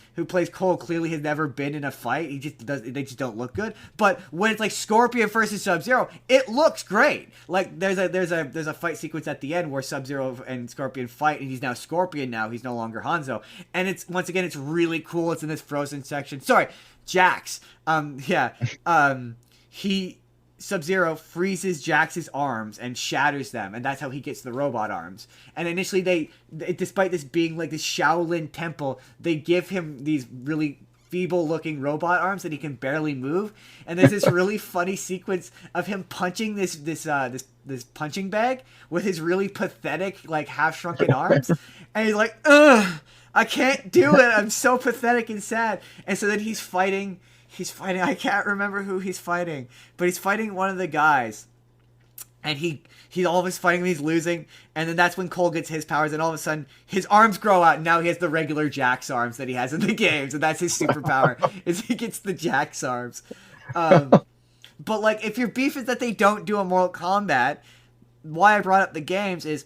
Cole clearly has never been in a fight. They just don't look good. But when it's like Scorpion versus Sub-Zero, it looks great. Like, there's a fight sequence at the end where Sub-Zero and Scorpion fight, and he's now Scorpion now. He's no longer Hanzo. And it's really cool. It's in this frozen section. Sorry, Jax. Sub-Zero freezes Jax's arms and shatters them, and that's how he gets the robot arms. And initially, despite this being like this Shaolin temple, they give him these really feeble-looking robot arms that he can barely move. And there's this really funny sequence of him punching this punching bag with his really pathetic, like, half-shrunken arms, and he's like, ugh, I can't do it. I'm so pathetic and sad. And so then he's fighting. I can't remember who he's fighting, but he's fighting one of the guys, and he's all of his fighting, he's losing, and then that's when Cole gets his powers, and all of a sudden his arms grow out, and now he has the regular Jax arms that he has in the games, and that's his superpower, is he gets the Jax arms. But like, if your beef is that they don't do a Mortal Kombat, why I brought up the games is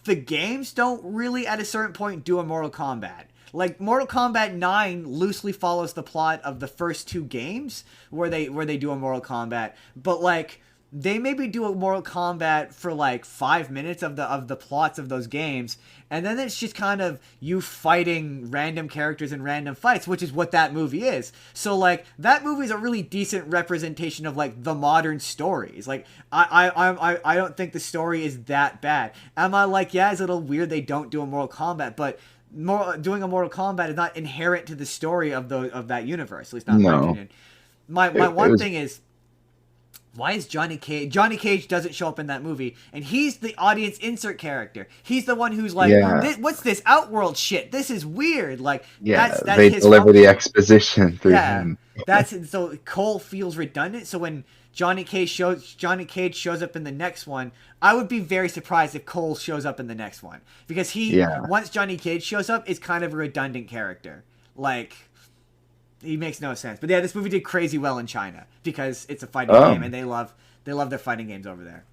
the games don't really at a certain point do a Mortal Kombat. Like, Mortal Kombat 9 loosely follows the plot of the first two games where they do a Mortal Kombat. But, like, they maybe do a Mortal Kombat for like 5 minutes of the plots of those games, and then it's just kind of you fighting random characters in random fights, which is what that movie is. So like that movie is a really decent representation of like the modern stories. Like I don't think the story is that bad. Am I like, yeah, it's a little weird they don't do a Mortal Kombat, but doing a Mortal Kombat is not inherent to the story of that universe, at least not in my opinion. My one thing is, why is Johnny Cage doesn't show up in that movie, and he's the audience insert character. He's the one who's like, what's this Outworld shit? This is weird. Like, that's they his deliver function. the exposition through him. So Cole feels redundant. So when Johnny Cage shows up in the next one, I would be very surprised if Cole shows up in the next one, because once Johnny Cage shows up, is kind of a redundant character. Like, he makes no sense. But yeah, this movie did crazy well in China because it's a fighting game, and they love their fighting games over there.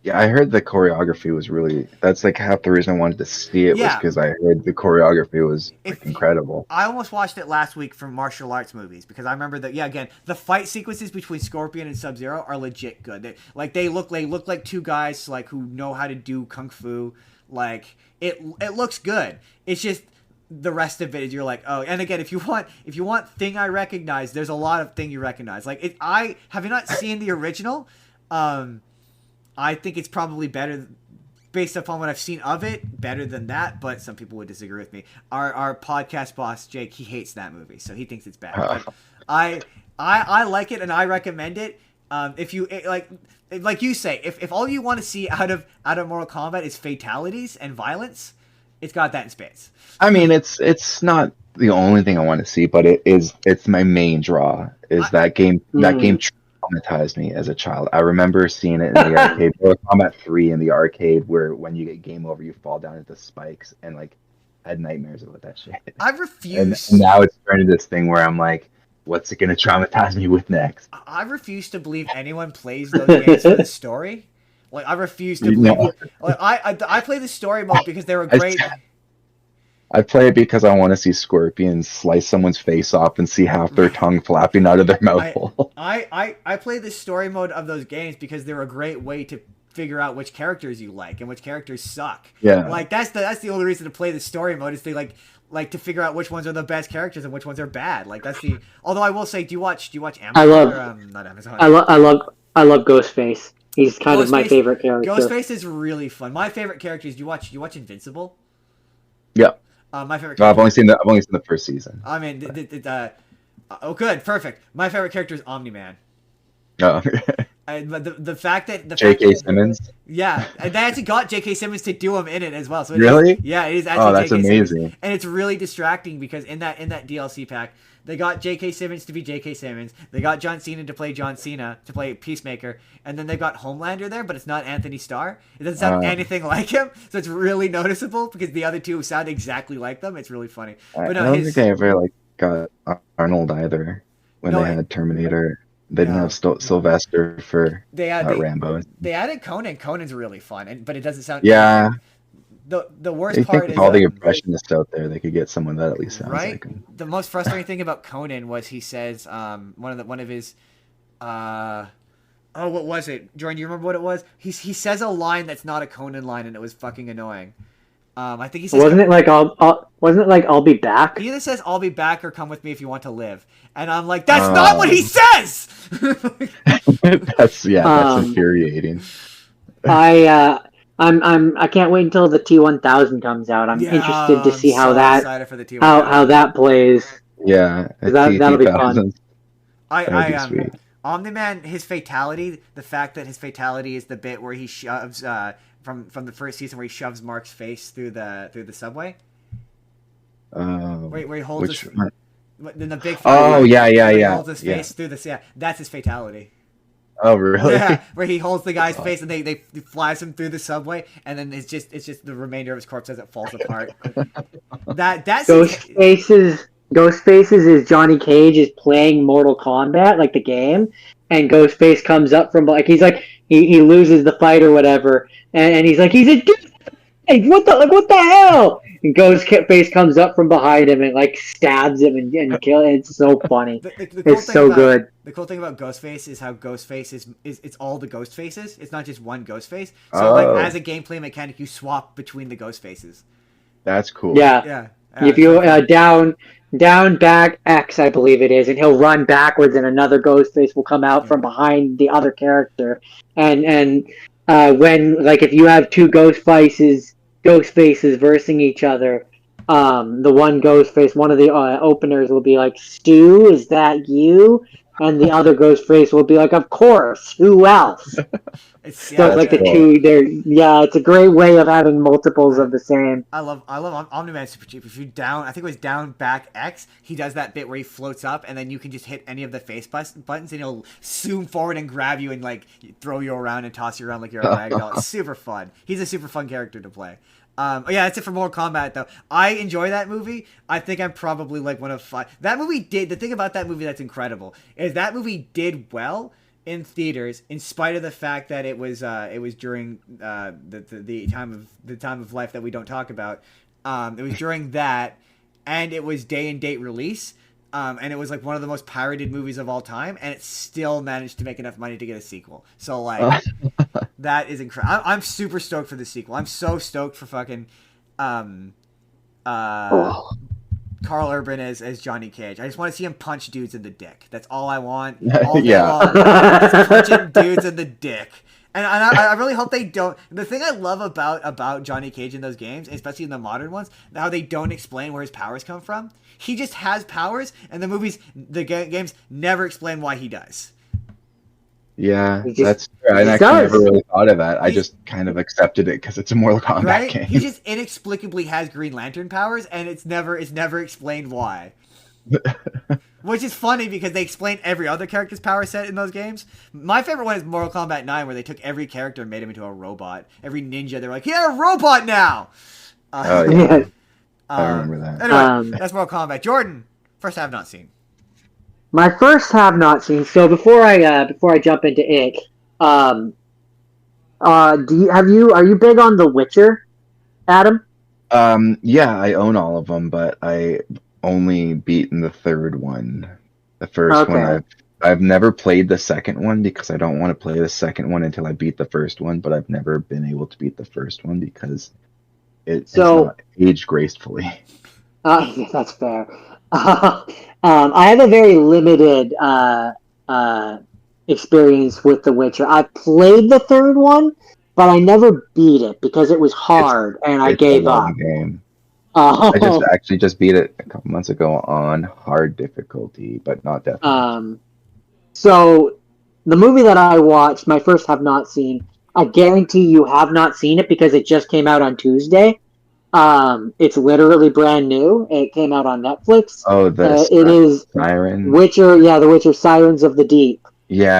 Yeah, I heard the choreography was really. That's like half the reason I wanted to see it was because I heard the choreography was incredible. I almost watched it last week for martial arts movies because I remember that. Yeah, again, the fight sequences between Scorpion and Sub-Zero are legit good. They look like two guys like who know how to do kung fu. Like it looks good. It's just the rest of it is you're like, oh, and again, if you want thing I recognize, there's a lot of thing you recognize. Like have you not seen the original? I think it's probably better based upon what I've seen of it, better than that, but some people would disagree with me. Our podcast boss, Jake, he hates that movie, so he thinks it's bad. But I like it and I recommend it. If you like you say, if all you want to see out of Mortal Kombat is fatalities and violence, it's got that in spades. I mean, it's not the only thing I want to see, but it's my main draw. That game traumatized me as a child. I remember seeing it in the arcade. Mortal Kombat 3 in the arcade, where when you get game over, you fall down into spikes, and like I had nightmares about that shit. I refuse. And now it's turned into this thing where I'm like, what's it gonna traumatize me with next? I refuse to believe anyone plays those games for the story. Like I refuse to believe. Like I play the story mode because they were great. I play it because I want to see scorpions slice someone's face off and see half their tongue flapping out of their mouth hole. I play the story mode of those games because they're a great way to figure out which characters you like and which characters suck. Yeah. Like that's the only reason to play the story mode is to like to figure out which ones are the best characters and which ones are bad. Like that's the. Although I will say, do you watch Amazon? Not Amazon. I love Ghostface. He's kind of my favorite character. Ghostface is really fun. My favorite character is, do you watch Invincible? Yeah. My favorite. I've only seen the first season. I mean, good, perfect. My favorite character is Omni-Man. Oh. But the fact that J.K. Simmons. Yeah, and they actually got J.K. Simmons to do him in it as well. So really? Yeah, it is actually. That's J.K. amazing. Simmons. And it's really distracting because in that DLC pack, they got J.K. Simmons to be J.K. Simmons. They got John Cena to play John Cena to play Peacemaker, and then they've got Homelander there, but it's not Anthony Starr. It doesn't sound anything like him, so it's really noticeable because the other two sound exactly like them. It's really funny. But I don't think they ever got Arnold either when they had Terminator. They didn't have Sylvester for Rambo. They added Conan. Conan's really fun, but it doesn't sound. Yeah. The worst part is all the impressionists out there, they could get someone that at least sounds like him. The most frustrating thing about Conan was he says one of his what was it? Jordan, do you remember what it was? He says a line that's not a Conan line, and it was fucking annoying. I think he says. Wasn't it like I'll be back? He either says I'll be back or come with me if you want to live, and I'm like, that's not what he says. That's infuriating. I can't wait until the T1000 comes out. I'm interested to see how that plays. Yeah, that'll be fun. Omni-Man, his fatality, the fact that his fatality is the bit where he shoves from the first season where he shoves Mark's face through the subway. Where he holds in the big fight. He holds his face through that's his fatality. Oh really? Yeah, where he holds the guy's face and they flies him through the subway, and then it's just the remainder of his corpse as it falls apart. That's Ghostface's is Johnny Cage is playing Mortal Kombat, like the game, and Ghostface comes up from he's like he loses the fight or whatever, and he's like he's a dude. Hey, what the hell? Ghostface comes up from behind him and like stabs him and kills. It's so funny. The It's so good. The cool thing about Ghostface is how Ghostface is it's all the ghost faces. It's not just one Ghostface. So like as a gameplay mechanic, you swap between the ghost faces. That's cool. Yeah. Yeah. If you down back X, I believe it is, and he'll run backwards, and another Ghostface will come out from behind the other character. And when like if you have two Ghostfaces versing each other, the one Ghostface, one of the openers will be like, "Stu, is that you?" And the other Ghostface will be like, "Of course, who else?" So like the two, it's a great way of having multiples of the same. I love Omni-Man Super Chief. If you down, I think it was down back X, he does that bit where he floats up, and then you can just hit any of the face buttons, and he'll zoom forward and grab you and like throw you around and toss you around like you're a ragdoll. It's super fun. He's a super fun character to play. That's it for Mortal Kombat though. I enjoy that movie. I think I'm probably like one of 5. That movie did the thing about that movie that's incredible is that movie did well in theaters, in spite of the fact that it was during the time of life that we don't talk about. It was during that, and it was day and date release, and it was like one of the most pirated movies of all time, and it still managed to make enough money to get a sequel. So like, that is incredible. I'm super stoked for the sequel. I'm so stoked for fucking Carl Urban as Johnny Cage. I just want to see him punch dudes in the dick. That's all I want. All day long. Just punching dudes in the dick. And I really hope they don't. The thing I love about Johnny Cage in those games, especially in the modern ones, how they don't explain where his powers come from. He just has powers, and the games never explain why he does. Yeah, that's true. I actually never really thought of that. I just kind of accepted it because it's a Mortal Kombat game. He just inexplicably has Green Lantern powers, and it's never explained why. Which is funny because they explain every other character's power set in those games. My favorite one is Mortal Kombat 9, where they took every character and made him into a robot. Every ninja, they're like, "Yeah, a robot now!" Oh, yeah. I remember that. Anyway, that's Mortal Kombat. Jordan, first I have not seen. My first have not seen. So before I jump into it, are you big on The Witcher, Adam? Yeah, I own all of them, but I only beaten the third one. The first one I've never played the second one because I don't want to play the second one until I beat the first one, but I've never been able to beat the first one because it's not aged gracefully. That's fair. I have a very limited experience with The Witcher. I played the third one, but I never beat it because it was hard and I gave up. Game. I just beat it a couple months ago on hard difficulty, but not definitely. So the movie that I watched, my first have not seen, I guarantee you have not seen it because it just came out on Tuesday. It's literally brand new. It came out on Netflix. Oh, it is Siren. Witcher, The Witcher: Sirens of the Deep. Yeah.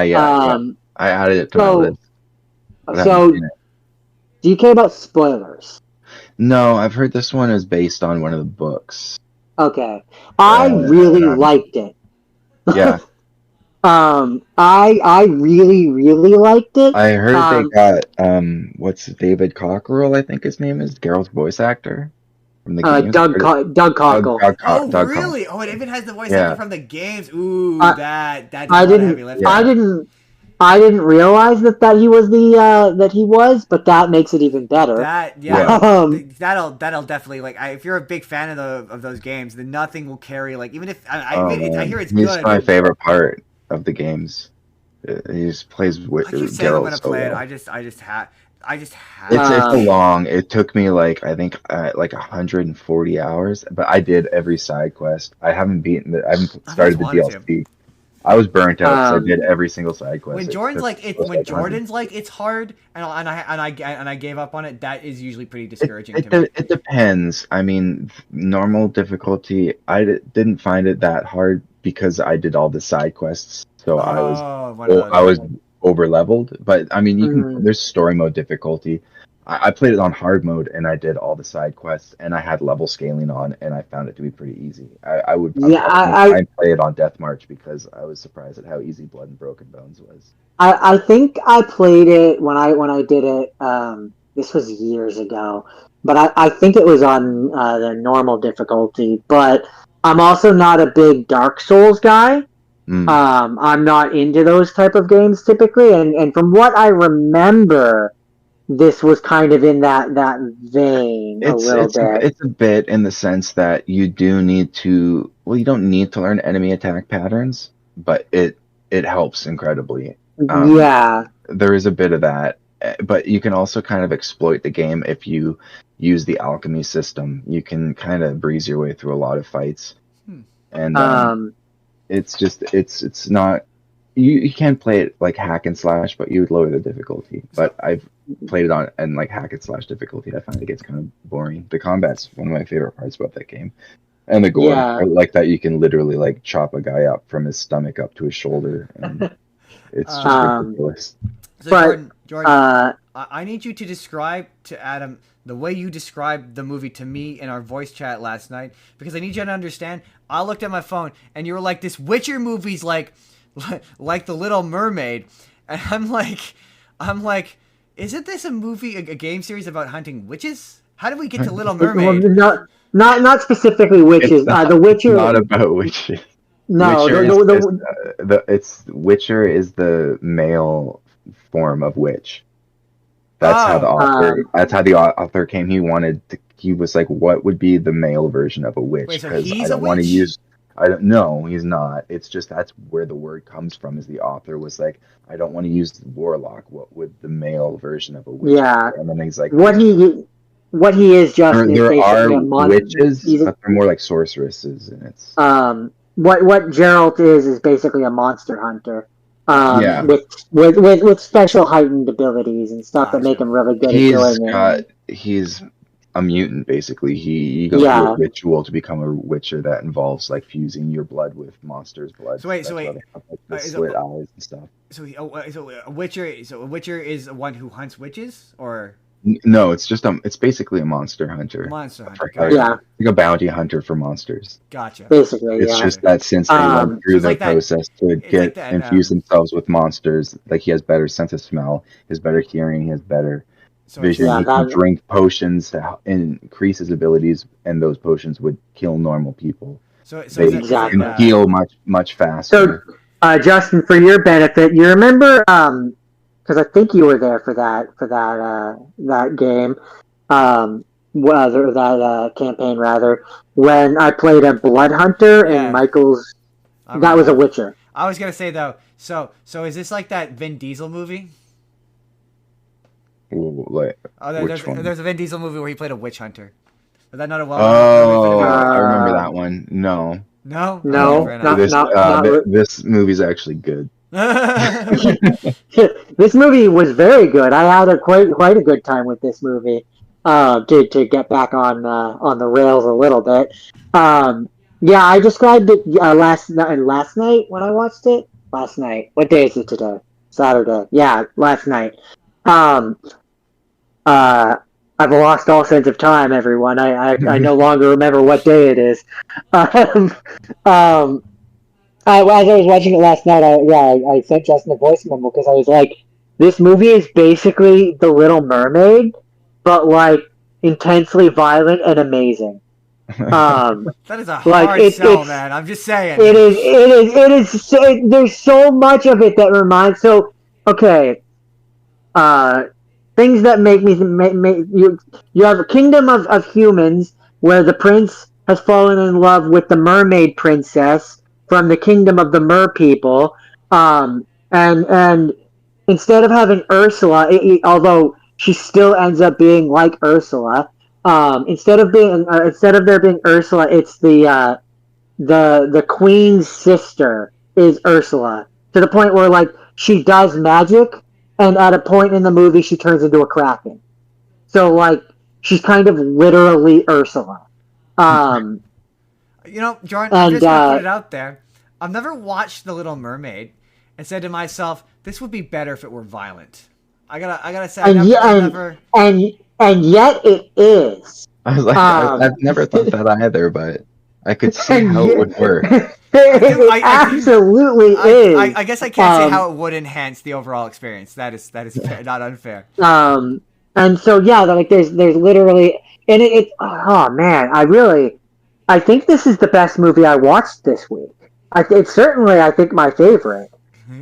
I added it to my list. So, do you care about spoilers? No, I've heard this one is based on one of the books. Okay, I really liked it. Yeah. I really, really liked it. I heard they got what's David Cockerell, I think his name is, Geralt's voice actor from the games. Doug Cockle. Doug really? Oh, it even has the voice actor from the games. Ooh, that's heavy lifting. I didn't realize that he was that he was, but that makes it even better. That'll definitely, like, if you're a big fan of those games, then nothing will carry, like, even if I hear it's good. It's my favorite part of the games. He just plays with Geralt. I keep saying I'm gonna play it. I just had. It's long. It took me like 140 hours, but I did every side quest. I haven't started the DLC. I was burnt out, so I did every single side quest. When Jordan's like it's hard, and I gave up on it, that is usually pretty discouraging to me. It depends. I mean, normal difficulty, I didn't find it that hard because I did all the side quests, so I was over leveled. But I mean, there's story mode difficulty. I played it on hard mode and I did all the side quests and I had level scaling on and I found it to be pretty easy. I play it on Death March because I was surprised at how easy Blood and Broken Bones was. I think I played it when I did it this was years ago, but I think it was on the normal difficulty. But I'm also not a big Dark Souls guy. I'm not into those type of games typically, and from what I remember, this was kind of in that vein a little bit. It's a bit in the sense that you do need to. Well, you don't need to learn enemy attack patterns, but it helps incredibly. Yeah, there is a bit of that, but you can also kind of exploit the game if you use the alchemy system. You can kind of breeze your way through a lot of fights, and it's just it's not. You can play it like hack and slash, but you would lower the difficulty. But I've played it on and like hack and slash difficulty. I find it gets kind of boring. The combat's one of my favorite parts about that game, and the gore. Yeah. I like that you can literally like chop a guy up from his stomach up to his shoulder, and it's just ridiculous. So Jordan, I need you to describe to Adam the way you described the movie to me in our voice chat last night, because I need you to understand. I looked at my phone and you were like, "This Witcher movie's like The Little Mermaid," and I'm like, isn't this a movie, a game series about hunting witches? How did we get to Little Mermaid? Well, not specifically witches. The Witcher. Not about witches. No, Witcher is the male form of witch. That's how the author. That's how the author came. He was like, what would be the male version of a witch? Wait, so Because he's I don't a want to witch? use. I don't. No, he's not. It's just that's where the word comes from. Is the author was like, I don't want to use warlock. What would the male version of a witch? Yeah. Be? And then he's like, what he is just. There are witches, but they're more like sorceresses, and it's. What Geralt is basically a monster hunter. Yeah. With special heightened abilities and stuff that make him really good at doing it. He's a mutant, basically. He goes through a ritual to become a witcher that involves like fusing your blood with monsters' blood. So wait. Have, like, the slit eyes and stuff. So a witcher is one who hunts witches, or no? It's just it's basically a monster hunter. Monster hunter. Yeah, like a bounty hunter for monsters. Gotcha. Basically, it's just that since they went through the process to get infuse themselves with monsters, like he has better sense of smell, he has better hearing, he has better vision. He can drink potions to increase his abilities, and those potions would kill normal people. So they can heal much faster. So, Justin, for your benefit, you remember, because I think you were there for that game, that campaign rather, when I played a blood hunter and Michael's. That was a witcher. I was gonna say though. So is this like that Vin Diesel movie? There's a Vin Diesel movie where he played a witch hunter. Is that not a I remember that one. No. This movie's actually good. This movie was very good. I had quite a good time with this movie. To get back on the rails a little bit. I described it last night when I watched it. Last night. What day is it today? Saturday. Yeah, last night. I've lost all sense of time, everyone. I no longer remember what day it is. As I was watching it last night, I sent Justin a voice memo because I was like, this movie is basically The Little Mermaid, but like intensely violent and amazing. That is a hard sell, man. I'm just saying. It is. There's so much of it that reminds. So, okay. Things that make you have a kingdom of humans where the prince has fallen in love with the mermaid princess from the kingdom of the mer people, and instead of having Ursula, although she still ends up being like Ursula, instead of there being Ursula, it's the queen's sister is Ursula, to the point where like she does magic. And at a point in the movie, she turns into a kraken. So, like, she's kind of literally Ursula. Jordan, I'm just going to put it out there. I've never watched The Little Mermaid and said to myself, this would be better if it were violent. I gotta say, and yet it is. I was like, I've never thought that either, but I could see how it would work. It absolutely is. I guess I can't say how it would enhance the overall experience. That is fair, not unfair. And so yeah, like there's literally, and oh man, I think this is the best movie I watched this week. It's certainly, I think, my favorite.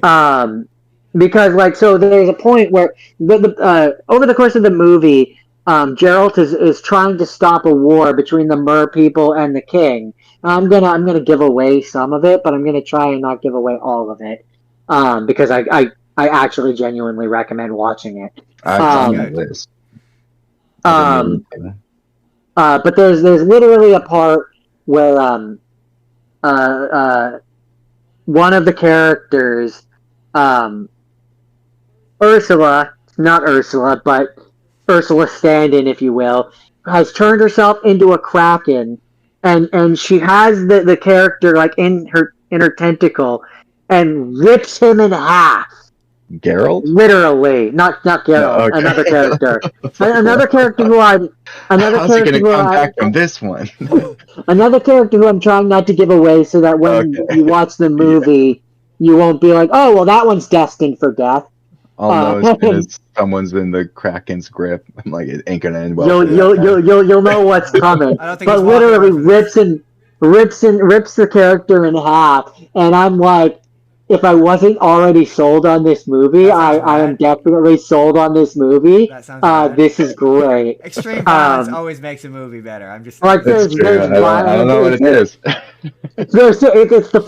Um, because like, so there's a point where over the course of the movie, Geralt is trying to stop a war between the Mer people and the king. I'm gonna give away some of it, but I'm gonna try and not give away all of it, because I actually genuinely recommend watching it. I have it on my list. But there's literally a part where one of the characters, Ursula, not Ursula, but Ursula stand-in, if you will, has turned herself into a kraken, and she has the character like in her tentacle, and rips him in half. Geralt? Literally, not Geralt. No, okay. Another character. Another character who I'm. How's he going to come back from this one? Another character who I'm trying not to give away, so that when you watch the movie, you won't be like, "Oh, well, that one's destined for death." I'll know as soon as someone's in the Kraken's grip. I'm like, it ain't gonna end well. You'll know what's coming. I don't think but literally rips the character in half, and I'm like, if I wasn't already sold on this movie, I am definitely sold on this movie. That sounds this is great. Extreme violence always makes a movie better. I'm just like there's I don't know what it is. It's the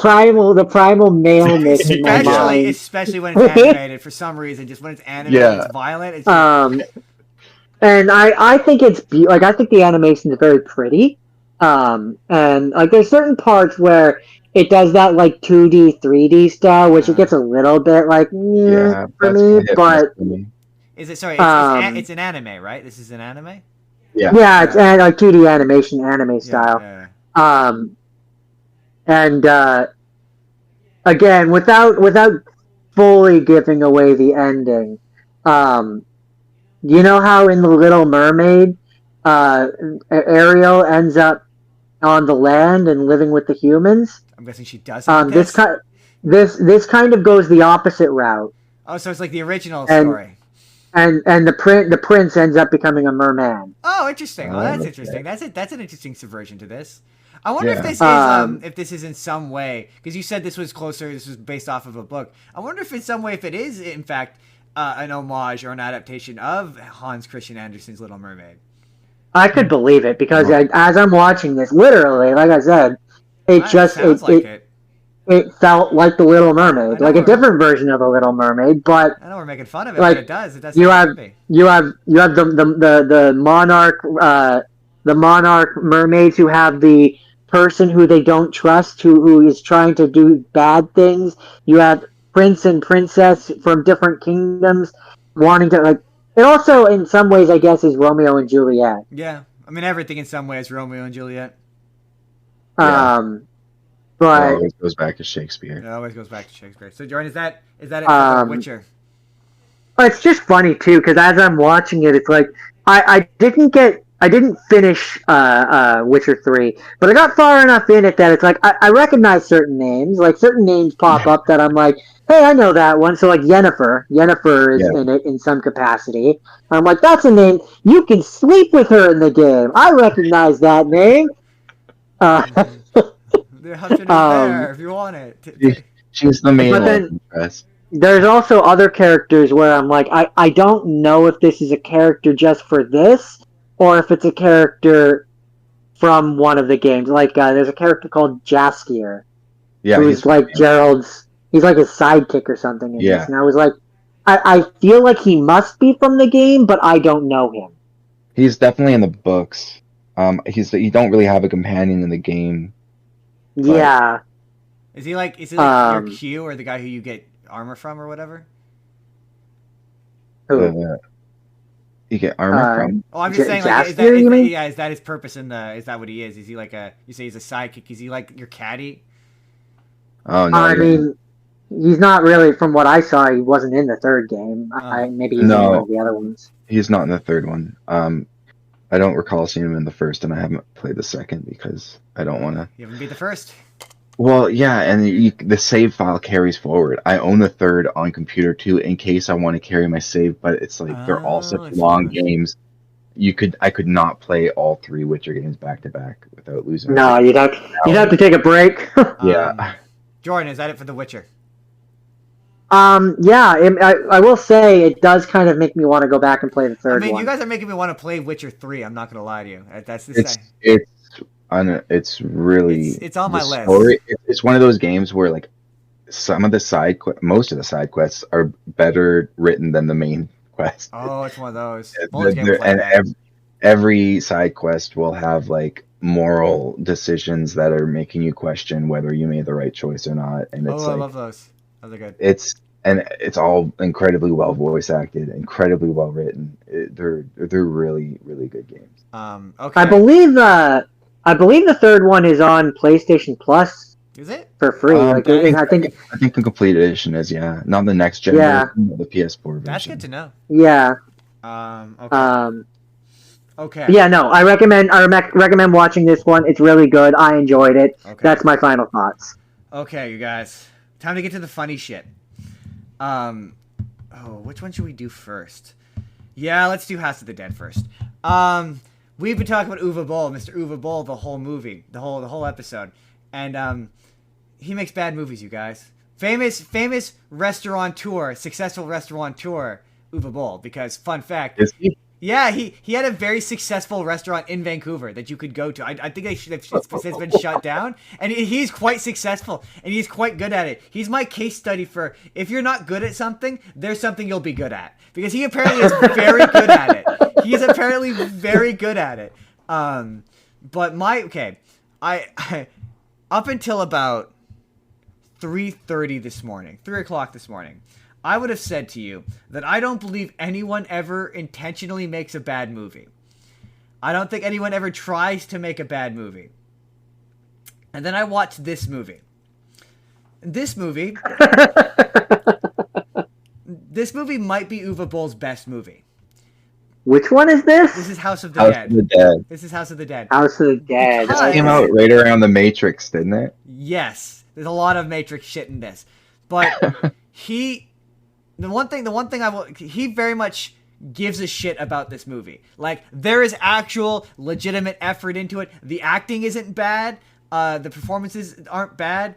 primal maleness in my mind. Especially when it's animated. For some reason, just when it's animated, it's violent. It's and I think I think the animation is very pretty. And like there's certain parts where it does that like 2D, 3D style, which it gets a little bit like for me. But is it? Sorry, it's an anime, right? This is an anime. Yeah, it's like 2D animation, anime style. And again, without fully giving away the ending, you know how in The Little Mermaid, Ariel ends up on the land and living with the humans. I'm guessing she does. This kind of goes the opposite route. Oh, so it's like the original story. And the prince ends up becoming a merman. Oh, interesting. Oh, that's interesting. That's an interesting subversion to this. I wonder if this is in some way, because you said this was based off of a book. I wonder if in some way, if it is in fact an homage or an adaptation of Hans Christian Andersen's Little Mermaid. I could believe it, because as I'm watching this, literally, like I said, it felt like The Little Mermaid, like a different version of The Little Mermaid. But I know we're making fun of it, like, but it does. It does. You have the monarch mermaids who have the person who they don't trust, who is trying to do bad things. You have prince and princess from different kingdoms wanting to like. It also, in some ways, I guess, is Romeo and Juliet. Yeah, I mean everything in some ways Romeo and Juliet. But it always goes back to Shakespeare. It always goes back to Shakespeare. So, Jordan, is that it for The Witcher? It's just funny too, because as I'm watching it, it's like I didn't finish Witcher 3, but I got far enough in it that it's like I recognize certain names. Like certain names pop up that I'm like, hey, I know that one. So like Yennefer is in it in some capacity. I'm like, that's a name. You can sleep with her in the game. I recognize that name. The Hudson is there if you want it. She's the main one. There's also other characters where I'm like, I don't know if this is a character just for this, or if it's a character from one of the games. Like, there's a character called Jaskier. Yeah, who's like Gerald's. He's like his sidekick or something in this. And I was like, I feel like he must be from the game, but I don't know him. He's definitely in the books. You don't really have a companion in the game. Yeah. Is he like your Q, or the guy who you get armor from or whatever? Who? You get armor from? Oh, I'm just saying, like, is that his purpose is that what he is? Is he like you say he's a sidekick, is he like your caddy? Oh, no. I mean, he's not really, from what I saw, he wasn't in the third game. Maybe he's in one of the other ones. He's not in the third one. I don't recall seeing him in the first, and I haven't played the second because I don't want to. You haven't beat the first? Well, yeah, and the save file carries forward. I own the third on computer too, in case I want to carry my save. But it's like they're all Oh, such I see long that. games. I could not play all three Witcher games back to back without losing No, like you'd have to take a break. yeah. Jordan, is that it for The Witcher? Yeah, I will say it does kind of make me want to go back and play the I third mean, one. you guys are making me want to play Witcher 3. I'm not gonna lie to you. That's the It's same. it's really It's on the my list. story. It's one of those games where like most of the side quests are better written than the main quest. Oh, it's one of those. Bonus game They're- was like and that. every side quest will have like moral decisions that are making you question whether you made the right choice or not, and it's Oh, I like love those. Those are good. it's all incredibly well voice acted, incredibly well written. They're really really good games. Okay. I believe the third one is on PlayStation Plus Is it? for free. Like, and I think the complete edition is not the next gen Yeah. version, but the PS4 version. That's good to know. yeah. Okay. Okay. Yeah, no, I recommend watching this one. It's really good. I enjoyed it. Okay. That's my final thoughts. Okay, you guys. Time to get to the funny shit. Which one should we do first? Yeah, let's do House of the Dead first. We've been talking about Uwe Boll, Mr. Uwe Boll, the whole movie, the whole episode, and he makes bad movies, you guys. Famous restaurateur, successful restaurateur, Uwe Boll. Because fun fact, Is he? yeah, he had a very successful restaurant in Vancouver that you could go to. I think it's been shut down, and he's quite successful, and he's quite good at it. He's my case study for if you're not good at something, there's something you'll be good at. Because he apparently is very good at it. He's apparently very good at it. But I up until about 3:30 this morning, 3 o'clock this morning, I would have said to you that I don't believe anyone ever intentionally makes a bad movie. I don't think anyone ever tries to make a bad movie. And then I watched this movie. This movie might be Uwe Boll's best movie. Which one is this? This is House of the House Dead. of the Dead. This is House of the Dead. House of the Dead. Because- This came out right around the Matrix, didn't it? Yes, there's a lot of Matrix shit in this, but he very much gives a shit about this movie. Like, there is actual legitimate effort into it. The acting isn't bad. The performances aren't bad.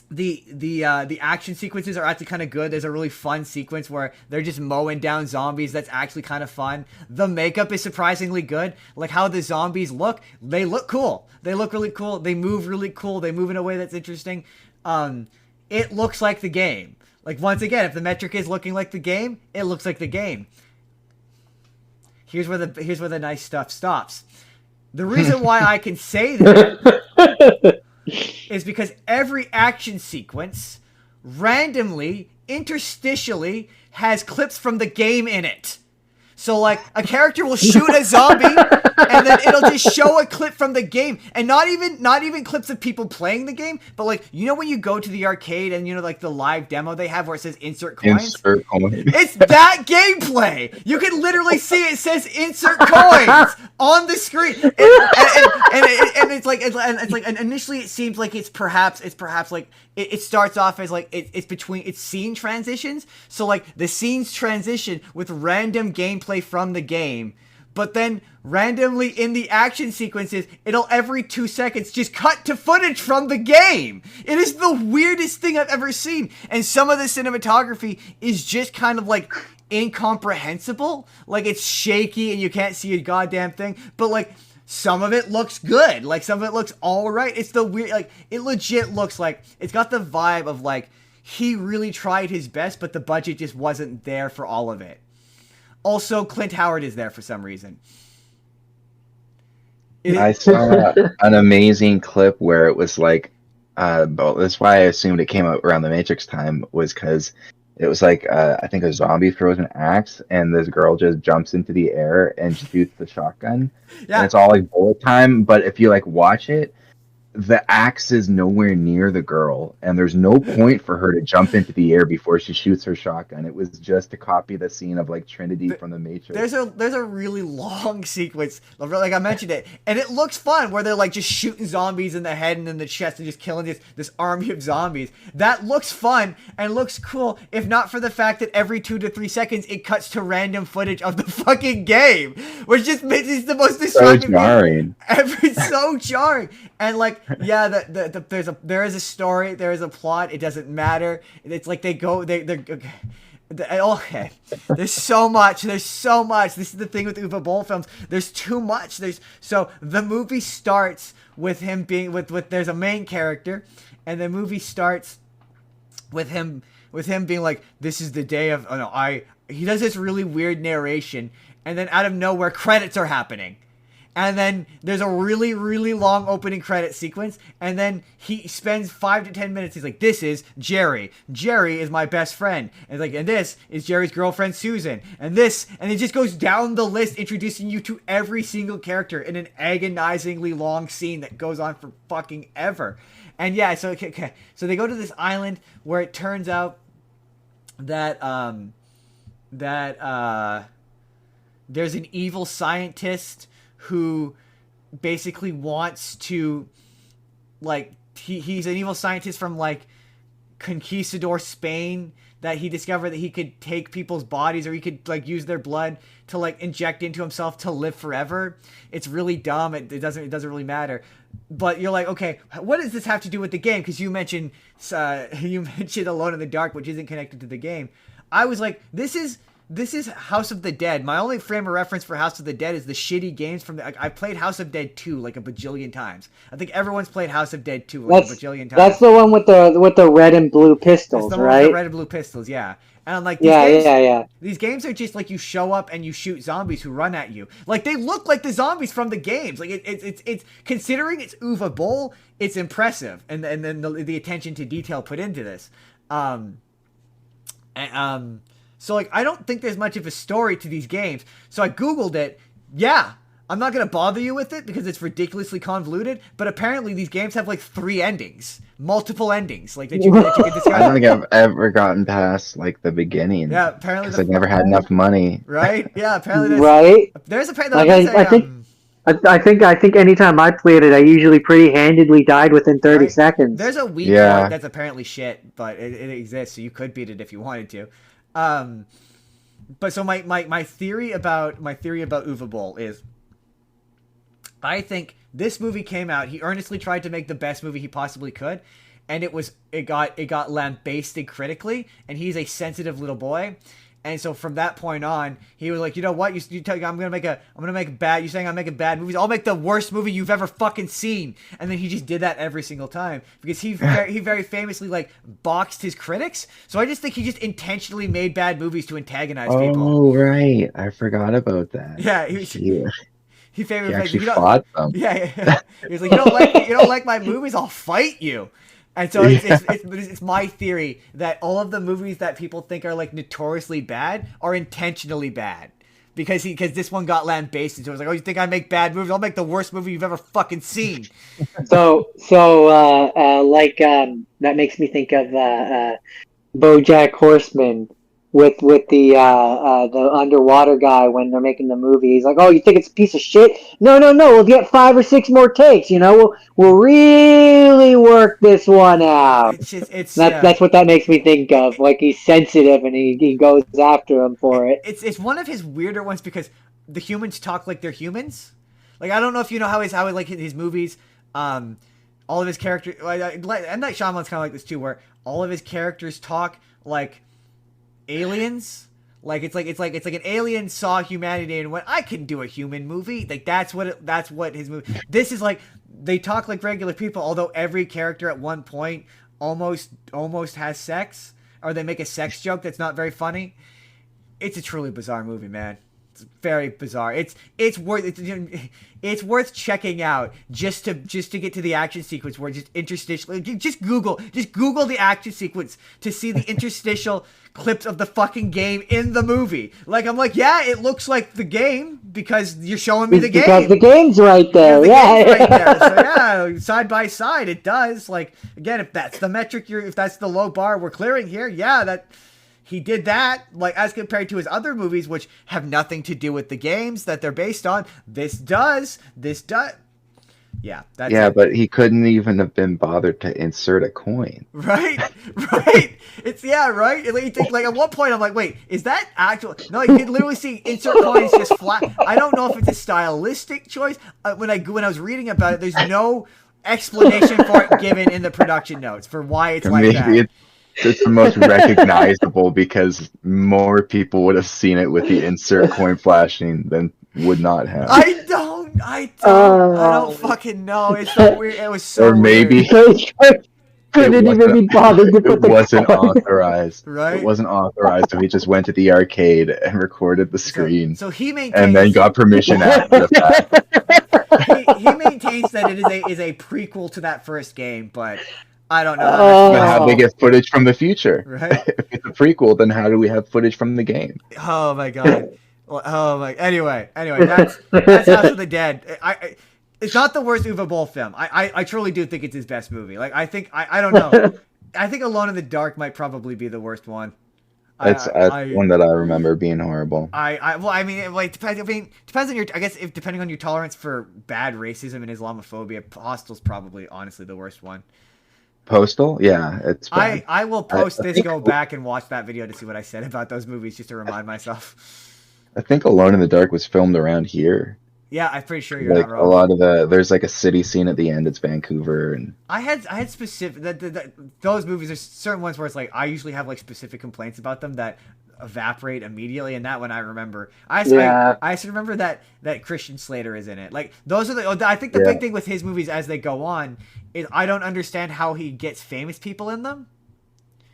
The action sequences are actually kind of good. There's a really fun sequence where they're just mowing down zombies. That's actually kind of fun. The makeup is surprisingly good. Like how the zombies look, they look cool. They look really cool. They move really cool. They move in a way that's interesting. It looks like the game. Like, once again, if the metric is looking like the game, it looks like the game. Here's where the nice stuff stops. The reason why I can say that is because every action sequence randomly, interstitially, has clips from the game in it. So, like, a character will shoot a zombie, and then it'll just show a clip from the game, and not even clips of people playing the game, but, like, you know when you go to the arcade and, you know, like, the live demo they have where it says insert coins? Insert coin. It's that gameplay. You can literally see it says insert coins on the screen, and it's like and initially it seems like it's perhaps like it starts off as like it's scene transitions. So like the scenes transition with random gameplay from the game. But then randomly in the action sequences, it'll every 2 seconds just cut to footage from the game. It is the weirdest thing I've ever seen. And some of the cinematography is just kind of like incomprehensible. Like it's shaky and you can't see a goddamn thing. But like some of it looks good. Like some of it looks all right. It's the weird, like it legit looks like it's got the vibe of like he really tried his best, but the budget just wasn't there for all of it. Also, Clint Howard is there for some reason. I saw an amazing clip where it was like, that's why I assumed it came out around the Matrix time, was because it was like, I think a zombie throws an axe and this girl just jumps into the air and shoots the shotgun. Yeah. And it's all like bullet time, but if you like watch it, the axe is nowhere near the girl, and there's no point for her to jump into the air before she shoots her shotgun. It was just to copy the scene of like Trinity from the Matrix. There's a really long sequence, like I mentioned it, and it looks fun where they're like just shooting zombies in the head and in the chest and just killing this army of zombies. That looks fun and looks cool, if not for the fact that every 2 to 3 seconds it cuts to random footage of the fucking game, which just makes it the most distracting. So jarring. It's so jarring. And like, yeah, there is a story, there is a plot. It doesn't matter. It's like they're okay. There's so much. This is the thing with Uwe Boll films. There's too much. So the movie starts with him being with there's a main character, and the movie starts with him being like, this is the day of he does this really weird narration, and then out of nowhere credits are happening. And then there's a really, really long opening credit sequence. And then he spends 5 to 10 minutes. He's like, this is Jerry. Jerry is my best friend. And like, and this is Jerry's girlfriend, Susan. And it just goes down the list, introducing you to every single character in an agonizingly long scene that goes on for fucking ever. And yeah, so they go to this island where it turns out that there's an evil scientist who basically wants to, like, he's an evil scientist from like Conquistador Spain, that he discovered that he could take people's bodies, or he could like use their blood to like inject into himself to live forever. It's really dumb. It doesn't really matter. But you're like, okay, what does this have to do with the game? Because you mentioned Alone in the Dark, which isn't connected to the game. I was like, this is House of the Dead. My only frame of reference for House of the Dead is the shitty games from I played House of Dead 2 like a bajillion times. I think everyone's played House of Dead 2 like a bajillion times. That's the one with the red and blue pistols, that's the right? one with the red and blue pistols, yeah. And I'm like, these games are just like you show up and you shoot zombies who run at you. Like, they look like the zombies from the games. Like, it's considering it's Uwe Boll, it's impressive, and then the attention to detail put into this. So, like, I don't think there's much of a story to these games. So I Googled it. Yeah, I'm not going to bother you with it because it's ridiculously convoluted. But apparently these games have, like, 3 endings. Multiple endings. Like, that you can discuss. I don't think I've ever gotten past, like, the beginning. Yeah, apparently. Because I never had enough money. Right? Yeah, apparently there's... Right? There's apparently... I think anytime I played it, I usually pretty handedly died within 30 seconds. There's a Wii card that's apparently shit, but it exists, so you could beat it if you wanted to. But so my theory about Uwe Boll is, I think this movie came out, he earnestly tried to make the best movie he possibly could, and it got lambasted critically, and he's a sensitive little boy. And so from that point on, he was like, you know what? You tell I'm gonna make bad. You're saying I'm making bad movies. I'll make the worst movie you've ever fucking seen. And then he just did that every single time because he very famously like boxed his critics. So I just think he just intentionally made bad movies to antagonize people. Oh right, I forgot about that. Yeah, he famously actually fought them. Yeah. He was like, you don't like my movies? I'll fight you. And so it's my theory that all of the movies that people think are like notoriously bad are intentionally bad because this one got lambasted. So it was like, oh, you think I make bad movies? I'll make the worst movie you've ever fucking seen. So that makes me think of BoJack Horseman with the underwater guy when they're making the movie. He's like, oh, you think it's a piece of shit? No, we'll get 5 or 6 more takes. You know, we'll really work this one out. That's what that makes me think of. Like, he's sensitive and he goes after him for it. It's one of his weirder ones because the humans talk like they're humans. Like, I don't know if you know how his movies, all of his characters, M. Night Shyamalan's kind of like this too, where all of his characters talk like aliens. Like it's like an alien saw humanity and went, I can do a human movie. Like that's what his movie. This is like they talk like regular people, although every character at one point almost has sex, or they make a sex joke that's not very funny. It's a truly bizarre movie, man. very bizarre. It's worth checking out just to get to the action sequence where just interstitial. Just Google the action sequence to see the interstitial clips of the fucking game in the movie. Like, I'm like, yeah, it looks like the game because you're showing me the game. Because the game's right there. Game's right there. So yeah, side by side, it does. Like, again, if that's the metric if that's the low bar we're clearing here, yeah, that. He did that, like, as compared to his other movies, which have nothing to do with the games that they're based on. This does. Yeah, that's yeah, it. But he couldn't even have been bothered to insert a coin. Right. It's right. And you think, like, at one point I'm like, wait, is that actual? No, you can literally see insert coins just flat. I don't know if it's a stylistic choice. When I was reading about it, there's no explanation for it given in the production notes for why it's like that. It's the most recognizable because more people would have seen it with the insert coin flashing than would not have. I don't fucking know. It's so weird. It was so or maybe weird. Couldn't even be bothered to put it wasn't authorized. Right? It wasn't authorized, so he just went to the arcade and recorded the screen. So he maintains, and then got permission after the fact. He maintains that it is a prequel to that first game, but I don't know. But how do they get footage from the future? Right? If it's a prequel, then how do we have footage from the game? Oh my god. Oh my. Anyway, that's House of the Dead. It's not the worst Uwe Boll film. I truly do think it's his best movie. Like, I think I don't know. I think Alone in the Dark might probably be the worst one. That's one that I remember being horrible. Depends on your. I guess depending on your tolerance for bad racism and Islamophobia, Hostel's probably honestly the worst one. Postal? Yeah, it's bad. I will post this, go back and watch that video to see what I said about those movies just to remind myself. I think Alone in the Dark was filmed around here. Yeah, I'm pretty sure you're like not wrong. A lot of there's like a city scene at the end. It's Vancouver, and I had specific those movies. There's certain ones where it's like I usually have like specific complaints about them that evaporate immediately, and that one I remember. I remember that Christian Slater is in it. Like those are I think the big thing with his movies as they go on is I don't understand how he gets famous people in them.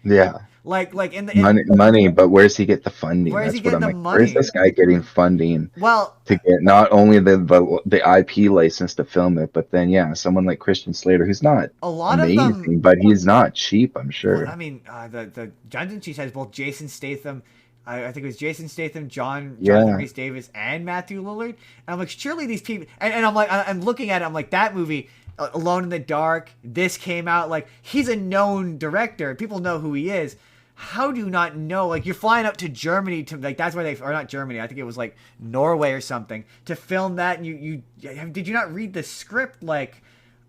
Yeah. Like in money, but where's he get the funding? Where's he getting the money? Where's this guy getting funding? Well, to get not only the IP license to film it, but then someone like Christian Slater, who's not a lot amazing, of them, but he's not cheap, I'm sure. Well, I mean, the Dungeon Chiefs has both Jason Statham. I think it was Jason Statham, Jonathan Rhys Davis, and Matthew Lillard. And I'm like, surely these people. And I'm like, I'm looking at it. I'm like, that movie, Alone in the Dark. This came out like he's a known director. People know who he is. How do you not know? Like, you're flying up to Germany to, like, that's where or not Germany, I think it was, like, Norway or something, to film that, and did you not read the script? Like,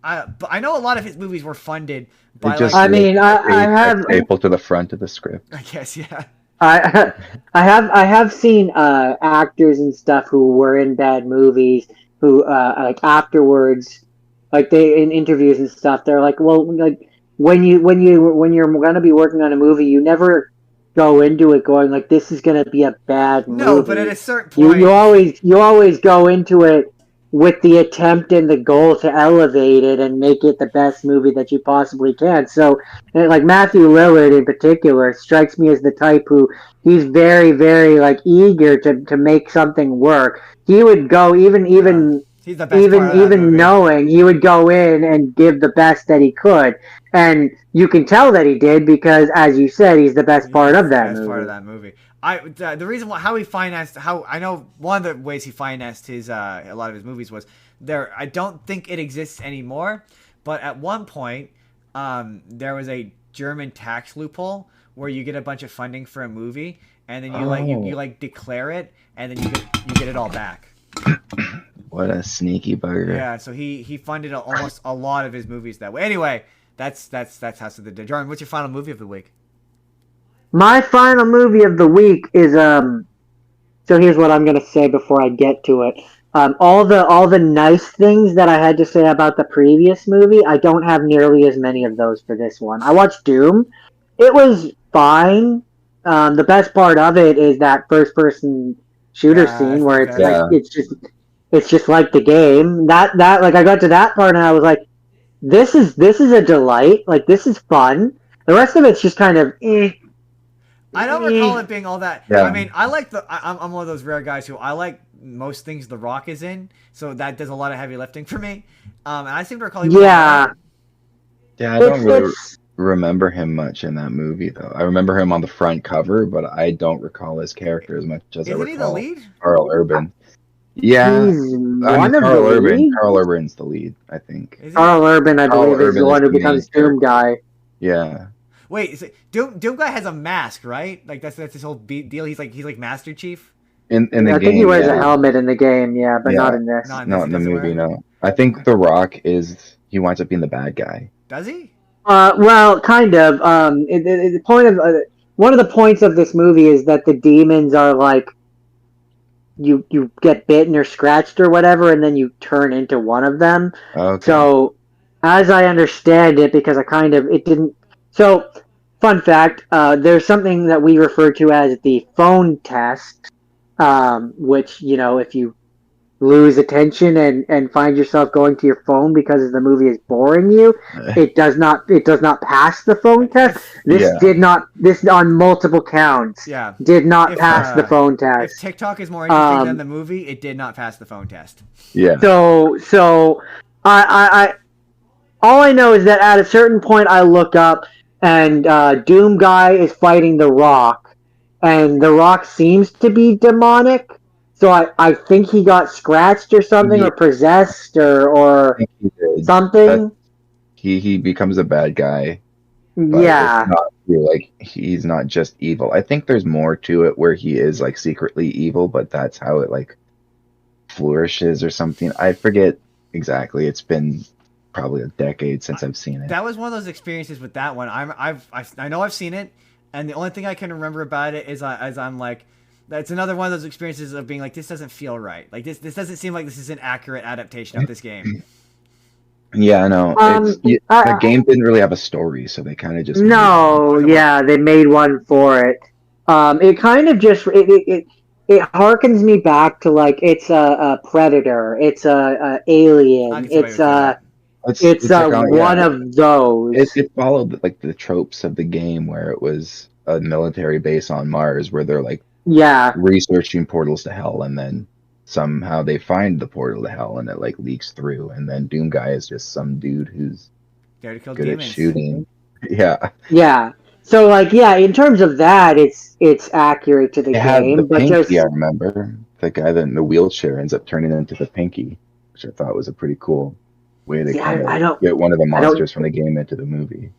but I know a lot of his movies were funded by, I have... staple to the front of the script. I guess, yeah. I have seen actors and stuff who were in bad movies, who, like, afterwards, like, they, in interviews and stuff, they're like, well, like, when you're going to be working on a movie, you never go into it going like this is going to be a bad movie. No, but at a certain point, you always go into it with the attempt and the goal to elevate it and make it the best movie that you possibly can. So, like Matthew Lillard in particular strikes me as the type who he's very, very like eager to make something work. He would go even. He's the best even knowing he would go in and give the best that he could, and you can tell that he did because, as you said, he's the best part of that movie. Part of that movie. The reason how he financed I know one of the ways he financed his a lot of his movies was there. I don't think it exists anymore, but at one point, there was a German tax loophole where you get a bunch of funding for a movie, and then you declare it, and then you get it all back. What a sneaky bugger! Yeah, so he funded almost a lot of his movies that way. Anyway, that's House of the Dead. Jordan, what's your final movie of the week? My final movie of the week is So here's what I'm gonna say before I get to it. All the nice things that I had to say about the previous movie, I don't have nearly as many of those for this one. I watched Doom. It was fine. The best part of it is that first-person shooter scene where it's just like the game. That like I got to that part and I was like, this is a delight. Like this is fun. The rest of it's just kind of I don't recall it being all that. Yeah. I mean, I like I'm one of those rare guys who I like most things The Rock is in, so that does a lot of heavy lifting for me. And I seem to recall. Yeah. Yeah, I don't really remember him much in that movie, though. I remember him on the front cover, but I don't recall his character as much as I Isn't recall he the lead? Carl Urban. Yeah, He's one of the Carl Urban. leads? Carl Urban's the lead, I think. Carl Urban, I Carl believe, is the Urban one is who the becomes main Doom Guy. Yeah. Wait, Doom Guy has a mask, right? Like that's his whole deal. He's like Master Chief. In the game, I think he wears a helmet in the game, yeah, but not in this. Not in the movie, no. I think The Rock he winds up being the bad guy. Does he? Well, kind of. The point of one of the points of this movie is that the demons are like you get bitten or scratched or whatever, and then you turn into one of them. Okay. So, as I understand it, because it didn't. So, fun fact: there's something that we refer to as the phone test, which if you lose attention and find yourself going to your phone because the movie is boring you, it does not pass the phone test. This on multiple counts did not pass the phone test. If TikTok is more interesting than the movie, it did not pass the phone test. Yeah. So I all I know is that at a certain point I look up and Doom Guy is fighting The Rock, and The Rock seems to be demonic. So I think he got scratched or something, or possessed, or something. He becomes a bad guy. Yeah. He's not just evil. I think there's more to it where he is like secretly evil, but that's how it like flourishes or something. I forget exactly. It's been probably a decade since I've seen it. That was one of those experiences with that one. I know I've seen it, and the only thing I can remember about it is I'm like. That's another one of those experiences of being like, this doesn't feel right. Like this doesn't seem like this is an accurate adaptation of this game. Yeah, I know. The game didn't really have a story, so they kind of just they made one for it. It kind of just it harkens me back to like it's a Predator, it's a Alien, it's one of those. It followed like the tropes of the game where it was a military base on Mars where they're like researching portals to hell, and then somehow they find the portal to hell and it like leaks through, and then Doom Guy is just some dude who's good at shooting. Yeah. So like in terms of that, it's accurate to the game. The Pinky, I remember the guy that in the wheelchair ends up turning into the Pinky, which I thought was a pretty cool way to get one of the monsters from the game into the movie.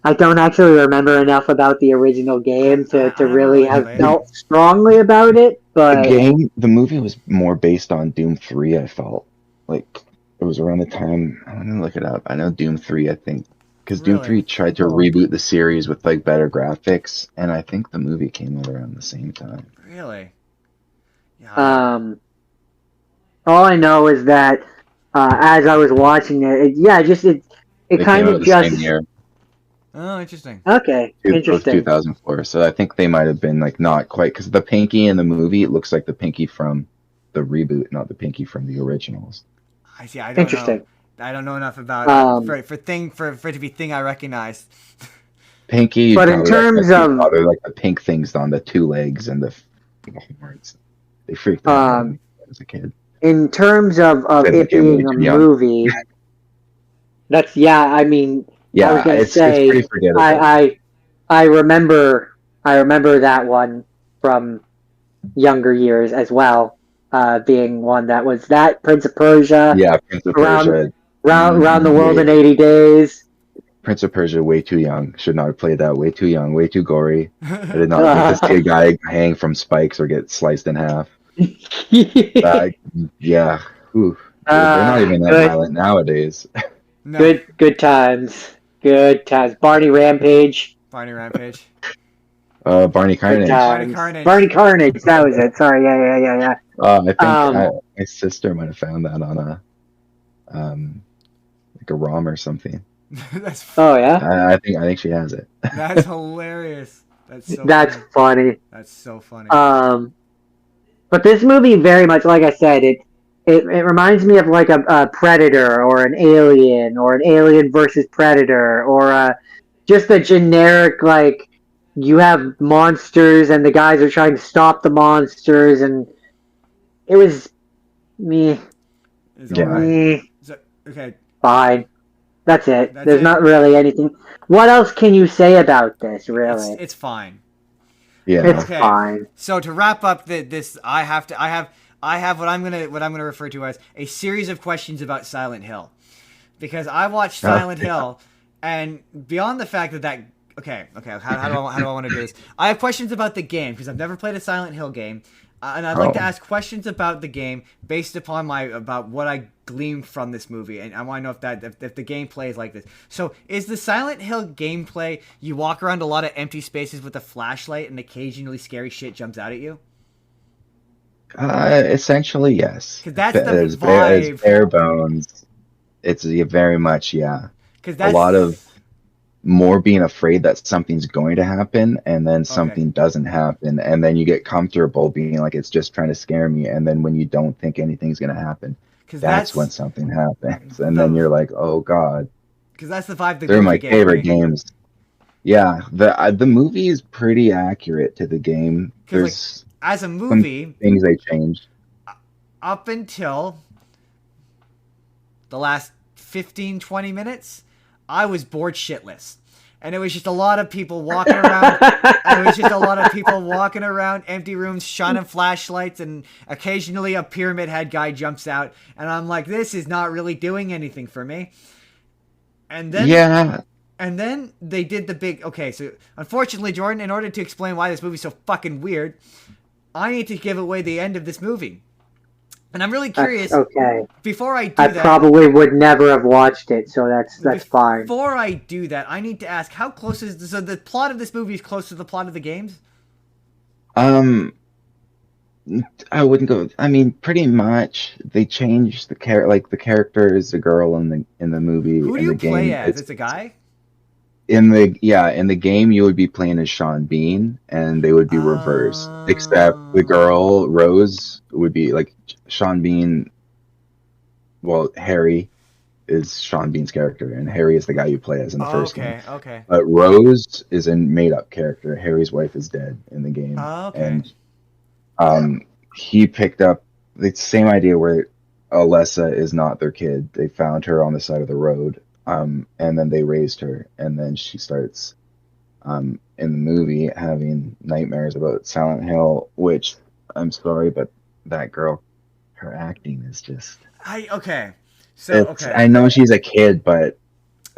I don't actually remember enough about the original game to really have felt strongly about it, but the movie was more based on Doom 3, I felt. Like, it was around the time, I'm gonna look it up. I know Doom 3, I think, because Doom 3 tried to reboot the series with, like, better graphics, and I think the movie came out around the same time. Really? Yeah. All I know is that, as I was watching it, it kind of just... Same year. Oh, interesting. Okay, interesting. 2004. So I think they might have been like not quite, because the Pinky in the movie, it looks like the Pinky from the reboot, not the Pinky from the originals. I see. I don't know. I don't know enough about it for it to be thing I recognize. Pinky, but in terms of like the pink things on the two legs and the horns, they freaked me out as a kid. In terms of it being a movie, that's I mean. Yeah, I was gonna say, it's pretty forgettable. I remember that one from younger years as well, being one that was that Prince of Persia. Yeah, Prince of Persia. Around the world in 80 days. Prince of Persia, way too young. Should not have played that. Way too young. Way too gory. I did not get to see a guy hang from spikes or get sliced in half. Yeah. Ooh. They're not even that violent nowadays. No. Good times. Good times. Barney Rampage. Barney Carnage. Barney Carnage. That was it. Sorry. Yeah. I think my sister might have found that on like a ROM or something. Yeah. I think she has it. That's hilarious. That's funny. That's so funny. But this movie very much, like I said, it reminds me of like a Predator or an Alien versus Predator or just a generic like you have monsters and the guys are trying to stop the monsters, and it was me. It's all Yeah. right. Me. So, okay, Fine. That's it. that's There's it. not really anything. What else can you say about this, It's really? it's fine. It's Yeah. Okay. fine. So to wrap up this, I have what I'm gonna refer to as a series of questions about Silent Hill, because I watched Silent Hill, and beyond the fact that how do I want to do this? I have questions about the game because I've never played a Silent Hill game, and I'd like to ask questions about the game based upon about what I gleaned from this movie, and I want to know if the gameplay is like this. So, is the Silent Hill gameplay you walk around a lot of empty spaces with a flashlight and occasionally scary shit jumps out at you? Essentially, yes. 'Cause that's the As vibe. bare bones, it's very much, yeah. Because A lot of more being afraid that something's going to happen, and then something doesn't happen, and then you get comfortable being like, it's just trying to scare me, and then when you don't think anything's going to happen, that's when something happens, and then you're like, oh god. Because that's the vibe They're my gave favorite me. games. Yeah, the movie is pretty accurate to the game. There's as a movie, things they changed. Up until the last 15-20 minutes, I was bored shitless. And it was just a lot of people walking around. And it was just a lot of people walking around empty rooms, shining flashlights, and occasionally a pyramid head guy jumps out. And I'm like, this is not really doing anything for me. And then And then they did the big... Okay, so unfortunately, Jordan, in order to explain why this movie's so fucking weird, I need to give away the end of this movie. And I'm really curious... Okay. Before I do I that... probably would never have watched it, so that's fine. Before I do that, I need to ask, how close is... So the plot of this movie is close to the plot of the games? I wouldn't go... I mean, pretty much. They changed the character is a girl in the movie. Who do you play as? It's a guy? In the game, you would be playing as Sean Bean, and they would be reversed. Except the girl Rose would be like Sean Bean. Well, Harry is Sean Bean's character, and Harry is the guy you play as in the first game. Okay. But Rose is a made-up character. Harry's wife is dead in the game, and he picked up the same idea where Alessa is not their kid. They found her on the side of the road. And then they raised her, and then she starts in the movie having nightmares about Silent Hill, which I'm sorry, but that girl, her acting is just... I know she's a kid, but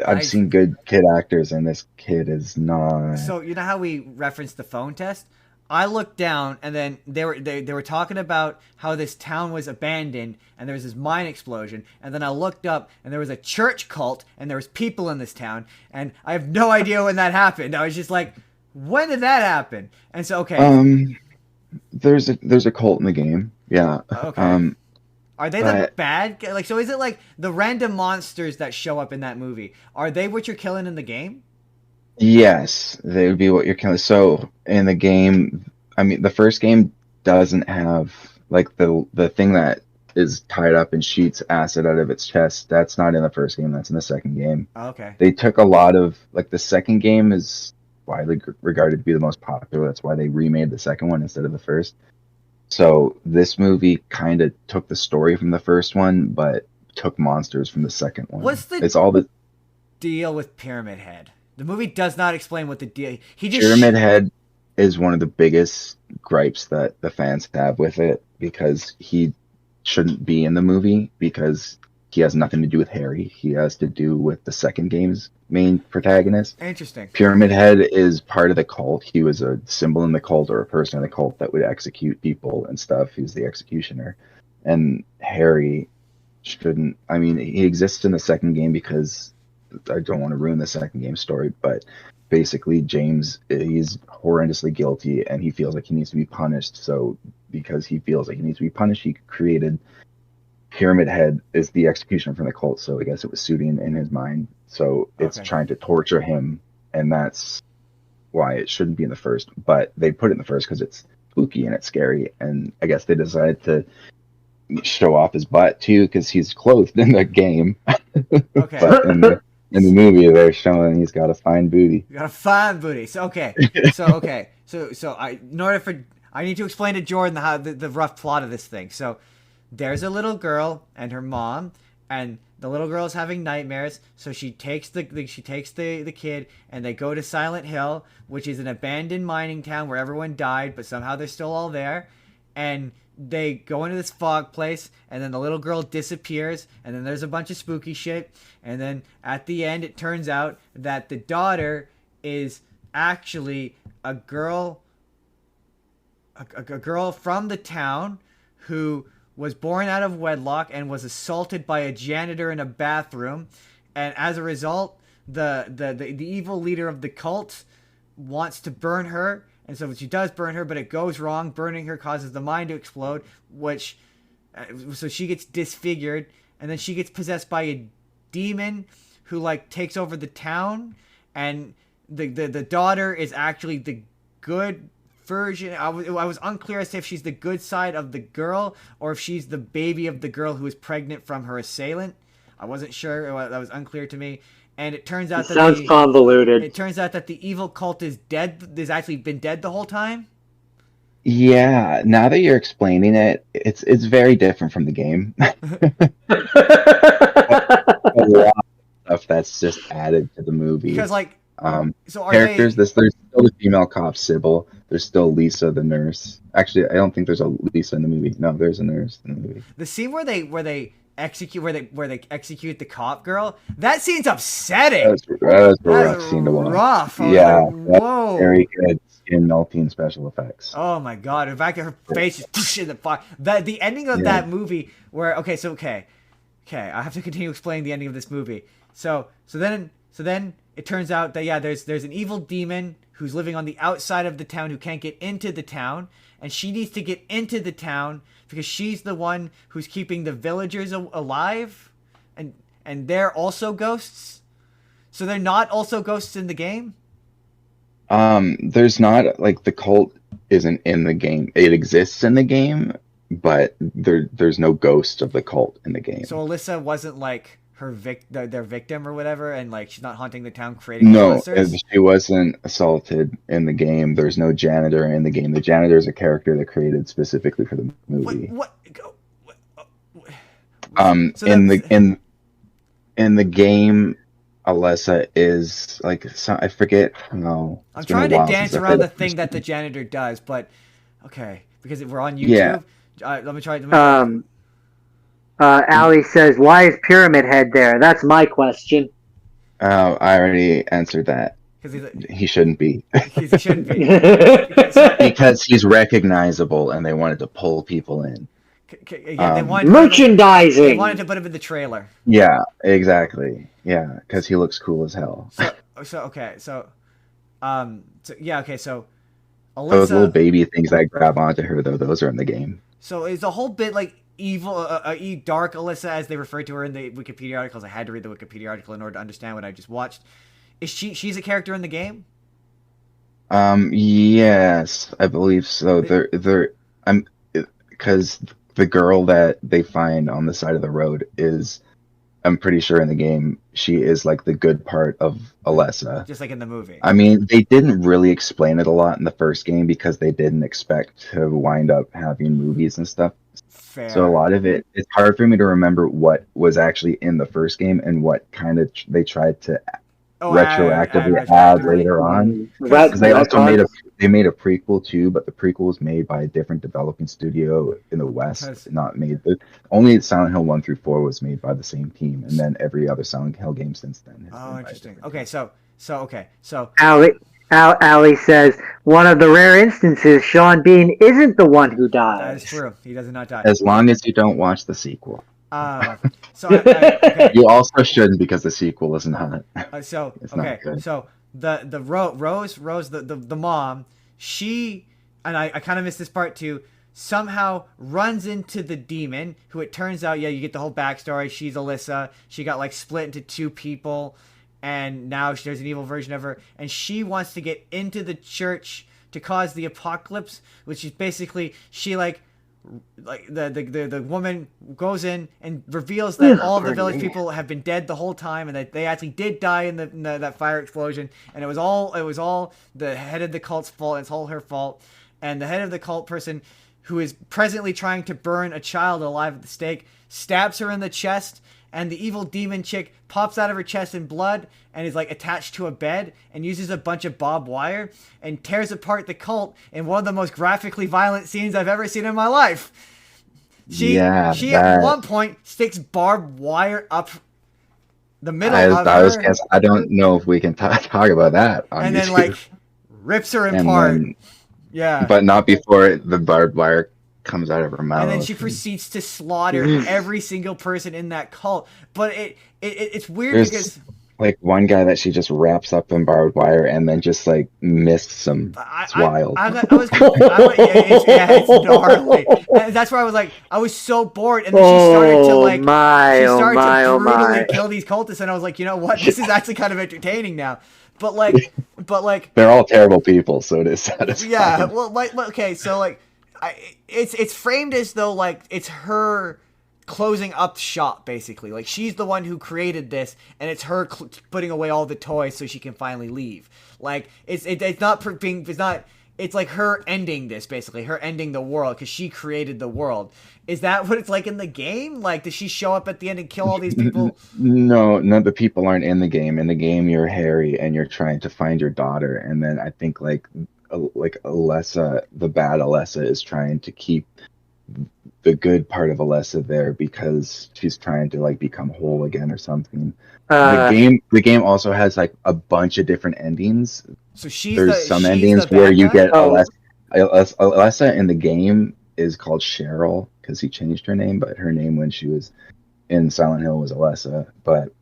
I've seen good kid actors, and this kid is not... So, you know how we referenced the phone test? I looked down, and then they were talking about how this town was abandoned, and there was this mine explosion. And then I looked up, and there was a church cult, and there was people in this town. And I have no idea when that happened. I was just like, when did that happen? And so, there's a cult in the game. Yeah. Okay. Are they the bad? Like, so is it like the random monsters that show up in that movie? Are they what you're killing in the game? Yes, they would be what you're killing. So in the game, I mean, the first game doesn't have like the thing that is tied up and shoots acid out of its chest. That's not in the first game. That's in the second game. Okay. They took a lot of the second game is widely regarded to be the most popular. That's why they remade the second one instead of the first. So this movie kind of took the story from the first one, but took monsters from the second one. It's all the deal with Pyramid Head? The movie does not explain what the deal. Pyramid Head is one of the biggest gripes that the fans have with it, because he shouldn't be in the movie, because he has nothing to do with Harry. He has to do with the second game's main protagonist. Interesting. Pyramid Head is part of the cult. He was a symbol in the cult, or a person in the cult that would execute people and stuff. He was the executioner. And Harry shouldn't... I mean, he exists in the second game because... I don't want to ruin the second game story, but basically James, he's horrendously guilty, and he feels like he needs to be punished. So because he feels like he needs to be punished, he created Pyramid Head as the executioner from the cult. So I guess it was suiting in his mind. So it's trying to torture him, and that's why it shouldn't be in the first. But they put it in the first because it's spooky and it's scary, and I guess they decided to show off his butt too, because he's clothed in the game. Okay. But In the movie, they're showing he's got a fine booty. You got a fine booty. So okay. So I need to explain to Jordan how the rough plot of this thing. So there's a little girl and her mom, and the little girl is having nightmares. So she takes the kid, and they go to Silent Hill, which is an abandoned mining town where everyone died, but somehow they're still all there. And they go into this fog place, and then the little girl disappears, and then there's a bunch of spooky shit, and then at the end it turns out that the daughter is actually a girl from the town who was born out of wedlock and was assaulted by a janitor in a bathroom, and as a result the evil leader of the cult wants to burn her. And so she does burn her, but it goes wrong. Burning her causes the mind to explode, so she gets disfigured, and then she gets possessed by a demon who like takes over the town, and the daughter is actually the good version. I was unclear as to if she's the good side of the girl or if she's the baby of the girl who was pregnant from her assailant. I wasn't sure. That was unclear to me. And it turns out sounds convoluted. It turns out that the evil cult is dead. Has actually been dead the whole time. Yeah, now that you're explaining it, it's very different from the game. A lot of stuff that's just added to the movie. Because like, so are characters. There's still the female cop Sybil. There's still Lisa the nurse. Actually, I don't think there's a Lisa in the movie. No, there's a nurse in the movie. The scene where they execute the cop girl. That scene's upsetting. That was a rough scene to watch. Rough. Yeah, like, whoa. Very good skin melting special effects. Oh my god! In fact, her face is in the fire. The ending of that movie, where okay, I have to continue explaining the ending of this movie. So then it turns out that there's an evil demon who's living on the outside of the town who can't get into the town, and she needs to get into the town because she's the one who's keeping the villagers alive, and they're also ghosts. So they're not also ghosts in the game? There's not, like, the cult isn't in the game. It exists in the game, but there's no ghost of the cult in the game. So Alyssa wasn't like their victim or whatever, and like she's not haunting the town creating No, monsters? she wasn't assaulted in the game. There's no janitor in the game. The janitor is a character that created specifically for the movie. What? So in the game, Alyssa is like, I forget. No, I'm trying to dance around the thing that the janitor does, but okay, because we're on YouTube. Yeah. Let me try. Ali says, "Why is Pyramid Head there?" That's my question. I already answered that. He shouldn't be. He shouldn't be. Because he's recognizable, and they wanted to pull people in. Merchandising. They wanted to put him in the trailer. Yeah, exactly. Yeah, because he looks cool as hell. So Alyssa, those little baby things that grab onto her, though, those are in the game. So is the whole bit like evil, dark Alyssa, as they refer to her in the Wikipedia articles? I had to read the Wikipedia article in order to understand what I just watched. Is she's a character in the game? Yes, I believe so. Because the girl that they find on the side of the road is, I'm pretty sure in the game, she is like the good part of Alyssa. Just like in the movie. I mean, they didn't really explain it a lot in the first game because they didn't expect to wind up having movies and stuff. Fair. So a lot of it's hard for me to remember what was actually in the first game and what kind of they tried to retroactively add later on. Because they also made a prequel too, but the prequel was made by a different developing studio in the West. Only Silent Hill 1 through 4 was made by the same team, and then every other Silent Hill game since then. Oh, interesting. Okay, so Ali says, one of the rare instances Sean Bean isn't the one who dies. That is true. He does not die. As long as you don't watch the sequel. Okay. You also shouldn't, because the sequel isn't hot. So the Rose, the mom, she, and I kind of missed this part too, somehow runs into the demon, who it turns out, you get the whole backstory. She's Alyssa. She got like split into two people, and now there's an evil version of her, and she wants to get into the church to cause the apocalypse, which is basically she like like the woman goes in and reveals that all of the village people have been dead the whole time, and that they actually did die in that fire explosion, and it was all the head of the cult's fault. It's all her fault, and the head of the cult person, who is presently trying to burn a child alive at the stake, stabs her in the chest, and the evil demon chick pops out of her chest in blood and is like attached to a bed and uses a bunch of barbed wire and tears apart the cult in one of the most graphically violent scenes I've ever seen in my life. She at one point sticks barbed wire up the middle of her. I don't know if we can talk about that on and YouTube. Then like rips her apart. Yeah. But not before the barbed wire comes out of her mouth. And then she proceeds to slaughter every single person in that cult. But it's weird because like one guy that she just wraps up in barbed wire and then just like mists him. It's wild. It's gnarly. And that's where I was like, I was so bored, and then she started to brutally kill these cultists, and I was like, you know what? This is actually kind of entertaining now. But like they're all terrible people, so it is satisfying. Yeah. Well, okay, so like, it's framed as though like it's her closing up shop, basically. Like she's the one who created this, and it's her putting away all the toys so she can finally leave. Like it's like her ending this, basically her ending the world because she created the world. Is that what it's like in the game? Like, does she show up at the end and kill all these people? No, the people aren't in the game. In the game, you're Harry and you're trying to find your daughter, and then I think like Alessa, the bad Alessa, is trying to keep the good part of Alessa there because she's trying to like become whole again or something. The game also has like a bunch of different endings. So there's some endings where you get Alessa in the game is called Cheryl because he changed her name, but her name when she was in Silent Hill was Alessa. But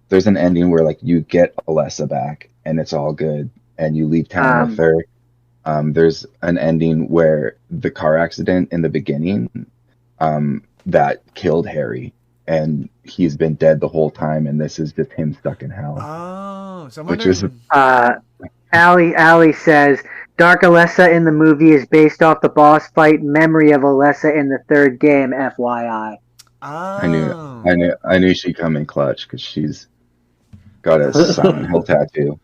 there's an ending where like you get Alessa back and it's all good and you leave town with her. There's an ending where the car accident in the beginning that killed Harry, and he's been dead the whole time, and this is just him stuck in hell. Oh, so Allie says Dark Alessa in the movie is based off the boss fight Memory of Alessa in the third game. FYI. Oh. I knew she'd come in clutch because she's got a Silent Hill tattoo.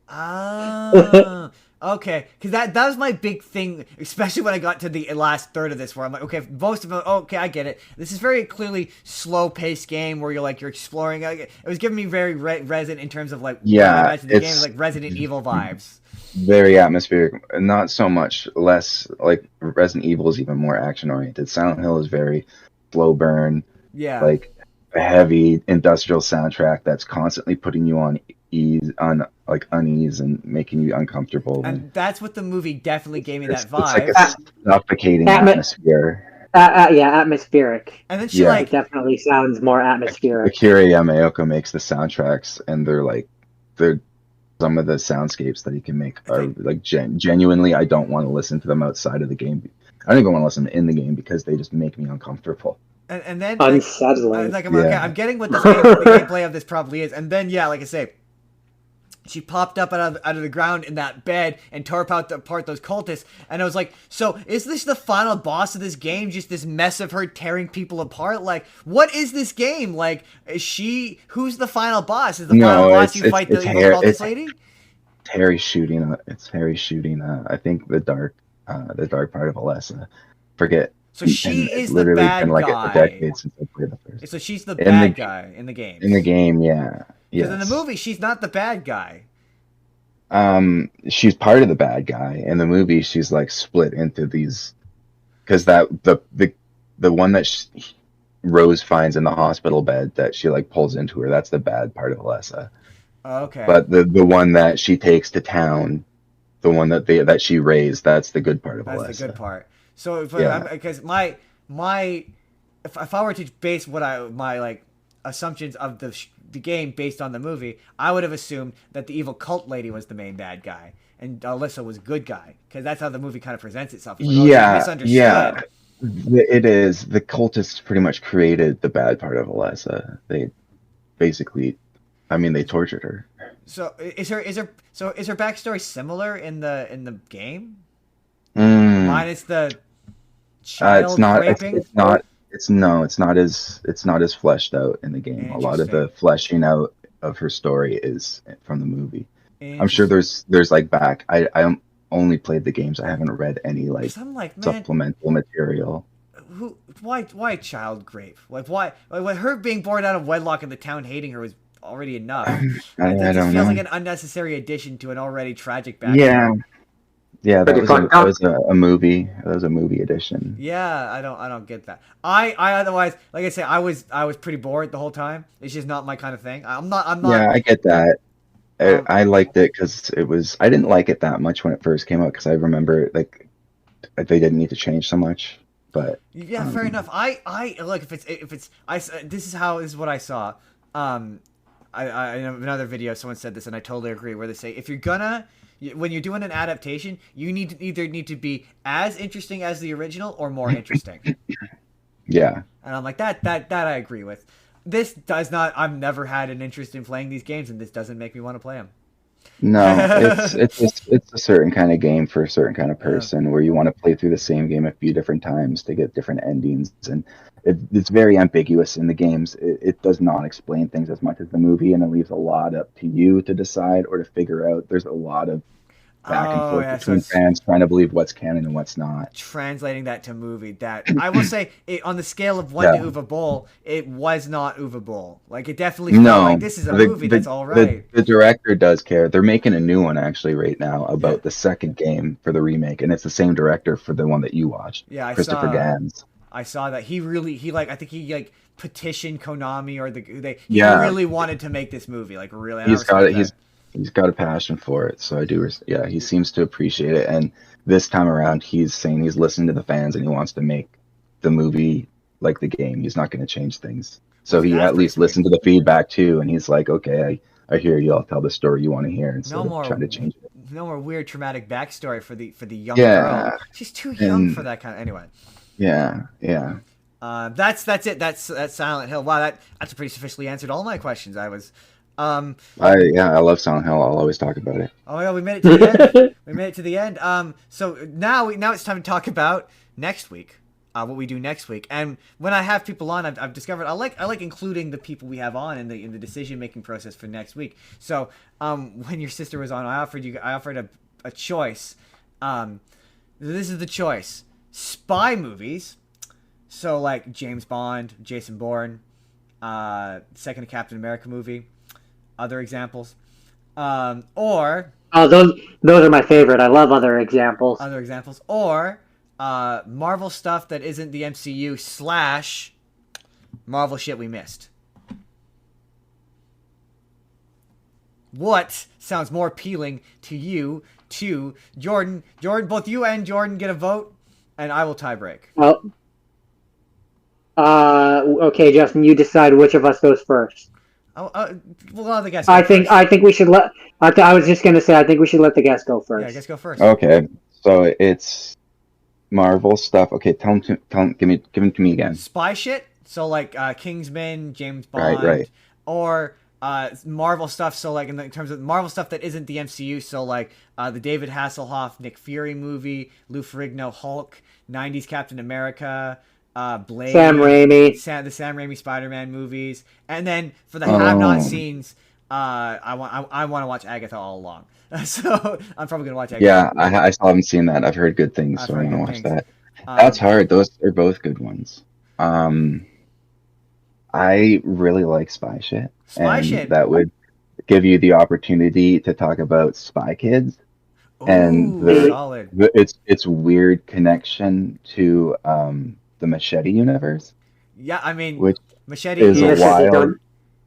Oh. Okay, because that was my big thing, especially when I got to the last third of this, where I'm like, okay, most of it, okay, I get it. This is very clearly slow-paced game where you're exploring. It was giving me very Resident in terms of like, yeah, the game was like Resident Evil vibes. Very atmospheric, not so much less like Resident Evil is even more action-oriented. Silent Hill is very slow burn, like a heavy industrial soundtrack that's constantly putting you on unease and making you uncomfortable. And that's what the movie definitely gave me that vibe. It's like a suffocating atmosphere. Atmospheric. And then she it definitely sounds more atmospheric. Akira Yamaoka makes the soundtracks, and they're some of the soundscapes that he can make are like genuinely. I don't want to listen to them outside of the game. I don't even want to listen in the game because they just make me uncomfortable. And then unsettling. I'm getting what the gameplay of this probably is, and then like I say. She popped up out of the ground in that bed and tore apart those cultists. And I was like, so is this the final boss of this game? Just this mess of her tearing people apart? Like, what is this game? Like, who's the final boss? Is the final boss you fight the cultist lady? It's Harry shooting. I think the dark part of Alessa. Forget. So she is the bad guy. A decade since I played the first. So she's the bad guy in the game. In the game, yeah. Because in the movie, she's not the bad guy. She's part of the bad guy. In the movie, she's like split into these. Because the one that Rose finds in the hospital bed that she like pulls into her, that's the bad part of Alessa. Okay. But the one that she takes to town, the one that she raised, that's the good part of Alessa. That's the good part. So because if I were to base my like assumptions of the game based on the movie, I would have assumed that the evil cult lady was the main bad guy and Alyssa was a good guy because that's how the movie kind of presents itself. Like, yeah. It is. The cultists pretty much created the bad part of Alessa. They basically, they tortured her. So is her backstory similar in the game? Mm. Minus the child It's not. raping. It's not. It's no. It's not as fleshed out in the game. A lot of the Interesting. fleshing out of her story is from the movie. I'm sure Interesting. there's like back. I only played the games. I haven't read any like Because I'm like, man, supplemental material. why child rape? Like why her being born out of wedlock and the town hating her was already enough. I It just don't feels know. like an unnecessary addition to an already tragic Yeah, backstory. yeah. Pretty fucked That up. was a movie. That was a movie edition. Yeah, I don't get that. I otherwise, like I say, I was pretty bored the whole time. It's just not my kind of thing. I'm not. Yeah, I get that. Um, I liked it because it was. I didn't like it that much when it first came out because I remember like they didn't need to change so much. But yeah, fair enough. I look if it's this is what I saw. I in another video someone said this and I totally agree. Where they say if you're gonna when you're doing an adaptation, you need to be as interesting as the original or more interesting. yeah, And I'm like that I agree with. This does not. I've never had an interest in playing these games, and this doesn't make me want to play them. no, it's a certain kind of game for a certain kind of Yeah. person where you want to play through the same game a few different times to get different endings, and it's very ambiguous in the games. It does not explain things as much as the movie, and it leaves a lot up to you to decide or to figure out. There's a lot of back and Oh forth yeah, so between it's fans trying to believe what's canon and what's not. translating that to movie. That I will say, on the scale of one to Yeah. Uwe Boll, it was not Uwe Boll. Like it definitely felt like No, this is a movie that's all right. the director does care. They're making a new one actually right now Yeah, about the second game for the remake, and it's the same director for the one that you watched, yeah, Christopher Gans. I saw that he like I think he like petitioned Konami or he Yeah, really wanted to make this movie like really. And I he's got respect it. that. He's got a passion for it, so I do. Yeah, he seems to appreciate it, and this time around, he's saying he's listening to the fans and he wants to make the movie like the game. He's not going to change things. So he That's at pretty least sweet. listened to the feedback too, and he's like, okay, I hear you. I'll tell the story you want to hear No instead of more trying to change it. no more weird traumatic backstory for the young girl. Yeah, She's too young for and that kind of anyway. yeah. That's it. That's Silent Hill. Wow, that's pretty sufficiently answered all my questions. I was, I love Silent Hill. I'll always talk about it. oh my god, we made it to the end. We made it to the end. So now it's time to talk about next week. What we do next week. And when I have people on, I've discovered I like including the people we have on in the decision making process for next week. So when your sister was on, I offered a choice. This is the choice: spy movies. So like James Bond, Jason Bourne, second Captain America movie, other examples, or Oh, those are my favorite. I love other examples. or Marvel stuff that isn't the MCU / Marvel shit we missed. What sounds more appealing to you, to Jordan? Jordan, both you and Jordan get a vote, and I will tie break. Well, okay, Justin, you decide which of us goes first. Oh, we'll let the guest go first. I think we should let. I was just gonna say I think we should let the guest go first. Yeah, guess go first. Okay, so it's Marvel stuff. Okay, give them to me again. Spy shit. So like Kingsman, James Bond, Right. or Marvel stuff. So like in terms of Marvel stuff that isn't the MCU. So like the David Hasselhoff Nick Fury movie, Lou Ferrigno Hulk, '90s Captain America, Blade, Sam Raimi. the Sam Raimi Spider-Man movies, and then for the have-not seens, I want to watch Agatha all along. So I'm probably gonna watch Agatha. Yeah, I still haven't seen that. I've heard good things, I've so heard I'm gonna good watch things. that. That's hard. Those are both good ones. I really like Spy Shit, Spy and shit. that would give you the opportunity to talk about Spy Kids and Ooh, solid. its weird connection to the Machete universe, Yeah, I mean, which Machete is a is wild.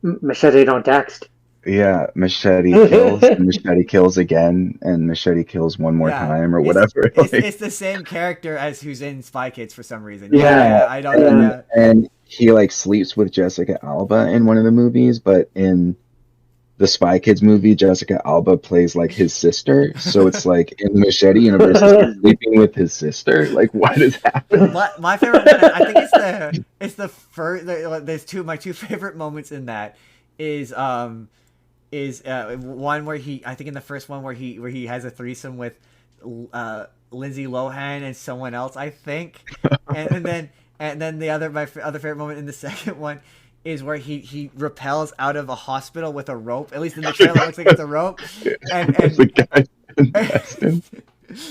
Machete don't text. Yeah, Machete kills, and Machete kills again, and Machete kills one more time, or whatever. It's the same character as who's in Spy Kids for some reason. Yeah, I don't know. Yeah. and he like sleeps with Jessica Alba in one of the movies, but in the Spy Kids movie, Jessica Alba plays like his sister. So it's like in the Machete universe, he's sleeping with his sister. Like, what is happening? My favorite one, I think it's the first. There's my two favorite moments in that is one where I think in the first one where he has a threesome with Lindsay Lohan and someone else, I think, and then the other other favorite moment in the second one is where he rappels out of a hospital with a rope. At least in the trailer, it looks like it's a rope. And the guy intestines.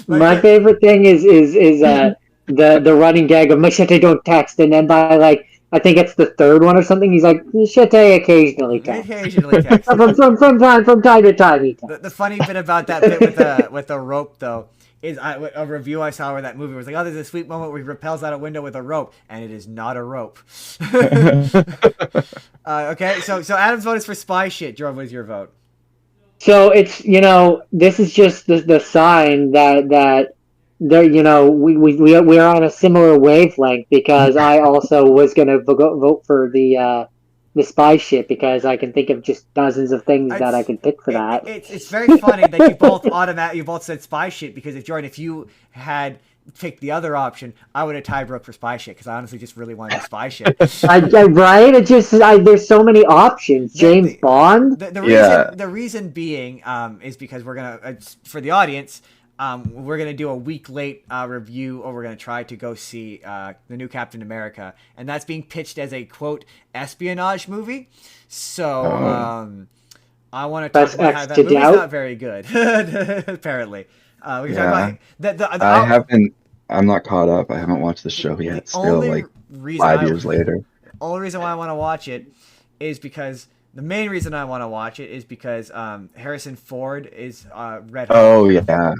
My favorite thing is the running gag of Machete don't text, and then by like I think it's the third one or something, he's like Machete occasionally texts. Occasionally text. From time to time he texts. The funny bit about that bit with the rope though is a review I saw where that movie was like, oh, there's a sweet moment where he rappels out a window with a rope, and it is not a rope. Okay, so Adam's vote is for spy shit. Jordan, what is your vote? So it's this is just the sign that there we are on a similar wavelength, because I also was gonna vote for the spy shit, because I can think of just dozens of things that I can pick for that. It's very funny that you both said spy shit, because if you had picked the other option, I would have tied Brooke for spy shit, because I honestly just really wanted spy shit. Right? It just there's so many options. James Bond. The reason being is because we're gonna for the audience. We're going to do a week late review, or we're going to try to go see the new Captain America. And that's being pitched as a, quote, espionage movie. So I want to talk about how that movie's not very good, apparently. We can talk about I'm not caught up. I haven't watched the show yet. Still, like 5 years later. The only reason why I want to watch it is because... The main reason I want to watch it is because Harrison Ford is Red Hulk. Oh, yeah.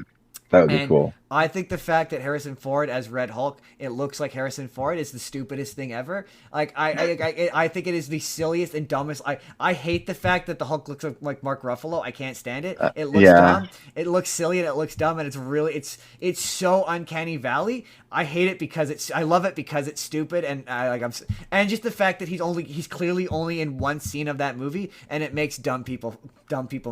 That would be cool. I think the fact that Harrison Ford as Red Hulk, it looks like Harrison Ford, is the stupidest thing ever. Like I think it is the silliest and dumbest. I hate the fact that the Hulk looks like Mark Ruffalo. I can't stand it. It looks dumb. It looks silly and it looks dumb, and it's so uncanny valley. I hate it because I love it because it's stupid, and and just the fact that he's clearly only in one scene of that movie, and it makes dumb people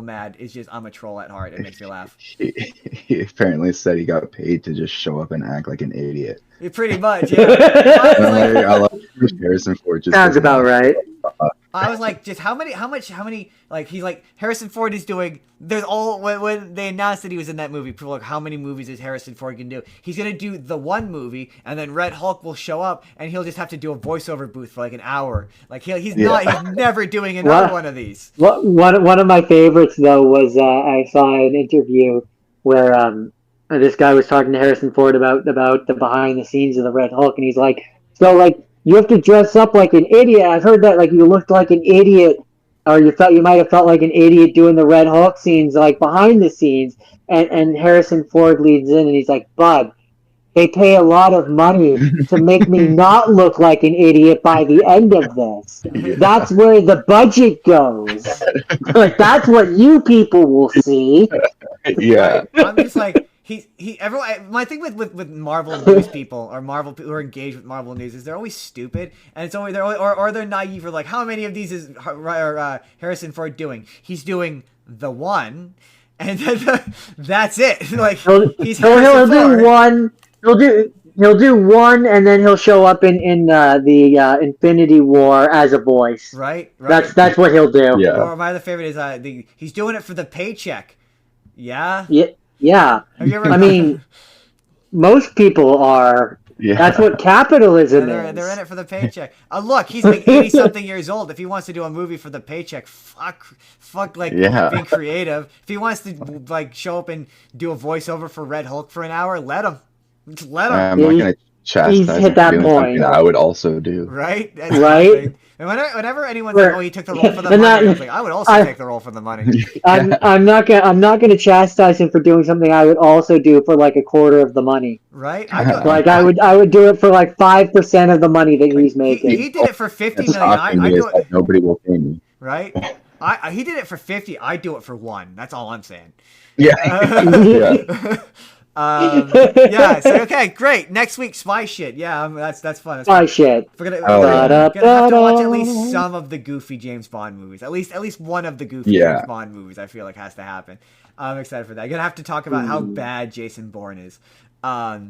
mad. It's just, I'm a troll at heart. It makes me laugh. He apparently said he got paid to just show up and act like an idiot. Yeah, pretty much, yeah. I love Harrison Ford. Sounds about right. I was like, just how many, like, he's like, Harrison Ford is doing, there's all, when they announced that he was in that movie, people were like, how many movies is Harrison Ford can do? He's going to do the one movie, and then Red Hulk will show up, and he'll just have to do a voiceover booth for like an hour. Like, he's never doing another one of these. One of my favorites, though, was, I saw an interview where, this guy was talking to Harrison Ford about the behind the scenes of the Red Hulk, and he's like, so, like, you have to dress up like an idiot. I've heard that, like, you looked like an idiot, or you might have felt like an idiot doing the Red Hulk scenes, like, behind the scenes. And Harrison Ford leads in, and he's like, Bud, they pay a lot of money to make me not look like an idiot by the end of this. That's where the budget goes. Like, that's what you people will see. Yeah. I'm just like, everyone. My thing with Marvel news people, or Marvel people who are engaged with Marvel news, is they're always stupid, and it's always they're naive. Or like, how many of these is Harrison Ford doing? He's doing the one, and that's it. Like, he'll do one. He'll do one, and then he'll show up in the Infinity War as a voice. Right. That's what he'll do. Yeah. Or my other favorite is he's doing it for the paycheck. Yeah. Yeah. Have you ever? I mean, most people are. Yeah. That's what capitalism is. They're in it for the paycheck. Look, he's like 80-something years old. If he wants to do a movie for the paycheck, fuck, like, being creative. If he wants to, like, show up and do a voiceover for Red Hulk for an hour, let him. Just let him. I'm not gonna chastise he's hit that point. I would also do. Right. Right. And whenever anyone's like, "Oh, he took the role for the money," I was like, "I would also take the role for the money." I'm not gonna chastise him for doing something I would also do for like a quarter of the money. Right. I would do it for like 5% of the money that he's making. He did it for $50 million. I do it. Nobody will pay me. Right. He did it for 50. I do it for 1. That's all I'm saying. Yeah. Yeah. So okay, great. Next week, spy shit. Yeah, that's fun. Spy shit. We're gonna have to watch at least some of the goofy James Bond movies. At least one of the goofy James Bond movies. I feel like has to happen. I'm excited for that. I'm gonna have to talk about how bad Jason Bourne is. That's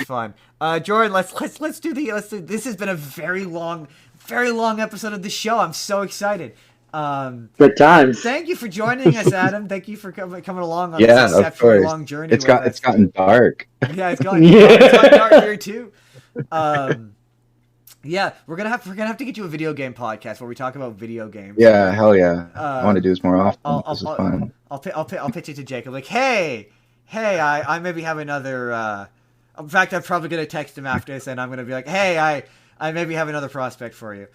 fun. Jordan, let's do this has been a very long episode of the show. I'm so excited. Good times. Thank you for joining us, Adam. Thank you for coming along on this Yeah, of exceptionally course. long journey. It's gotten dark. Yeah, it's gotten dark here too. Yeah, we're gonna have to get you a video game podcast where we talk about video games. Yeah, hell yeah. I want to do this more often. This is fun. I'll pitch it to Jake. I'm like, hey, I maybe have another. In fact, I'm probably gonna text him after this, and I'm gonna be like, hey, I maybe have another prospect for you.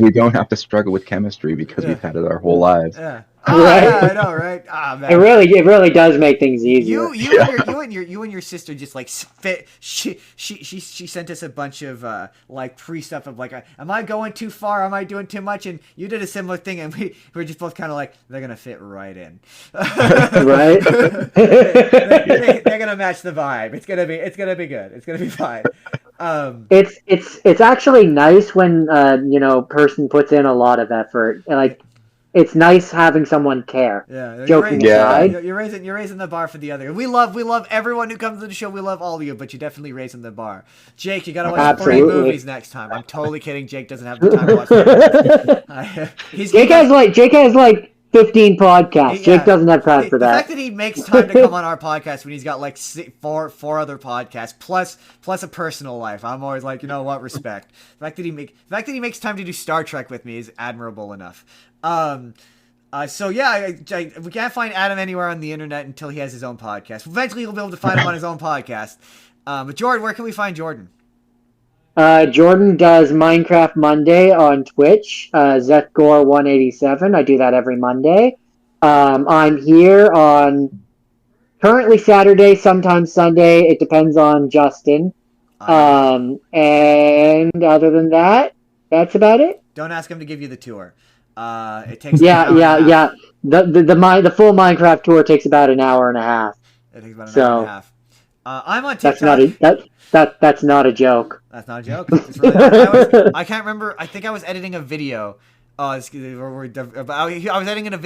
We don't have to struggle with chemistry because we've had it our whole lives. Yeah. Right. Yeah, I know, right? Man. It really does make things easier. You and your sister just like fit. She sent us a bunch of like pre stuff of like, am I going too far? Am I doing too much? And you did a similar thing, and we were just both kind of like, they're gonna fit right in. Right. They're gonna match the vibe. It's gonna be good. It's gonna be fine. It's actually nice when person puts in a lot of effort. Like, it's nice having someone care. Yeah, joking aside, you're raising the bar for the other. We love everyone who comes to the show. We love all of you, but you're definitely raising the bar. Jake, you gotta watch 3 movies next time. I'm totally kidding. Jake doesn't have the time to watch 3 Jake has like 15 podcasts. Jake doesn't have time for that. The fact that he makes time to come on our podcast when he's got like four other podcasts plus a personal life, I'm always like, you know what, respect. The fact that he makes time to do Star Trek with me is admirable enough. So yeah, we can't find Adam anywhere on the internet until he has his own podcast. Eventually, we'll be able to find him on his own podcast. But Jordan, where can we find Jordan? Jordan does Minecraft Monday on Twitch, Zetgore187. I do that every Monday. I'm here on currently Saturday, sometimes Sunday. It depends on Justin. And other than that, that's about it. Don't ask him to give you the tour. It takes yeah. The full Minecraft tour takes about an hour and a half. It takes about an hour and a half. I'm on TikTok. That's not a joke. That's not a joke. It's really not. I can't remember. I think I was editing a video. I was editing a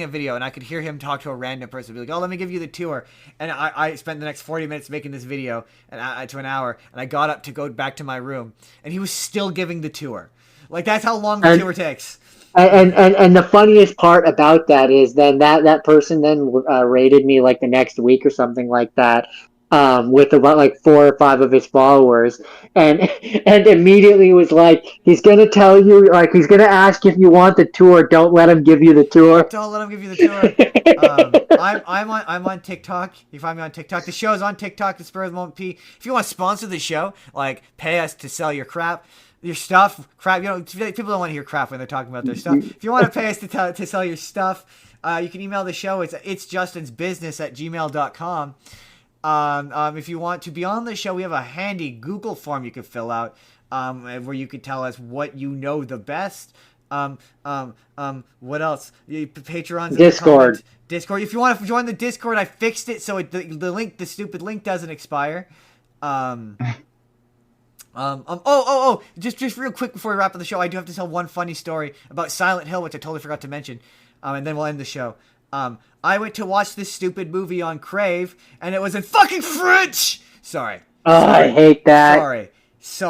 video, and I could hear him talk to a random person, be like, "Oh, let me give you the tour." And I spent the next 40 minutes making this video, and to an hour. And I got up to go back to my room, and he was still giving the tour. Like, that's how long the tour takes. And the funniest part about that is then that person then rated me like the next week or something like that. With about like 4 or 5 of his followers, and immediately was like, he's gonna tell you, like, he's gonna ask if you want the tour. Don't let him give you the tour. Don't let him give you the tour. I'm on TikTok. You find me on TikTok. The show's on TikTok. The Spur of the Moment P. If you want to sponsor the show, like, pay us to sell your crap. Your stuff, crap. You know, people don't want to hear crap when they're talking about their stuff. If you want to pay us to sell your stuff, you can email the show. It's justinsbusiness@gmail.com. If you want to be on the show, we have a handy Google form you can fill out, where you could tell us what you know the best. What else? Patreon's Discord. Discord. If you want to join the Discord, I fixed it so the stupid link doesn't expire. Just real quick before we wrap up the show, I do have to tell one funny story about Silent Hill, which I totally forgot to mention. And then we'll end the show. I went to watch this stupid movie on Crave, and it was in fucking French! Sorry. I hate that. Sorry. So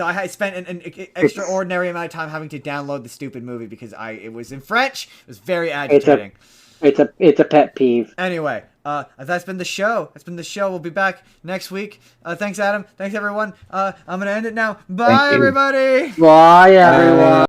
I spent an extraordinary amount of time having to download the stupid movie because it was in French. It was very agitating. It's a pet peeve. Anyway, that's been the show. We'll be back next week. Thanks, Adam. Thanks, everyone. I'm going to end it now. Bye, everybody. Bye, everyone.